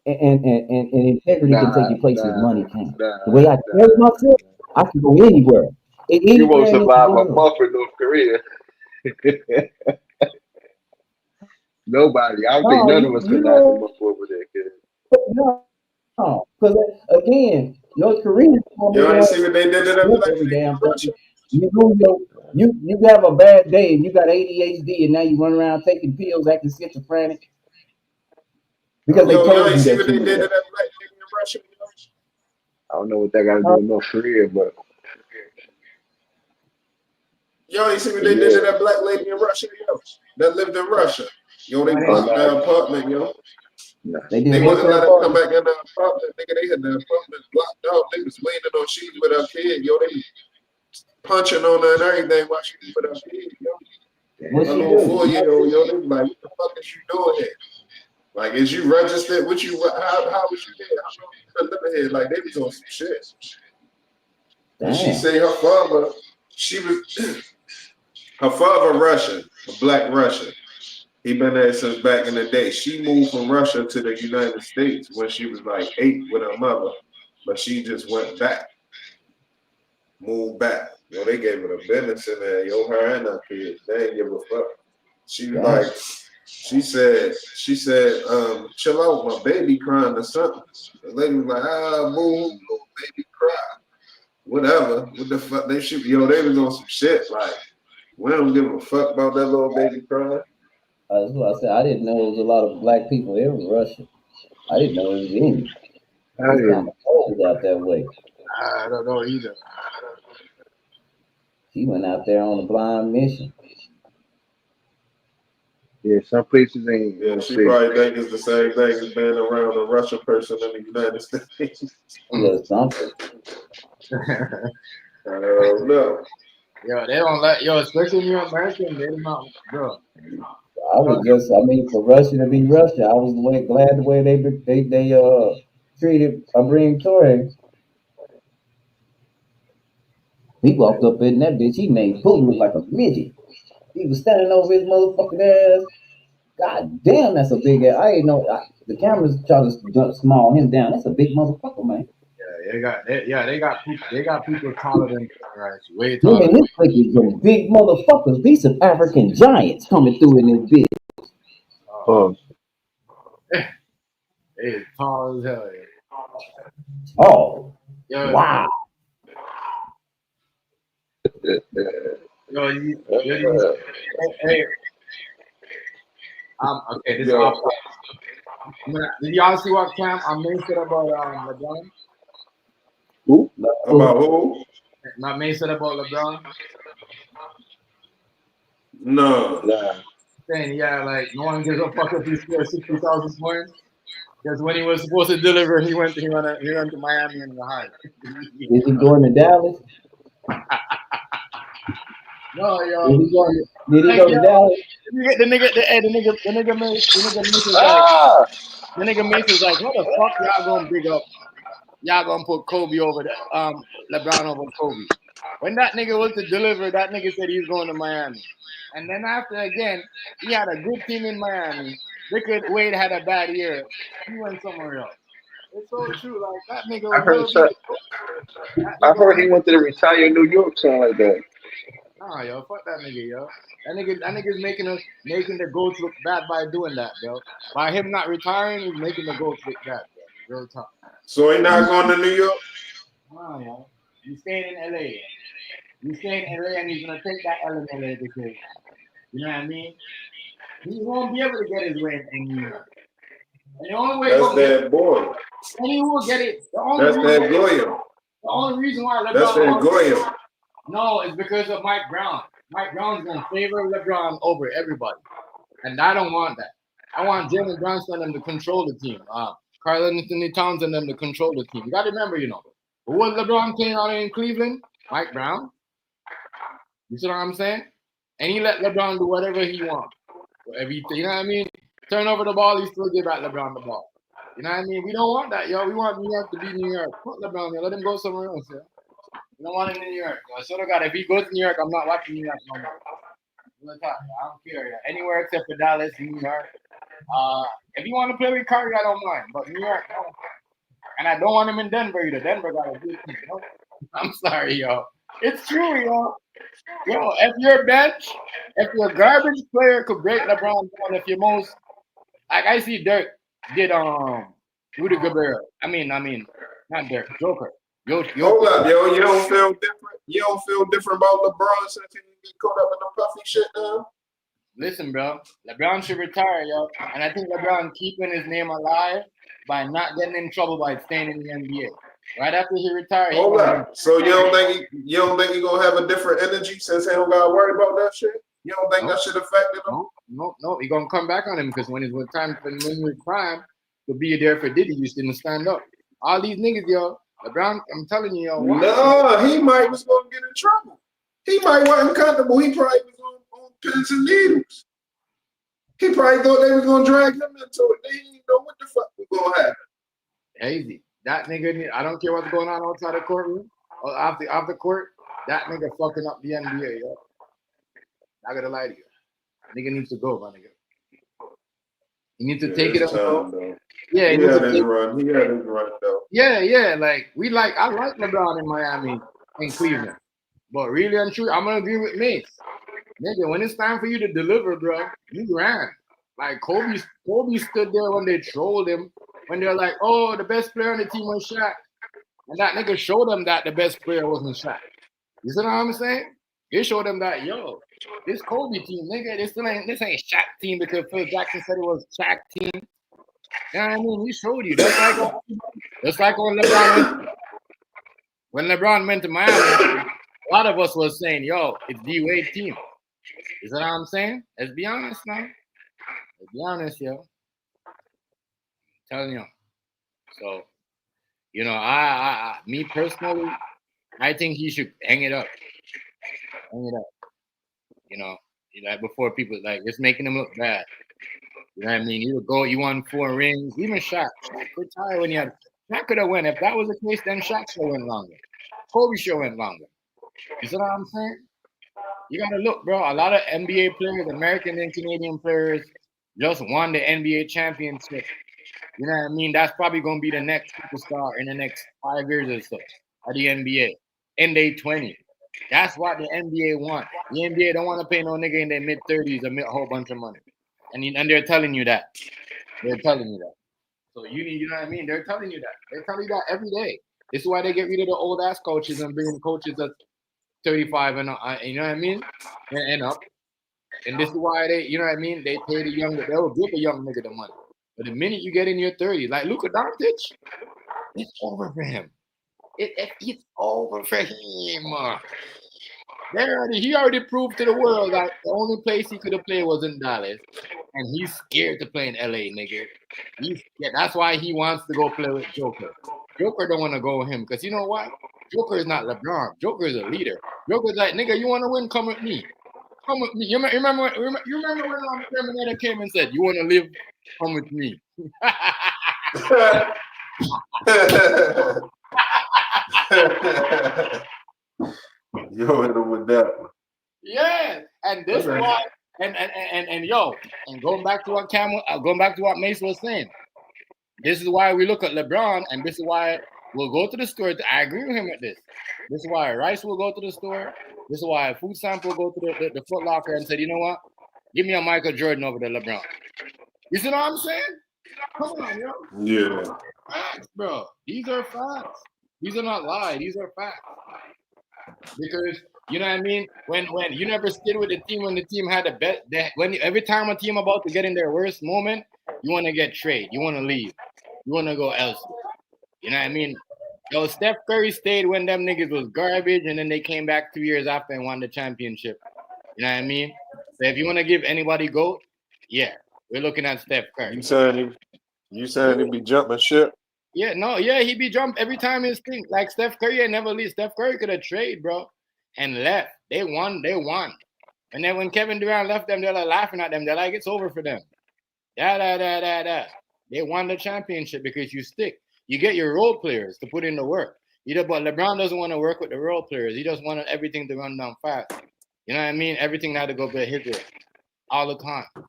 and integrity can take you places money can't. The way I carry myself, I can go anywhere. You won't survive a month in North Korea. Nobody. I don't think none of us can last a month over there, kid. No, because again, North Koreans. You ain't see what they did to them every damn thing. You have a bad day and you got ADHD and now you run around taking pills acting schizophrenic because they told you that you did. I don't know what that got to do with North Korea, but y'all ain't see what they did to that black lady in Russia, yo, that lived in Russia. Yo, they blocked their apartment, yo. They wasn't let her come back in the apartment, nigga. They had the apartment blocked off. They was waiting on she was with her kid, yo. They was punching on her and everything while she was with her kid, yo. What a she little do? 4-year-old, yo. They was like, what the fuck is you doing here? Like, is you registered? What you? How was you here? How long you been living here? Like, they was on some shit. And she say her father, her father Russian, a black Russian. He been there since back in the day. She moved from Russia to the United States when she was like 8 with her mother, but she just went back, moved back. Yo, they gave her the business in there. Yo, her and her kids, they didn't give a fuck. She was like, she said, chill out, my baby crying or something. The lady was like, boo, little baby cry. Whatever. What the fuck? They shoot. Yo, they was on some shit. Like, we don't give a fuck about that little baby crying. That's what I said. I didn't know there was a lot of black people in Russia. I didn't know there was any. It's kind of cold out that way. I don't know either. She went out there on a blind mission. Yeah, some places ain't. Yeah, she probably think it's the same thing as being around a Russian person in the United States. Yeah, something. I don't know. Yo, they don't let especially when you're American, they don't, bro. For Russia to be Russia, I was glad the way they treated Abrin Torre. He walked up in that bitch. He made Putin look like a midget. He was standing over his motherfucking ass. God damn, that's a big ass. I ain't know. The cameras try to small him down. That's a big motherfucker, man. Yeah, they got people taller than right, way taller. Man, this like some big motherfuckers. These some African giants coming through in this bitch. They tall as hell. Yeah. Oh, wow. Hey, okay, this is off. Did y'all see what Cam I mentioned about Madonna? Who? About who? Not May said about LeBron. No. Nah. Saying, yeah, like no one gives a fuck if he scores 60,000 points. Because when he was supposed to deliver, he went to Miami and the high. Is he going to Dallas? No, yo. Did he go to Dallas? The nigga Mace was like, what the fuck y'all gonna big up? Y'all gonna put Kobe over LeBron over Kobe. When that nigga was to deliver, that nigga said he was going to Miami. And then after again, he had a good team in Miami. Wade had a bad year. He went somewhere else. It's so true. Like that nigga I heard was I heard he went to retire in New York, something like that. Nah, yo, fuck that nigga, yo. That nigga's making the GOATs look bad by doing that, yo. By him not retiring, he's making the GOATs look bad, yo. Real talk. So he not going to New York? Nah, yo. He's staying in LA. He's staying in LA and he's gonna take that L in LA because you know what I mean? He won't be able to get his way in New York. And the only way that's that boy. And he will get it. That's that Goyim. The only reason why LeBron that's that Goyim. No, it's because of Mike Brown. Mike Brown's gonna favor LeBron over everybody. And I don't want that. I want Jalen Brunson and them to control the team. Karl Anthony Towns and them to control the team. You gotta remember, who was LeBron playing out in Cleveland? Mike Brown. You see what I'm saying? And he let LeBron do whatever he wants. You know what I mean? Turn over the ball, he still give back LeBron the ball. You know what I mean? We don't want that, yo. We want New York to be New York. Fuck LeBron, yo. Let him go somewhere else, yo. We don't want him in New York. Yo. I swear to God, if he goes to New York, I'm not watching New York no more. I don't care, yo. Anywhere except for Dallas, New York. If you want to play with Curry, I don't mind. But New York, no. And I don't want him in Denver either. Denver got a good team, yo. I'm sorry, yo. It's true, yo. Yo, if your garbage player could break LeBron down, if your most, like I see Dirk did Rudy Gobert. I mean, not Dirk, Joker. Hold up, yo. You don't feel different? You don't feel different about LeBron since he get caught up in the puffy shit now? Listen, bro. LeBron should retire, yo. And I think LeBron keeping his name alive by not getting in trouble by staying in the NBA. Right after he retired. Hold up. So you don't think he gonna have a different energy since he don't gotta worry about that shit? You don't think that shit affected him? No. He gonna come back on him because when he was prime, to be there for Diddy, you didn't stand up. All these niggas, yo. LeBron, I'm telling you, yo. No, he might was gonna get in trouble. He might wasn't comfortable. He probably was on pins and needles. He probably thought they were gonna drag him into it. They didn't know what the fuck was gonna happen. Easy. That nigga, I don't care what's going on outside the courtroom or off the court. That nigga fucking up the NBA, yo. Not gonna lie to you. Nigga needs to go, my nigga. He needs to take it up. Yeah, he had his run. He had his run though. Yeah. Like I like LeBron in Miami and Cleveland. But really and truly, I'm gonna agree with Mace. Nigga, when it's time for you to deliver, bro, you ran. Like Kobe stood there when they trolled him. When they're like, oh, the best player on the team was Shaq. And that nigga showed them that the best player wasn't Shaq. You see what I'm saying? He showed them that, yo, this Kobe team, nigga, this ain't Shaq team because Phil Jackson said it was Shaq team. You know what I mean? He showed you. That's like when LeBron went to Miami, a lot of us was saying, yo, it's D-Wade team. You see what I'm saying? Let's be honest now. Let's be honest, yo. Telling you. So, me personally, I think he should hang it up. Before people it's making him look bad. You know what I mean? You won 4 rings. Even Shaq retired when Shaq could have won. If that was the case, then Shaq should have went longer. Kobe should have went longer. You see what I'm saying? You gotta look, bro. A lot of NBA players, American and Canadian players, just won the NBA championship. You know what I mean? That's probably going to be the next superstar in the next 5 years or so of the NBA. In their 20s. That's what the NBA want. The NBA don't want to pay no nigga in their mid-30s a whole bunch of money. And they're telling you that. They're telling you that. So you know what I mean? They're telling you that. They're telling you that every day. This is why they get rid of the old-ass coaches and bring in coaches that's 35 and you know what I mean? And up. And this is why they, you know what I mean? They pay the younger. They'll give the young nigga the money. But the minute you get in your 30s, like Luka Doncic, it's over for him. It's over for him. He already proved to the world that the only place he could have played was in Dallas, and he's scared to play in LA, nigga. That's why he wants to go play with Joker. Joker don't want to go with him because you know what? Joker is not LeBron. Joker is a leader. Joker's like, nigga, you want to win? Come with me. Come with me. You remember when Terminator came and said, "You want to live? Come with me." Yo, hit him with that one. Yeah, and this is why, and going back to what Mace was saying. This is why we look at LeBron, and this is why we'll go to the store. I agree with him with this. This is why Rice will go to the store. This is why Food Sample will go to the Foot Locker and say, you know what? Give me a Michael Jordan over the LeBron. You see what I'm saying? Come on, yo. Yeah. Facts, bro. These are facts. These are not lies. These are facts. Because you know what I mean. When you never stayed with the team when the team had a bet, every time a team about to get in their worst moment, you want to get traded. You want to leave. You want to go elsewhere. You know what I mean? Yo, Steph Curry stayed when them niggas was garbage, and then they came back 2 years after and won the championship. You know what I mean? So if you want to give anybody GOAT, yeah, we're looking at Steph Curry. You saying he be jumping ship? Yeah, no, yeah, he be jump every time his thing. Like Steph Curry ain't never leave. Steph Curry could have traded, bro, and left. They won. And then when Kevin Durant left them, they're like laughing at them. They're like, it's over for them. They won the championship because you stick. You get your role players to put in the work. But LeBron doesn't want to work with the role players. He just wanted everything to run down fast. You know what I mean? Everything had to go by his way all the time. You know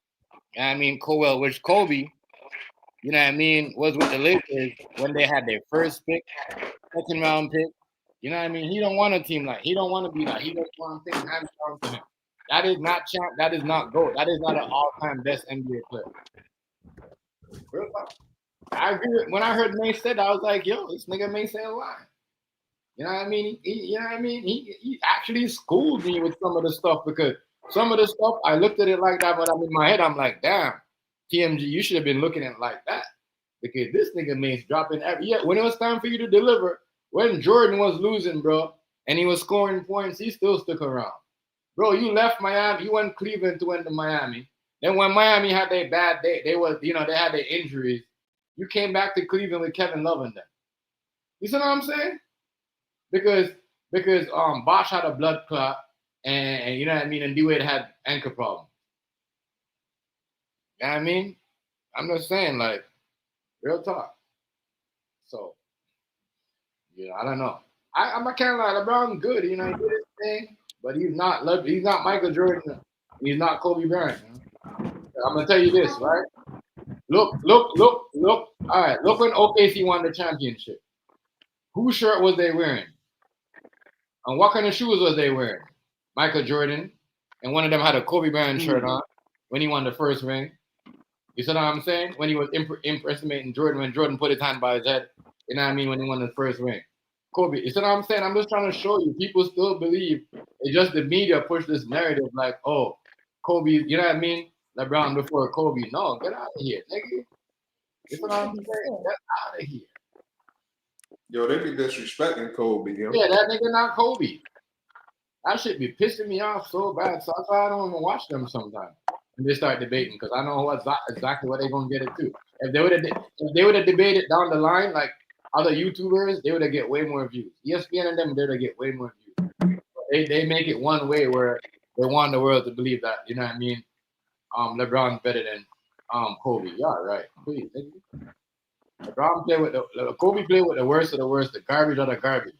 what I mean? Which Kobe, you know what I mean, was with the Lakers when they had their first pick, second round pick. You know what I mean? He don't want a team like. He don't want to be like. He just want things hands down to him. That is not champ. That is not GOAT. That is not an all-time best NBA player. Real talk. I agree. When I heard May said that, I was like, yo, this nigga May say a lie. You know what I mean? He actually schooled me with some of the stuff because some of the stuff I looked at it like that, but I'm in my head, I'm like, damn, TMG, you should have been looking at it like that. Because this nigga May's dropping when it was time for you to deliver, when Jordan was losing, bro, and he was scoring points, he still stuck around. Bro, you left Miami, you went Cleveland to went to Miami. Then when Miami had their bad day, they had their injuries. You came back to Cleveland with Kevin Love and them. You see what I'm saying? Because Bosh had a blood clot and you know what I mean, and D-Wade had ankle problem. You know what I mean? I'm just saying, like, real talk. So, I don't know. I'm not can't lie, LeBron's good, he did his thing, but he's not Michael Jordan. He's not Kobe Bryant. I'm gonna tell you this, right? Look. All right, look when OKC won the championship. Whose shirt was they wearing? And what kind of shoes was they wearing? Michael Jordan. And one of them had a Kobe Bryant shirt on when he won the first ring. You see what I'm saying? When he was impersonating Jordan, when Jordan put his hand by his head. You know what I mean? When he won the first ring. Kobe. You see what I'm saying? I'm just trying to show you. People still believe it's just the media push this narrative like, oh, Kobe, you know what I mean? LeBron before Kobe. No, get out of here, nigga. That's what I'm saying. Get out of here. Yo, they be disrespecting Kobe. Yo. Yeah, that nigga not Kobe. That shit be pissing me off so bad. So that's why I don't even watch them sometimes. And they start debating because I know exactly what they're gonna get it to. If they would have debated down the line like other YouTubers, they would have get way more views. ESPN and them, they would get way more views. They make it one way where they want the world to believe that, you know what I mean? LeBron's better than Kobe. Yeah, right. Please, nigga. LeBron played with Kobe played with the worst of the worst, the garbage of the garbage.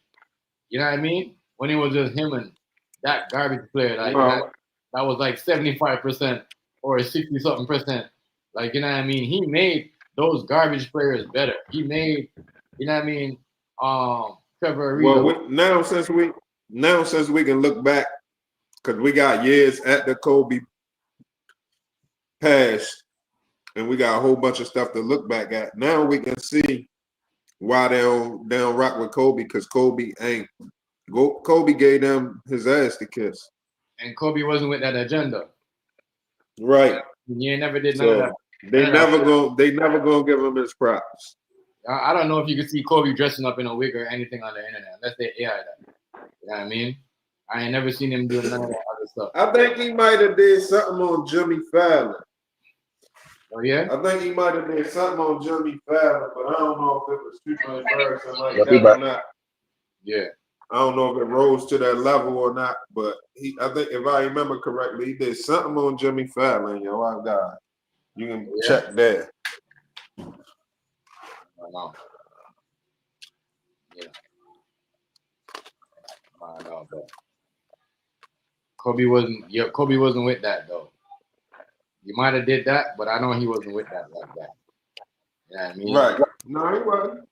You know what I mean? When it was just him and that garbage player, like that was like 75% or 60-something%. Like, you know what I mean? He made those garbage players better. He made, you know what I mean? Trevor Ariza. Well, now since we can look back, because we got years at the Kobe pass, and we got a whole bunch of stuff to look back at. Now we can see why they don't rock with Kobe, because Kobe gave them his ass to kiss. And Kobe wasn't with that agenda. Right. He never did none of that. They never gonna give him his props. I don't know if you could see Kobe dressing up in a wig or anything on the internet unless they AI that. You know what I mean? I ain't never seen him doing none of that other stuff. I think he might have did something on Jimmy Fallon. Oh yeah? I think he might have did something on Jimmy Fallon, but I don't know if it was too much or something like that or not. Yeah. I don't know if it rose to that level or not, but I think if I remember correctly, he did something on Jimmy Fallon, yo. Oh God. You can check there. I know. Yeah. I know, but Kobe wasn't with that though. You might have did that, but I know he wasn't with that like that. You know what I mean? Right. No, he wasn't.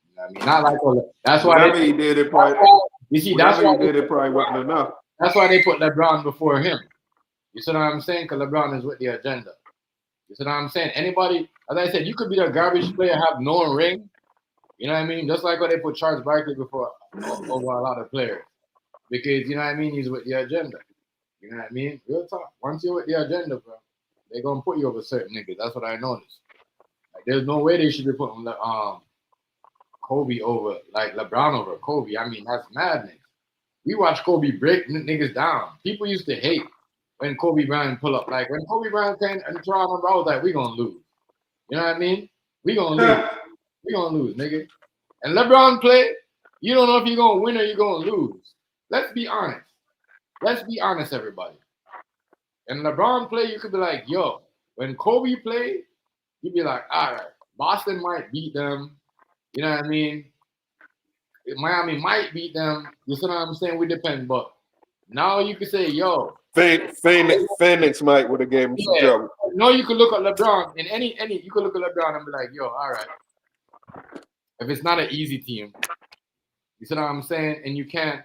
You know what I mean? Not like that's why whatever he did it probably. You see, that's why he did it probably wasn't enough. That's why they put LeBron before him. You see what I'm saying? Because LeBron is with the agenda. You see what I'm saying? Anybody, as I said, you could be a garbage player, have no ring. You know what I mean? Just like when they put Charles Barkley before over a lot of players. Because, you know what I mean? He's with the agenda. You know what I mean? Real talk. Once you're with the agenda, bro, they're going to put you over certain niggas. That's what I noticed. Like, there's no way they should be putting Kobe over, like LeBron over Kobe. I mean, that's madness. We watch Kobe break niggas down. People used to hate when Kobe Bryant pull up. Like, when Kobe Bryant came and Toronto, I was like, we going to lose. You know what I mean? We going to lose. We going to lose, nigga. And LeBron play, you don't know if you're going to win or you're going to lose. Let's be honest. Let's be honest, everybody. And LeBron play, you could be like, yo, when Kobe played, you'd be like, all right, Boston might beat them. You know what I mean? Miami might beat them. You see what I'm saying? We depend. But now you could say, yo. Phoenix might would have gave him some trouble. No, you could look at LeBron. In any, you could look at LeBron and be like, yo, all right. If it's not an easy team, you see what I'm saying? And you can't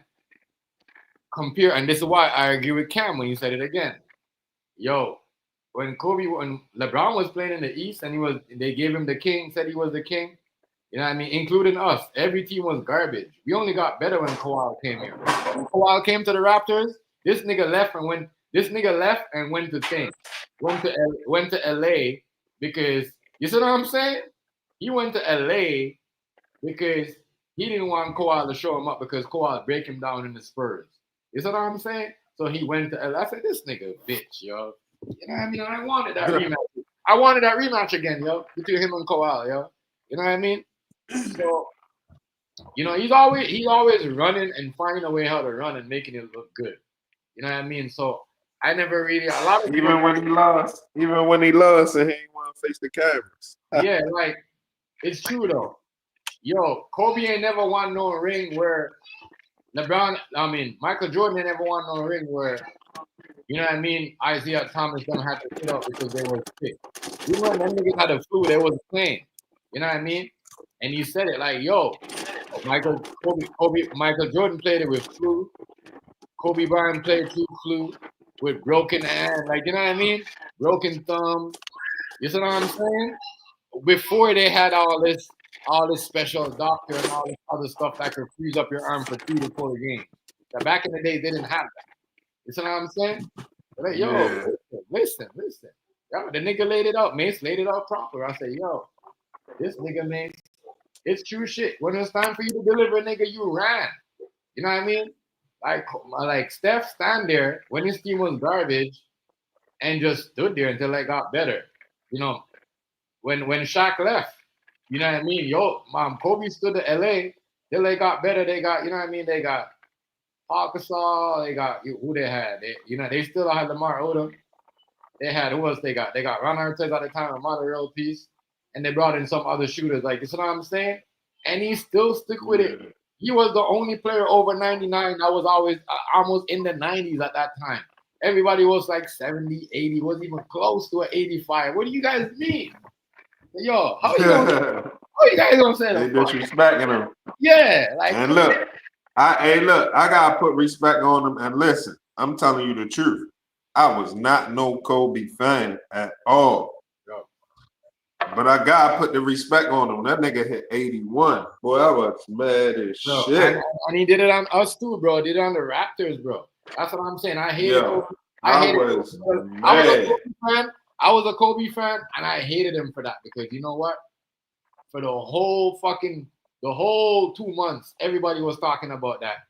compare. And this is why I agree with Cam when you said it again. Yo, when LeBron was playing in the East and they gave him the king, said he was the king. You know what I mean? Including us. Every team was garbage. We only got better when Kawhi came here. When Kawhi came to the Raptors, this nigga left and went to things. Went to LA because you see what I'm saying? He went to LA because he didn't want Kawhi to show him up because Kawhi break him down in the Spurs. You see what I'm saying? So he went to LA. I said, this nigga bitch, yo. You know what I mean? I wanted that rematch. I wanted that rematch again, yo, between him and Kawhi, yo. You know what I mean? So, you know, he's always running and finding a way how to run and making it look good. You know what I mean? So I never really even when he lost and he didn't want to face the cameras. Yeah, like it's true though. Yo, Kobe ain't never won no ring where Michael Jordan ain't never won no ring where, you know what I mean, Isaiah Thomas done had to sit up because they were sick. You know, them niggas had a flu, they wasn't playing. You know what I mean? And he said it like, yo, Michael Jordan played it with flu. Kobe Bryant played through flu with broken hand, like, you know what I mean? Broken thumb. You see what I'm saying? Before they had all this special doctor and all this other stuff that could freeze up your arm for 3 to 4 games. Now, back in the day, they didn't have that. You see what I'm saying? Like, yo, listen. Yo, the nigga laid it out. Mace laid it out proper. I said, yo, this nigga, Mace, it's true shit. When it's time for you to deliver, nigga, you ran. You know what I mean? Like Steph stand there when his team was garbage and just stood there until they got better. You know, when Shaq left, you know what I mean? Yo, Kobe stood to LA till they got better. They got, you know what I mean? They got Arkansas. They got who they had. They still had Lamar Odom. They had who else they got? They got Ron Artest at the time, a Montreal piece, and they brought in some other shooters. Like, you see what I'm saying? And he still stick with it. He was the only player over 99 that was always almost in the 90s at that time. Everybody was like 70, 80, wasn't even close to an 85. What do you guys mean? Yo, how you guys gonna say that? They disrespecting him. Yeah, like. And look, I gotta put respect on him. And listen, I'm telling you the truth. I was not no Kobe fan at all. But I gotta put the respect on him. That nigga hit 81. Boy, I was mad as shit. And he did it on us too, bro. He did it on the Raptors, bro. That's what I'm saying. I hated him. I was a Kobe fan, and I hated him for that because you know what? for the whole 2 months. Everybody was talking about that.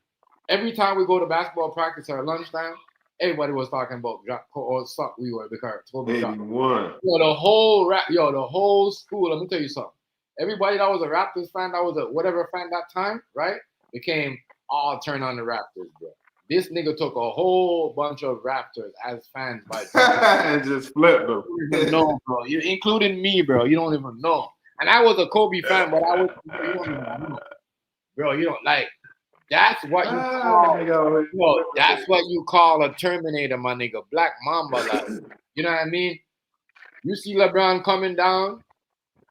Every time we go to basketball practice or lunchtime, everybody was talking about or suck we were because Kobe dropped. 81. The whole school. Let me tell you something. Everybody that was a Raptors fan, that was a whatever fan that time, right? Became all turn on the Raptors, bro. This nigga took a whole bunch of Raptors as fans by and just flipped them. You don't even know, bro. You including me, bro. You don't even know. And I was a Kobe fan, but I was you don't even know. Bro, you don't like that's what you call that's what you call a Terminator, my nigga. Black Mamba, like you know what I mean? You see LeBron coming down,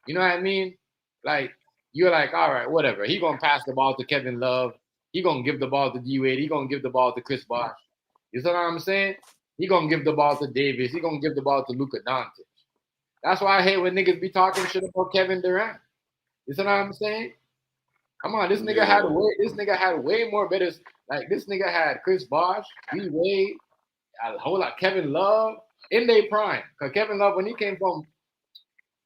you know what I mean? Like you're like, all right, whatever. He gonna pass the ball to Kevin Love. He gonna give the ball to D-Wade. He gonna give the ball to Chris Bosh. You see what I'm saying? He gonna give the ball to Davis. He gonna give the ball to Luka Doncic. That's why I hate when niggas be talking shit about Kevin Durant. You see what I'm saying? Come on, this nigga had way more better. Like this nigga had Chris Bosh, D-Wade, a whole lot Kevin Love in their prime. Cause Kevin Love when he came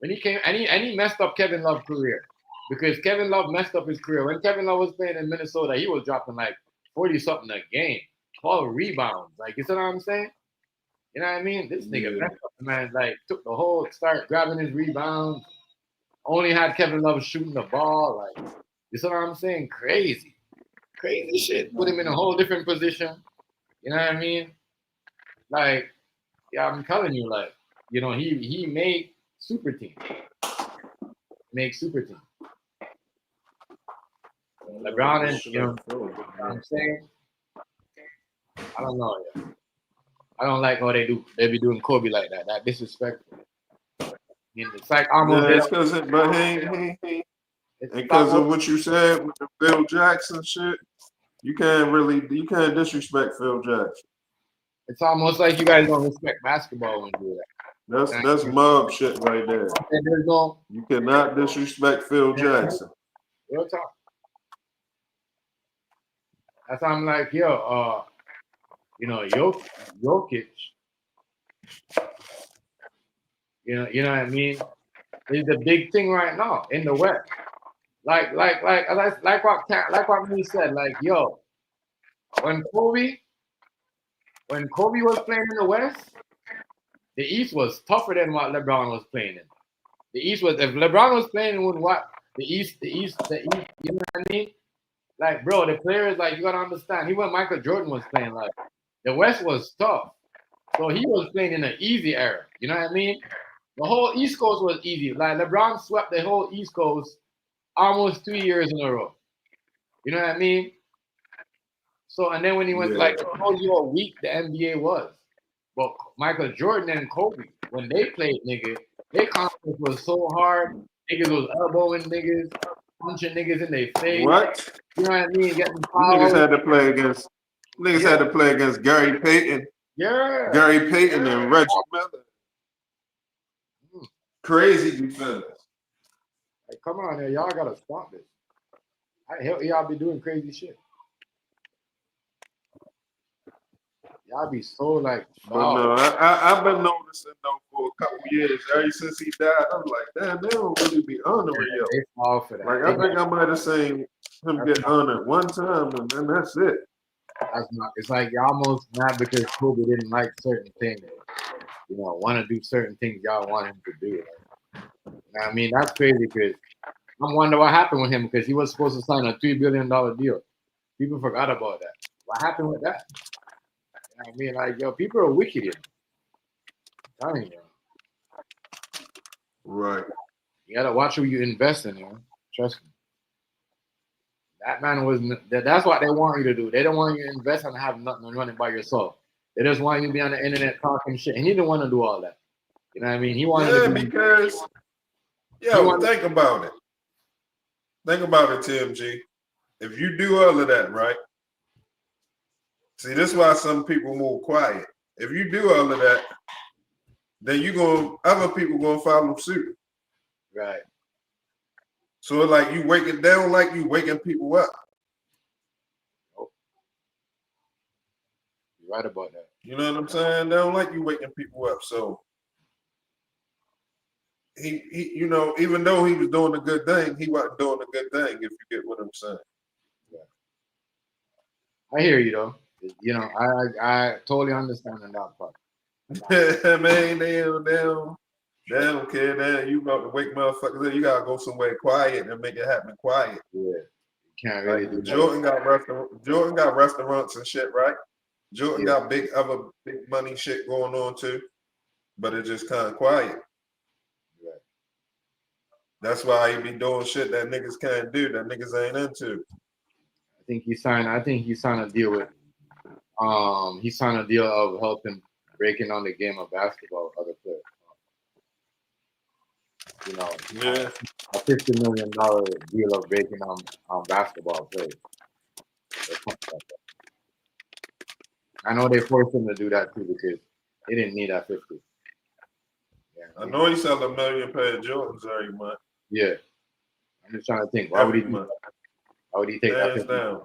and he messed up Kevin Love's career. Because Kevin Love messed up his career. When Kevin Love was playing in Minnesota, he was dropping like 40-something a game, 12 rebounds. Like, you see what I'm saying? You know what I mean? This nigga messed up, man. Like, took the whole start grabbing his rebounds. Only had Kevin Love shooting the ball. Like, you see what I'm saying? Crazy. Crazy shit. Put him in a whole different position. You know what I mean? Like, yeah, I'm telling you, like, you know, he made super team. Make super team. LeBron and you know what I'm saying? I don't know. Yeah. I don't like how they be doing Kobe like that. That disrespectful. I mean, it's like almost it's because of what you said with the Phil Jackson shit. You can't disrespect Phil Jackson. It's almost like you guys don't respect basketball when you do that. That's mob shit right there. You cannot disrespect Phil Jackson. Real talk. That's why I'm like, yo, you know, Jokic, you know what I mean? Is the big thing right now in the West. Like what me said, like, yo, when Kobe was playing in the West, the East was tougher than what LeBron was playing in. The East was if LeBron was playing with what the East, you know what I mean? Like, bro, the players, like, you gotta understand, even when Michael Jordan was playing, like, the West was tough. So he was playing in an easy era. You know what I mean? The whole East Coast was easy. Like, LeBron swept the whole East Coast almost 3 years in a row. You know what I mean? So, and then when he went, like, it told you how weak the NBA was. But Michael Jordan and Kobe, when they played, nigga, their conflict was so hard. Niggas was elbowing niggas, punching niggas in their face. What? You know what I mean? Getting Niggas had to play against Gary Payton. Yeah. Gary Payton and Reggie Miller. Crazy defenders. Like, come on, here, y'all gotta stop this. Y'all be doing crazy shit. Y'all be so like. But no, I've been noticing though for a couple years. Ever since he died, I'm like, damn, they don't really be honoring him. They fall for that. Like I think I might have seen him get honored one time, and then that's it. That's not. It's like y'all almost mad because Kobe didn't like certain things. You know, want to do certain things y'all want him to do. You know what I mean, that's crazy because I'm wondering what happened with him because he was supposed to sign a $3 billion deal. People forgot about that. What happened with that? You know what I mean, like, yo, people are wicked here. I'm telling you. Right. You gotta watch who you invest in, man. Trust me. That man was. That's what they want you to do. They don't want you to invest and have nothing and run it by yourself. They just want you to be on the internet talking shit. And he didn't want to do all that. You know what I mean? He wanted to be, because think about it. Think about it, Tim G. If you do all of that, right? See, this is why some people move quiet. If you do all of that, then other people gonna follow suit. Right. So like you waking down, like you waking people up. Oh. You're right about that. You know what I'm saying? They don't like you waking people up. So he, you know, even though he was doing a good thing, he wasn't doing a good thing. If you get what I'm saying. I hear you though. You know, I totally understand on that part. Man, they don't care. That you about to wake motherfuckers up. You gotta go somewhere quiet and make it happen quiet. Yeah, you can't really Like do Jordan got restaurants and shit, right? Jordan Yeah. got big money shit going on too, but it's just kind of quiet. Right. That's why he be doing shit that niggas can't do, that niggas ain't into. I think he signed a deal with he signed a deal of helping breaking on the game of basketball with other players. You know, Yeah. a $50 million deal of breaking on basketball players. Or something like that. I know they forced him to do that too because they didn't need that 50. Yeah, I know he sell a million pair of Jordans every month. Yeah. I'm just trying to think. Why would he month? Why would he take that Hands 50? down.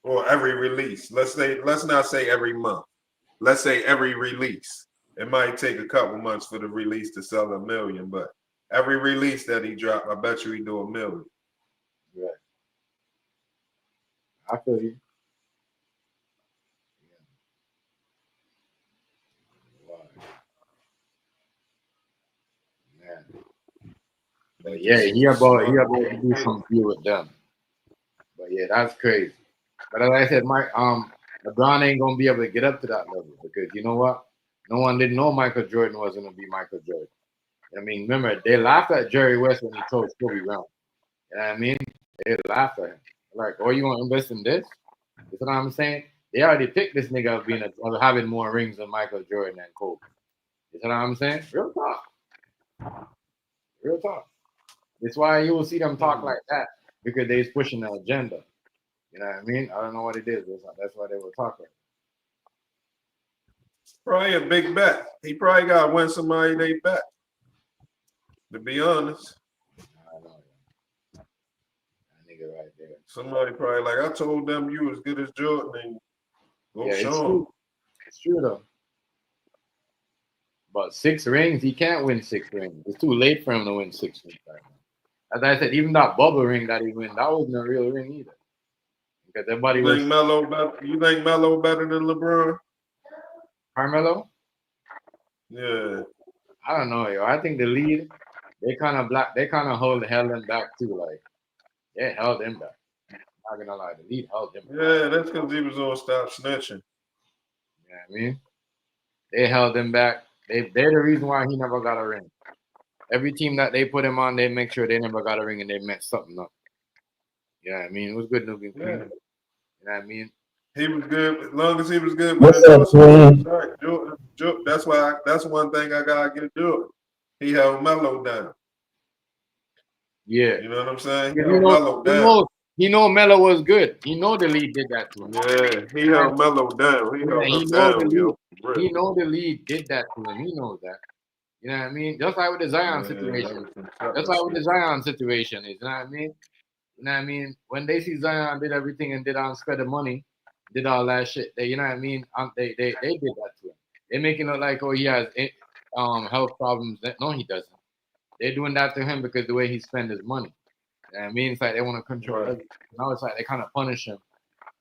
Or every release. Let's not say every month. Let's say every release. It might take a couple months for the release to sell $1 million, but every release that he dropped, I bet you he do $1 million. Right. I feel you. Yeah. Wow. Man. But yeah, he about to do some deal with them. But yeah, that's crazy. But as I said, LeBron ain't gonna be able to get up to that level because you know what? No one didn't know Michael Jordan was gonna be Michael Jordan. I mean, remember they laughed at Jerry West when he told Kobe Bryant. You know what I mean? They laughed at him. Like, oh, you want to invest in this? You know what I'm saying? They already picked this nigga of having more rings than Michael Jordan and Kobe. You know what I'm saying? Real talk. Real talk. That's why you will see them talk like that because they's pushing the agenda. You know what I mean? I don't know what it is. That's why they were talking. Probably a big bet. He probably got to win somebody they bet. To be honest. I know. That nigga right there. Somebody probably like, I told them you as good as Jordan. And go show him. It's true though. But 6 rings, he can't win 6 rings. It's too late for him to win 6 rings right now. As I said, even that bubble ring that he win, that wasn't a real ring either. Because everybody You think Melo better than LeBron? Carmelo? Yeah. I don't know, yo. I think the lead, they kind of held him back too. Like, they held him back. I'm not gonna lie, the lead held him back. Yeah, that's because he was on Stop Snitching. You know what I mean? They held him back. They're the reason why he never got a ring. Every team that they put him on, they make sure they never got a ring and they messed something up. You know what I mean? It was good looking. Yeah. You know what I mean? He was good as long as he was good. What's up, Queen? That's one thing I gotta get Jordan. He held Melo down. Yeah. You know what I'm saying? He held Melo down. He know Melo was good. He know the lead did that to him. Yeah, he held Melo down. He held him down, yo. He know the lead did that to him. He knows that. You know what I mean? Just like with the Zion situation. Just like with the Zion situation is, you know what I mean? You know what I mean? When they see Zion did everything and did spread the money, did all that shit, you know what I mean? They did that to him. They making it like, oh, he has health problems. No, he doesn't. They're doing that to him because the way he spend his money. You know what I mean? It's like they want to control it. Now it's like they kind of punish him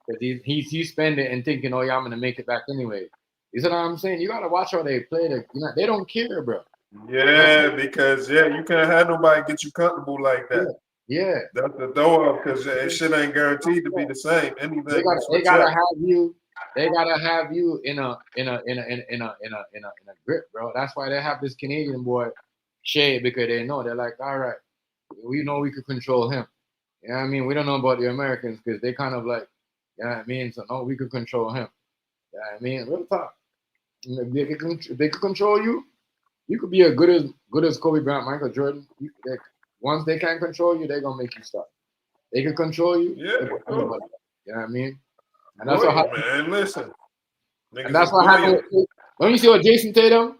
because he spend it and thinking, oh yeah, I'm gonna make it back anyway. You see what I'm saying? You gotta watch how they play. They don't care, bro. Yeah, because you can't have nobody get you comfortable like that. Yeah, that's the throw up because shit ain't guaranteed to be the same. Anything they gotta have you. They gotta have you in a grip, bro. That's why they have this Canadian boy Shea because they know they're like, all right, we know we could control him. You know what I mean? We don't know about the Americans because they kind of like, you know what I mean? So no, we could control him. You know what I mean? Real talk. If they could control you, you could be as good as Kobe Bryant, Michael Jordan. Once they can't control you, they're gonna make you stop. They can control you. Yeah. You know what I mean? And that's what happened. Man, listen. And that's what happened. When you see what Jason Tatum,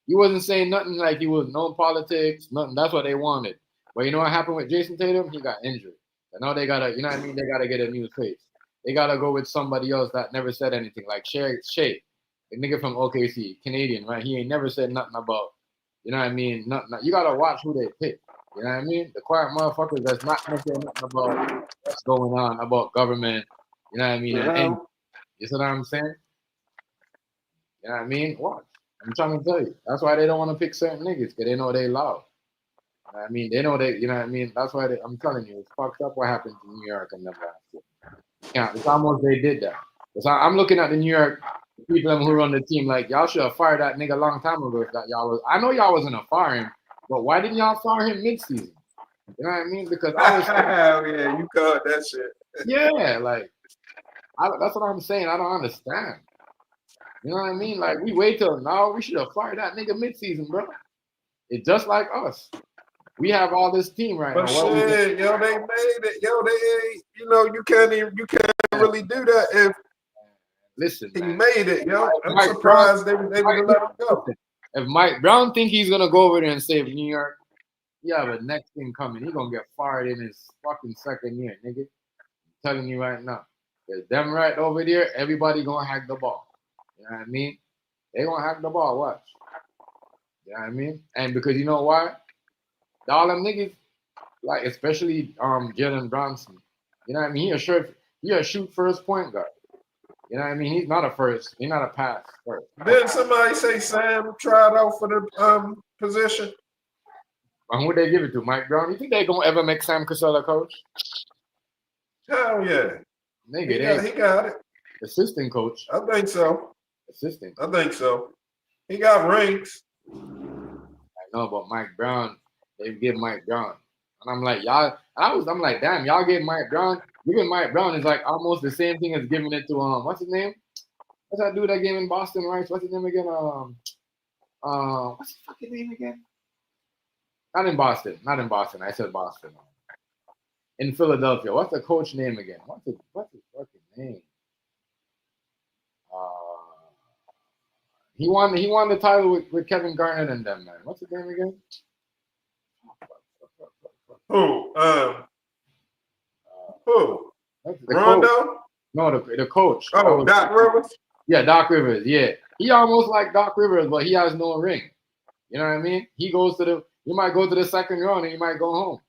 he wasn't saying nothing like he was no politics, nothing. That's what they wanted. But you know what happened with Jason Tatum? He got injured. And now they gotta, you know what I mean? They gotta get a new face. They gotta go with somebody else that never said anything, like Shea. A nigga from OKC, Canadian, right? He ain't never said nothing about, you know what I mean? Nothing. You gotta watch who they pick. You know what I mean? The quiet motherfuckers that's not gonna say nothing about what's going on, about government. You know what I mean? And you see what I'm saying? You know what I mean? Watch. I'm trying to tell you. That's why they don't want to pick certain niggas, because they know they loud. You know what I mean? They know they, you know what I mean? That's why I'm telling you, it's fucked up what happened to New York and Nebraska. Yeah, it's almost they did that. So I'm looking at the New York people who run the team like, y'all should have fired that nigga a long time ago if that y'all was. I know y'all wasn't gonna fire him, but why didn't y'all fire him mid-season? You know what I mean? Because I was Hell yeah, you caught that shit. yeah, like that's what I'm saying. I don't understand. You know what I mean? Like we wait till now, we should have fired that nigga mid-season, bro. It's just like us. We have all this team right But now. shit, yo, they made it. Yo, they ain't. You know, you can't really do that if listen. He man. made it, yo. I'm Mike surprised Brown, they would have let him go. If Mike Brown think he's gonna go over there and save New York, yeah, but next thing coming, he gonna get fired in his fucking second year, nigga. I'm telling you right now. Cause them right over there, everybody gonna hack the ball. You know what I mean? They gonna hack the ball. Watch. You know what I mean? And because you know why? All them niggas, like especially Jalen Bronson. You know what I mean? He a shoot first point guard. You know what I mean? He's not a first. He's not a pass first. Didn't somebody say Sam tried out for the position? And who they give it to? Mike Brown? You think they gonna ever make Sam Cassell a coach? Hell yeah. Nigga, he got it. Assistant coach. I think so. Assistant. I think so. He got rings. I know, but Mike Brown, they give Mike Brown. And I'm like, y'all, I'm like, damn, y'all gave Mike Brown. Giving Mike Brown is like almost the same thing as giving it to what's his name? What's that dude that game in Boston, right? What's his name again? What's his fucking name again? Not in Boston. I said Boston. In Philadelphia. What's the coach name again? What's his fucking name? He won the title with Kevin Garnett and them, man. What's his name again? Who? Who? Rondo? Coach. No, the coach. Oh, Doc Rivers? Yeah, Doc Rivers, yeah. He almost like Doc Rivers, but he has no ring. You know what I mean? He might go to the second round and he might go home.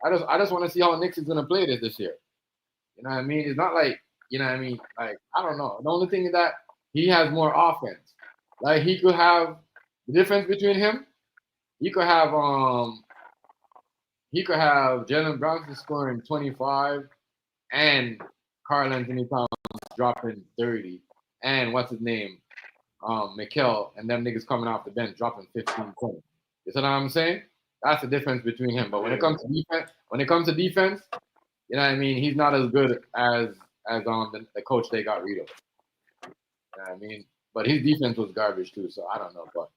I just want to see how Knicks is gonna play this year. You know what I mean? It's not like, you know what I mean? Like, I don't know. The only thing is that he has more offense. Like he could have the difference between him. He could have Jalen Brunson scoring 25 and Karl Anthony Towns dropping 30 and what's his name? Mikal and them niggas coming off the bench dropping 15 points. You see what I'm saying? That's the difference between him. But when it comes to defense, you know what I mean? He's not as good as the coach they got rid of. You know what I mean? But his defense was garbage too, so I don't know. But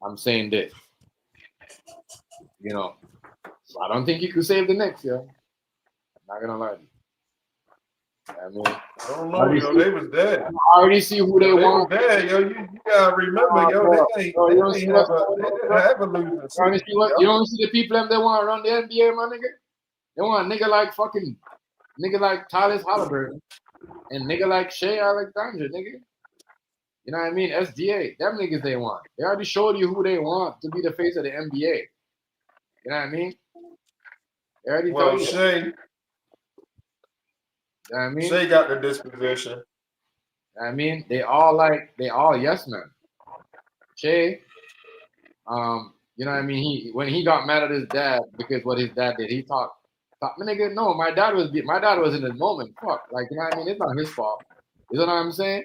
I'm saying this. You know, I don't think he could save the Knicks, yo. I'm not gonna lie to you. I mean, I don't know, yo. They was dead. I already see who they want. They was dead, yo. You gotta remember, yo. They didn't have a losing season. You don't see the people them they want to run the NBA, my nigga. They want a nigga like Tyler Halliburton and nigga like Shea Alexander, nigga. You know what I mean? SGA, them niggas they want. They already showed you who they want to be the face of the NBA. You know what I mean? They already told you. Shea. You know what I mean? Shea got the disposition. You know what I mean? They all yes man. Shea, you know what I mean? When he got mad at his dad because what his dad did, he thought, nigga, no, my dad was in his moment. Fuck, like, you know what I mean? It's not his fault. You know what I'm saying?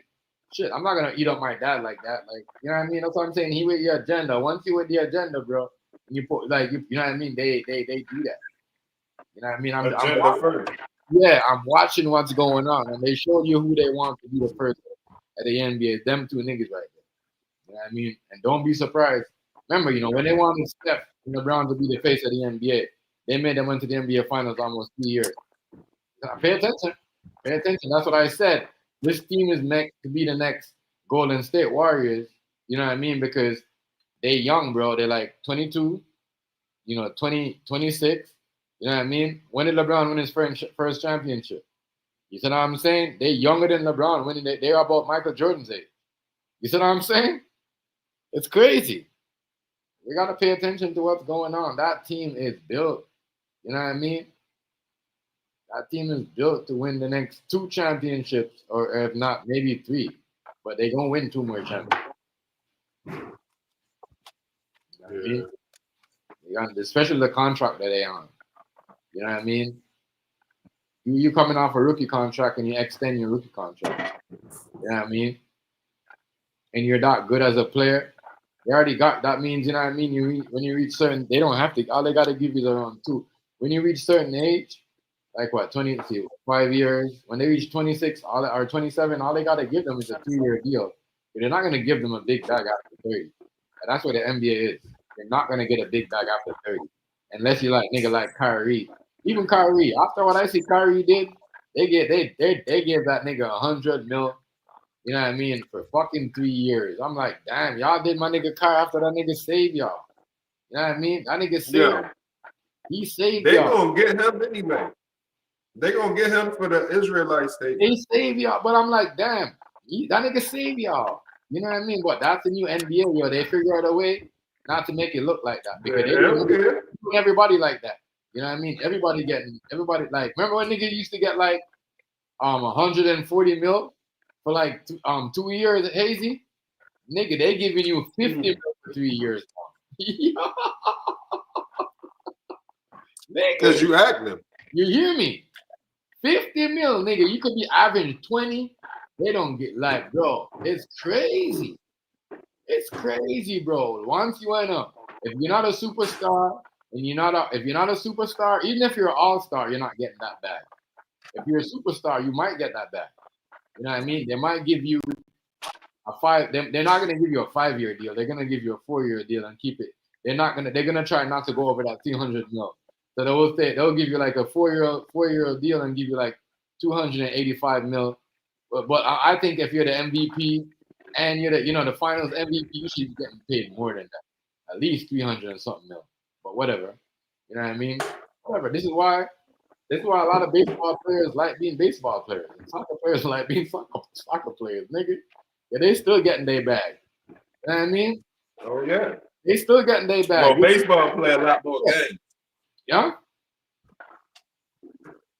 Shit, I'm not gonna eat up my dad like that. Like, you know what I mean? That's what I'm saying. He with your agenda. Once you with the agenda, bro, you put you know what I mean? They do that. You know what I mean? I'm watching what's going on, and they showed you who they want to be the first at the NBA. Them two niggas right there. You know what I mean? And don't be surprised. Remember, you know, when they wanted Steph and LeBron to be the face of the NBA, they made them went to the NBA Finals almost 3 years. Pay attention. Pay attention. That's what I said. This team is meant to be the next Golden State Warriors. You know what I mean? Because they young, bro. They're like 22, 20, 26. You know what I mean? When did LeBron win his first championship? You see what I'm saying? They're younger than LeBron when they're about Michael Jordan's age. You see what I'm saying? It's crazy. We got to pay attention to what's going on. That team is built. You know what I mean? That team is built to win the next 2 championships, or if not, maybe 3. But they're going to win 2 more championships. You know what I mean? Especially the contract that they're on. You know what I mean? You coming off a rookie contract and you extend your rookie contract. You know what I mean? And you're that good as a player. They already got that means, you know what I mean? When you reach certain, they don't have to. All they got to give you is around 2. When you reach certain age, like what, 5 years. When they reach 26 or 27, all they got to give them is a 2-year deal. But they're not going to give them a big bag after 30. And that's what the NBA is. They're not going to get a big bag after 30. Unless you like nigga like Kyrie. Even Kyrie, after what I see Kyrie did, they gave that nigga 100 mil, you know what I mean, for fucking 3 years. I'm like, damn, y'all did my nigga Kyrie after that nigga saved y'all. You know what I mean? That nigga saved y'all. He saved y'all. They gonna get him anyway. They gonna get him for the Israelite state. They saved y'all, but I'm like, damn, that nigga saved y'all. You know what I mean? But that's the new NBA, yo. They figure out a way not to make it look like that because they do everybody like that. You know what I mean? Everybody like, remember when niggas used to get like 140 mil for like 2 years, Hazy? Nigga, they giving you 50 mil for 3 years. Because you act them. You hear me? 50 mil, nigga. You could be averaging 20. They don't get like, bro. It's crazy. It's crazy, bro. Once you end up, if you're not a superstar, and if you're not a superstar, even if you're an all-star, you're not getting that bag. If you're a superstar, you might get that bag. You know what I mean? They might give you they're not gonna give you a 5-year deal. They're gonna give you a 4-year deal and keep it. They're gonna try not to go over that 300 mil. So they'll give you like a 4-year deal and give you like 285 mil. But I think if you're the MVP and you're the finals MVP, you should be getting paid more than that. At least 300 and something mil. But whatever. You know what I mean? Whatever. This is why a lot of baseball players like being baseball players. And soccer players like being soccer players, nigga. Yeah, they still getting their bag. You know what I mean? Oh yeah. They still getting their bag. Well, baseball play a lot more games. Yeah?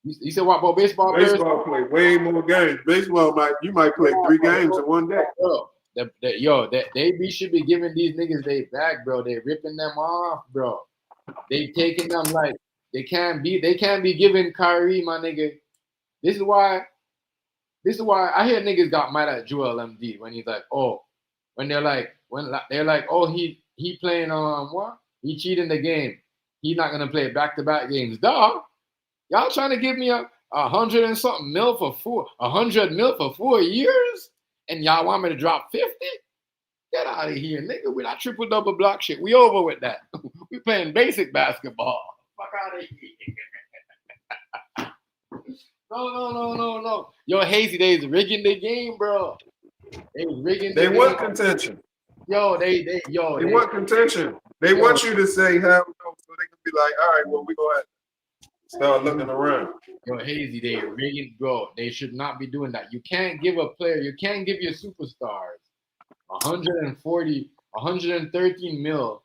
You said what about baseball players? Baseball play way more games. Baseball you might play 3 games in one day. Bro, they should be giving these niggas their bag, bro. They ripping them off, bro. They taking them like they can't be giving Kyrie, my nigga. This is why I hear niggas got mad at Joel Embiid when he's like, they're like, he playing what? He cheating the game. He's not gonna play back-to-back games. Dog, y'all trying to give me a 100 and something mil for 100 mil for 4 years, and y'all want me to drop 50? Get out of here, nigga. We're not triple double block shit. We over with that. We playing basic basketball. Fuck out of here. No. Yo, Hazy, they was rigging the game, bro. They was rigging the game. They want contention. Yo, they want contention. They want you to say hell no, so they can be like, all right, well, we gonna start looking around. Yo, Hazy, they rigging, bro. They should not be doing that. You can't give your superstars 140, 113 mil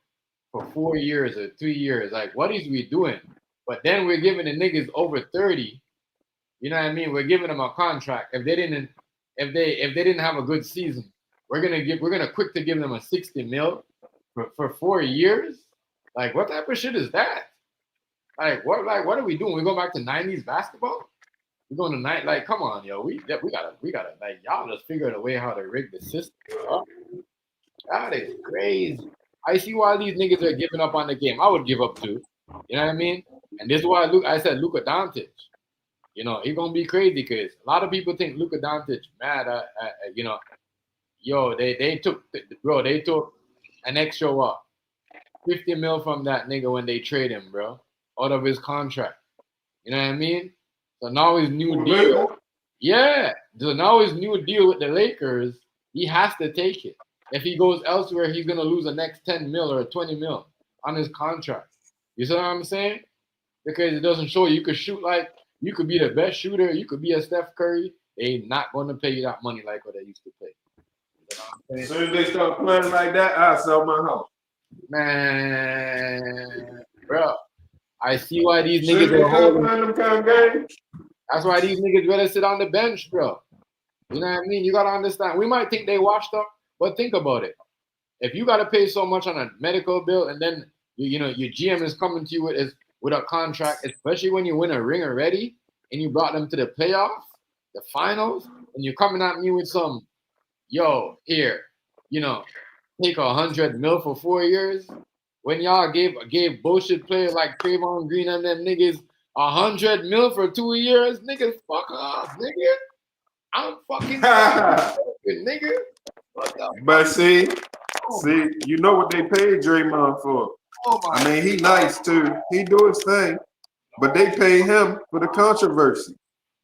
for 4 years or 3 years. Like, what is we doing? But then we're giving the niggas over 30. You know what I mean? We're giving them a contract. If they didn't have a good season, we're gonna quick to give them a 60 mil for 4 years. Like, what type of shit is that? Like, what are we doing? We go back to 90s basketball? We're going to night. Like, come on, yo. We gotta like, y'all just figure out a way how to rig the system. Bro. That is crazy. I see why these niggas are giving up on the game. I would give up too. You know what I mean? And this is why I said Luka Doncic. You know, he's gonna be crazy because a lot of people think Luka Doncic mad at they took an extra 50 mil from that nigga when they trade him, bro, out of his contract. You know what I mean? So now his new deal. Yeah. So now his new deal with the Lakers, he has to take it. If he goes elsewhere, he's gonna lose the next 10 mil or 20 mil on his contract. You see what I'm saying? Because it doesn't show you could shoot like You could be the best shooter. You could be a Steph Curry. They not going to pay you that money like what they used to pay. You know what I'm As saying? soon as they start playing like that, I sell my house. Man, bro, I see why these As soon as niggas they are start holding. playing them kind of games. That's why these niggas better sit on the bench, bro. You know what I mean? You gotta understand. We might think they washed up, but think about it. If you gotta pay so much on a medical bill, and then you know your GM is coming to you with a contract, especially when you win a ring already, and you brought them to the playoffs, the finals, and you're coming at me with some, yo, here, you know, take 100 mil for 4 years. When y'all gave bullshit players like Trayvon Green and them niggas 100 mil for 2 years, niggas fuck off, nigga. I'm fucking nigga. What the But fuck? see, Oh you know what they paid Draymond for. Oh my I mean, he nice too. He do his thing, but they pay him for the controversy.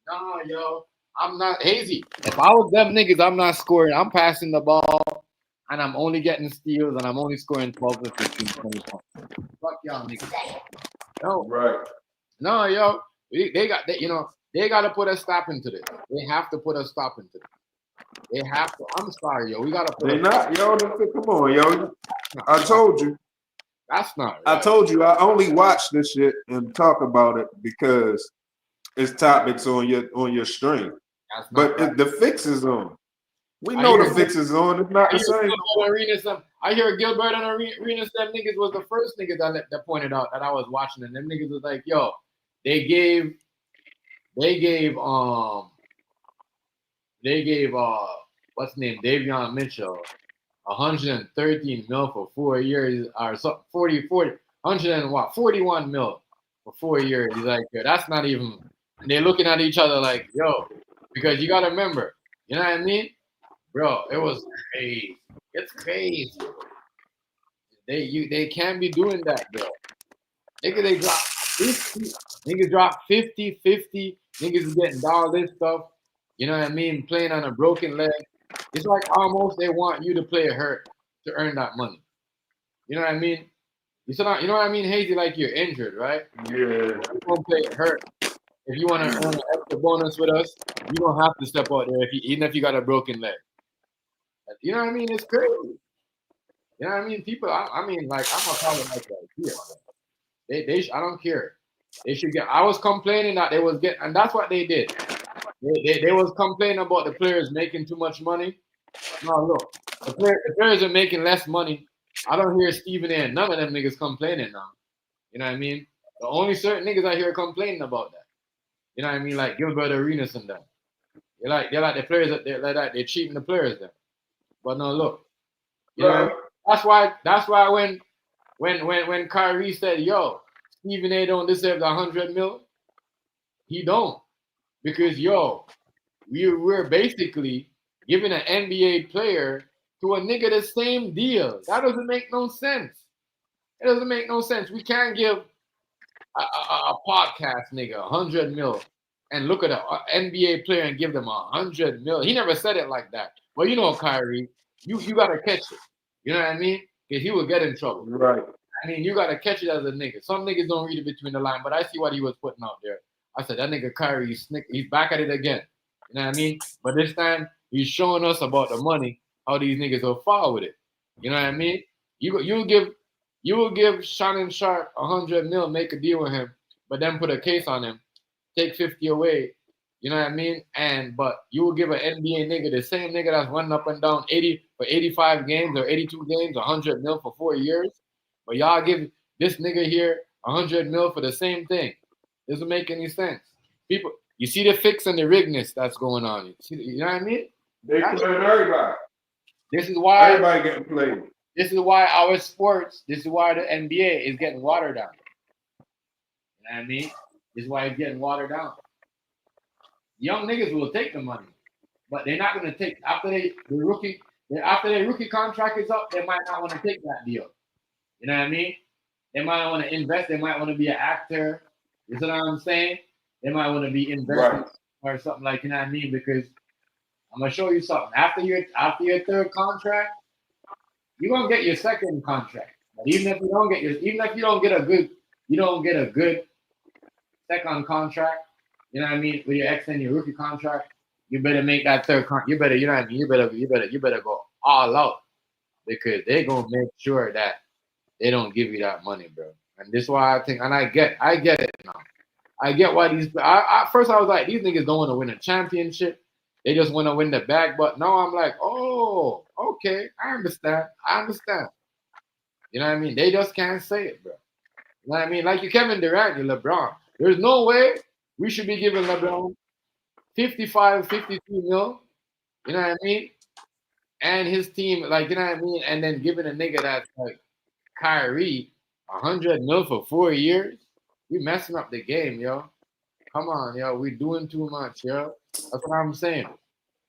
Nah, yo, I'm not hazy. If I was them niggas, I'm not scoring. I'm passing the ball, and I'm only getting steals, and I'm only scoring 12 to 15, 20 points. Fuck y'all niggas. No, Right. no, yo, they got to put a stop into this. They have to put a stop into this. They have to. I'm sorry, yo. We got to put They a not, yo. Come on, yo. I told you. That's not right. I told you. I only watch this shit and talk about it because it's topics on your stream. But right. the fix is on. We know the fix is on. It's not the same. I hear Gilbert and Arenas, them niggas was the first niggas that pointed out that I was watching, and them niggas was like, yo, they gave what's his name, Davion Mitchell, 113 mil for 4 years, or so 41 mil for 4 years. He's like, yo, that's not even. And they're looking at each other like, yo, because you gotta remember, you know what I mean, bro? It was crazy. It's crazy. They can't be doing that, bro. They drop 50. Niggas drop 50. Niggas is getting all this stuff. You know what I mean? Playing on a broken leg. It's like almost they want you to play hurt to earn that money. You know what I mean? You know what I mean, Hazy? Like you're injured, right? Yeah. You won't play hurt. If you want to earn an extra bonus with us, you don't have to step out there even if you got a broken leg. You know what I mean? It's crazy. You know what I mean? People, I mean, like, I'm gonna call it like that here. I don't care. They should get. I was complaining that they was getting, and that's what they did. They was complaining about the players making too much money. No, look, the players are making less money. I don't hear Stephen A. and none of them niggas complaining now. You know what I mean? The only certain niggas I hear complaining about that. You know what I mean? Like Gilbert Arenas and them. They're like the players that they're cheating the players then. But no, look. You know, that's why when Kyrie said, yo, Stephen A. don't deserve the 100 mil, he don't. Because yo, we're basically giving an NBA player to a nigga the same deal. That doesn't make no sense. It doesn't make no sense. We can't give a podcast nigga 100 mil and look at an NBA player and give them 100 mil. He never said it like that. But you know, Kyrie, you gotta catch it. You know what I mean? Because he will get in trouble. Right. I mean, you gotta catch it as a nigga. Some niggas don't read it between the line, but I see what he was putting out there. I said that nigga Kyrie, he's back at it again. You know what I mean? But this time he's showing us about the money, how these niggas will fall with it. You know what I mean? You will give Shannon Sharpe 100 mil, make a deal with him, but then put a case on him, take 50 away. You know what I mean? But you will give an NBA nigga, the same nigga that's running up and down 80 for 85 games or 82 games, 100 mil for 4 years. But y'all give this nigga here 100 mil for the same thing. Doesn't make any sense. People, you see the fix and the rigness that's going on. You know what I mean? They playing everybody. This is why everybody getting played. This is why our sports, this is why the NBA is getting watered down. You know what I mean? This is why it's getting watered down. Young niggas will take the money, but they're not going to take after their rookie contract is up. They might not want to take that deal. You know what I mean? They might want to invest. They might want to be an actor. You know what I'm saying? They might want to be invested or something like, you know what I mean? Because I'm gonna show you something. After your third contract, you're gonna get your second contract. But even if you don't get a good second contract, You know what I mean? When you extend your rookie contract, you better make that third you better, you know what I mean? You better go all out because they're gonna make sure that they don't give you that money, bro. And this is why I think, and I get it now. I get why these. First I was like, these niggas don't want to win a championship. They just want to win the bag. But now I'm like, oh, okay, I understand. You know what I mean? They just can't say it, bro. You know what I mean? Like you Kevin Durant, you LeBron. There's no way we should be giving LeBron 55, 52 mil. You know what I mean? And his team, like, you know what I mean? And then giving a nigga that's like Kyrie 100 mil for 4 years. We messing up the game, yo. Come on, yo. We doing too much, yo. That's what I'm saying.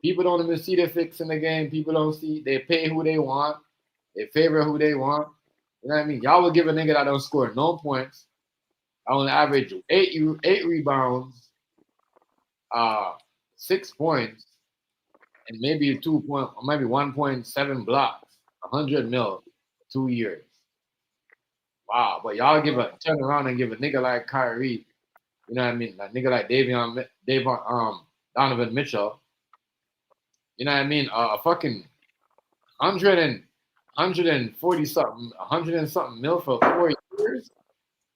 People don't even see the fix in the game. People don't see. They pay who they want. They favor who they want. You know what I mean? Y'all will give a nigga that don't score no points. I only average eight rebounds, 6 points, and maybe 1.7 blocks. 100 mil, 2 years. Wow, but y'all turn around and give a nigga like Kyrie, you know what I mean? Like nigga like Donovan Mitchell, you know what I mean? A fucking 140 something, 100 and something mil for 4 years.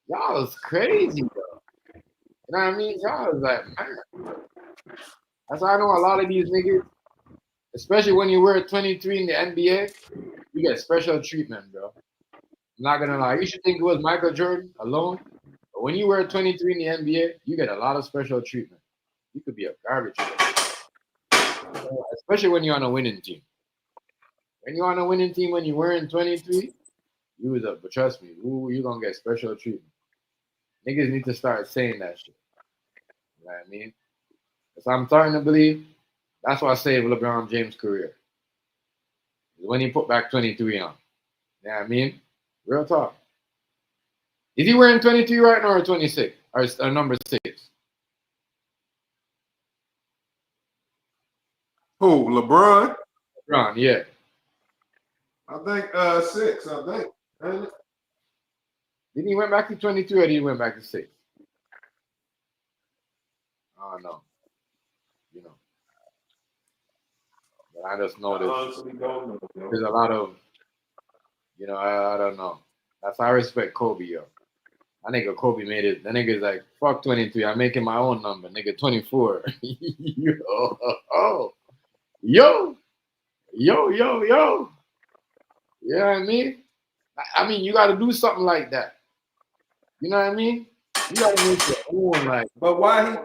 Y'all is crazy, bro. You know what I mean? Y'all is like, man. That's why I know a lot of these niggas, especially when you wear 23 in the NBA, you get special treatment, bro. I'm not gonna lie. You should think it was Michael Jordan alone. But when you wear 23 in the NBA, you get a lot of special treatment. You could be a garbage player. Especially when you're on a winning team. When you're on a winning team, when you're wearing 23, but trust me, you're gonna get special treatment. Niggas need to start saying that shit. You know what I mean? So I'm starting to believe that's why I saved LeBron James' career. When he put back 23 on. You know what I mean? Real talk. Is he wearing 23 right now or 26? Or number 6? Who? LeBron? LeBron, yeah. I think 6, I think. Ain't it? Didn't he went back to 23 or did he went back to 6? I don't know. You know. But I just know there's a lot of, you know, I don't know. That's why I respect Kobe, yo. I nigga Kobe made it. That nigga's like, fuck 23. I'm making my own number. Nigga 24. Yo. You know what I mean? I mean, you got to do something like that. You know what I mean? You got to make your own, like. But why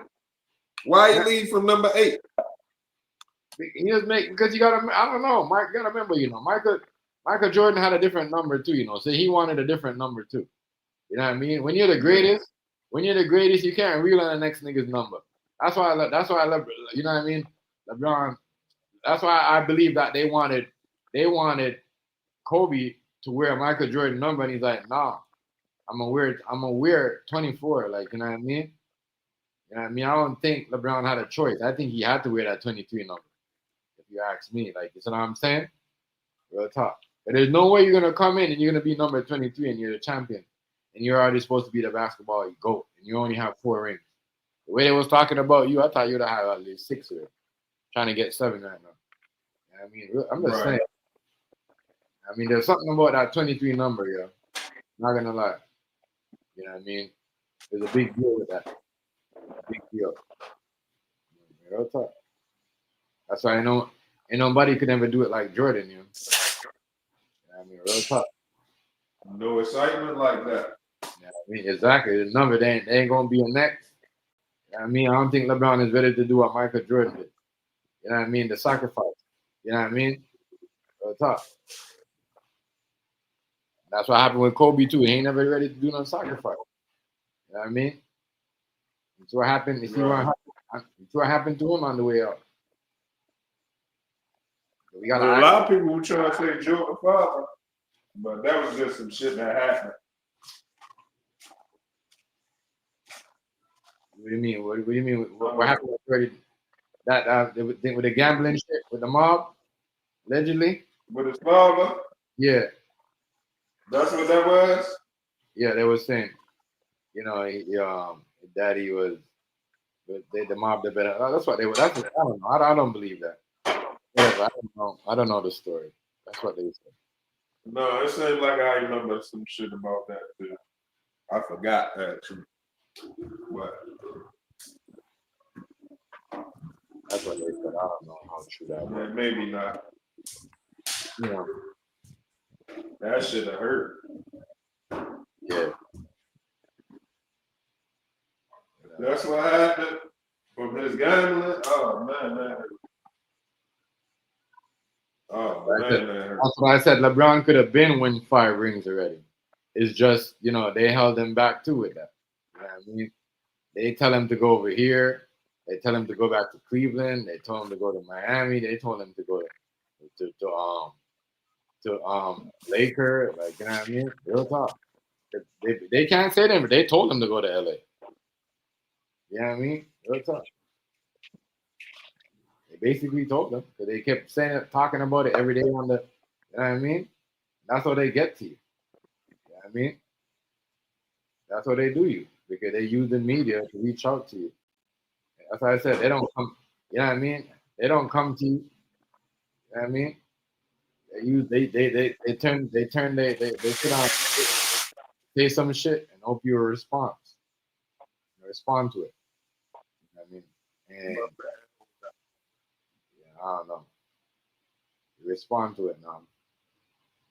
he leave from number 8? He just because you got to, I don't know. Mike, you got to remember, you know, Michael Jordan had a different number too, you know, so he wanted a different number too. You know what I mean? When you're the greatest, you can't rely on the next nigga's number. That's why I love, you know what I mean? LeBron. That's why I believe that they wanted Kobe to wear Michael Jordan number, and he's like, nah, I'm gonna wear 24. Like, you know what I mean? You know what I mean? I don't think LeBron had a choice. I think he had to wear that 23 number. If you ask me, like, you know what I'm saying? Real talk. But there's no way you're gonna come in and you're gonna be number 23 and you're the champion, and you're already supposed to be the basketball GOAT, and you only have 4 rings. The way they was talking about you, I thought you'd have at least 6 of it. Trying to get 7 right now. You know what I mean, I'm just saying. I mean, there's something about that 23 number, yo. Not gonna lie. You know what I mean? There's a big deal with that. A big deal. Real talk. That's why I know ain't nobody could ever do it like Jordan, you know? I mean, real talk. No excitement like that. Yeah, I mean, exactly. The number, they ain't gonna be a next. You know what I mean, I don't think LeBron is ready to do what Michael Jordan did. You know what I mean? The sacrifice. You know what I mean? Real talk. That's what happened with Kobe too. He ain't never ready to do no sacrifice. You know what I mean? It's what happened. It's what happened to him on the way out. We got a lot of people were trying to say Jordan father, but that was just some shit that happened. What do you mean? What do you mean? What happened with that with the gambling shit with the mob, allegedly? With his father? Yeah. That's what that was? Yeah, they were saying, you know, daddy was the mob the better. That's what they were. That's what, I don't know. I don't believe that. Whatever. I don't know. I don't know the story. That's what they said. No, it seems like I remember some shit about that too. I forgot actually, but that's what they said. I don't know how true that was. Yeah, maybe not. You know. That should have hurt. Yeah. That's what happened from his gambling. Oh man, that hurt. Oh man, that hurt. That's why I said LeBron could have been winning 5 rings already. It's just, you know, they held him back too with that. You know what I mean? They tell him to go over here. They tell him to go back to Cleveland. They told him to go to Miami. They told him to go to Laker. Like, you know what I mean? Real talk. They can't say them, but they told him to go to LA. You know what I mean? Real talk. They basically told them because they kept saying it, talking about it every day on the. You know what I mean? That's how they get to you. You know what I mean? That's what they do you because they use the media to reach out to you. That's why I said they don't come. You know what I mean? They don't come to you. You know what I mean? They sit down, say some shit and hope you respond. Respond to it. You know what I mean? And yeah, I don't know. You respond to it now.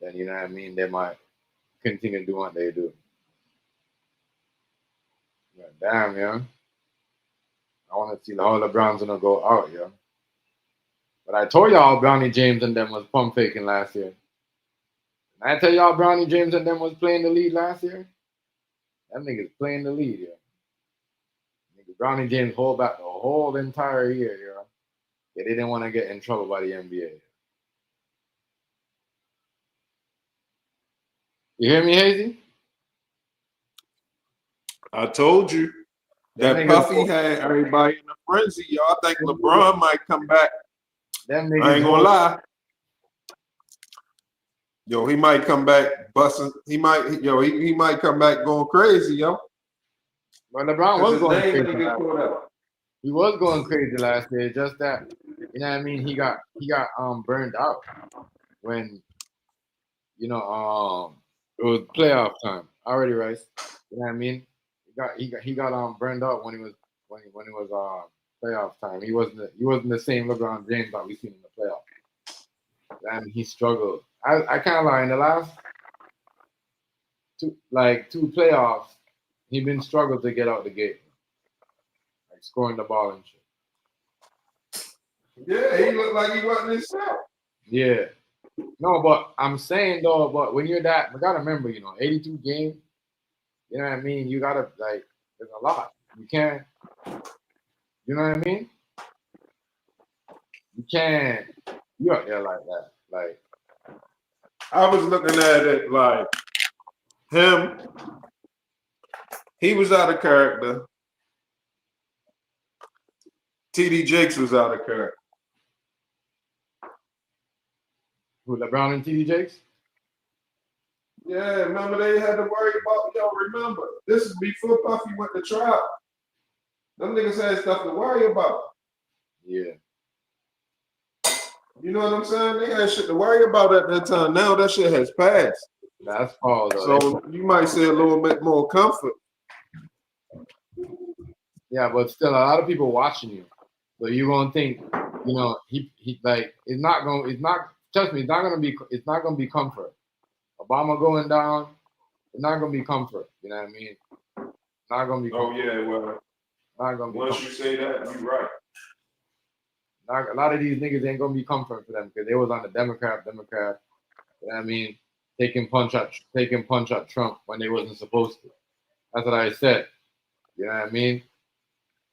Then you know what I mean? They might continue doing what they do. Yeah, damn, yeah. I want to see how LeBron's gonna go out, yeah. But I told y'all Bronny James and them was pump faking last year. And I tell y'all Bronny James and them was playing the lead last year. Them niggas playing the lead, yeah. Nigga, Bronny James hold back the whole entire year, yeah. Yeah, they didn't want to get in trouble by the NBA. You hear me, Hazy? I told you that Puffy had everybody in a frenzy. Y'all think LeBron might come back? I ain't gonna lie. Yo, he might come back busting. He might come back going crazy, yo. But LeBron was going crazy. He was going crazy last year. Just that, you know what I mean? He got burned out when, you know, it was playoff time already, right? You know what I mean? He got burned out when it was playoff time. He wasn't the same LeBron James that we seen in the playoffs. And he struggled. I can't lie, in the last two playoffs, he been struggling to get out the gate. Like scoring the ball and shit. Yeah, he looked like he wasn't himself. Yeah. No, but I'm saying though, but when you're that, you gotta remember, 82 games, you know what I mean? You gotta, like, there's a lot. You can't, you know what I mean? You can't, you out there like that. Like, I was looking at it like him, he was out of character. TD Jakes was out of character. Who, LeBron and TD Jakes? Yeah, remember they had to worry about, remember, this is before Puffy went to trial. Them niggas had stuff to worry about. Yeah. You know what I'm saying? They had shit to worry about at that time. Now that shit has passed. That's all though. So you might say a little bit more comfort. Yeah, but still a lot of people watching you. So you're gonna think, he like it's not trust me, it's not gonna be comfort. Obama going down, it's not gonna be comfort. You know what I mean? Not gonna be comfort. Oh yeah, well, not gonna be once comfort. you say that, you're right. A lot of these niggas ain't gonna be comfort for them because they was on the Democrat. You know what I mean? Taking punch at Trump when they wasn't supposed to. That's what I said. You know what I mean?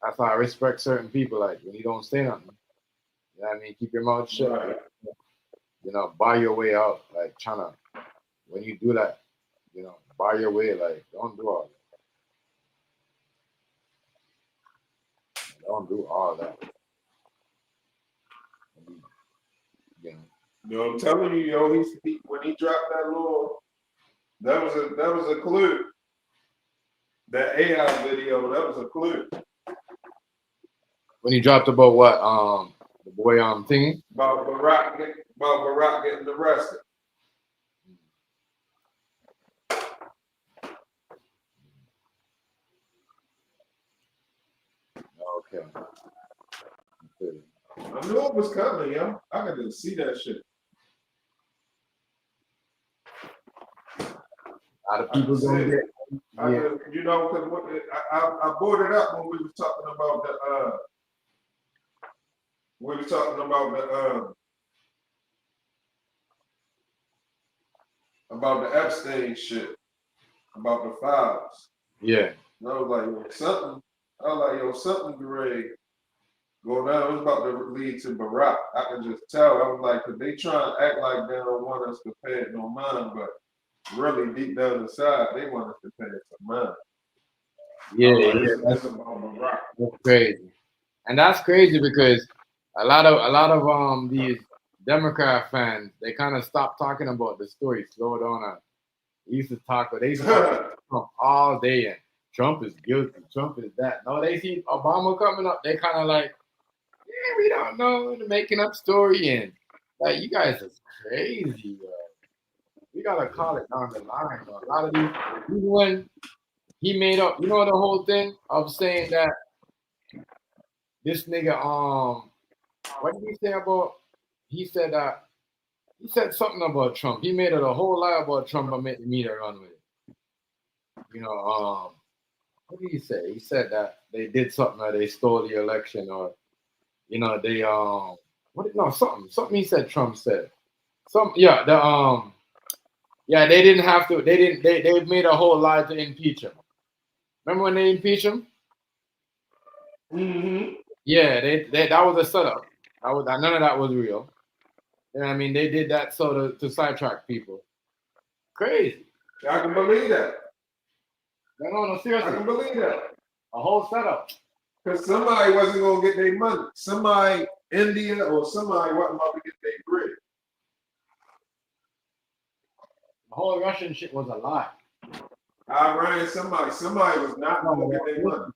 That's how I respect certain people. Like when you don't say nothing, you know what I mean? Keep your mouth shut. Right. Buy your way out. Like when you do that, buy your way. Like don't do all that. Don't do all that. Yo, I'm telling you, he when he dropped that little, that was a clue. That AI video, that was a clue. when he dropped about what the boy thingy. About Barack getting arrested. Okay. I knew it was coming, yo. I could just see that shit. A lot of people gonna get. You know, because I brought it up when we were talking about the Epstein shit, about the files. Yeah. And I was like, something great go down. It was about to lead to Barack. I can just tell. I was like, because they try and act like they don't want us to pay it no mind, but really deep down inside, they want us to pay it some mind. Yeah, That's about Barack. That's crazy, and that's crazy because a lot of these Democrat fans, they kind of stopped talking about the story, slow down. And they used to talk about Trump all day, and Trump is guilty, Trump is that. No, they see Obama coming up, they kind of like, yeah, we don't know, they're making up story, and like, you guys is crazy, bro. We gotta call it down the line, bro. A lot of these, even when he made up, you know, the whole thing of saying that this nigga, what did he say about? He said something about Trump. He made it a whole lie about Trump and made the media run with it. You know, what did he say? He said that they did something, or they stole the election, or you know, they something he said Trump said. They didn't have to. They made a whole lie to impeach him. Remember when they impeached him? Mm-hmm. Yeah, that was a setup. None of that was real. You know what I mean? They did that so to sidetrack people. Crazy. I can believe that. No, seriously. I can believe that. A whole setup. Because somebody wasn't gonna get their money. Somebody, India or somebody wasn't about to get their bread. The whole Russian shit was a lie. Iran, somebody was not gonna get their money.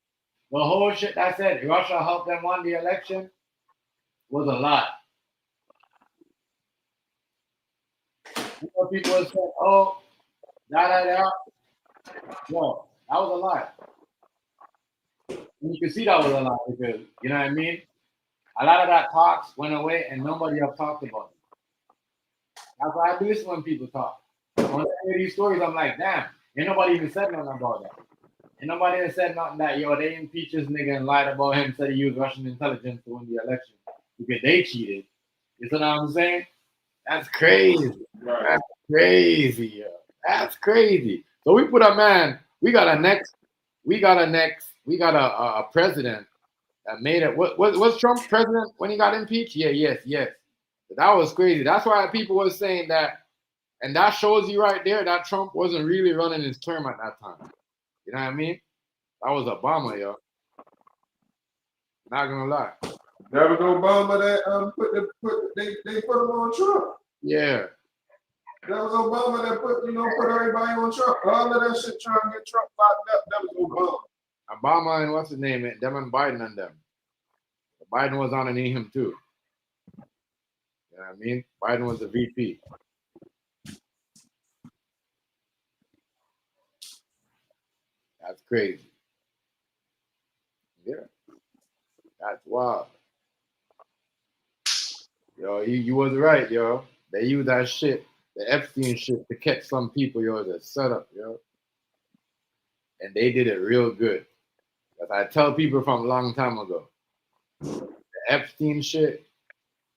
The whole shit that said Russia helped them win the election was a lie. You know, people said, "Oh, da." No, that was a lie. And you can see that was a lie because you know what I mean. A lot of that talks went away, and nobody else talked about it. That's why I do this when people talk. When I hear these stories, I'm like, damn, ain't nobody even said nothing about that. And nobody has said nothing that, yo, they impeached this nigga and lied about him, said he used Russian intelligence to win the election because they cheated. You know what I'm saying? That's crazy. Right. That's crazy, yo. That's crazy. So we put a man, we got a president that made it. Was Trump president when he got impeached? Yeah, yes. That was crazy. That's why people were saying that, and that shows you right there that Trump wasn't really running his term at that time. You know what I mean? That was Obama, yo. Not gonna lie. That was Obama that they put him on Trump. Yeah. That was Obama that put everybody on Trump. All of that shit trying to get Trump locked up. That was Obama. Obama and what's his name? Them and Biden and them. Biden was underneath him too. You know what I mean? Biden was the VP. That's crazy. Yeah. That's wild. Yo, you was right, yo. They use that shit, the Epstein shit, to catch some people, yo, as a setup, yo. And they did it real good. As I tell people from a long time ago, the Epstein shit,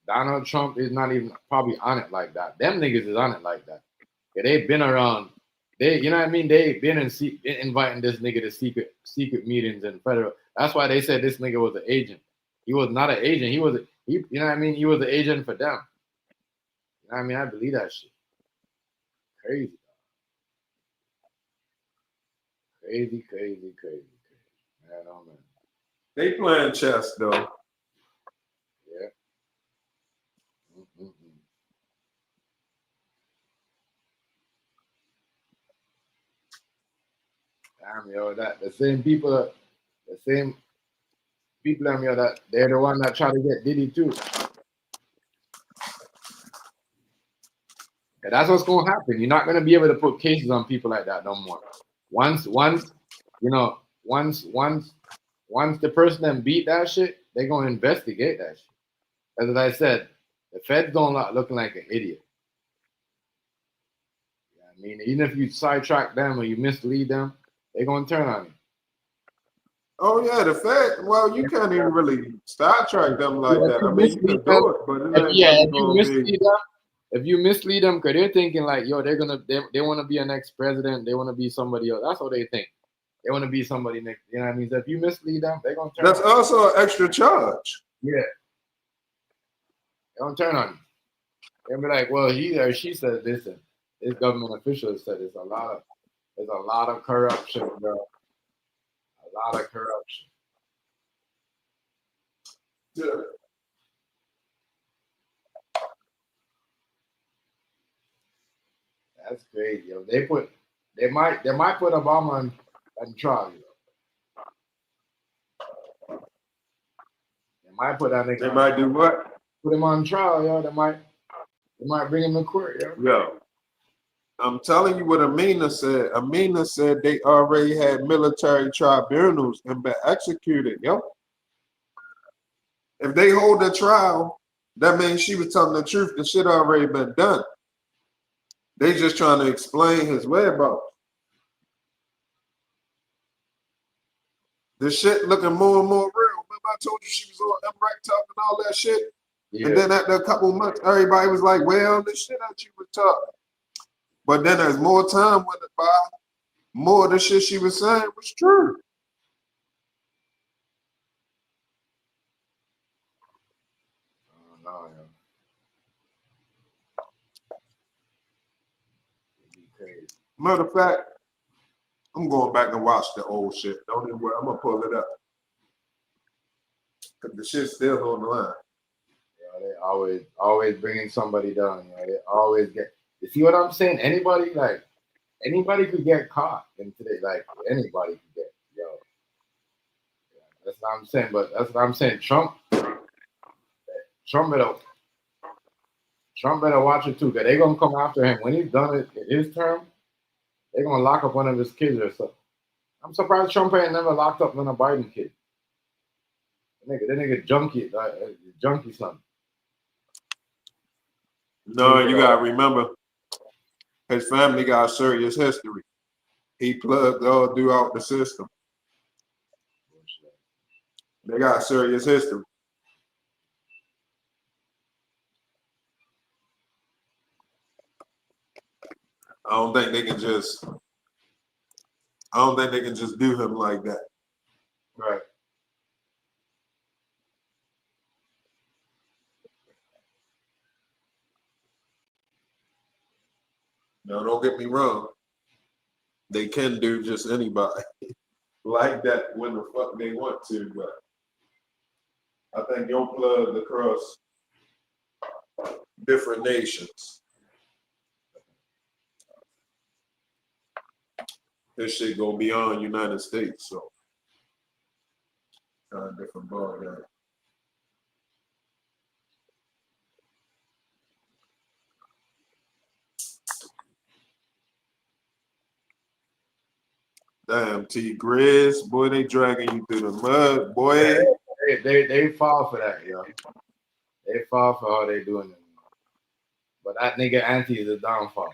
Donald Trump is not even probably on it like that. Them niggas is on it like that. Yeah, they've been around. You know what I mean? They've been inviting this nigga to secret meetings in federal. That's why they said this nigga was an agent. He was not an agent. You know what I mean? He was an agent for them. You know what I mean? I believe that shit. Crazy. Crazy. Man, oh man. They playing chess though. Yeah. Mm-hmm. Damn, yo, that the same people, the same people them, yo, that they're the one that try to get Diddy too. And that's what's gonna happen. You're not gonna be able to put cases on people like that no more. Once you know, once the person that beat that shit, they're gonna investigate that shit. As I said, the feds don't like looking like an idiot. You know what I mean, even if you sidetrack them or you mislead them, they're gonna turn on you. Oh yeah, the fact. Well, you can't even really sidetrack them like Yeah, if that. you I mean, you can mislead them, do it, but it ain't really gonna be. if you mislead them, because they're thinking like, yo, they want to be a next president, they want to be somebody else. That's what they think. They want to be somebody next. You know what I mean? So if you mislead them, they're gonna turn. That's on you. also an extra charge. Yeah, they're gonna turn on you. They'll be like, well, he or she said this, and this government official said there's a lot of corruption, bro. A lot of corruption. Yeah. That's crazy, yo. They might put Obama on trial, yo. They might put that nigga. They might do what? Put him on trial, yo. They might bring him to court, yo. Yo, I'm telling you what Amina said. Amina said they already had military tribunals and been executed, yo. If they hold a trial, that means she was telling the truth. The shit already been done. They just trying to explain his whereabouts. The shit looking more and more real. Remember I told you she was on MREC talk and all that shit? Yeah. And then after a couple of months, everybody was like, well, this shit that you was talking. But then as more time went by, more of the shit she was saying was true. No, yo. It'd be crazy. Matter of fact, I'm going back and watch the old shit. Don't even worry. I'm going to pull it up. Because the shit's still on the line. Yeah, they always bringing somebody down. You know, they always get. You see what I'm saying? Anybody could get caught in today. Like anybody could get. Yo, yeah, that's what I'm saying. But that's what I'm saying. Trump better watch it too. Cause they gonna come after him when he's done it in his term. They're gonna lock up one of his kids or something. I'm surprised Trump ain't never locked up one of Biden kid. That nigga junkie son. No, you gotta remember, his family got serious history. He plugged all throughout the system. They got serious history. I don't think they can just do him like that. Right. Now, don't get me wrong. They can do just anybody like that when the fuck they want to, but I think you're plugged across different nations. This shit go beyond United States, so kind of different ball game. Damn, T Grizz, boy, they dragging you through the mud, boy. They fall for that, yo. They fall for how they doing it. But that nigga Auntie is a downfall.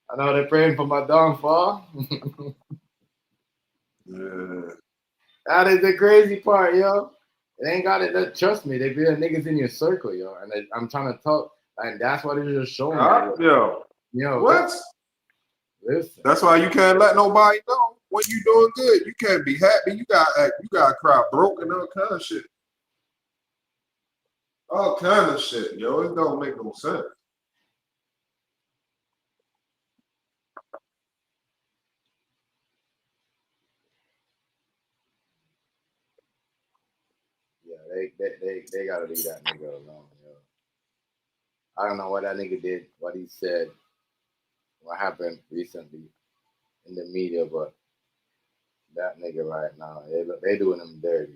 I know they're praying for my downfall. Yeah. That is the crazy part, yo. They ain't got it. Trust me, they be the niggas in your circle, yo. And I'm trying to talk, and that's what it's just showing. Yo. What? Listen. That's why you can't let nobody know when you doing good. You can't be happy. You gotta cry broke and all kind of shit. All kind of shit, yo. It don't make no sense. Yeah, they gotta leave that nigga alone, yo. I don't know what that nigga did, what he said, what happened recently in the media, but that nigga right now. They doing him dirty.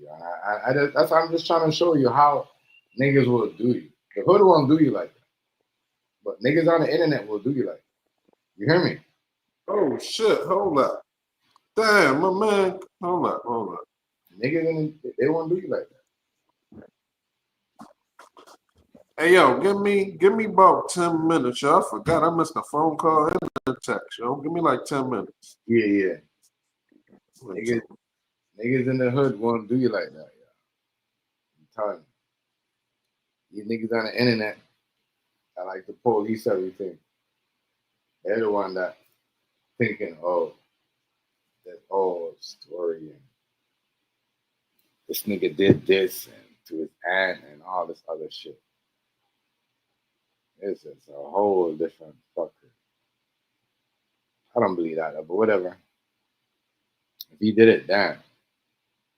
That's I'm just trying to show you how niggas will do you. The hood won't do you like that, but niggas on the internet will do you like that. You hear me? Oh shit! Hold up. Damn, my man. Hold up. Niggas they won't do you like that. Hey yo, give me about 10 minutes, yo. I forgot I missed a phone call and a text, yo. Give me like 10 minutes. Yeah. Niggas in the hood won't do you like that, yo. I'm telling you. These niggas on the internet, I like to police everything. They're the one that thinking, oh, that story and this nigga did this and to his aunt and all this other shit. It's just a whole different fucker. I don't believe that, but whatever. If he did it, damn.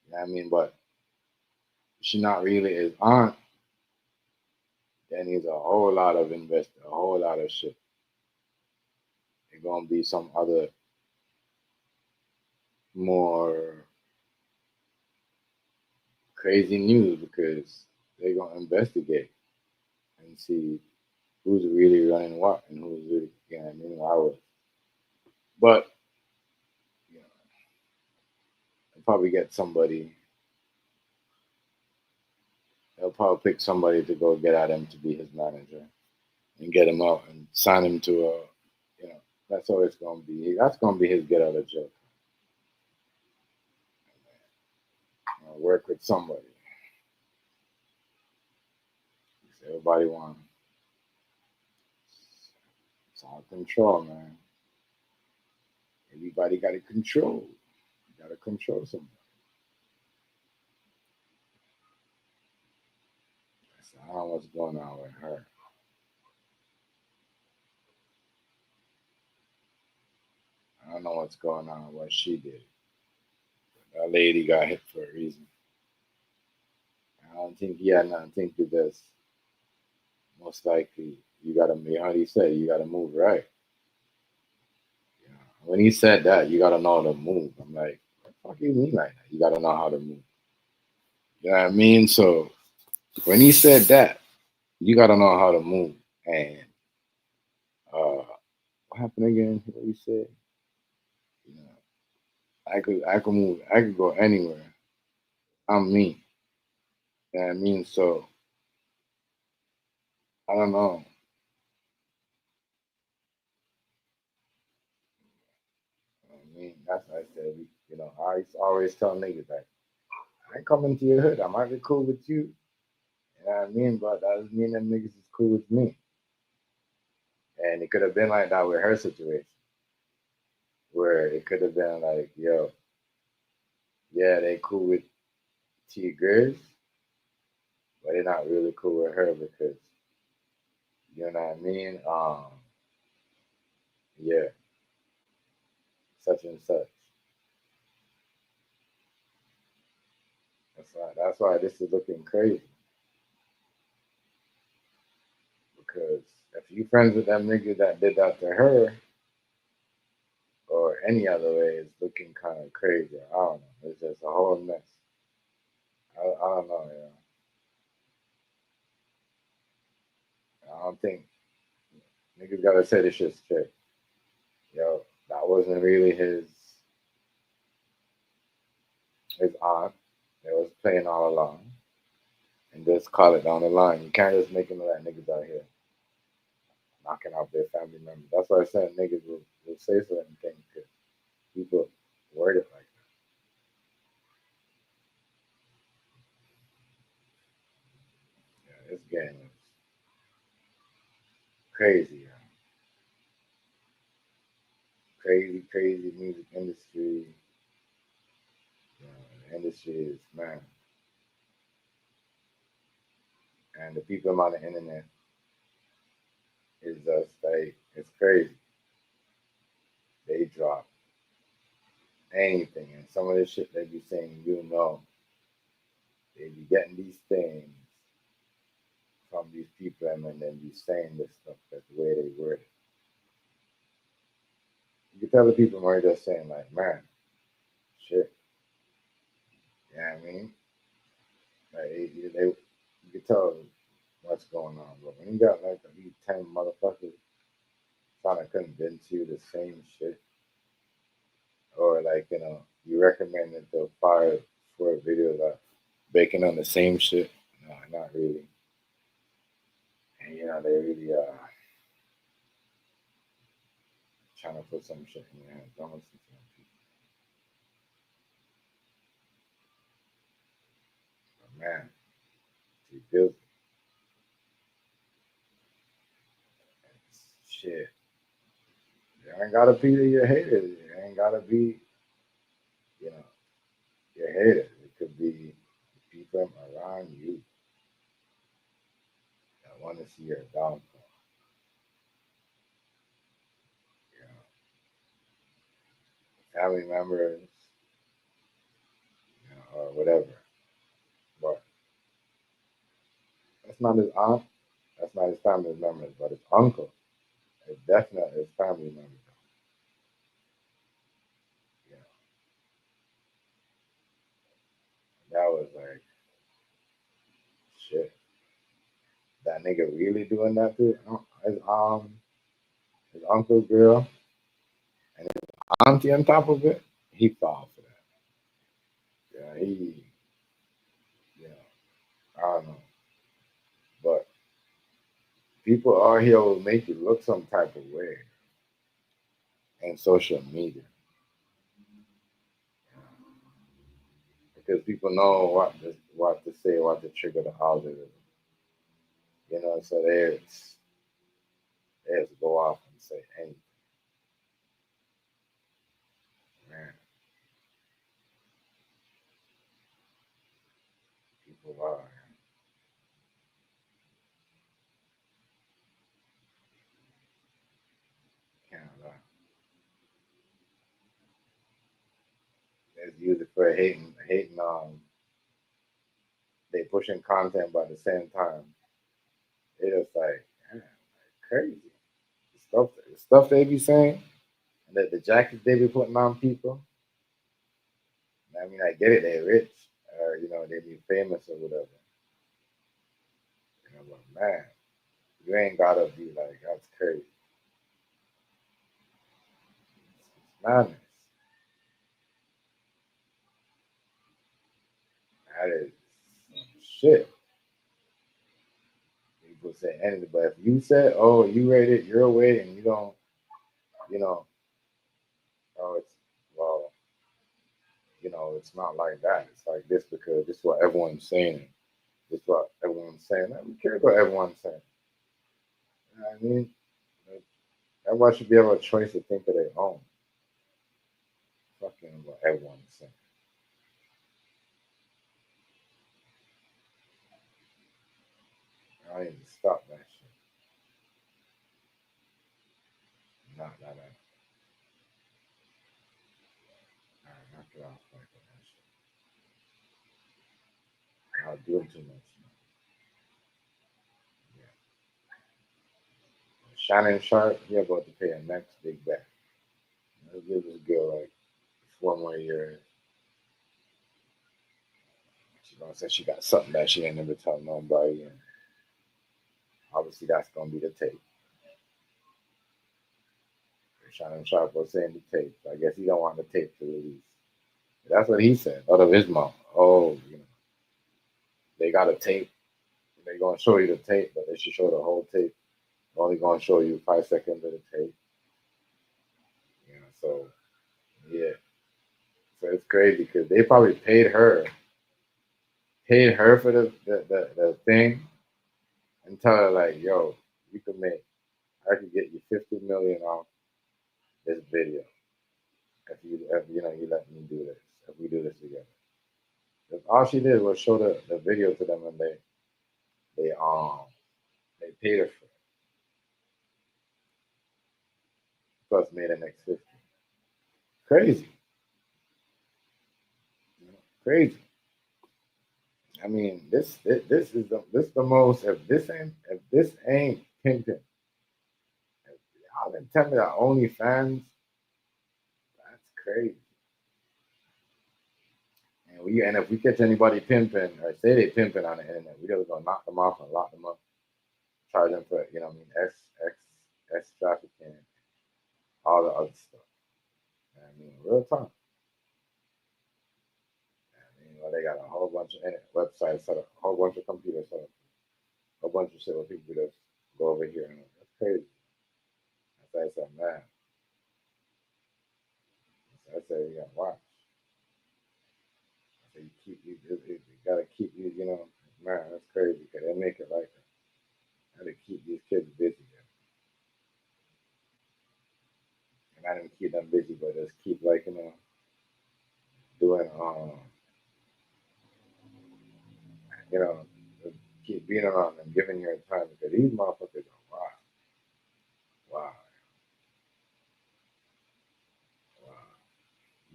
You know what I mean? But if she not really his aunt, then he's a whole lot of investor, a whole lot of shit. It's gonna be some other more crazy news because they're gonna investigate and see who's really running what and who's really, you know what I mean? Why would. But, you know, they'll probably get somebody, they'll probably pick somebody to go get at him to be his manager and get him out and sign him to a, you know, that's all it's gonna be. That's gonna be his get out of jail. Work with somebody. Everybody wants. It's all control, man. Everybody got to control. You got to control somebody. I don't know what's going on with her. I don't know what's going on with what she did. That lady got hit for a reason. I don't think he had nothing to think with this. Most likely, you got to, how he said, you got to move right. You know, when he said that, you got to know how to move. I'm like, what the fuck you mean like that? You got to know how to move. You know what I mean? So when he said that, you got to know how to move. And what happened again? What you said? You know, I could move. I could go anywhere. I'm me. You know what I mean? So I don't know. I mean, that's what I said. You know, I used to always tell niggas that I ain't coming to your hood. I might be cool with you. You know what I mean? But that doesn't mean them niggas is cool with me. And it could have been like that with her situation. Where it could have been like, yo, yeah, they cool with T Grizz, but they're not really cool with her because, you know what I mean? Yeah, such and such. That's why this is looking crazy. Because if you friends with that nigga that did that to her, or any other way, it's looking kind of crazy. I don't know. It's just a whole mess. I don't know, I don't think niggas gotta say this shit straight. Yo, that wasn't really his aunt. They was playing all along. And just call it down the line. You can't just make them let niggas out here knocking out their family members. That's why I said niggas will say certain things because people word it like that. Yeah, this game is crazy. Crazy music industry. The industry is, man. And the people on the internet is just like, it's crazy. They drop anything. And some of the shit they be saying, you know, they be getting these things from these people and then be saying this stuff. That's the way they word it. You can tell the people are just saying like, man, shit. know what I mean? Like you can tell what's going on. But when you got like these 10 motherfuckers trying to convince you the same shit, or like, you recommended the 5 short videos that baking on the same shit. No, not really. And they really trying to put some shit in your hands. Don't listen to them people. But man, she feels shit. You ain't gotta be your haters. You ain't gotta be, you know, your haters. It could be people around you that want to see your downfall. You know, family members, or whatever. But that's not his aunt. That's not his family members, but his uncle. It's definitely his family members. You know, that was like shit. That nigga really doing that to his uncle's girl and his auntie on top of it. He fall for that. Yeah, I don't know. But people out here will make you look some type of way in social media. Because people know what to say, what to trigger the algorithm. So they just go off and say anything. Man, people are. Can't lie. They use it for hating. They pushing content, but at the same time, they just like, man, crazy. The stuff they be saying, and the jackets they be putting on people. I mean, I get it, they rich, or they be famous or whatever. But man, you ain't gotta be like, that's crazy. It's madness. That is shit. People say anything, but if you said, "Oh, you rate it your way," and you don't, you know, oh, it's not like that. It's like this because this is what everyone's saying. This is what everyone's saying. I don't care what everyone's saying. You know what I mean? Like, everyone should be able to choice to think of their own. Fucking what everyone's saying. I need to stop that shit. Not that. Alright, knock it off like that shit. I'll do it too much. Yeah. Shannon Sharpe, he about to pay a next big bet. Let's give this girl like 4 more years. She gonna say she got something that she ain't never tell nobody, and obviously that's gonna be the tape. Shannon Sharpe was saying the tape. I guess he don't want the tape to release. That's what he said out of his mouth. Oh, they got a tape. They're gonna show you the tape, but they should show the whole tape. They're only gonna show you 5 seconds of the tape. So yeah. So it's crazy because they probably paid her for the thing and tell her like, yo, I could get you 50 million off this video if you let me do this, if we do this together. Because all she did was show the video to them, and they paid her for it. Plus made an next 50. Crazy. Crazy. I mean, this is the most. If this ain't pimping, y'all been telling me that OnlyFans, that's crazy. And if we catch anybody pimping or say they pimping on the internet, we just gonna knock them off and lock them up, charge them for X trafficking, all the other stuff. Real time. They got a whole bunch of websites set up, a whole bunch of computers set up, a whole bunch of shit where people just go over here and that's crazy. I said, man. I said, you gotta watch. I said, you gotta keep you, man, that's crazy because they make it like that. Gotta keep these kids busy. And I didn't keep them busy, but just keep doing keep being around them, giving your time because these motherfuckers are wow.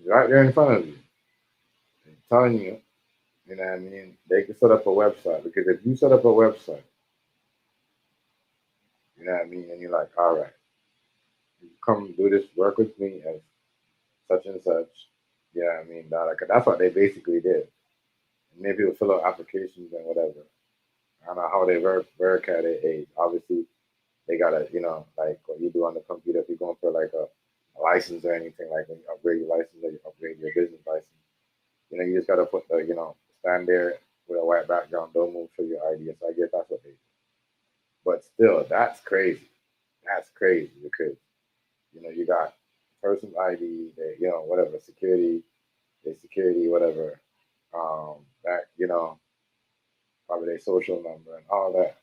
Right there in front of you. I'm telling you, you know what I mean? They can set up a website because if you set up a website, you know what I mean, and you're like, all right, you come do this work with me as such and such, you know what I mean? Cause that's what they basically did. And maybe people fill out applications and whatever. I don't know how they verify their age. Obviously, they gotta, like what you do on the computer. If you're going for like a license or anything, like when you upgrade your license or you upgrade your business license, you just gotta put the, stand there with a white background, don't move, show your ID. So I guess that's what they do. But still, that's crazy. That's crazy because, you got person's ID, whatever, security, whatever, probably their social number and all that.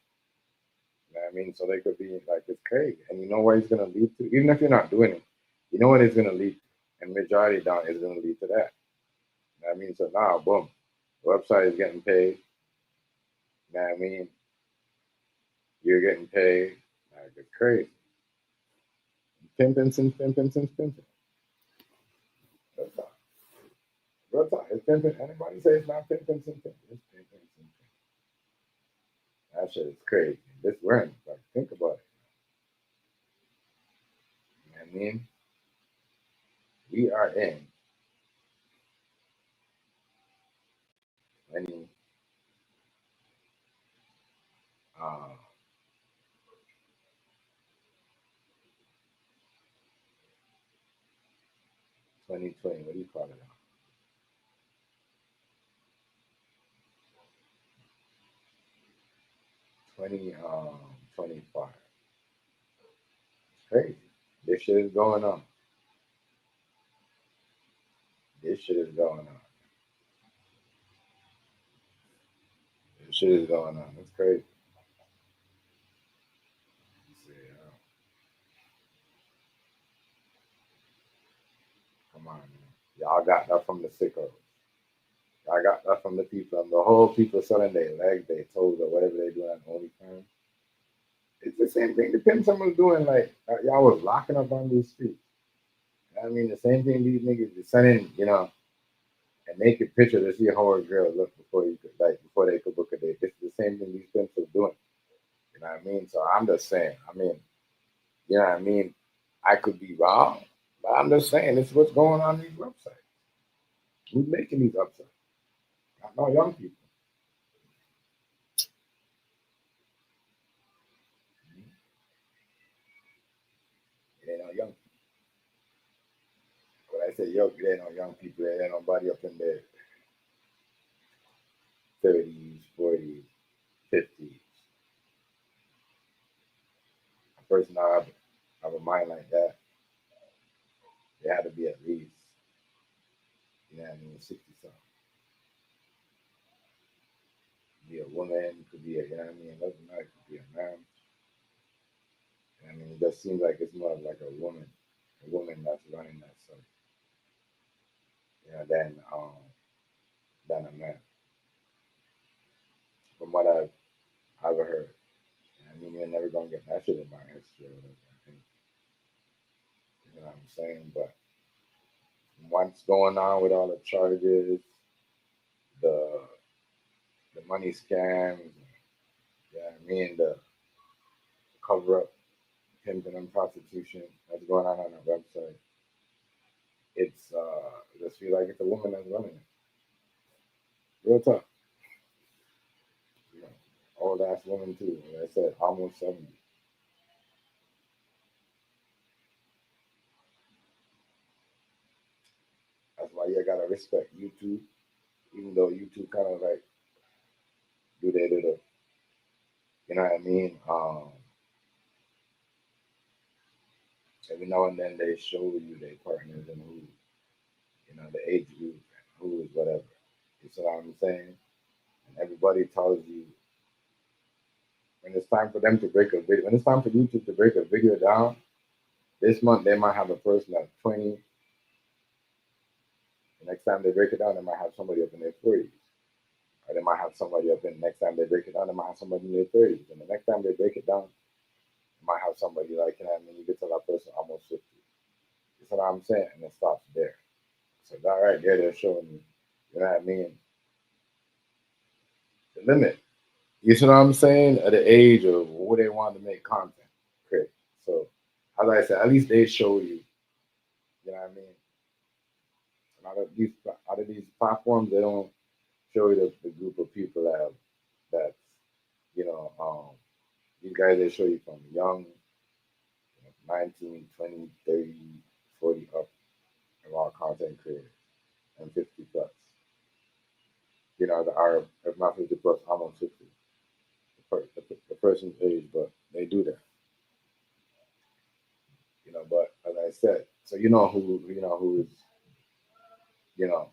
You know what I mean? So they could be like, it's crazy. And you know where it's going to lead to? Even if you're not doing it, you know what it's going to lead to. And majority down is going to lead to that. You know what I mean? So now, boom, the website is getting paid. You know what I mean? You're getting paid. Like, it's crazy. Pimping. Real talk. It's pimping. Anybody say it's not pimping? It's pimping. That shit is crazy. This we're in. Like, think about it. You know what I mean? We are in 20, 2020. What do you call it? 2025. It's crazy. This shit is going on. This shit is going on. It's crazy. Let's see, come on, man. Y'all got that from the sickos. I got that from the people. The whole people selling their legs, their toes, or whatever they do on OnlyFans. It's the same thing. Depends someone's doing. Like y'all was locking up on these streets. I mean, the same thing these niggas is sending, a naked picture to see how a girl look before they could book a date. It's the same thing these pimps are doing. You know what I mean? So I'm just saying. I mean, you know what I mean? I could be wrong, but I'm just saying this is what's going on these websites. Who's making these websites? Not no young people. It ain't no young people. When I say young, it ain't no young people. It ain't nobody up in their 30s, 40s, 50s. A person that have a mind like that, they had to be at least, 60 something. Be a woman, could be it doesn't matter, it could be a man. It just seems like it's more like a woman that's running that site, than a man. From what I've ever heard. You're never gonna get that shit in my history or whatever. I think. You know what I'm saying? But what's going on with all the charges, the money scams, the cover up pimping and prostitution that's going on the website. It's I just feel like it's a woman that's running it. Real talk. You know, old ass woman too. Like I said, almost 70. That's why you gotta respect YouTube, even though YouTube kind of like do their little, you know what I mean? Every now and then they show you their partners and who, you know, the age group, and who is whatever. You see what I'm saying? And everybody tells you when it's time for them to break a video, when it's time for YouTube to break a video down, this month they might have a person at 20. The next time they break it down, they might have somebody up in their 40s. Or they might have somebody up in, next time they break it down, they might have somebody in their 30s. And the next time they break it down, they might have somebody like, you know what I mean, you get to that person almost 50. You see what I'm saying? And it stops there. So that right there, they're showing you, you know what I mean, the limit. You see what I'm saying? At the age of what they want to make content. Great. So, as I said, at least they show you, you know what I mean? And out of these platforms, they don't show you the group of people that's, you know, these guys, they show you from young, you know, 19, 20, 30, 40 up, and all content creators, and 50 plus. You know, that are, if not 50 plus, almost 50. The person's age, but they do that. You know, but as I said, so you know who is, you know,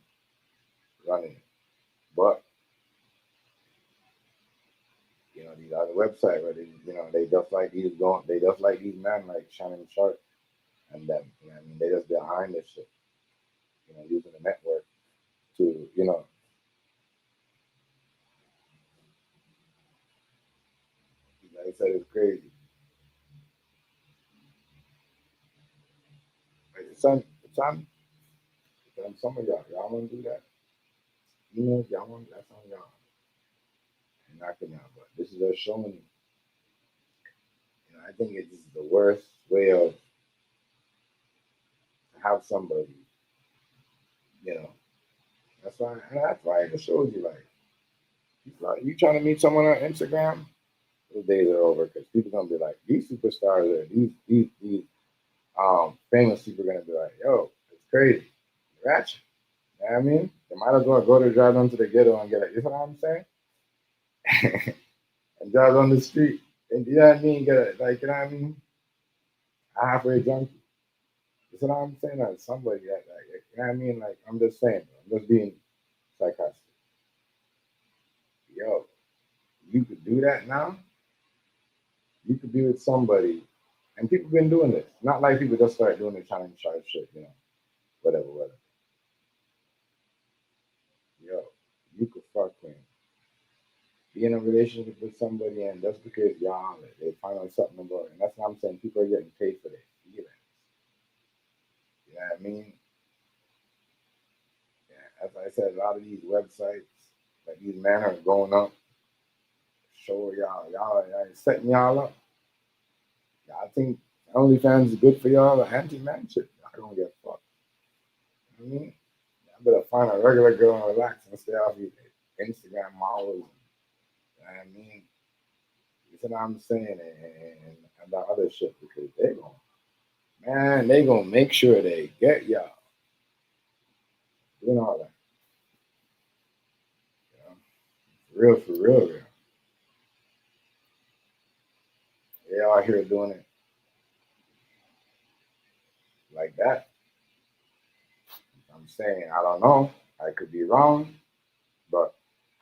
running it. But you know, these other websites where they, you know, they just like these men like Shannon Sharpe and them. You know what I mean? They just behind this shit. You know, using the network to, you know, like I said, it's crazy. Like it's on some of y'all want to do that. You know, if y'all want, that's on y'all. And knocking y'all, but this is just showing you. You know, I think it's the worst way of to have somebody. You know, that's why it shows you like you trying to meet someone on Instagram. Those days are over because people gonna be like these superstars or these famous people are gonna be like, yo, it's crazy, ratchet. You know what I mean? They might as well go to drive down to the ghetto and get it. You know what I'm saying? And drive on the street and you know what I mean? Get it, like, you know what I mean? A halfway junkie. You know what I'm saying? Like somebody that, like, you know what I mean? Like I'm just saying, I'm just being sarcastic. Yo, you could do that now. You could be with somebody, and people been doing this. Not like people just start doing the Shannon Sharpe shit, you know, whatever. Yo, you could fucking be in a relationship with somebody, and just because y'all, they find out something about it, and that's what I'm saying. People are getting paid for their feelings. You know what I mean? Yeah, as I said, a lot of these websites, like these men are going up, show y'all setting y'all up. Y'all think OnlyFans is good for y'all, or anti-man shit. I don't get fucked. You know what I mean? I better find a regular girl and relax and stay off your Instagram models. You know what I mean? You know what I'm saying? And that other shit because they gonna make sure they get y'all. Doing all that. You know? For real. They all here doing it like that. I'm saying, I don't know. I could be wrong, but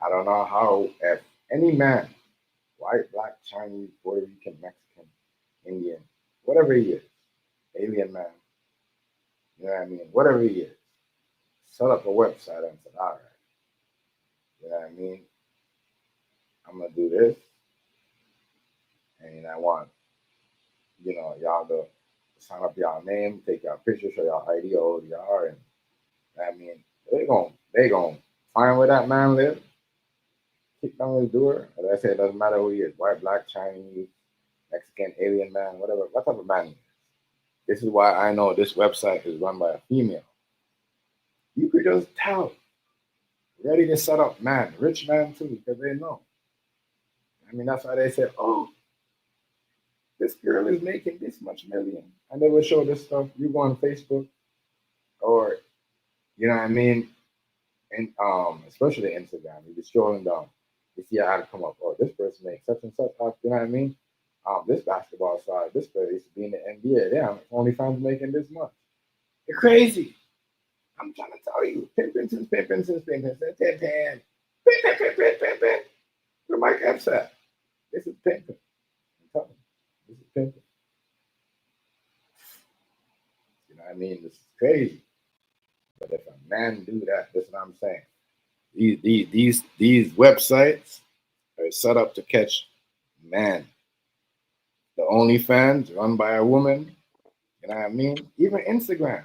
I don't know how, if any man, white, black, Chinese, Puerto Rican, Mexican, Indian, whatever he is, alien man, you know what I mean? Whatever he is, set up a website and said, all right, you know what I mean? I'm going to do this, and I want, you know, y'all to sign up y'all name, take y'all picture, show y'all ID, how old y'all are, and I mean, they gon' find where that man lives, kick down his door. As I said, it doesn't matter who he is, white, black, Chinese, Mexican, alien man, whatever, what type of man he is. This is why I know this website is run by a female. You could just tell. ready to set up man, rich man too, because they know. I mean, that's why they say, oh, this girl is making this much million. And they will show this stuff. You go on Facebook or, you know what I mean? And especially Instagram, you be scrolling down. You see an ad come up, oh, this person makes such and such, you know what I mean? This basketball side, this player used to be in the NBA. Damn, OnlyFans making this much. You're crazy. I'm trying to tell you. Pimpin' since pimpin' since pimpin' since pimpin'. Pimpin'. Where Mike Epps at? This is pimpin'. I'm telling you. This is pimpin'. You know what I mean? This is crazy. But if a man do that, that's what I'm saying. These websites are set up to catch man. The OnlyFans run by a woman. You know what I mean? Even Instagram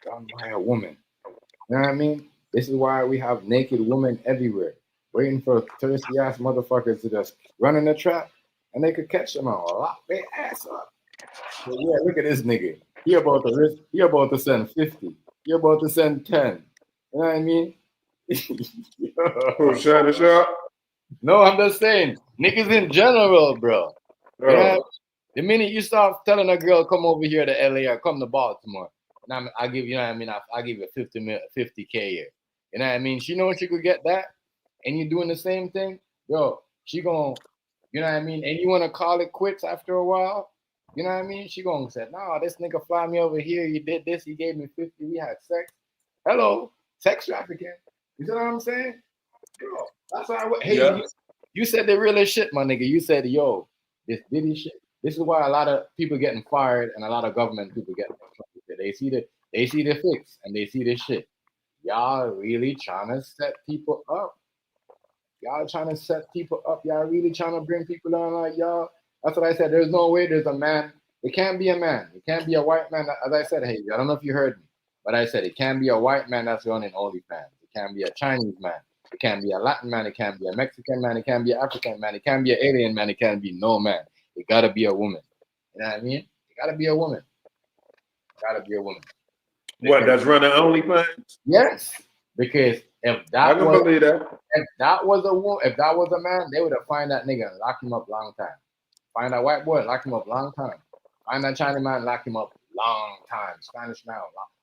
run by a woman. You know what I mean? This is why we have naked women everywhere, waiting for thirsty ass motherfuckers to just run in the trap, and they could catch them all, lock their ass up. So yeah, look at this nigga. He about to send 50. He about to send 10. You know what I mean? Who, Shannon Sharpe? No, I'm just saying, niggas in general, bro. Oh. Yeah. The minute you start telling a girl, come over here to LA or come to Baltimore, and I give you, know what I mean? I give you 50K a year. You know what I mean? She knows she could get that, and you're doing the same thing, bro. She gonna, you know what I mean? And you want to call it quits after a while, you know what I mean? She gonna say, no, this nigga fly me over here. You did this. He gave me 50. We had sex. Hello, sex trafficking. You know what I'm saying? Bro, that's why. Hey, yeah. You said the realest shit, my nigga. You said, yo, this Diddy shit. This is why a lot of people getting fired and a lot of government people getting fired. They see the fix and they see this shit. Y'all really trying to set people up. Y'all trying to set people up. Y'all really trying to bring people down like y'all. That's what I said. There's no way there's a man. It can't be a man. It can't be a white man. As I said, hey, I don't know if you heard me, but I said it can't be a white man that's running OnlyFans. It can't be a Chinese man. It can't be a Latin man. It can't be a Mexican man. It can't be an African man. It can't be an alien man. It can't be no man. It gotta be a woman. You know what I mean? It gotta be a woman. It gotta be a woman. What, that's running OnlyFans? Yes. Because if that was a woman, if that was a man, they would have find that nigga and lock him up long time. Find that white boy, lock him up long time. Find that Chinese man, lock him up long time. Spanish man,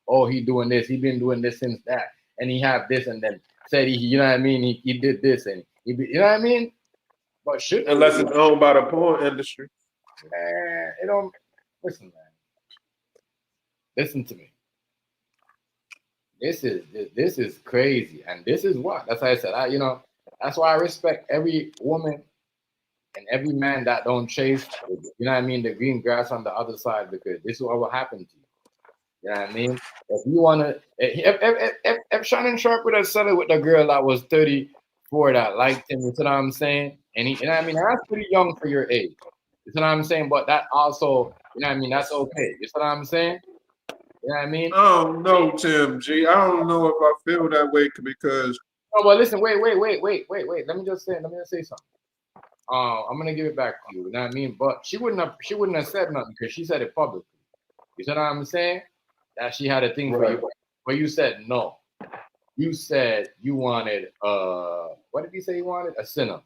oh, he doing this, he been doing this since that, and he have this, and then said he, you know what I mean, he did this, and he, you know what I mean. But should unless it's owned by the porn industry. Man, it don't. Listen, man. Listen to me. This is crazy, and this is what. That's why I said, that's why I respect every woman and every man that don't chase, you know what I mean, the green grass on the other side, because this is what will happen to you. You know what I mean? If you wanna, if Shannon Sharpe would have settled with the girl that was 34 that liked him, you know what I'm saying? And he, you know what I mean? That's pretty young for your age. You know what I'm saying? But that also, you know what I mean? That's okay. You know what I'm saying? You know what I mean? I don't know, Tim G. I don't know if I feel that way because. Oh, but listen, wait. Let me just say something. I'm gonna give it back to you. You know what I mean? But she wouldn't have said nothing because she said it publicly. You know what I'm saying? That she had a thing for you, but you said no. You said you wanted what did you say you wanted? A sinner.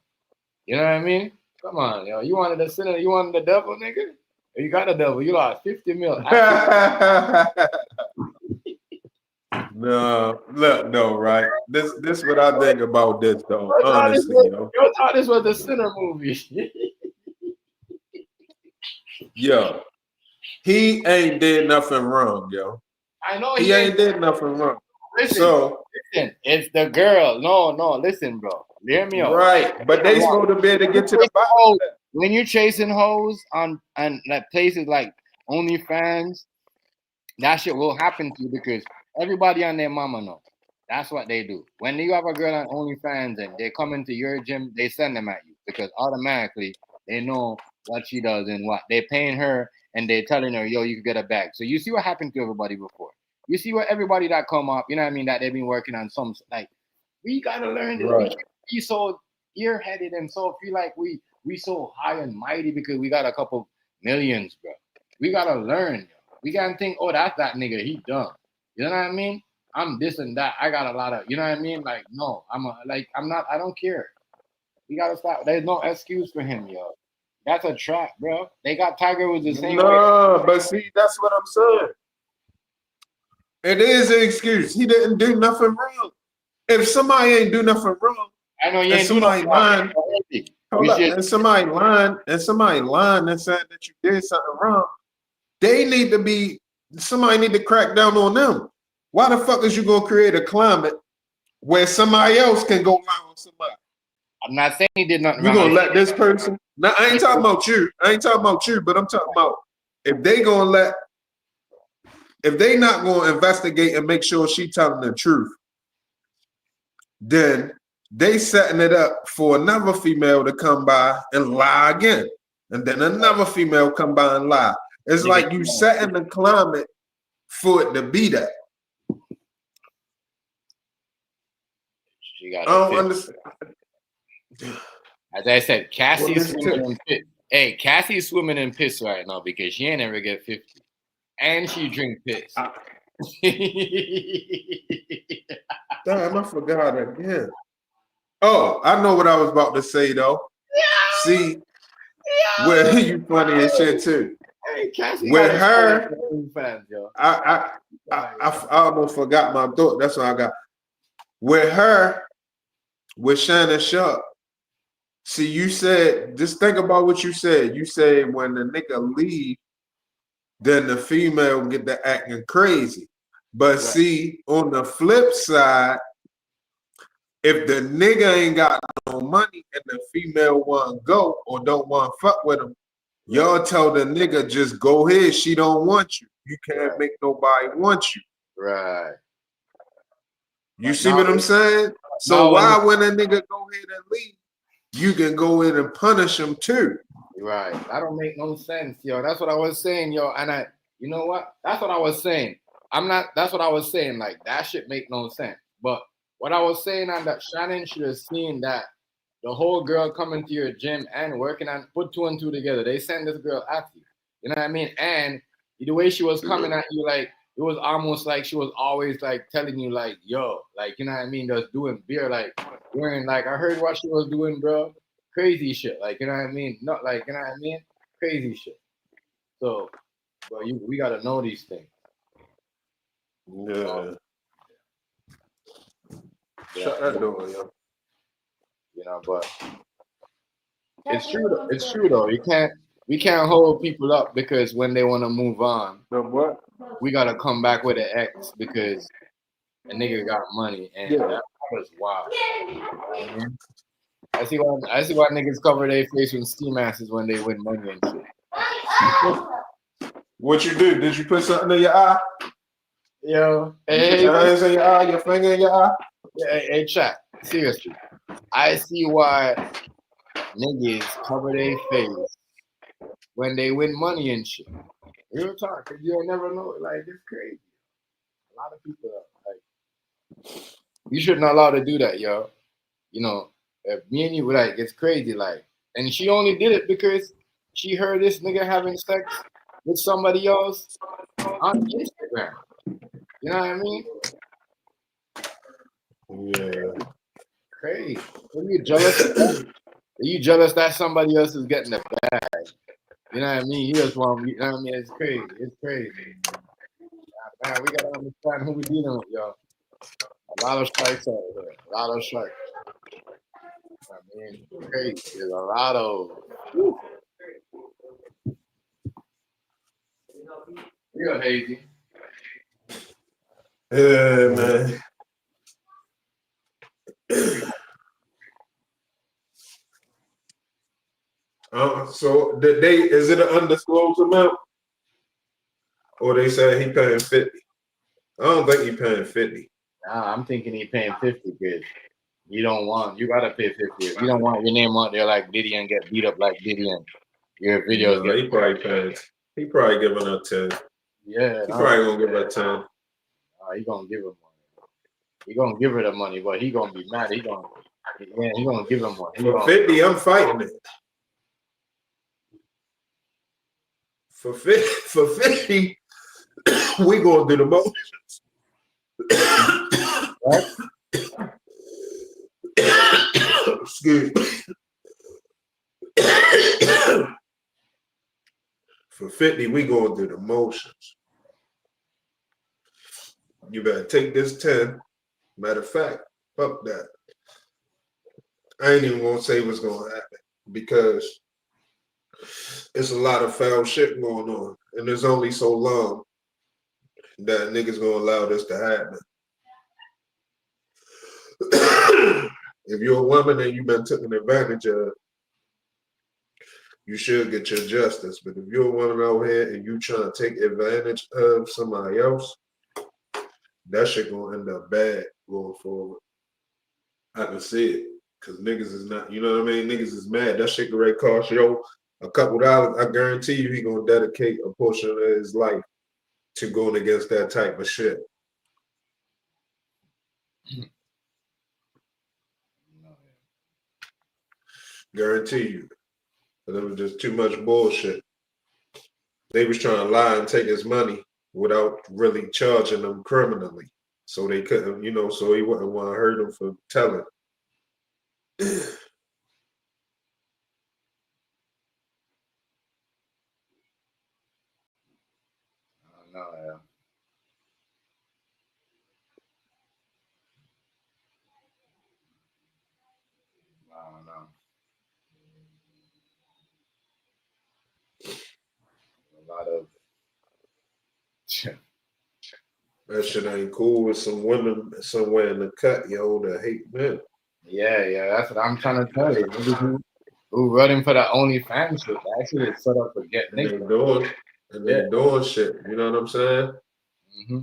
You know what I mean? Come on, yo. You wanted a sinner, you wanted the devil, nigga? You got the devil, you lost 50 mil. No, look, no, right? This is what I think about this though. Honestly, you thought this was a sinner movie. Yo, he ain't did nothing wrong, yo. I know he ain't did nothing wrong. Listen, it's the girl. No, listen, bro. Hear me out. Right, but they supposed to be able to get to the bottom. When you chasing hoes on like places like OnlyFans, that shit will happen to you because everybody on their mama knows. That's what they do. When you have a girl on OnlyFans and they come into your gym, they send them at you because automatically they know what she does and what they're paying her and they're telling her, yo, you can get a bag. So you see what happened to everybody before. You see what everybody that come up, you know what I mean, that they've been working on some, like, we got to learn this. Right. We so ear-headed and so feel like we so high and mighty because we got a couple millions, bro. We got to learn. We got to think, oh, that's that nigga. He dumb. You know what I mean? I'm this and that. I got a lot of, you know what I mean? Like, no, I'm not. I don't care. We gotta stop. There's no excuse for him, yo. That's a trap, bro. They got Tiger Woods the same way. No, but see, that's what I'm saying. It is an excuse. He didn't do nothing wrong. If somebody ain't do nothing wrong, I know you and ain't do nothing wrong. hold up, and somebody lying and said that you did something wrong, somebody need to crack down on them. Why the fuck is you gonna create a climate where somebody else can go lie on somebody? I'm not saying he did nothing You wrong. gonna let this person? Now I ain't talking about you. But I'm talking about if they not gonna investigate and make sure she telling the truth, then they setting it up for another female to come by and lie again. And then another female come by and lie. It's like you setting the climate for it to be that. I don't understand. As I said, Cassie's swimming in piss. Hey, Cassie's swimming in piss right now because she ain't never get 50. And she drink piss. Damn, I forgot again. Oh, I know what I was about to say though. See, where you funny as shit too. Hey, Cassie with her, fans, yo. I almost forgot my thought. That's what I got. With her, with Shannon Sharpe. See, you said, just think about what you said. You said when the nigga leave, then the female get to acting crazy. But right. See, on the flip side, if the nigga ain't got no money and the female want to go or don't want to fuck with him, y'all tell the nigga just go ahead. She don't want you. You can't make nobody want you. Right. You see what I'm saying? So why when a nigga go ahead and leave, you can go in and punish him too. Right. That don't make no sense, yo. That's what I was saying, yo. And you know what? That's what I was saying. That's what I was saying. Like, that shit make no sense. But what I was saying on that, Shannon should have seen that the whole girl coming to your gym and working on, put 2 and 2 together. They send this girl at you. You know what I mean? And the way she was coming at you, like, it was almost like she was always like telling you, like, yo, like, you know what I mean? Just doing beer, like, wearing, like, I heard what she was doing, bro. Crazy shit. Like, you know what I mean? Not like, you know what I mean? Crazy shit. So, bro, we got to know these things. Yeah. Shut that door, yo. You know, but it's true. It's true though. We can't hold people up because when they want to move on, what? We gotta come back with an X because a nigga got money and that was wild. Mm-hmm. I see why niggas cover their face with ski masks when they win money and shit. What you do? Did you put something in your eye? Yo, hey, your hands in your eye, your finger in your eye. Hey, chat. Seriously, I see why niggas cover their face when they win money and shit. Real talk, cause you'll never know. Like, it's crazy. A lot of people are like, you shouldn't allow to do that, yo. You know, if me and you, like, it's crazy. Like, and she only did it because she heard this nigga having sex with somebody else on Instagram. You know what I mean? Yeah. Crazy. Are you jealous of that? Are you jealous that somebody else is getting the bag? You know what I mean? You just want, you know what I mean? It's crazy. It's crazy. Man, we gotta understand who we dealing with, y'all. A lot of sharks out there. A lot of sharks. I mean, crazy. There's a lot of. Whew. Real hazy. Yeah, man. So is it an undisclosed amount? Or they say he paying 50? I don't think he paying 50. Nah, I'm thinking he paying 50 because you gotta pay 50. If you don't want your name out there like Diddy and get beat up like Diddy and your videos get. He probably giving up 10. Yeah. He probably gonna give her 10. He gonna give her money. He gonna give her the money, but he gonna be mad. He gonna give him money. For 50, I'm fighting it. For 50, we gonna do the motions. Right? Excuse me. For 50, we going through the motions. You better take this 10. Matter of fact, fuck that. I ain't even gonna say what's gonna happen because it's a lot of foul shit going on, and there's only so long that niggas gonna allow this to happen. If you're a woman and you've been taken advantage of, you should get your justice. But if you're a woman out here and you trying to take advantage of somebody else, that shit gonna end up bad going forward. I can see it. Cause niggas is not, you know what I mean? Niggas is mad. That shit already cost yo a couple dollars. I guarantee you he gonna dedicate a portion of his life to going against that type of shit. Guarantee you. But it was just too much bullshit. They was trying to lie and take his money without really charging him criminally. So they couldn't, you know, so he wouldn't want to hurt him for telling. No, yeah. I don't know. A lot of that shit ain't cool with some women somewhere in the cut, yo, that hate men. yeah, that's what I'm trying to tell you. Niggas who running for the OnlyFans shit, that shit is set up for get And niggas. they doing shit. You know what I'm saying? Mm-hmm.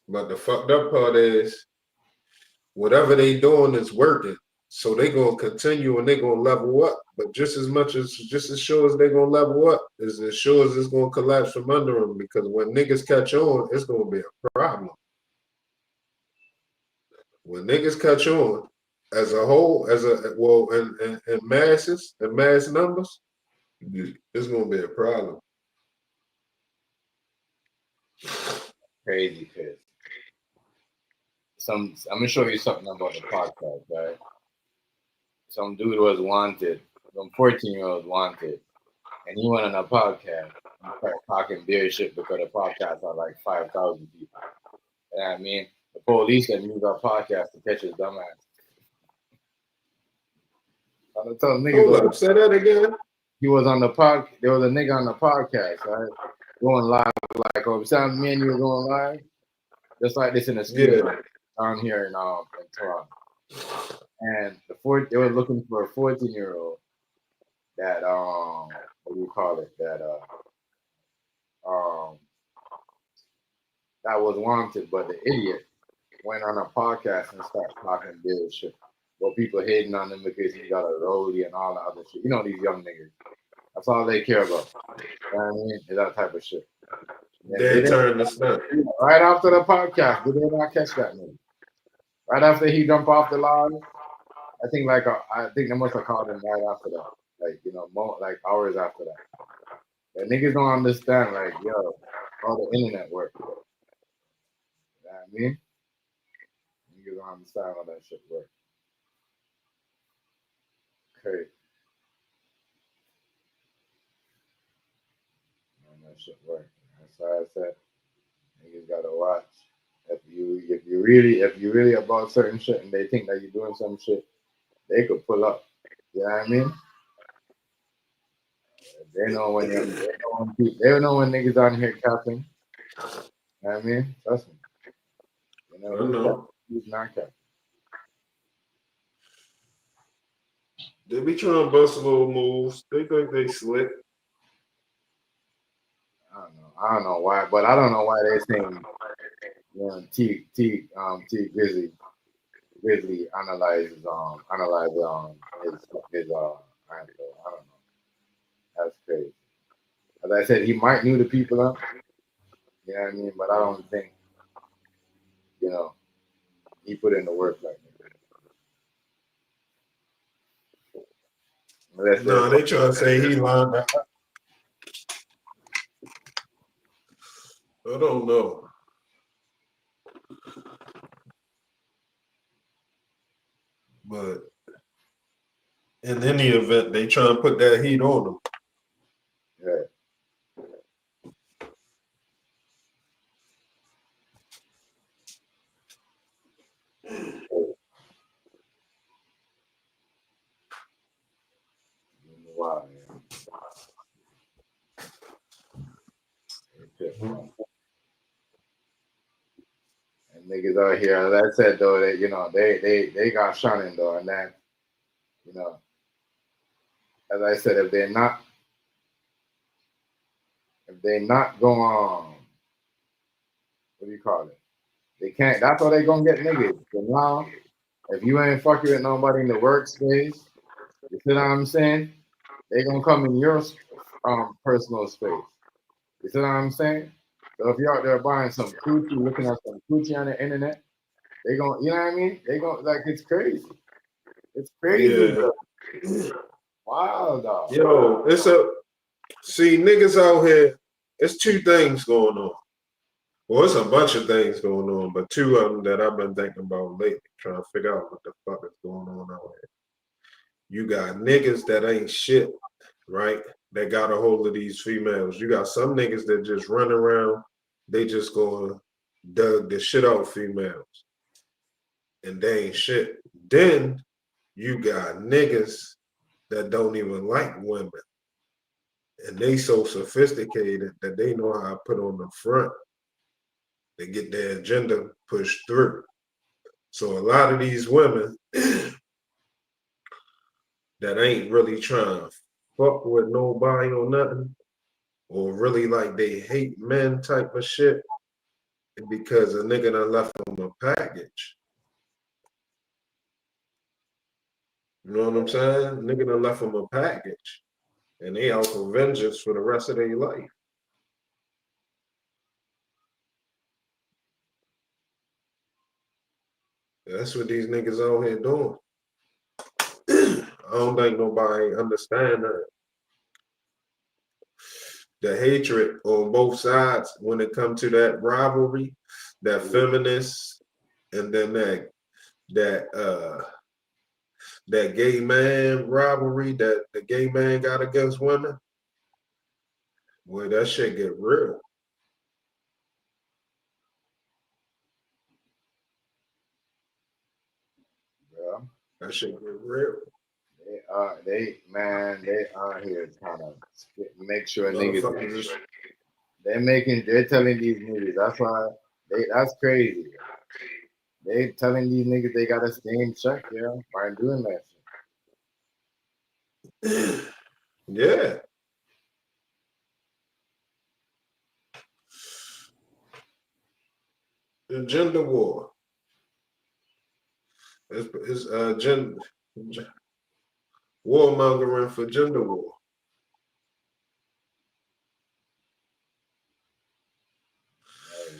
But the fucked up part is whatever they doing is working. So they gonna continue and they gonna level up. But just as sure as they gonna level up, is as sure as it's gonna collapse from under them. Because when niggas catch on, it's gonna be a problem. When niggas catch on, as a whole, in masses and mass numbers, it's gonna be a problem. Crazy, cause I'm gonna show you something about the podcast, right? Some dude was wanted, some 14-year-old wanted, and he went on a podcast and started talking beer shit because the podcast had like 5,000 people. You know what I mean? The police had used our podcast to catch his dumb ass. I'm telling niggas. Hold up, say that again. He was on the pod. There was a nigga on the podcast, right? Going live, like, oh, sound me and you were going live, just like this in the studio down here in Toronto. And they were looking for a 14-year-old that what do you call it? That that was wanted, but the idiot went on a podcast and started talking this shit. Well, people hating on him because he got a roadie and all that other shit. You know these young niggas. That's all they care about. You know what I mean? Is that type of shit. They turn the snap. Right after the podcast, did they not catch that nigga? Right after he jumped off the live, I think they must have called him right after that. Like, you know, like hours after that. The niggas don't understand, like, yo, how the internet work. You know what I mean? Niggas don't understand how that shit works. Okay. That shit work. That's why I said niggas gotta watch. If you really about certain shit and they think that you're doing some shit, they could pull up. You know what I mean? They know when niggas on here capping. You know what I mean? Trust me. You know who's not capping. They be trying to bust little moves. They think they slick. I don't know why, but I don't know why they saying, you know, Grizzley analyzes his answer. I don't know. That's crazy. As I said, he might knew the people up. You know what I mean? But I don't think, you know, he put in the work like that. No, they try to say he lined up. I don't know. But in any event, they try to put that heat on them. Yeah. Wow. And niggas out here, as I said though, that they got Shannon though, and then as I said, if they're not going on, what do you call it? They can't. That's how they gonna get niggas. So now, if you ain't fucking with nobody in the workspace, you see what I'm saying? They gonna come in your personal space. You see what I'm saying? So if you're out there buying some coochie, looking at some coochie on the internet, they gonna, you know what I mean? They gonna like it's crazy. It's crazy, bro. Wow, dog. Yo, see niggas out here. It's two things going on. Well, it's a bunch of things going on, but two of them that I've been thinking about lately, trying to figure out what the fuck is going on out here. You got niggas that ain't shit, right? That got a hold of these females. You got some niggas that just run around, they just gonna dug the shit out females. And they ain't shit. Then you got niggas that don't even like women. And they so sophisticated that they know how to put on the front. They get their agenda pushed through. So a lot of these women that ain't really trying to fuck with nobody or nothing, or really like they hate men type of shit, because a nigga done left them a package. You know what I'm saying? Nigga done left them a package. And they out for vengeance for the rest of their life. That's what these niggas out here doing. I don't think nobody understand that. The hatred on both sides when it comes to that rivalry, that feminist, and then that gay man rivalry that the gay man got against women. Boy, that shit get real. Yeah. That shit get real. They are here trying to make sure niggas. They're telling these niggas. That's why that's crazy. They telling these niggas they gotta stay in check, yeah, by doing that shit. Yeah. The gender war. It's gender warmongering for gender war.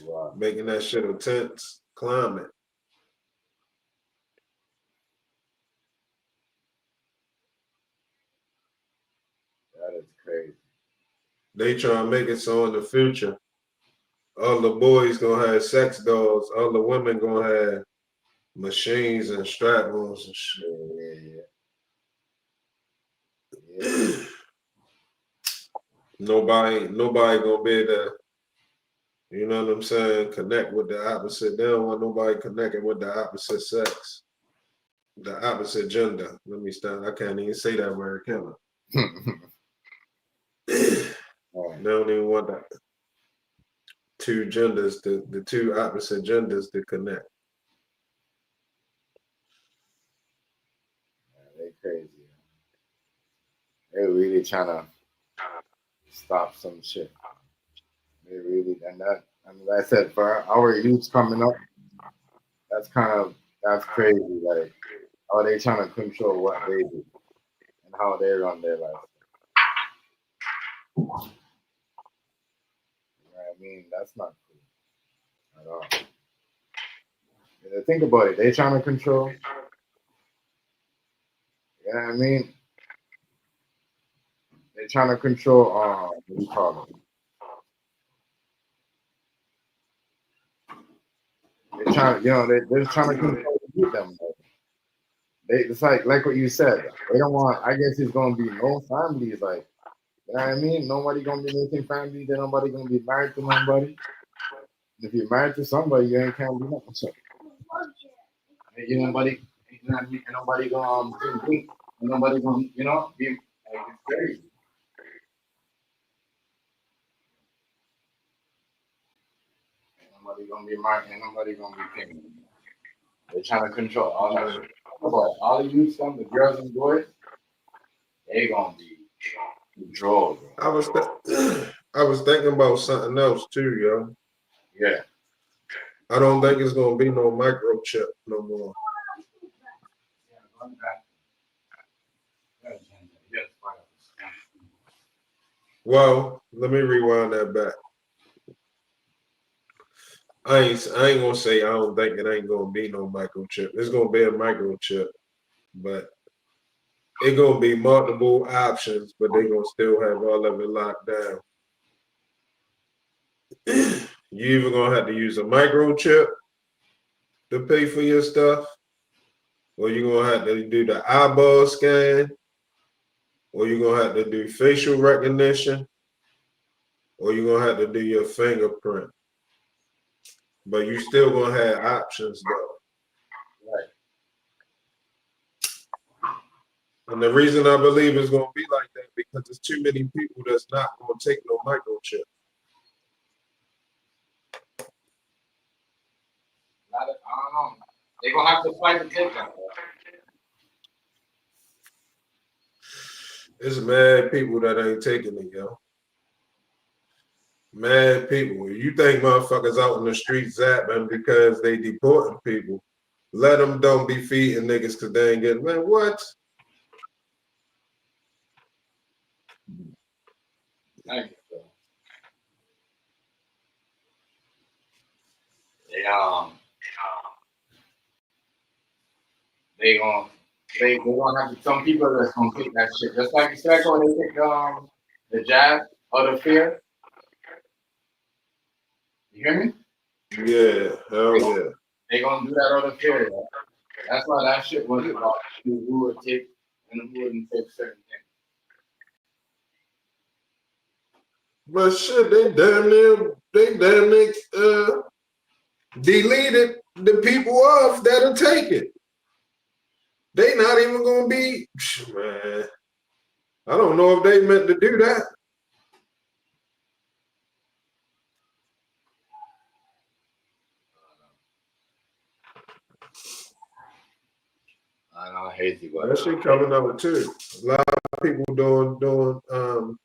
Wow. Making that shit a tense climate. That is crazy. They try to make it so in the future, all the boys gonna have sex dolls, all the women gonna have machines and strap-ons and shit. Yeah. Nobody gonna be able to, you know what I'm saying, connect with the opposite. They don't want nobody connecting with the opposite sex. The opposite gender. Let me stop. I can't even say that word, can I? They don't even want that. Two genders, the two opposite genders to connect. They crazy. They're really trying to stop some shit. They really, and that, I mean, like I said, for our youths coming up, that's crazy. Like, how they trying to control what they do and how they run their life. You know what I mean? That's not cool at all. Yeah, think about it. They trying to control. You know what I mean? They're trying to control, what do you call it? They're trying, they're trying to control them. It's like what you said. They don't want. I guess it's gonna be no families. Like, you know what I mean? Nobody gonna be making families. Then nobody gonna be married to nobody. If you're married to somebody, you ain't can't do nothing. So, ain't nobody, ain't nobody gonna think, ain't nobody gonna, be like it's crazy. Ain't nobody gonna be married. Ain't nobody gonna be thinking. They're trying to control all that shit. All the youth, the girls and boys, they gonna be controlled, bro. I was thinking about something else too, yo. Yeah. I don't think it's gonna be no microchip no more. Well, let me rewind that back. I ain't gonna say I don't think it ain't gonna be no microchip. It's gonna be a microchip, but it gonna be multiple options, but they gonna still have all of it locked down. You either gonna have to use a microchip to pay for your stuff, or you're gonna have to do the eyeball scan, or you're gonna have to do facial recognition, or you're gonna have to do your fingerprint. But you still gonna have options though. Right. And the reason I believe it's gonna be like that because there's too many people that's not gonna take no microchip. I don't know. They're gonna have to fight to take that. There's mad people that ain't taking it, yo. Mad people. You think motherfuckers out in the streets zapping because they deporting people. Let them don't be feeding niggas because they ain't getting, man, what? Thank you, bro. They gonna have to, some people that's gonna take that shit. Just like when they take the jab or the fear. You hear me? Yeah, hell yeah. They gonna do that or the fear. That's why that shit was about who would take and who wouldn't take certain things. But shit, they damn near deleted the people off that'll take it. They not even gonna be, man. I don't know if they meant to do that. I know, hazy, but that shit coming out too. A lot of people doing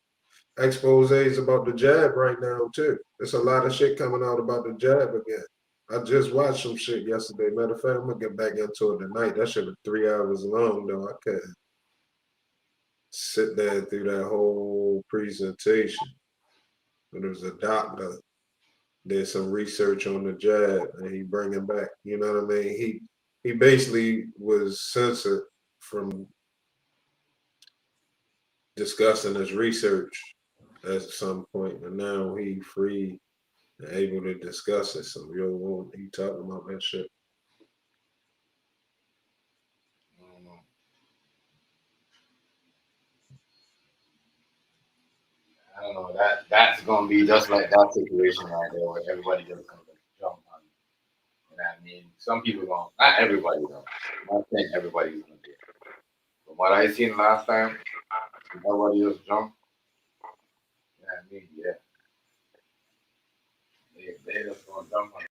exposés about the jab right now too. There's a lot of shit coming out about the jab again. I just watched some shit yesterday. Matter of fact, I'm gonna get back into it tonight. That shit was 3 hours long though. I couldn't sit there through that whole presentation. But there was a doctor did some research on the jab and he bringing back, you know what I mean? He basically was censored from discussing his research at some point, and now he free and able to discuss it. So he talking about that shit. I don't know. That's gonna be just like that situation right there where everybody just gonna jump on it. You know what I mean? Some people gonna, not everybody though. I'm not saying everybody's gonna do it. But what I seen last time, everybody just jumped. You know what I mean? Yeah. They just gonna jump on it.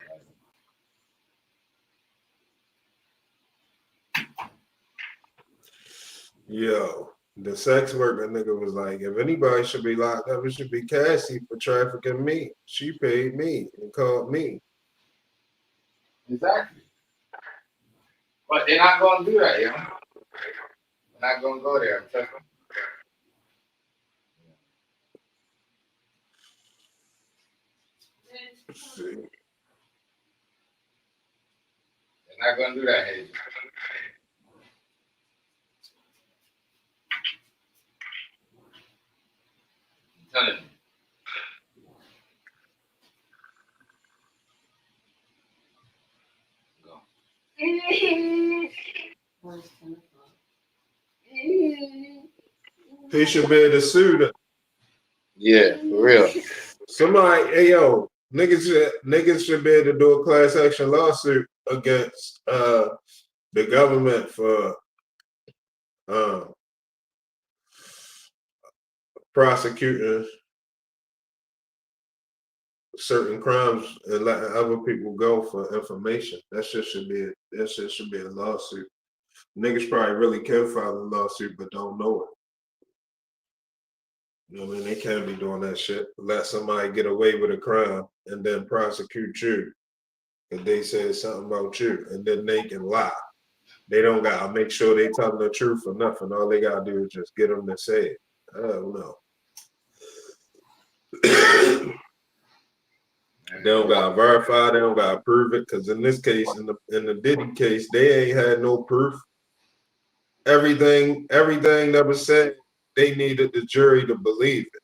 Yo, the sex worker nigga was like, if anybody should be locked up, it should be Cassie for trafficking me. She paid me and called me. Exactly. But they're not gonna do that, you know? They're not gonna go there. They're not gonna do that, Hazy. I'm telling you. He should be able to sue them. Yeah, for real. Somebody, hey yo, niggas should be able to do a class action lawsuit against the government for prosecuting certain crimes and letting other people go for information. That shit should be a lawsuit. Niggas probably really can file a lawsuit but don't know it. You know what I mean? They can't be doing that shit. Let somebody get away with a crime and then prosecute you because they said something about you, and then they can lie. They don't gotta make sure they telling the truth or nothing. All they gotta do is just get them to say it. I don't know. They don't gotta verify. They don't gotta prove it. Because in this case, in the Diddy case, they ain't had no proof. Everything that was said, they needed the jury to believe it.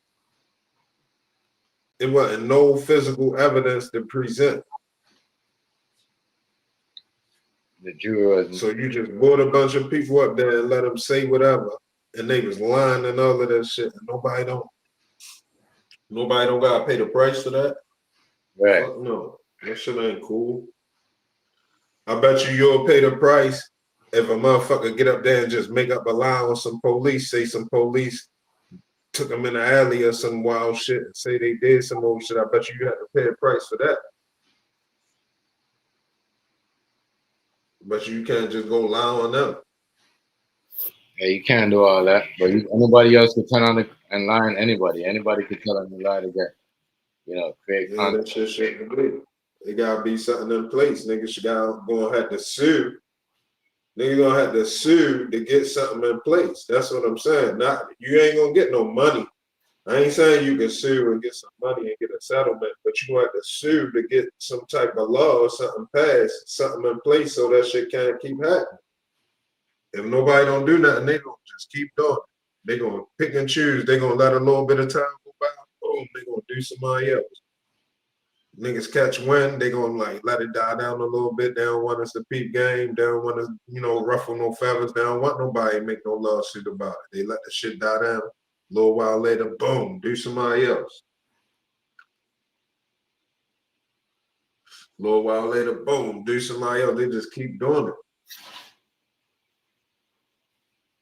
It wasn't no physical evidence to present. The jury. So you just brought a bunch of people up there and let them say whatever, and they was lying and all of that shit. And nobody don't gotta pay the price for that. Right. Fuck no, that shit ain't cool. I bet you'll pay the price if a motherfucker get up there and just make up a lie on some police, say some police took them in the alley or some wild shit and say they did some old shit. I bet you have to pay a price for that. But you can't just go lie on them. Yeah, you can't do all that. But anybody else could turn on and lie on anybody. Anybody could tell them a lie to get, create content. That shit shouldn't be. It gotta be something in place. Niggas gonna have to sue. Niggas gonna have to sue to get something in place. That's what I'm saying. You ain't gonna get no money. I ain't saying you can sue and get some money and get a settlement, but you gonna have to sue to get some type of law or something passed, something in place so that shit can't keep happening. If nobody don't do nothing, they gonna just keep doing it. They gonna pick and choose. They gonna let a little bit of time go by. Boom, they gonna do somebody else. Niggas catch wind, they gonna let it die down a little bit. They don't want us to peep game. They don't want us, ruffle no feathers. They don't want nobody to make no lawsuit about it. They let the shit die down. A little while later, boom, do somebody else. A little while later, boom, do somebody else. They just keep doing it.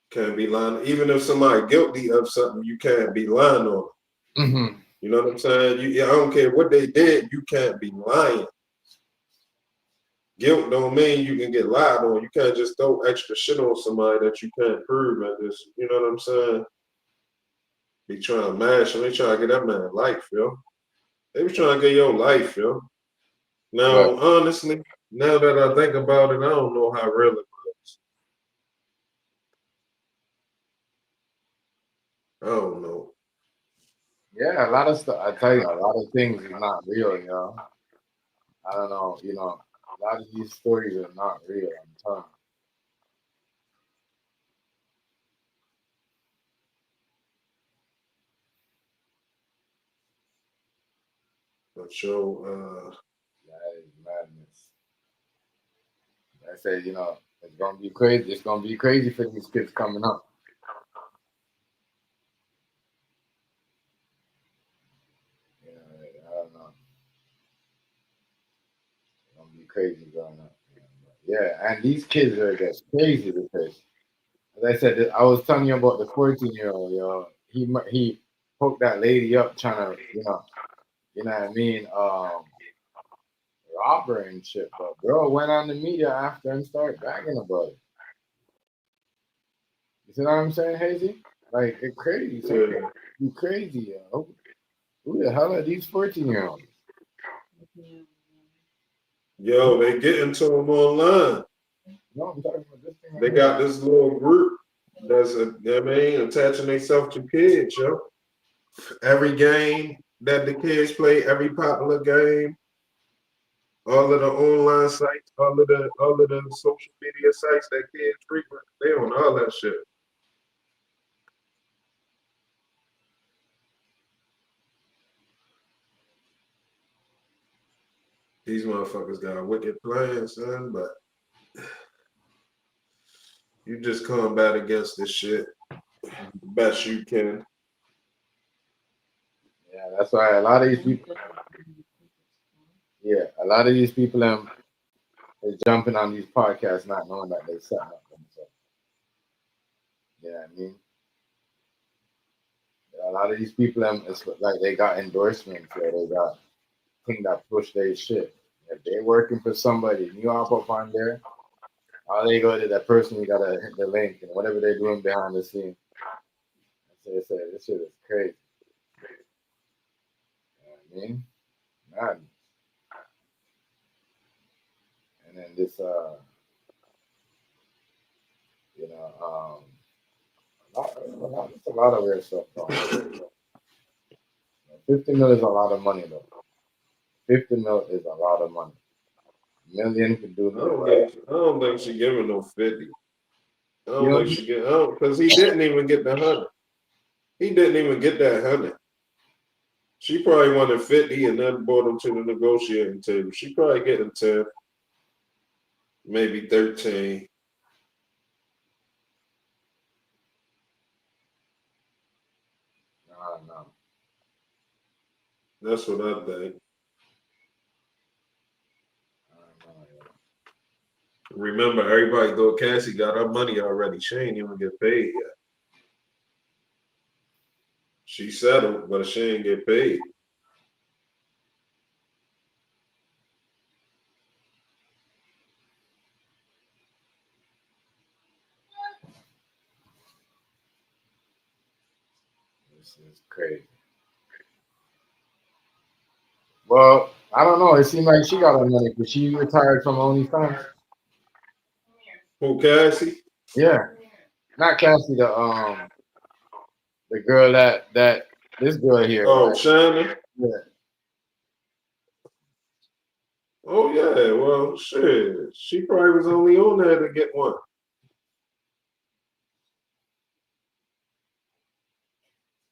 Can't be lying. Even if somebody guilty of something, you can't be lying on it. Mm-hmm. You know what I'm saying? I don't care what they did, you can't be lying. Guilt don't mean you can get lied on. You can't just throw extra shit on somebody that you can't prove and just, you know what I'm saying? Be trying to mash them. They trying to get that man life, yo. They be trying to get your life, yo. Now, honestly, now that I think about it, I don't know how real it was. I don't know. Yeah, a lot of stuff. I tell you, a lot of things is not real, yo. I don't know, a lot of these stories are not real. I'm telling you. But yo, that is madness. I said, it's gonna be crazy. It's gonna be crazy for these kids coming up. I don't know. It's gonna be crazy growing up. Yeah, and these kids are just crazy because, as I said, I was telling you about the 14-year-old, yo. He hooked that lady up trying to, you know what I mean, rob her and shit. But bro went on the media after and started bragging about it. You see what I'm saying, Hazy? Like, it's crazy. yeah. You crazy, yo. Who the hell are these 14-year-olds? Yo, they getting to them online. No, I'm talking about this thing. They got this little group that's, attaching themselves to kids, yo. Every game that the kids play, every popular game, all of the online sites, all of the social media sites that kids frequent, they on all that shit. These motherfuckers got wicked plans, son, but You just combat against this shit best you can. Yeah, that's why a lot of these people. Yeah, a lot of these people is jumping on these podcasts not knowing that they setting up themselves. You know what I mean? A lot of these people, it's like they got endorsements or they got things that push their shit. If they're working for somebody, and you hop up on there, all they go to that person, you gotta hit the link and whatever they're doing behind the scenes. This shit is crazy. You know what I mean? Man. And then this, you know, a lot of weird stuff going on. 50 mil is a lot of money, though. 50 mil is a lot of money. Million could do I don't think she giving no 50. I You don't know, think she get because he didn't even get the 100. He didn't even get that 100. She probably wanted 50 and then brought him to the negotiating table. She probably getting 10, maybe 13. no. That's what I think. Remember, everybody thought Cassie got her money already. She ain't even get paid yet. She settled, but she ain't get paid. This is crazy. Well, I don't know. It seemed like she got her money because she retired from OnlyFans. Who, Cassie? Yeah, not Cassie. The girl that this girl here. Oh, Right? Shannon? Yeah. Oh, yeah. Well, shit. She probably was only on there to get one.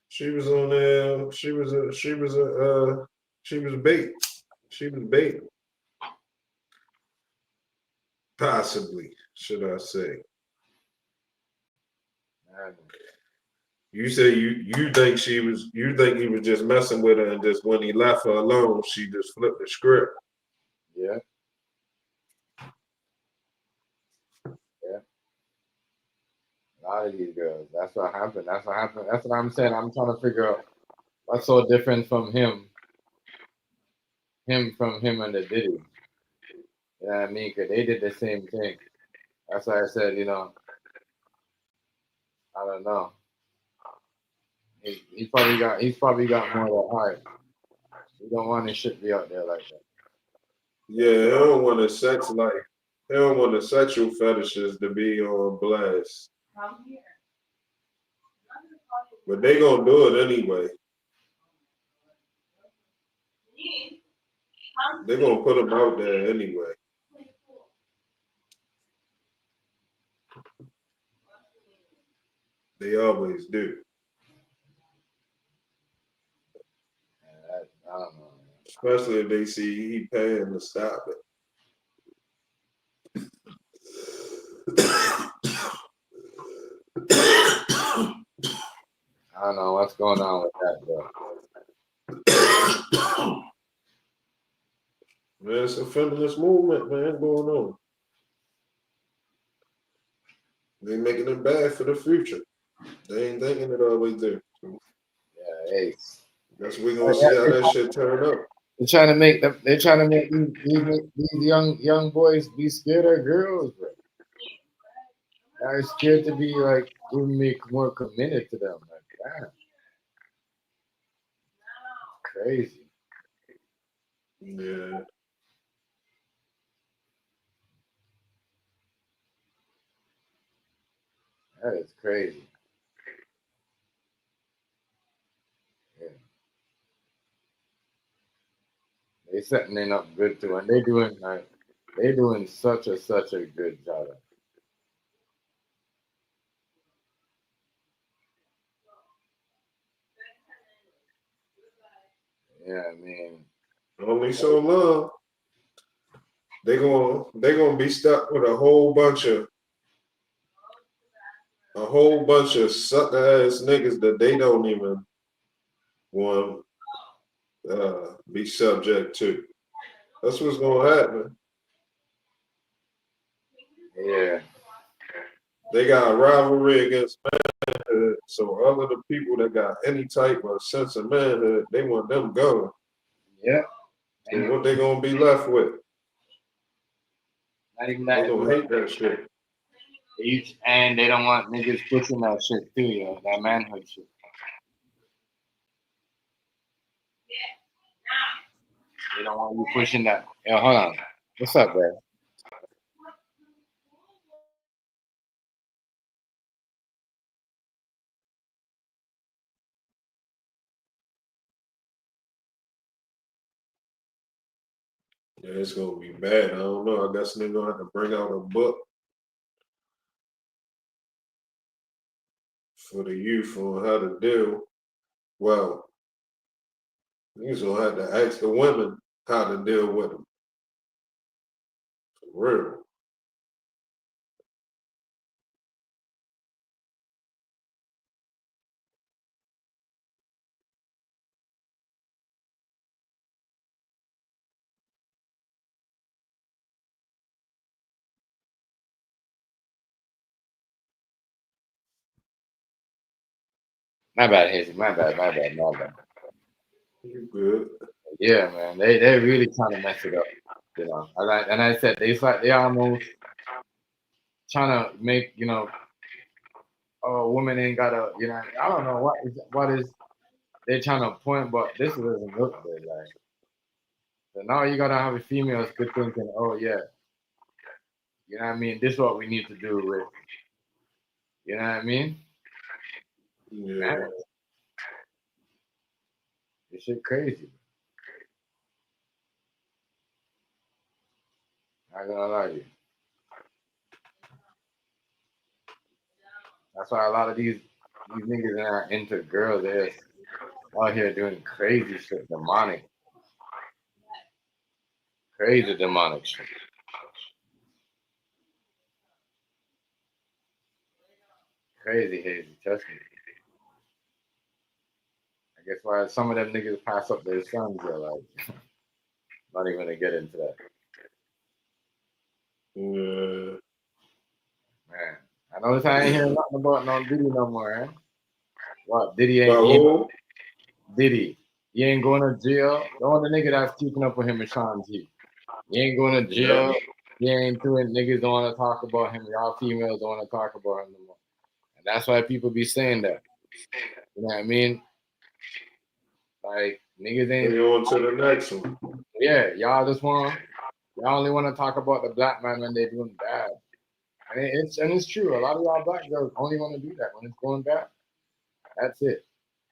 She was on there. She was bait. She was bait. Possibly, should I say. You say you think he was just messing with her and just when he left her alone, she just flipped the script. Yeah. Yeah. A lot of these girls. That's what happened. That's what I'm saying. I'm trying to figure out what's so different from him and the Diddy. You know what I mean? Because they did the same thing. That's why I said, you know, I don't know. He's probably got more of that heart. You don't want his shit be out there like that. Yeah, he don't want a sex life. He don't want the sexual fetishes to be on blast. But they gonna do it anyway. They gonna put him out there anyway. They always do. I don't know. Especially if they see he paying to stop it. I don't know what's going on with that, though. Man, it's a feminist movement, man, going on. They making it bad for the future. They ain't thinking it always do. Yeah, hey. That's we gonna see how that shit turn up. They're trying to make these young boys be scared of girls, bro. They're scared to be like even more committed to them. Like, damn. Crazy. Yeah. That is crazy. Yeah. They setting it up good too, and they doing such a good job. Yeah, I mean, only so long. They gonna be stuck with a whole bunch of a whole bunch of sucker ass niggas that they don't even want be subject to. That's what's gonna happen. Yeah. They got a rivalry against manhood, so all of the people that got any type of sense of manhood, they want them going. Yeah. And what they gonna be left with? Not even They that. gonna hate that shit. And they don't want niggas pushing that shit too, yo. That manhood shit. They don't want you pushing that. Yo, hold on. What's up, bro? Yeah, it's gonna be bad. I don't know. I guess they're gonna have to bring out a book for the youth on how to deal. Well, you're gonna have to ask the women how to deal with them. For real. My bad, Hazy. My bad. You good. Yeah, man. They really trying to mess it up. You know. And I said they almost trying to make, women ain't gotta, I don't know what is they trying to point, but this doesn't look good. Like, so now you gotta have a female that's good thinking, oh yeah, you know what I mean? This is what we need to do with, you know what I mean? Yeah. Man, this shit crazy. I ain't gonna lie to you. That's why a lot of these niggas that are into girls, they're out here doing crazy shit, crazy demonic shit. Crazy hazy, trust me. I guess why some of them niggas pass up their sons are like, not even gonna get into that. Yeah. Man, I notice I ain't hearing nothing about no Diddy no more, eh? What, Diddy But who? Diddy. He ain't going to jail. The only nigga that's keeping up with him is Sean G. He ain't going to jail. Yeah. He ain't doing niggas don't want to talk about him. Y'all females don't want to talk about him no more. And that's why people be saying that. You know what I mean? Like niggas ain't They on to the next one. yeah, y'all only want to talk about the black man when they're doing bad. And it's true. A lot of y'all black girls only want to do that when it's going bad. That's it.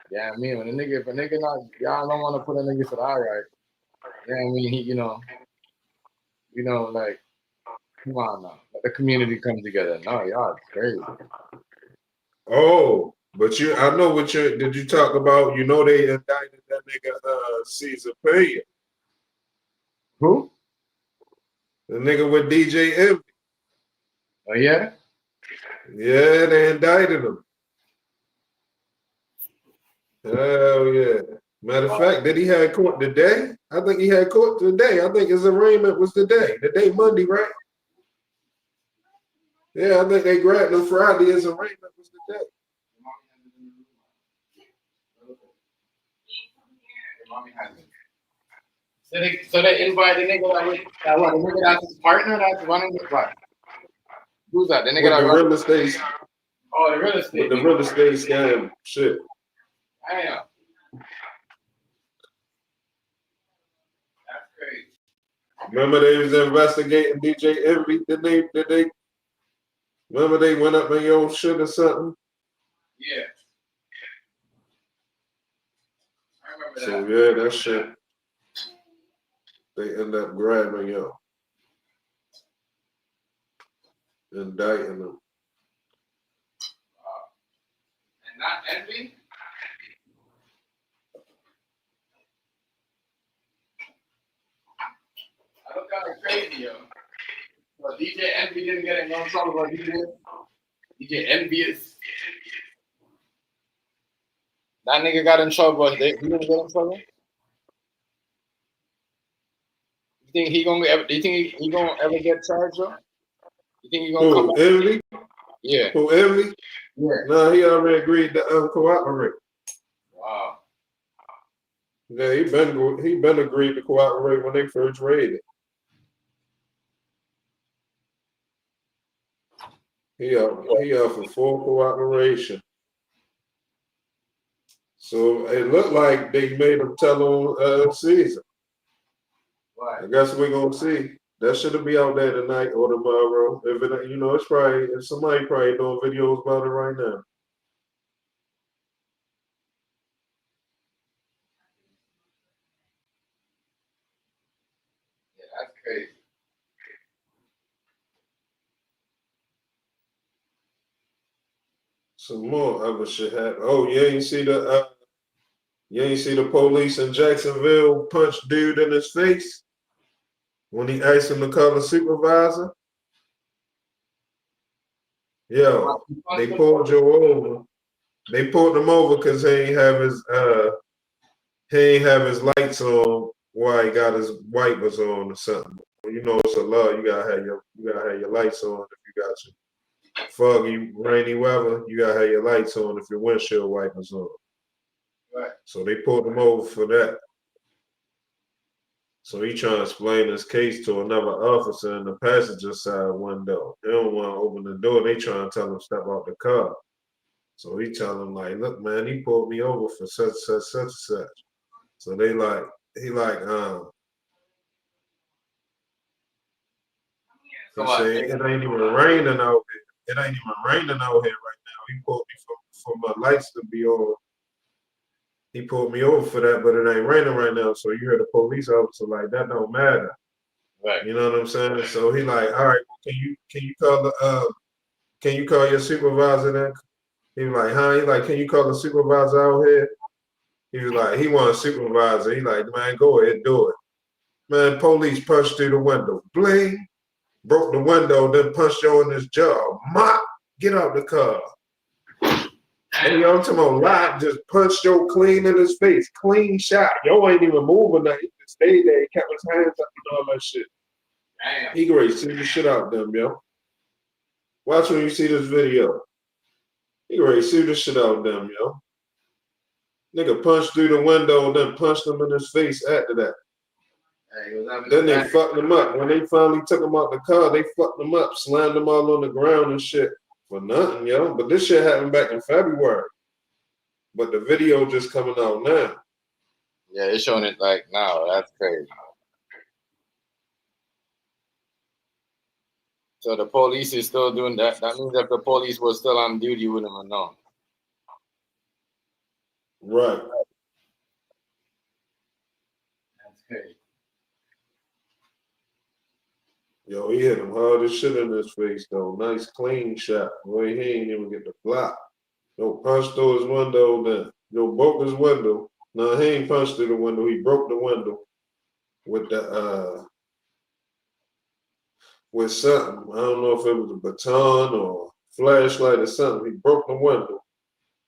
Yeah, I mean, if a nigga not, y'all don't want to put a nigga to the eye right. Yeah, I mean, like, come on now. Let the community come together. No, y'all crazy. Oh, but I know did you talk about, they indicted that nigga Caesar Payne. Who? The nigga with DJ Envy. Oh, yeah? Yeah, they indicted him. Hell yeah. Matter of fact, did he have court today? I think he had court today. I think his arraignment was today. The day Monday, right? Yeah, I think they grabbed him Friday. His arraignment was today. So they invite the nigga the nigga that's his partner that's running the what? Who's that? The nigga With that the real estate. Oh, the real estate. With the real estate scam shit. Damn. That's crazy. Remember they was investigating DJ Envy? Did they remember they went up in your shit or something? Yeah. I remember So that. yeah, that shit. They end up grabbing you, indicting them. And not Envy? I look kind of crazy, yo. But DJ Envy didn't get in no trouble, but he did. You get envious. That nigga got in trouble. He didn't get in trouble. You think he gonna ever? Do you think he gonna ever get charged, though? You think he gonna come back? Envy? Yeah. Who, Envy? Yeah. No, he already agreed to cooperate. Wow. Yeah, he been agreed to cooperate when they first raided. He up for full cooperation. So it looked like they made him tell on Caesar. Right. I guess we're gonna see. That should be out there tonight or tomorrow. If it, it's probably if somebody probably doing videos about it right now. Yeah, that's crazy. Some more other shit happened. Oh, you ain't see the police in Jacksonville punch dude in his face when he asked him to call the supervisor? Yo, they pulled Joe over. They pulled him over because he ain't have his lights on while he got his wipers on or something. Well, it's a law. You gotta have your lights on if you got your foggy, rainy weather. You gotta have your lights on if your windshield wipers on. Right. So they pulled him over for that. So he trying to explain his case to another officer in the passenger side window. They don't want to open the door. They trying to tell him step out the car. So he tell him like, look, man, he pulled me over for such and such. So he like, he say it ain't even raining out here. It ain't even raining out here right now. He pulled me for my lights to be on. He pulled me over for that, but it ain't raining right now. So you hear the police officer like that don't matter. Right. You know what I'm saying? So he like, all right, well, can you call your supervisor then? He was like, huh? He like, can you call the supervisor out here? He was like, he want a supervisor. He like, man, go ahead, do it. Man, police punched through the window. Bling, broke the window, then punched Joe in his jaw. Mop, get out the car. And I'm talking about live, just punched Joe clean in his face. Clean shot. Yo ain't even moving nothing. He just stayed there. He kept his hands up and all that shit. Damn. He great. See the shit out them, yo. Watch when you see this video. He ready to sue the shit out of them, yo. Nigga punched through the window, then punched him in his face after that. Then they fucked him up. When they finally took him out the car, they fucked him up, slammed him all on the ground and shit for nothing, yo. But this shit happened back in February. But the video just coming out now. Yeah, it's showing it like now. That's crazy. So the police is still doing that. That means that the police was still on duty with him or no? Right. That's crazy. Yo, he hit him hard as shit in his face, though. Nice, clean shot. Boy, he ain't even get the block. Yo, punched through his window then. Yo, broke his window. No, he ain't punched through the window. He broke the window with the, with something. I don't know if it was a baton or flashlight or something. He broke the window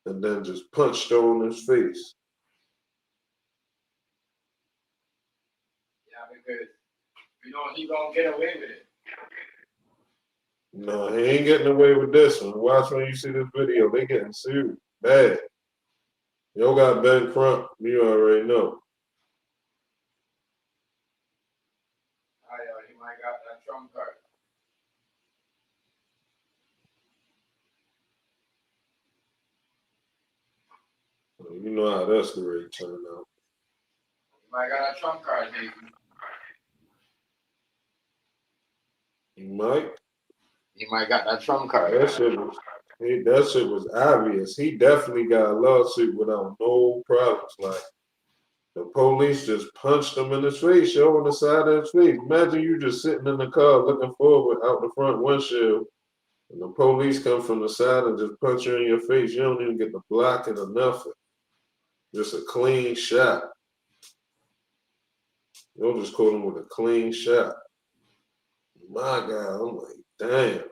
and then just punched Joe in his face. Yeah, because he gonna get away with it. No, he ain't getting away with this one. Watch when you see this video. They getting sued. Bad. Yo got Ben Crump. You already know. He might got that trump card. You know how that's the rate turn out. He might got a trump card, baby. He might. He might got that trump card. That shit was obvious. He definitely got a lawsuit without no problems. Like, the police just punched him in his face, on the side of his face. Imagine you just sitting in the car looking forward out the front windshield, and the police come from the side and just punch you in your face. You don't even get the blocking or nothing. Just a clean shot. You'll just caught him with a clean shot. My God, I'm like, damn.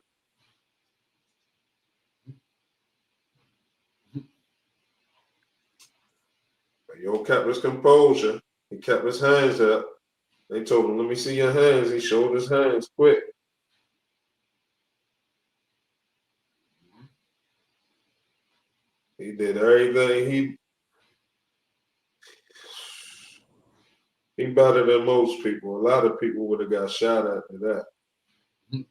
Yo kept his composure. He kept his hands up. They told him, let me see your hands. He showed his hands quick. He did everything. He better than most people. A lot of people would have got shot after that.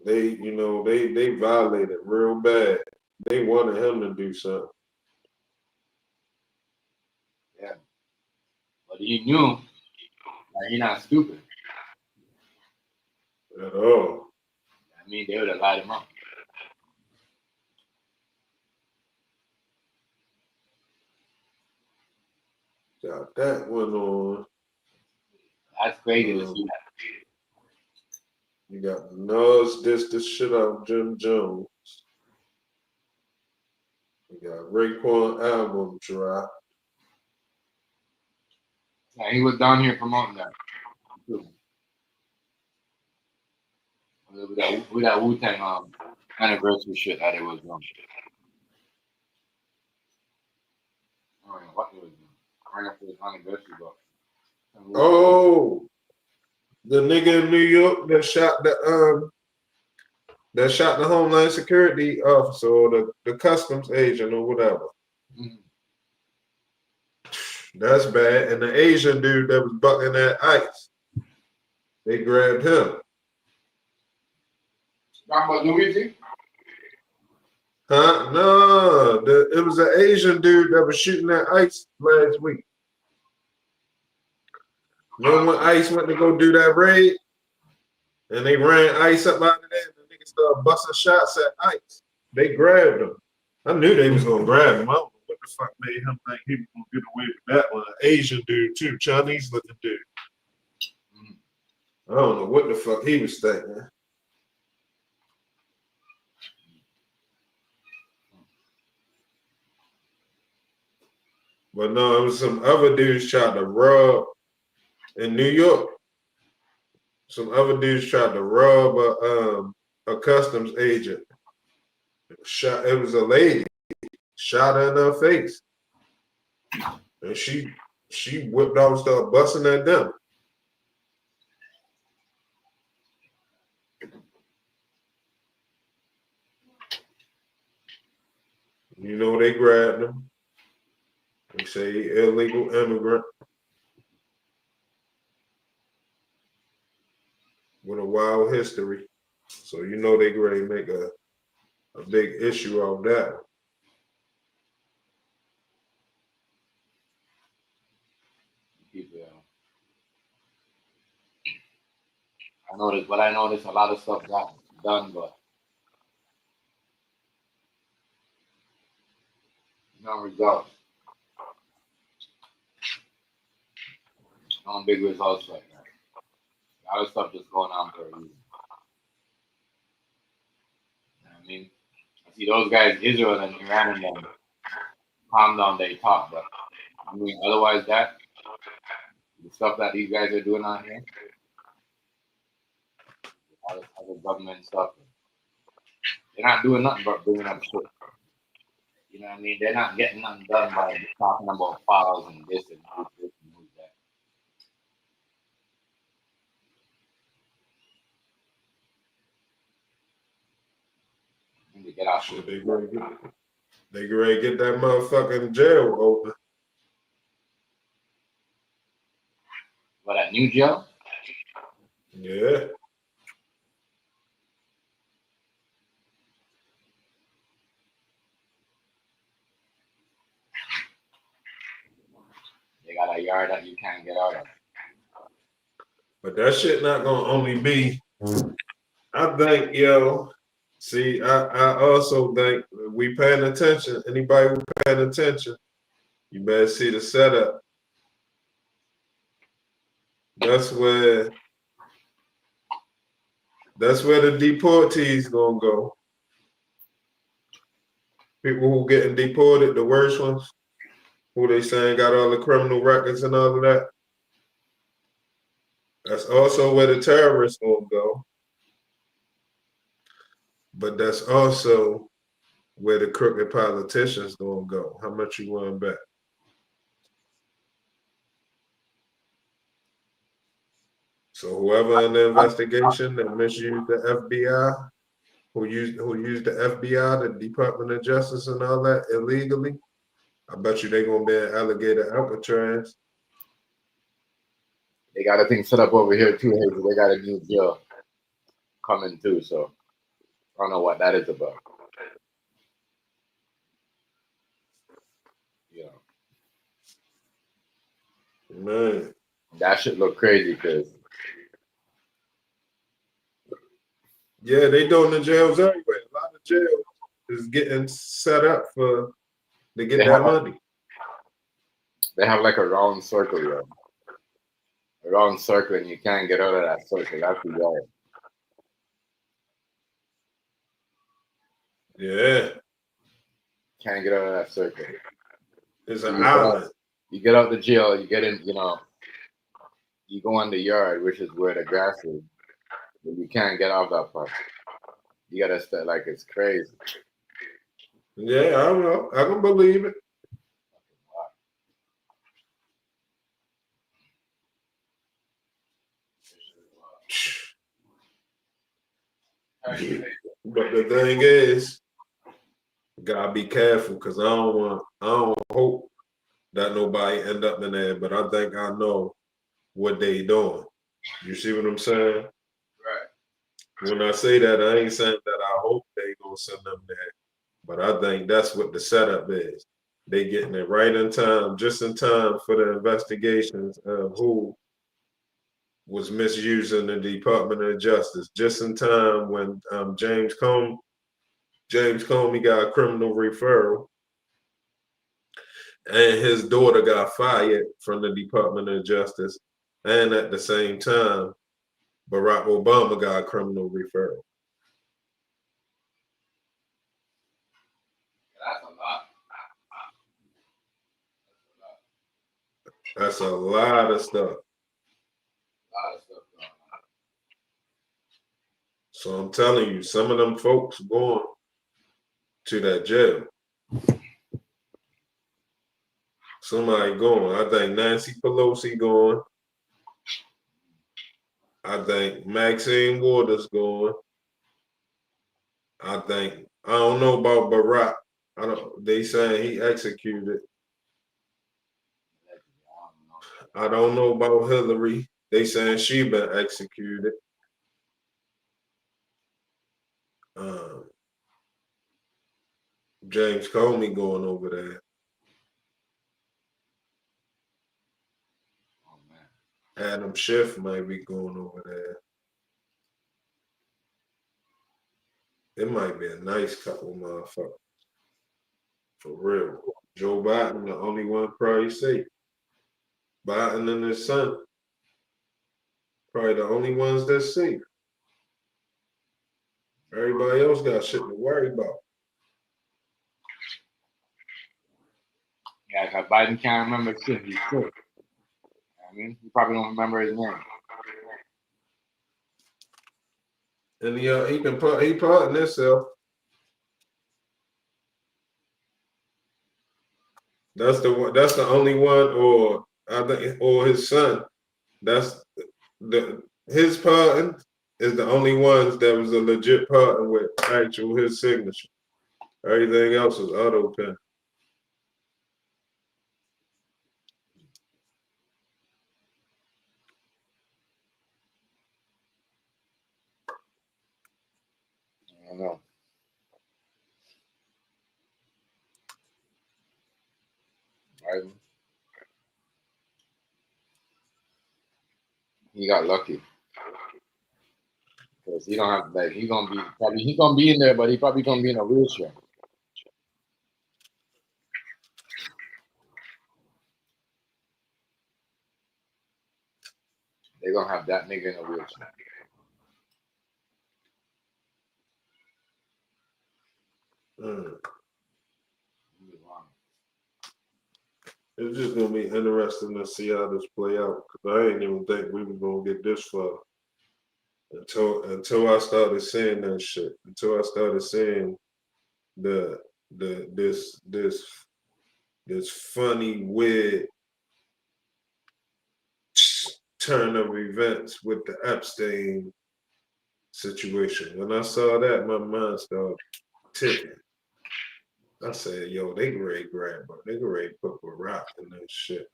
They violated real bad. They wanted him to do something. Yeah. But he knew that he's not stupid. At all. I mean, they would have lied him up. Got that one on. That's crazy to see that. You got Nas dissed the shit out of Jim Jones. You got Raekwon album drop. Yeah, he was down here promoting that. With that Wu-Tang anniversary shit that it was doing. I don't know what it was doing. Right after his anniversary, but. Oh, the nigga in New York that shot the Homeland Security officer or the customs agent or whatever. Mm-hmm. That's bad. And the Asian dude that was bucking that ice, they grabbed him. Talking about Luigi? Huh? No, it was an Asian dude that was shooting that ice last week. Remember when ICE went to go do that raid? And they ran ICE up out of there and the niggas started busting shots at ICE. They grabbed him. I knew they was gonna grab him. I don't know what the fuck made him think he was gonna get away with that one. An Asian dude too, Chinese looking dude. I don't know what the fuck he was thinking. But no, it was some other dudes tried to rob in New York. Some other dudes tried to rob a customs agent. It was a lady. Shot her in her face. And she whipped out and started busting at them. You know, they grabbed him. They say illegal immigrant with a wild history. So you know they ready to make a big issue out of that. I noticed a lot of stuff got done, but no results. No big results right now. A lot of stuff just going on for a reason. You know what I mean? I see those guys, Israel and Iran and them, calm down, they talk, but I mean, otherwise the stuff that these guys are doing out here, all this other government stuff, they're not doing nothing but bringing up shit. You know what I mean? They're not getting nothing done by just talking about files and this and who's that. And to get out shit, they ready to get that motherfucking jail open. What, that new jail? Yeah. They got a yard that you can't get out of. But that shit not gonna only be, I think, see, I also think we paying attention. Anybody who paying attention, you better see the setup. That's where the deportees gonna go. People who getting deported, the worst ones, who they saying got all the criminal records and all of that. That's also where the terrorists gonna go. But that's also where the crooked politicians gonna go. How much you want to bet? So whoever in the investigation that misused the FBI, who used the FBI, the Department of Justice, and all that illegally, I bet you they gonna be an alligator Alcatraz. They got a thing set up over here too. Hazel. They got a new jail coming too. So I don't know what that is about. You know, Man, that shit look crazy because yeah, they doing the jails everywhere. A lot of jails is getting set up to get that money. They have like a round circle, yo. A round circle, and you can't get out of that circle. That's the wall. Yeah. Can't get out of that circle. It's an island. You get out the jail, you get in, you know, you go in the yard, which is where the grass is, but you can't get off that part. You gotta stay like it's crazy. Yeah, I don't know. I can believe it. But the thing is, gotta be careful because I don't hope that nobody end up in there. But I think I know what they doing. You see what I'm saying? Right. When I say that, I ain't saying that I hope they gonna send them there. But I think that's what the setup is. They getting it right in time, just in time for the investigations of who was misusing the Department of Justice, just in time when James Comey got a criminal referral and his daughter got fired from the Department of Justice, and at the same time, Barack Obama got a criminal referral. That's a lot. That's a lot of stuff. So I'm telling you, some of them folks going to that jail. Somebody going. I think Nancy Pelosi going. I think Maxine Waters going. I don't know about Barack. They saying he executed. I don't know about Hillary. They saying she been executed. James Comey going over there. Adam Schiff might be going over there. It might be a nice couple motherfuckers. For real. Joe Biden, the only one probably safe. Biden and his son, probably the only ones that's safe. Everybody else got shit to worry about. Yeah, because Biden can't remember shit. He's sick. I mean, he probably don't remember his name. And he pardoned himself. That's the one. That's the only one, or I think, or his son. That's his pardon is the only ones that was a legit pardon with actual his signature. Everything else is auto pen. I don't know. Biden. He got lucky. Because he don't have like he's gonna be in there, but he probably gonna be in a wheelchair. They're gonna have that nigga in a wheelchair. It's just gonna be interesting to see how this play out, because I didn't even think we were gonna get this far until I started seeing that shit. Until I started seeing this funny weird turn of events with the Epstein situation. When I saw that, my mind started ticking. I said, yo, they ready to grab her. They ready to put a rock in that shit.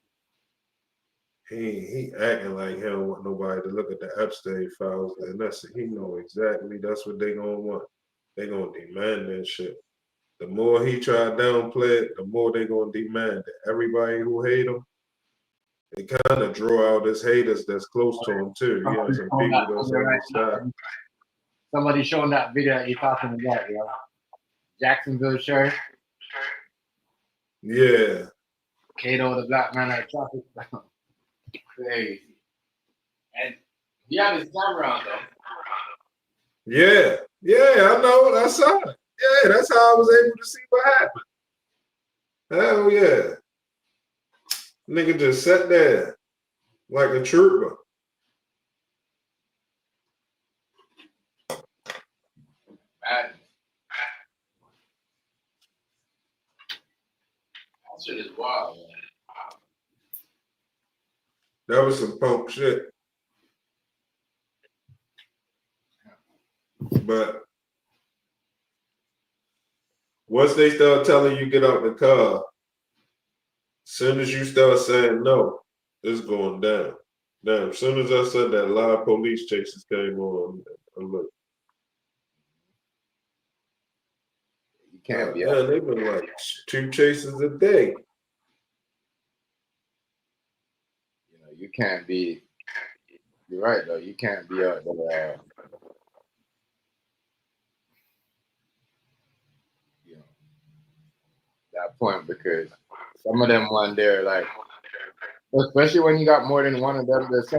He acting like he don't want nobody to look at the Epstein files, and he know exactly that's what they gonna want. They gonna demand that shit. The more he try to downplay it, the more they gonna demand it. Everybody who hate him, they kind of draw out his haters that's close to him too. He has some people that's on his side. Somebody showing that video that you're talking about, yo. Jacksonville sheriff. Yeah. Kato, the black man at traffic. Crazy. And he had his camera on though. Yeah, I know. I saw it. Yeah, that's how I was able to see what happened. Hell yeah. Nigga just sat there like a trooper. Man. That shit is wild, man. That was some punk shit. But once they start telling you get out the car, as soon as you start saying no, it's going down. Damn, as soon as I said that, live police chases came on. I'm like, you can't be out. They've been like 2 chases a day. You know, you can't be. You're right though. You can't be out there. You know, that point because some of them one there like, especially when you got more than one of them. There's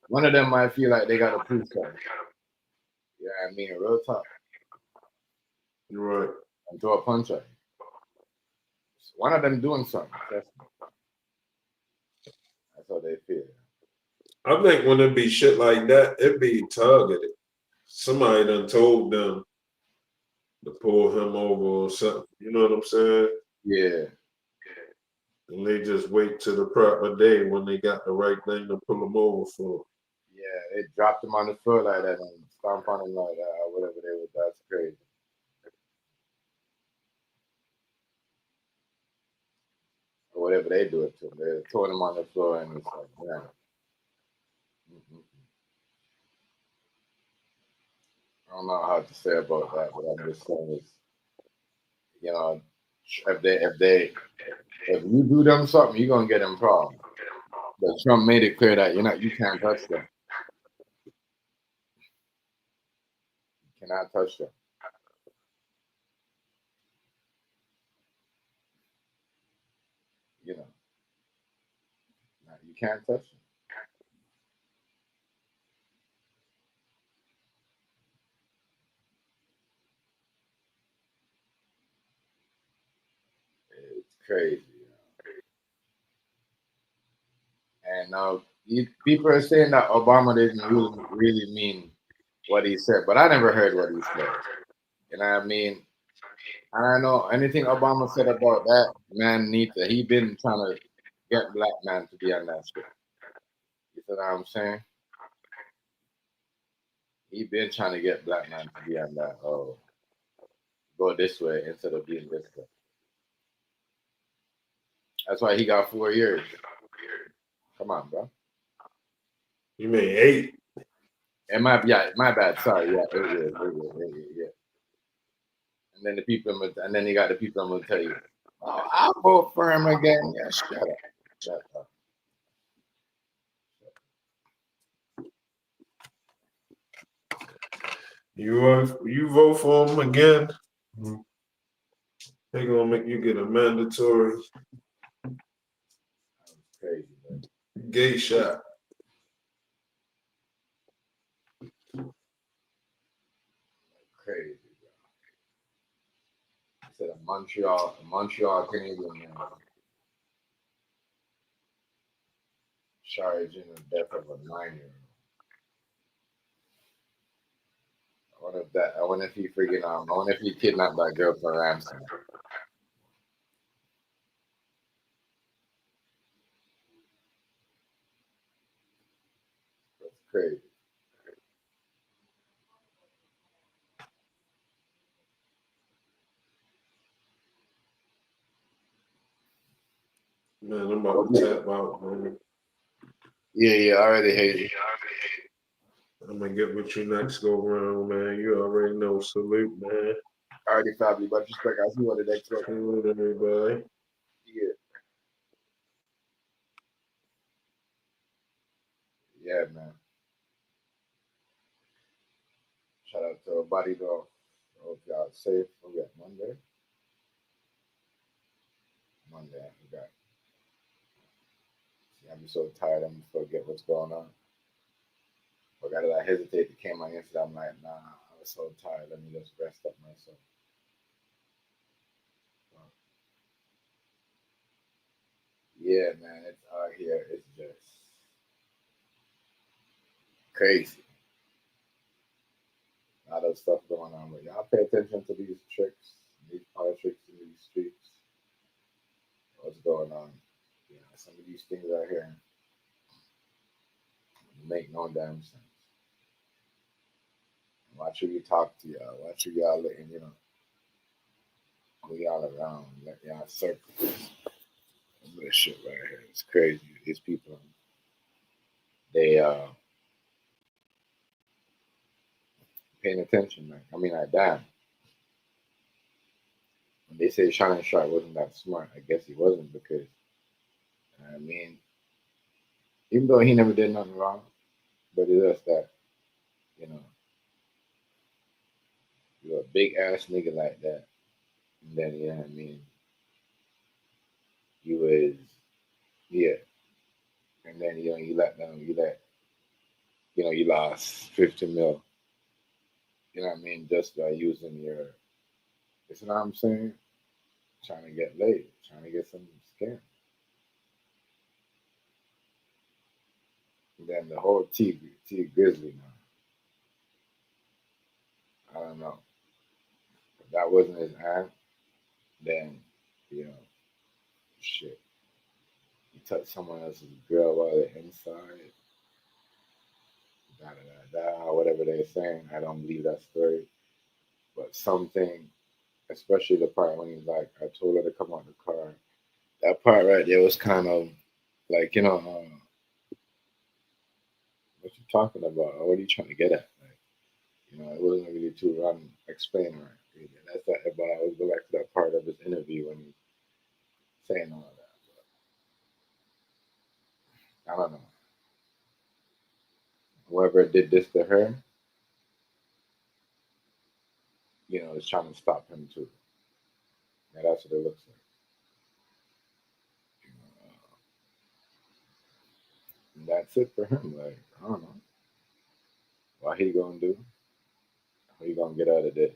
one of them might feel like they got to prove something. Yeah, I mean, real talk. You're right. And throw a punch at you. One of them doing something. That's how they feel. I think when it be shit like that, it be targeted. Somebody done told them to pull him over or something. You know what I'm saying? Yeah. And they just wait till the proper day when they got the right thing to pull him over for. Yeah, they dropped him on the floor like that and stomp on him like that or whatever they would. That's crazy. Or whatever they do it to him. They throw him on the floor and it's like, yeah. I don't know how to say about that, but I'm just saying it's, you know, if you do them something, you're gonna get them problems. But Trump made it clear that you can't touch them. You cannot touch them. You know, you can't touch them. It's crazy. And now people are saying that Obama didn't really mean what he said, but I never heard what he said. You know what I mean? And I know anything Obama said about that man he been trying to get black man to be on that shit. You know what I'm saying? He been trying to get black man to be on that. Oh, go this way instead of being this way. That's why he got 4 years. Come on, bro. You mean 8? My bad. Sorry, yeah, 8 years. Yeah. And then you got the people I'm gonna tell you, oh, I'll vote for him again. Yeah, shut up. You vote for him again, they're gonna make you get a mandatory Crazy, man. gay shot. Crazy, bro. I said a Montreal Canadian man charged in the death of a 9-year-old. I wonder if he kidnapped that girl for ransom. Man, I'm about to tap out, man. Yeah, I already hate it. I'm gonna get with you next go round, man. You already know. Salute, man. Already family, but respect. I see what the next one. Salute, everybody. Yeah, man. Shout out to everybody though. Hope y'all safe. We got Monday. I forgot. See, I'm so tired. I'm gonna forget what's going on. I hesitate to came on Instagram. I'm like, nah, I was so tired. Let me just rest up myself. Yeah, man, it's out here. It's just crazy. A lot of stuff going on, but y'all pay attention to these tricks, these politics in these streets. What's going on? You know, some of these things out here make no damn sense. Watch who you talk to, y'all. Watch who y'all letting, who y'all around. Let y'all circle. This shit right here. It's crazy. These people, they paying attention, man. I mean, like, damn. When they say Shannon Sharpe wasn't that smart, I guess he wasn't because, I mean, even though he never did nothing wrong, but it's just that, you're a big ass nigga like that. And then, you know what I mean? You was, yeah. And then, you lost 50 mil. You know what I mean? Just by using you know what I'm saying? Trying to get laid, trying to get some scam. And then the whole T Grizzley now. I don't know. If that wasn't his aunt, then, shit. He touched someone else's girl while they're inside. Whatever they're saying. I don't believe that story. But something, especially the part when he's like, I told her to come out the car. That part right there was kind of like, what you talking about? Or what are you trying to get at? Like, it wasn't really too wrong explaining right. That's that. But I always go back to that part of his interview when he's saying all that. But I don't know. Whoever did this to her, is trying to stop him too. And that's what it looks like. And that's it for him. Like, I don't know. What he gonna do? How he gonna get out of this?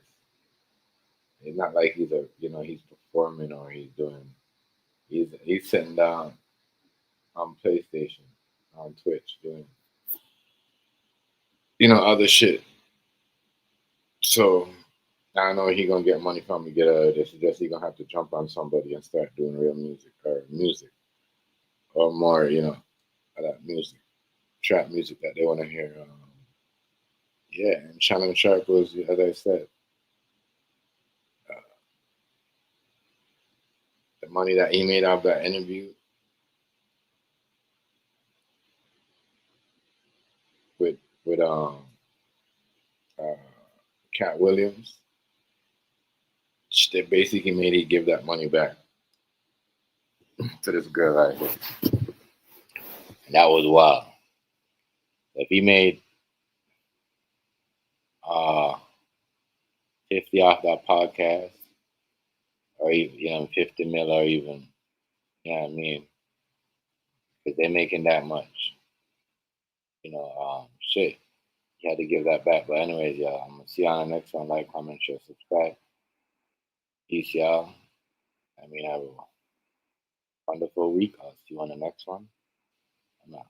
It's not like he's he's performing or he's doing. He's sitting down on PlayStation, on Twitch, doing other shit. So I know he gonna get money from me to get out of this. It's just he gonna have to jump on somebody and start doing real music or more, that music, trap music that they want to hear. Yeah, and Shannon Sharpe was, as I said, the money that he made out of that interview with Cat Williams, they basically made he give that money back to this girl right here. And that was wild. If he made 50 off that podcast, or even 50 mil, or even, you know what I mean? Because they're making that much. Shit. You had to give that back. But anyways, y'all, I'm gonna see you on the next one. Like, comment, share, subscribe. Peace, y'all. Have a wonderful week. I'll see you on the next one. I'm out.